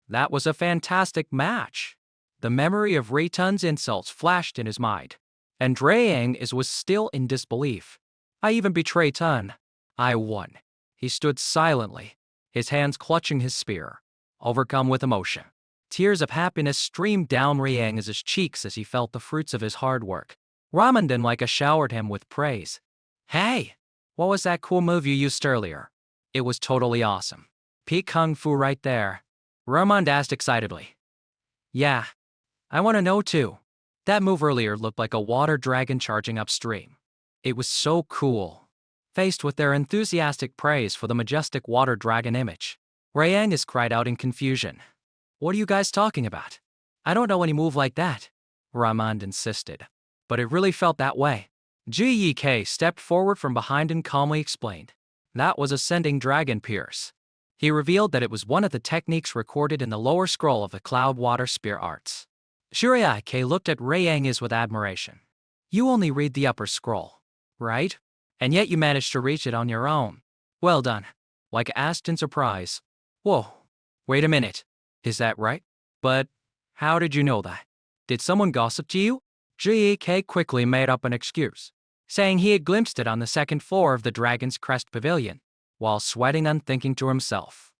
that was a fantastic match. The memory of Rei-chan's insults flashed in his mind, and Reincarnates was still in disbelief. I even betrayed Tan. I won. He stood silently, his hands clutching his spear, overcome with emotion. Tears of happiness streamed down Reincarnates' cheeks as he felt the fruits of his hard work. Ramen and Laika showered him with praise. Hey, what was that cool move you used earlier? It was totally awesome. Peak Kung Fu right there. Ramen asked excitedly. Yeah, I want to know too. That move earlier looked like a water dragon charging upstream. It was so cool. Faced with their enthusiastic praise for the majestic water dragon image, Reincarnates cried out in confusion. What are you guys talking about? I don't know any move like that, Ramen insisted. But it really felt that way. Gek stepped forward from behind and calmly explained. That was Ascending Dragon Pierce. He revealed that it was one of the techniques recorded in the lower scroll of the Cloud Water Spear Arts. Shuriake looked at Reincarnates with admiration. You only read the upper scroll, right? And yet you managed to reach it on your own. Well done. Laika asked in surprise. Whoa, wait a minute. Is that right? But how did you know that? Did someone gossip to you? Gek quickly made up an excuse, saying he had glimpsed it on the 2nd floor of the Dragon's Crest Pavilion, while sweating and thinking to himself.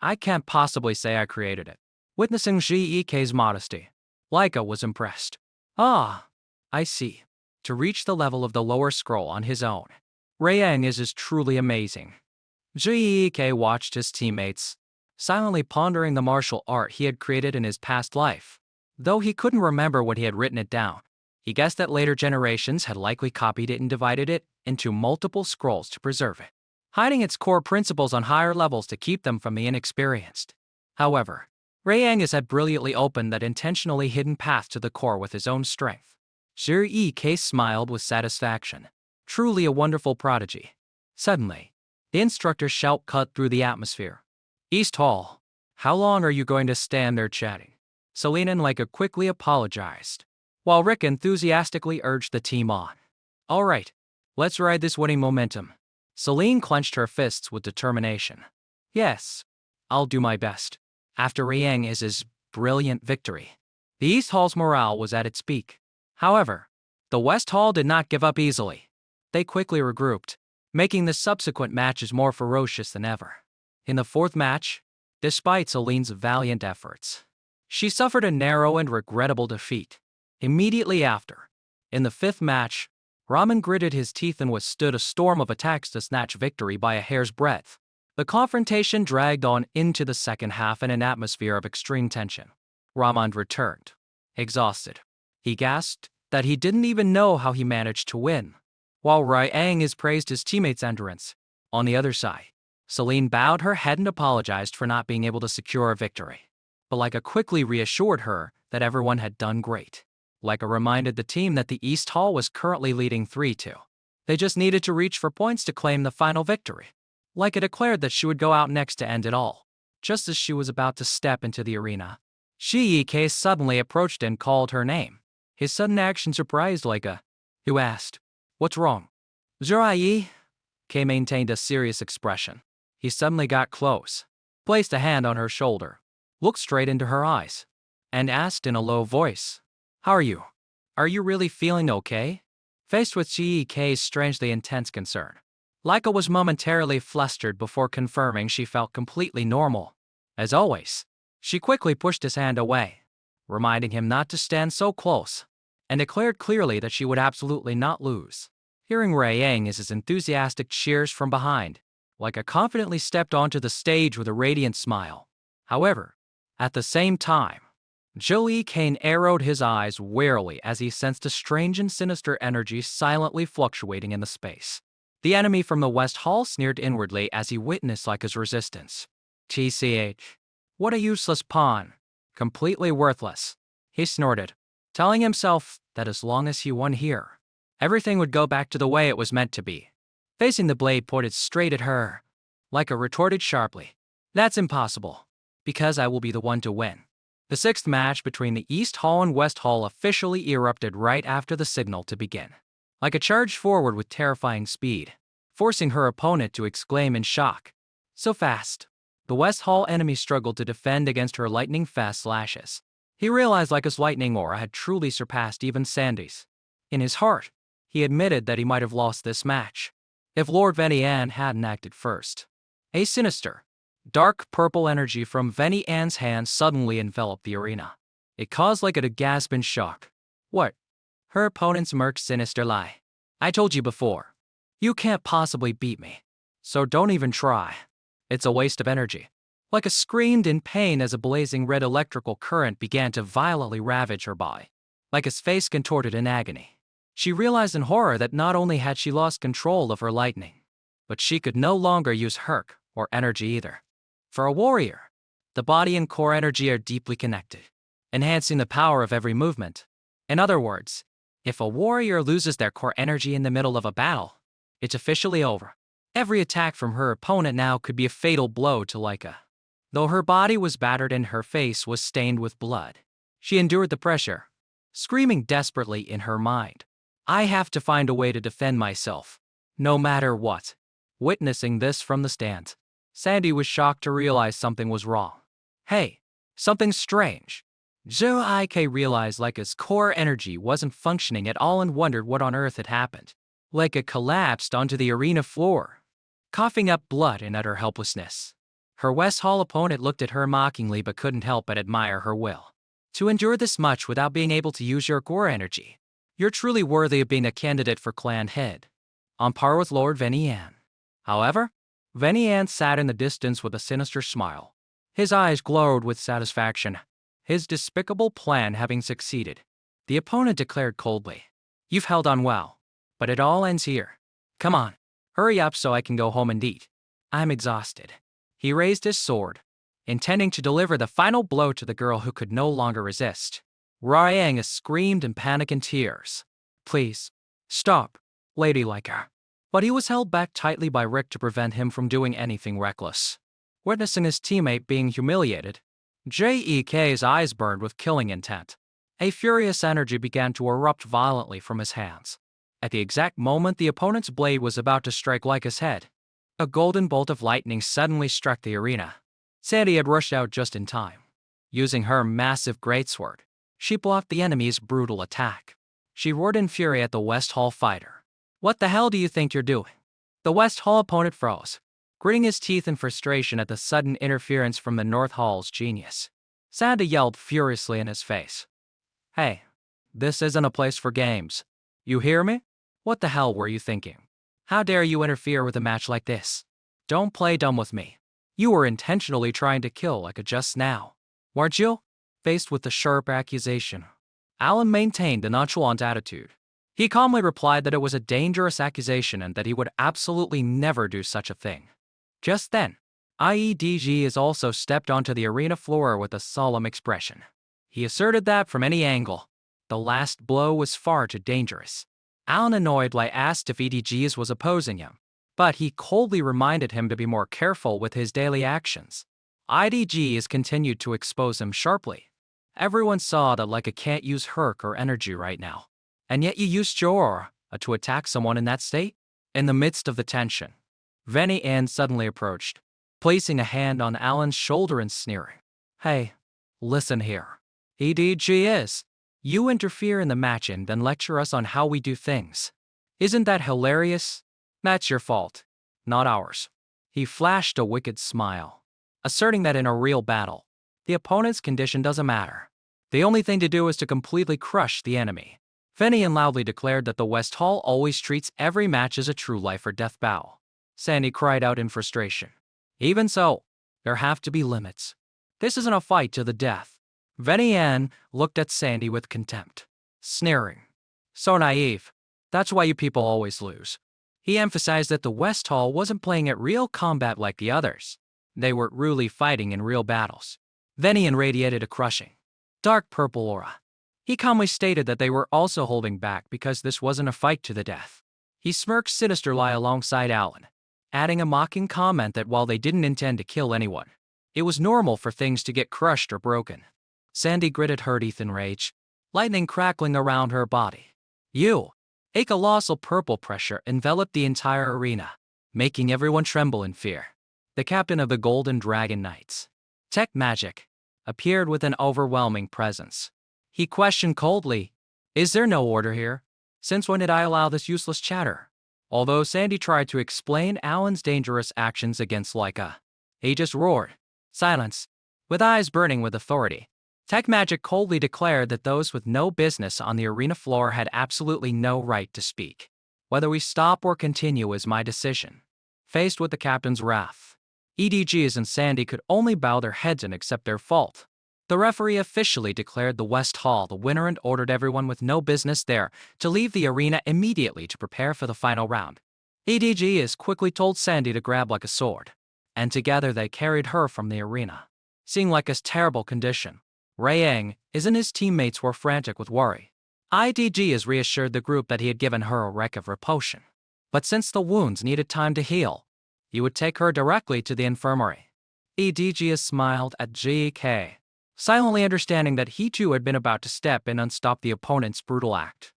I can't possibly say I created it. Witnessing Gek's modesty, Laika was impressed. Ah, I see. To reach the level of the lower scroll on his own, Reincarnates is truly amazing. Gek watched his teammates, silently pondering the martial art he had created in his past life. Though he couldn't remember when he had written it down, he guessed that later generations had likely copied it and divided it into multiple scrolls to preserve it, hiding its core principles on higher levels to keep them from the inexperienced. However, Reincarnates had brilliantly opened that intentionally hidden path to the core with his own strength. Gek smiled with satisfaction. Truly a wonderful prodigy. Suddenly, the instructor's shout cut through the atmosphere. East Hall, how long are you going to stand there chatting? Selena and Laika quickly apologized, while Rick enthusiastically urged the team on. All right, let's ride this winning momentum. Celine clenched her fists with determination. Yes, I'll do my best. After Reincarnates' brilliant victory, the East Hall's morale was at its peak. However, the West Hall did not give up easily. They quickly regrouped, making the subsequent matches more ferocious than ever. In the fourth match, despite Celine's valiant efforts, she suffered a narrow and regrettable defeat. Immediately after, in the fifth match, Ramen gritted his teeth and withstood a storm of attacks to snatch victory by a hair's breadth. The confrontation dragged on into the second half in an atmosphere of extreme tension. Ramen returned, exhausted. He gasped that he didn't even know how he managed to win. While Reincarnates praised his teammate's endurance, on the other side, Celine bowed her head and apologized for not being able to secure a victory. But Leica quickly reassured her that everyone had done great. Leica reminded the team that the East Hall was currently leading 3-2. They just needed to reach for points to claim the final victory. Leica declared that she would go out next to end it all. Just as she was about to step into the arena, Shi suddenly approached and called her name. His sudden action surprised Leica, who asked, "What's wrong?" Zhuai maintained a serious expression. He suddenly got close, placed a hand on her shoulder, looked straight into her eyes, and asked in a low voice, "How are you? Are you really feeling okay?" Faced with Shi's strangely intense concern, Leica was momentarily flustered before confirming she felt completely normal. As always, she quickly pushed his hand away, reminding him not to stand so close, and declared clearly that she would absolutely not lose. Hearing Reincarnates' enthusiastic cheers from behind, Leica confidently stepped onto the stage with a radiant smile. However, at the same time, Joey Kane narrowed his eyes warily as he sensed a strange and sinister energy silently fluctuating in the space. The enemy from the West Hall sneered inwardly as he witnessed Leica's resistance. "TCH. What a useless pawn. Completely worthless," he snorted, telling himself that as long as he won here, everything would go back to the way it was meant to be. Facing the blade pointed straight at her, Leica retorted sharply, "That's impossible, because I will be the one to win." The sixth match between the East Hall and West Hall officially erupted right after the signal to begin. Leica charged forward with terrifying speed, forcing her opponent to exclaim in shock. So fast. The West Hall enemy struggled to defend against her lightning-fast slashes. He realized Leica's lightning aura had truly surpassed even Sandy's. In his heart, he admitted that he might have lost this match if Lord Venian hadn't acted first. A sinister, dark purple energy from Venian's hand suddenly enveloped the arena. It caused Leica to gasp in shock. "What?" Her opponent smirked sinister lie. "I told you before. You can't possibly beat me. So don't even try. It's a waste of energy." Leica screamed in pain as a blazing red electrical current began to violently ravage her body. Leica's face contorted in agony. She realized in horror that not only had she lost control of her lightning, but she could no longer use herc or energy either. For a warrior, the body and core energy are deeply connected, enhancing the power of every movement. In other words, if a warrior loses their core energy in the middle of a battle, it's officially over. Every attack from her opponent now could be a fatal blow to Leica. Though her body was battered and her face was stained with blood, she endured the pressure, screaming desperately in her mind, "I have to find a way to defend myself, no matter what." Witnessing this from the stands, Sandy was shocked to realize something was wrong. "Hey, something's strange." Zhou realized Leica's core energy wasn't functioning at all and wondered what on earth had happened. Leica collapsed onto the arena floor, coughing up blood in utter helplessness. Her West Hall opponent looked at her mockingly but couldn't help but admire her will. "To endure this much without being able to use your core energy, you're truly worthy of being a candidate for clan head, on par with Lord Venian." However, Venian sat in the distance with a sinister smile. His eyes glowed with satisfaction, his despicable plan having succeeded. The opponent declared coldly, "You've held on well, but it all ends here. Come on, hurry up so I can go home and eat. I'm exhausted." He raised his sword, intending to deliver the final blow to the girl who could no longer resist. Reincarnates screamed in panic and tears. "Please, stop, Lady Leica." But he was held back tightly by Rick to prevent him from doing anything reckless. Witnessing his teammate being humiliated, Jek's eyes burned with killing intent. A furious energy began to erupt violently from his hands. At the exact moment the opponent's blade was about to strike Leica's head, a golden bolt of lightning suddenly struck the arena, Sandy had rushed out just in time. Using her massive greatsword, she blocked the enemy's brutal attack. She roared in fury at the West Hall fighter. "What the hell do you think you're doing?" The West Hall opponent froze, gritting his teeth in frustration at the sudden interference from the North Hall's genius. Sandy yelled furiously in his face. "Hey, this isn't a place for games. You hear me? What the hell were you thinking? How dare you interfere with a match like this? Don't play dumb with me. You were intentionally trying to kill like a just now, weren't you?" Faced with the sharp accusation, Alan maintained a nonchalant attitude. He calmly replied that it was a dangerous accusation and that he would absolutely never do such a thing. Just then, IEDG is also stepped onto the arena floor with a solemn expression. He asserted that from any angle, the last blow was far too dangerous. Alan, annoyedly, asked if EDGs was opposing him, but he coldly reminded him to be more careful with his daily actions. IDGs continued to expose him sharply. Everyone saw that Leica can't use Herc or energy right now. And yet you used your aura to attack someone in that state? In the midst of the tension, Venny Ann suddenly approached, placing a hand on Alan's shoulder and sneering. "Hey, listen here. EDG is. You interfere in the match and then lecture us on how we do things. Isn't that hilarious? That's your fault, not ours." He flashed a wicked smile, asserting that in a real battle, the opponent's condition doesn't matter. The only thing to do is to completely crush the enemy. Fenian loudly declared that the West Hall always treats every match as a true life or death battle. Sandy cried out in frustration. "Even so, there have to be limits. This isn't a fight to the death." Venian looked at Sandy with contempt, sneering. "So naive. That's why you people always lose." He emphasized that the West Hall wasn't playing at real combat like the others. They were really fighting in real battles. Venian radiated a crushing, dark purple aura. He calmly stated that they were also holding back because this wasn't a fight to the death. He smirked sinisterly alongside Alan, adding a mocking comment that while they didn't intend to kill anyone, it was normal for things to get crushed or broken. Sandy gritted her teeth in rage, lightning crackling around her body. A colossal purple pressure enveloped the entire arena, making everyone tremble in fear. The captain of the Golden Dragon Knights, Tech Magic, appeared with an overwhelming presence. He questioned coldly, "Is there no order here? Since when did I allow this useless chatter?" Although Sandy tried to explain Alan's dangerous actions against Leica, he just roared, "Silence!" With eyes burning with authority, Tech Magic coldly declared that those with no business on the arena floor had absolutely no right to speak. "Whether we stop or continue is my decision." Faced with the captain's wrath, EDGs and Sandy could only bow their heads and accept their fault. The referee officially declared the West Hall the winner and ordered everyone with no business there to leave the arena immediately to prepare for the final round. EDGs quickly told Sandy to grab like a sword, and together they carried her from the arena. Seeing Leica's terrible condition, Rayang and his teammates were frantic with worry. IDGs reassured the group that he had given her a wreck of repulsion, but since the wounds needed time to heal, he would take her directly to the infirmary. EDGs smiled at GK, silently understanding that he too had been about to step in and stop the opponent's brutal act.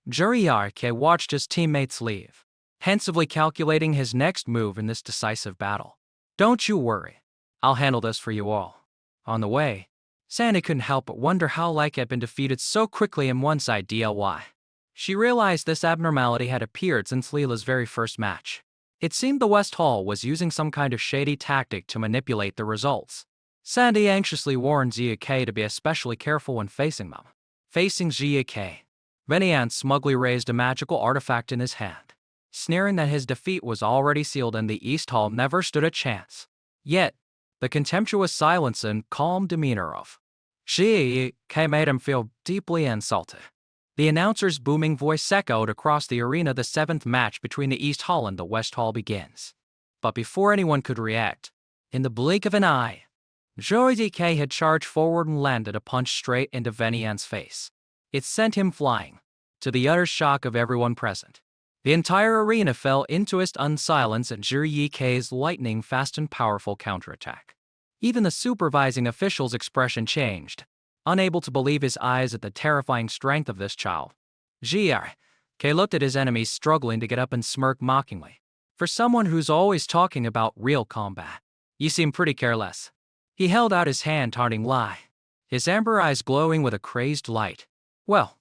Juriarke watched his teammates leave, pensively calculating his next move in this decisive battle. "Don't you worry. I'll handle this for you all." On the way, Sandy couldn't help but wonder how Leica had been defeated so quickly in one-side DLY. She realized this abnormality had appeared since Leela's very first match. It seemed the West Hall was using some kind of shady tactic to manipulate the results. Sandy anxiously warned ZK to be especially careful when facing them. Facing ZK, Venian smugly raised a magical artifact in his hand, sneering that his defeat was already sealed and the East Hall never stood a chance. Yet, the contemptuous silence and calm demeanor of ZK made him feel deeply insulted. The announcer's booming voice echoed across the arena. The 7th match between the East Hall and the West Hall begins. But before anyone could react, in the blink of an eye, ZK had charged forward and landed a punch straight into Venian's face. It sent him flying, to the utter shock of everyone present. The entire arena fell into stunned silence at ZK's lightning-fast and powerful counterattack. Even the supervising official's expression changed, unable to believe his eyes at the terrifying strength of this child. ZK looked at his enemies struggling to get up and smirked mockingly. "For someone who's always talking about real combat, you seem pretty careless." He held out his hand, taunting Lai, his amber eyes glowing with a crazed light. Well,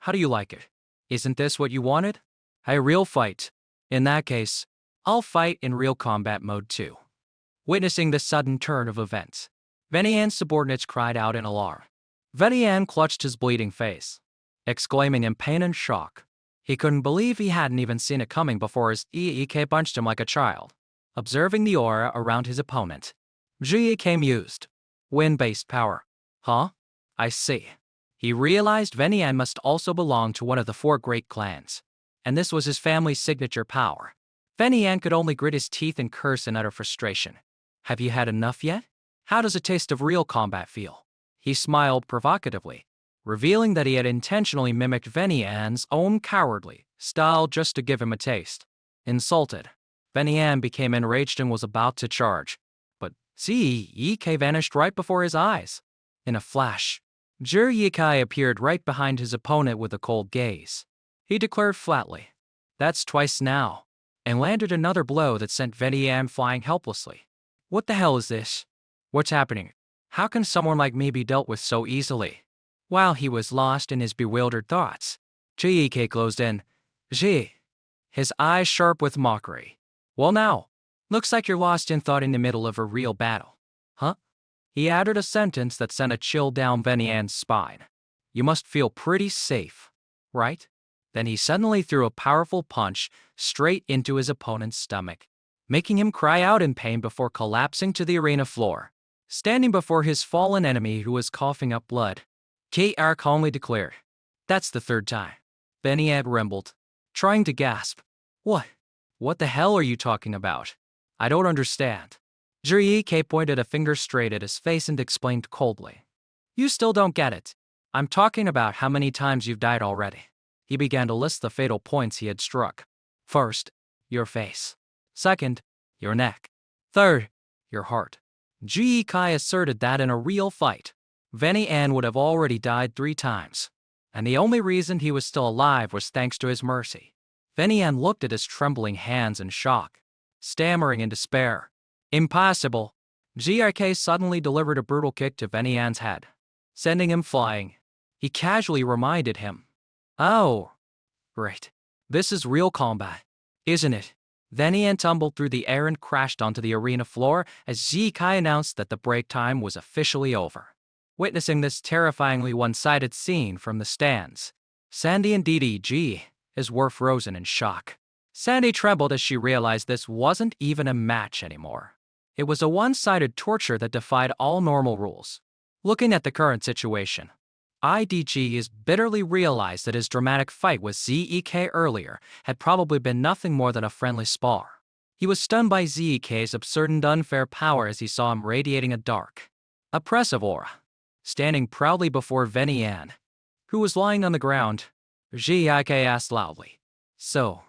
how do you like it? Isn't this what you wanted? A real fight. In that case, I'll fight in real combat mode too. Witnessing this sudden turn of events, Venian's subordinates cried out in alarm. Venian clutched his bleeding face, exclaiming in pain and shock. He couldn't believe he hadn't even seen it coming before his EEK punched him like a child. Observing the aura around his opponent, GEK mused. Wind-based power. Huh? I see. He realized Venian must also belong to one of the 4 great clans, and this was his family's signature power. Venian could only grit his teeth and curse in utter frustration. Have you had enough yet? How does a taste of real combat feel? He smiled provocatively, revealing that he had intentionally mimicked Venian's own cowardly style just to give him a taste. Insulted, Venian became enraged and was about to charge, but ZEK vanished right before his eyes. In a flash, Yikai appeared right behind his opponent with a cold gaze. He declared flatly, "That's twice now," and landed another blow that sent Venian flying helplessly. What the hell is this? What's happening? How can someone like me be dealt with so easily? While he was lost in his bewildered thoughts, GEK closed in. His eyes sharp with mockery. Well now, looks like you're lost in thought in the middle of a real battle. Huh? He added a sentence that sent a chill down Venian's spine. You must feel pretty safe, right? Then he suddenly threw a powerful punch straight into his opponent's stomach, making him cry out in pain before collapsing to the arena floor. Standing before his fallen enemy who was coughing up blood, KR calmly declared, "That's the 3rd time." Venian rumbled, trying to gasp. What the hell are you talking about? I don't understand. Juriike pointed a finger straight at his face and explained coldly. You still don't get it. I'm talking about how many times you've died already. He began to list the fatal points he had struck. First, your face. Second, your neck. Third, your heart. Kai asserted that in a real fight, Venian would have already died 3 times, and the only reason he was still alive was thanks to his mercy. Venian looked at his trembling hands in shock, stammering in despair. Impossible. GRK suddenly delivered a brutal kick to Venian's head, sending him flying. He casually reminded him, "Oh, great. This is real combat, isn't it?" Venian tumbled through the air and crashed onto the arena floor as Zikai announced that the break time was officially over. Witnessing this terrifyingly one-sided scene from the stands, Sandy and DDG were frozen in shock. Sandy trembled as she realized this wasn't even a match anymore. It was a one-sided torture that defied all normal rules. Looking at the current situation, IDG bitterly realized that his dramatic fight with ZEK earlier had probably been nothing more than a friendly spar. He was stunned by ZEK's absurd and unfair power as he saw him radiating a dark, oppressive aura. Standing proudly before Venian, who was lying on the ground, ZEK asked loudly, "So,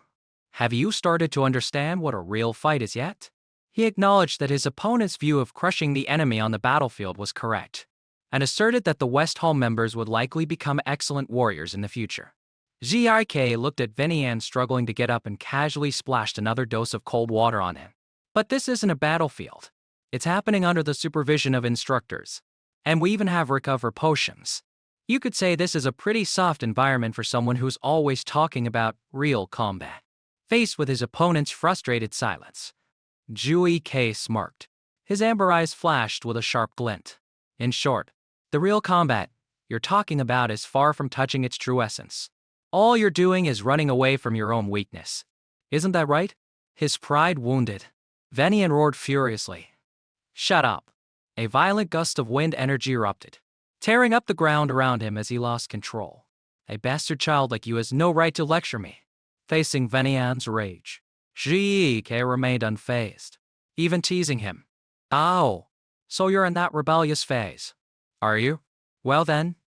have you started to understand what a real fight is yet?" He acknowledged that his opponent's view of crushing the enemy on the battlefield was correct, and asserted that the West Hall members would likely become excellent warriors in the future. ZRK looked at Venian struggling to get up and casually splashed another dose of cold water on him. But this isn't a battlefield. It's happening under the supervision of instructors. And we even have recover potions. You could say this is a pretty soft environment for someone who's always talking about real combat. Faced with his opponent's frustrated silence, Jui K smirked. His amber eyes flashed with a sharp glint. In short, the real combat you're talking about is far from touching its true essence. All you're doing is running away from your own weakness. Isn't that right? His pride wounded, Venian roared furiously. Shut up. A violent gust of wind energy erupted, tearing up the ground around him as he lost control. A bastard child like you has no right to lecture me. Facing Venian's rage, Zhike remained unfazed, even teasing him. Oh, so you're in that rebellious phase, are you? Well then,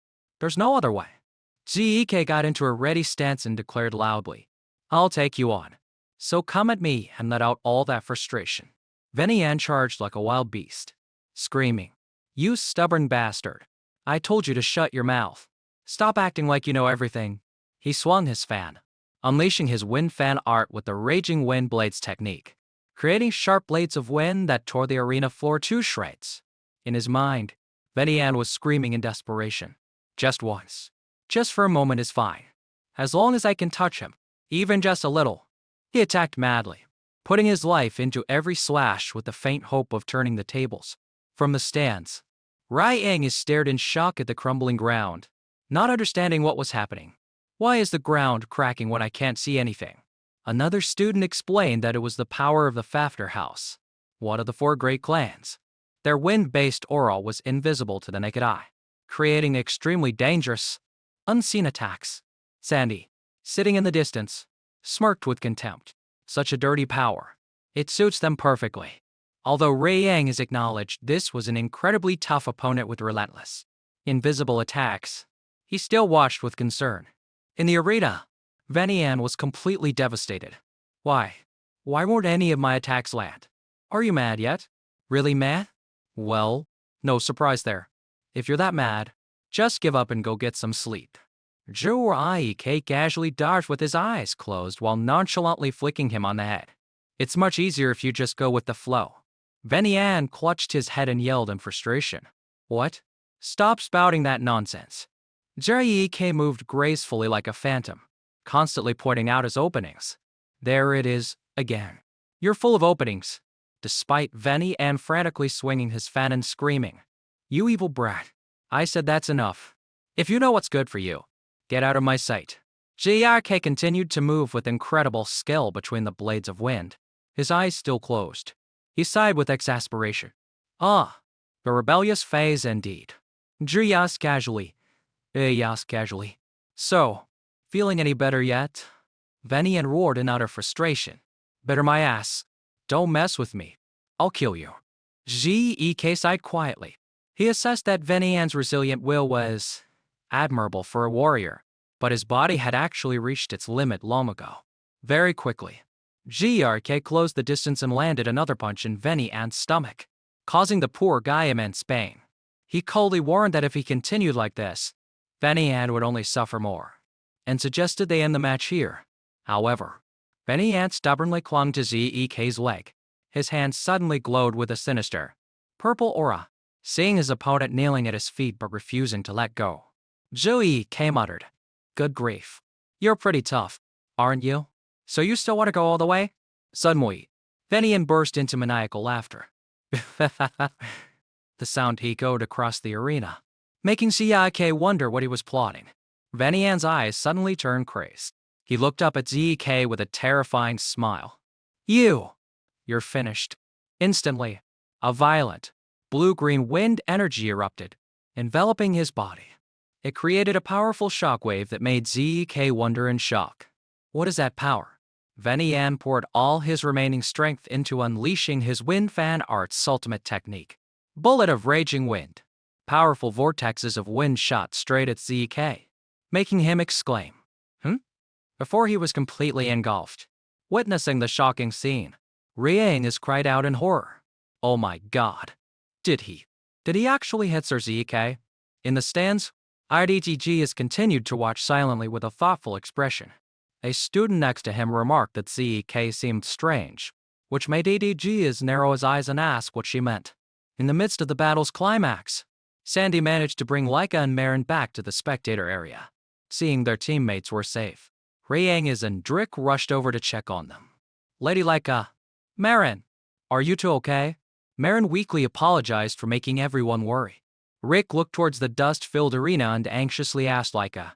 there's no other way. Zhike got into a ready stance and declared loudly, I'll take you on. So come at me and let out all that frustration. Venian charged like a wild beast, screaming, You stubborn bastard. I told you to shut your mouth. Stop acting like you know everything. He swung his fan, unleashing his wind fan art with the raging wind blades technique, creating sharp blades of wind that tore the arena floor to shreds. In his mind, Venian was screaming in desperation. Just once. Just for a moment is fine. As long as I can touch him, even just a little. He attacked madly, putting his life into every slash with the faint hope of turning the tables. From the stands, Reincarnates is stared in shock at the crumbling ground, not understanding what was happening. Why is the ground cracking when I can't see anything? Another student explained that it was the power of the Fafner House, one of the 4 great clans. Their wind-based aura was invisible to the naked eye, creating extremely dangerous, unseen attacks. Sandy, sitting in the distance, smirked with contempt. Such a dirty power. It suits them perfectly. Although Ray Yang has acknowledged this was an incredibly tough opponent with relentless, invisible attacks, he still watched with concern. In the arena, Venian was completely devastated. Why? Why won't any of my attacks land? Are you mad yet? Really mad? Well, no surprise there. If you're that mad, just give up and go get some sleep. Zhou Aike casually dodged with his eyes closed while nonchalantly flicking him on the head. It's much easier if you just go with the flow. Venian clutched his head and yelled in frustration. What? Stop spouting that nonsense. Zhou Aike moved gracefully like a phantom, constantly pointing out his openings. There it is, again. You're full of openings. Despite Venian frantically swinging his fan and screaming. You evil brat. I said that's enough. If you know what's good for you, get out of my sight. Zhou continued to move with incredible skill between the blades of wind, his eyes still closed. He sighed with exasperation. Ah, the rebellious phase indeed. Zhu asked casually. So, feeling any better yet? Venian roared in utter frustration. Better my ass. Don't mess with me. I'll kill you. Zhou sighed quietly. He assessed that Venian's resilient will was admirable for a warrior, but his body had actually reached its limit long ago. Very quickly, Zhou closed the distance and landed another punch in Venian's stomach, causing the poor guy immense pain. He coldly warned that if he continued like this, Venian would only suffer more, and suggested they end the match here. However, Venian stubbornly clung to Zhou's leg. His hand suddenly glowed with a sinister, purple aura, seeing his opponent kneeling at his feet but refusing to let go. Zhou muttered, Good grief. You're pretty tough, aren't you? So you still want to go all the way? Suddenly, Venian burst into maniacal laughter. The sound echoed across the arena, making Zhou wonder what he was plotting. Venian's eyes suddenly turned crazed. He looked up at Zhou with a terrifying smile. You're finished. Instantly, a violent, blue-green wind energy erupted, enveloping his body. It created a powerful shockwave that made Zhou wonder in shock. What is that power? Venian poured all his remaining strength into unleashing his wind fan art's ultimate technique. Bullet of raging wind. Powerful vortexes of wind shot straight at Zhou, making him exclaim, Before he was completely engulfed. Witnessing the shocking scene, Reincarnates cried out in horror. Oh my god. Did he actually hit Sir Zhou? In the stands, IDGG has continued to watch silently with a thoughtful expression. A student next to him remarked that Zhou seemed strange, which made IDGG narrow his eyes and ask what she meant. In the midst of the battle's climax, Sandy managed to bring Laika and Marin back to the spectator area. Seeing their teammates were safe, Reincarnates and Drick rushed over to check on them. Lady Laika, Marin, are you two okay? Marin weakly apologized for making everyone worry. Rick looked towards the dust-filled arena and anxiously asked Laika,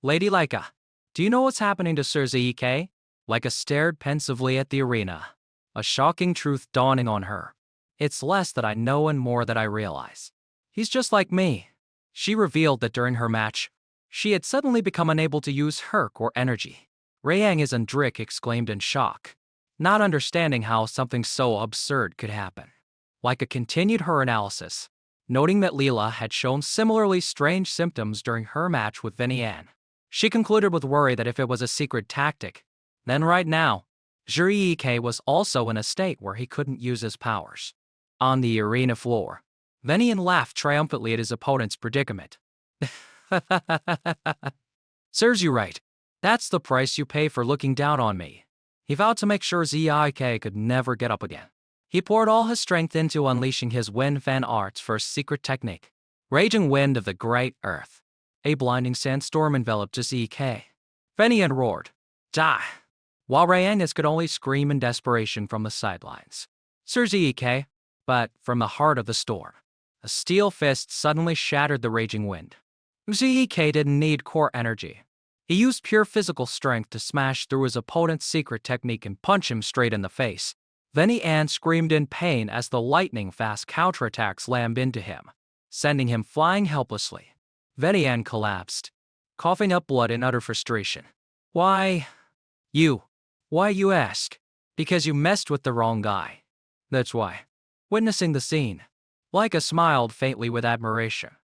Lady Laika, do you know what's happening to Sir Zhou? Laika stared pensively at the arena, a shocking truth dawning on her. It's less that I know and more that I realize. He's just like me. She revealed that during her match, she had suddenly become unable to use her core energy. Reincarnates and Drick exclaimed in shock, not understanding how something so absurd could happen. Laika continued her analysis, noting that Leela had shown similarly strange symptoms during her match with Venian. She concluded with worry that if it was a secret tactic, then right now, Zhou was also in a state where he couldn't use his powers. On the arena floor, Venian laughed triumphantly at his opponent's predicament. Serves you right. That's the price you pay for looking down on me. He vowed to make sure Zhou could never get up again. He poured all his strength into unleashing his wind fan art's first secret technique. Raging wind of the great earth. A blinding sandstorm enveloped Zek. Venian roared, "Die!" while Reincarnates could only scream in desperation from the sidelines. Sir Zek, but from the heart of the storm, a steel fist suddenly shattered the raging wind. Zek didn't need core energy. He used pure physical strength to smash through his opponent's secret technique and punch him straight in the face. Venian screamed in pain as the lightning-fast counterattack slammed into him, sending him flying helplessly. Venian collapsed, coughing up blood in utter frustration. Why, you ask? Because you messed with the wrong guy. That's why. Witnessing the scene, Leica smiled faintly with admiration.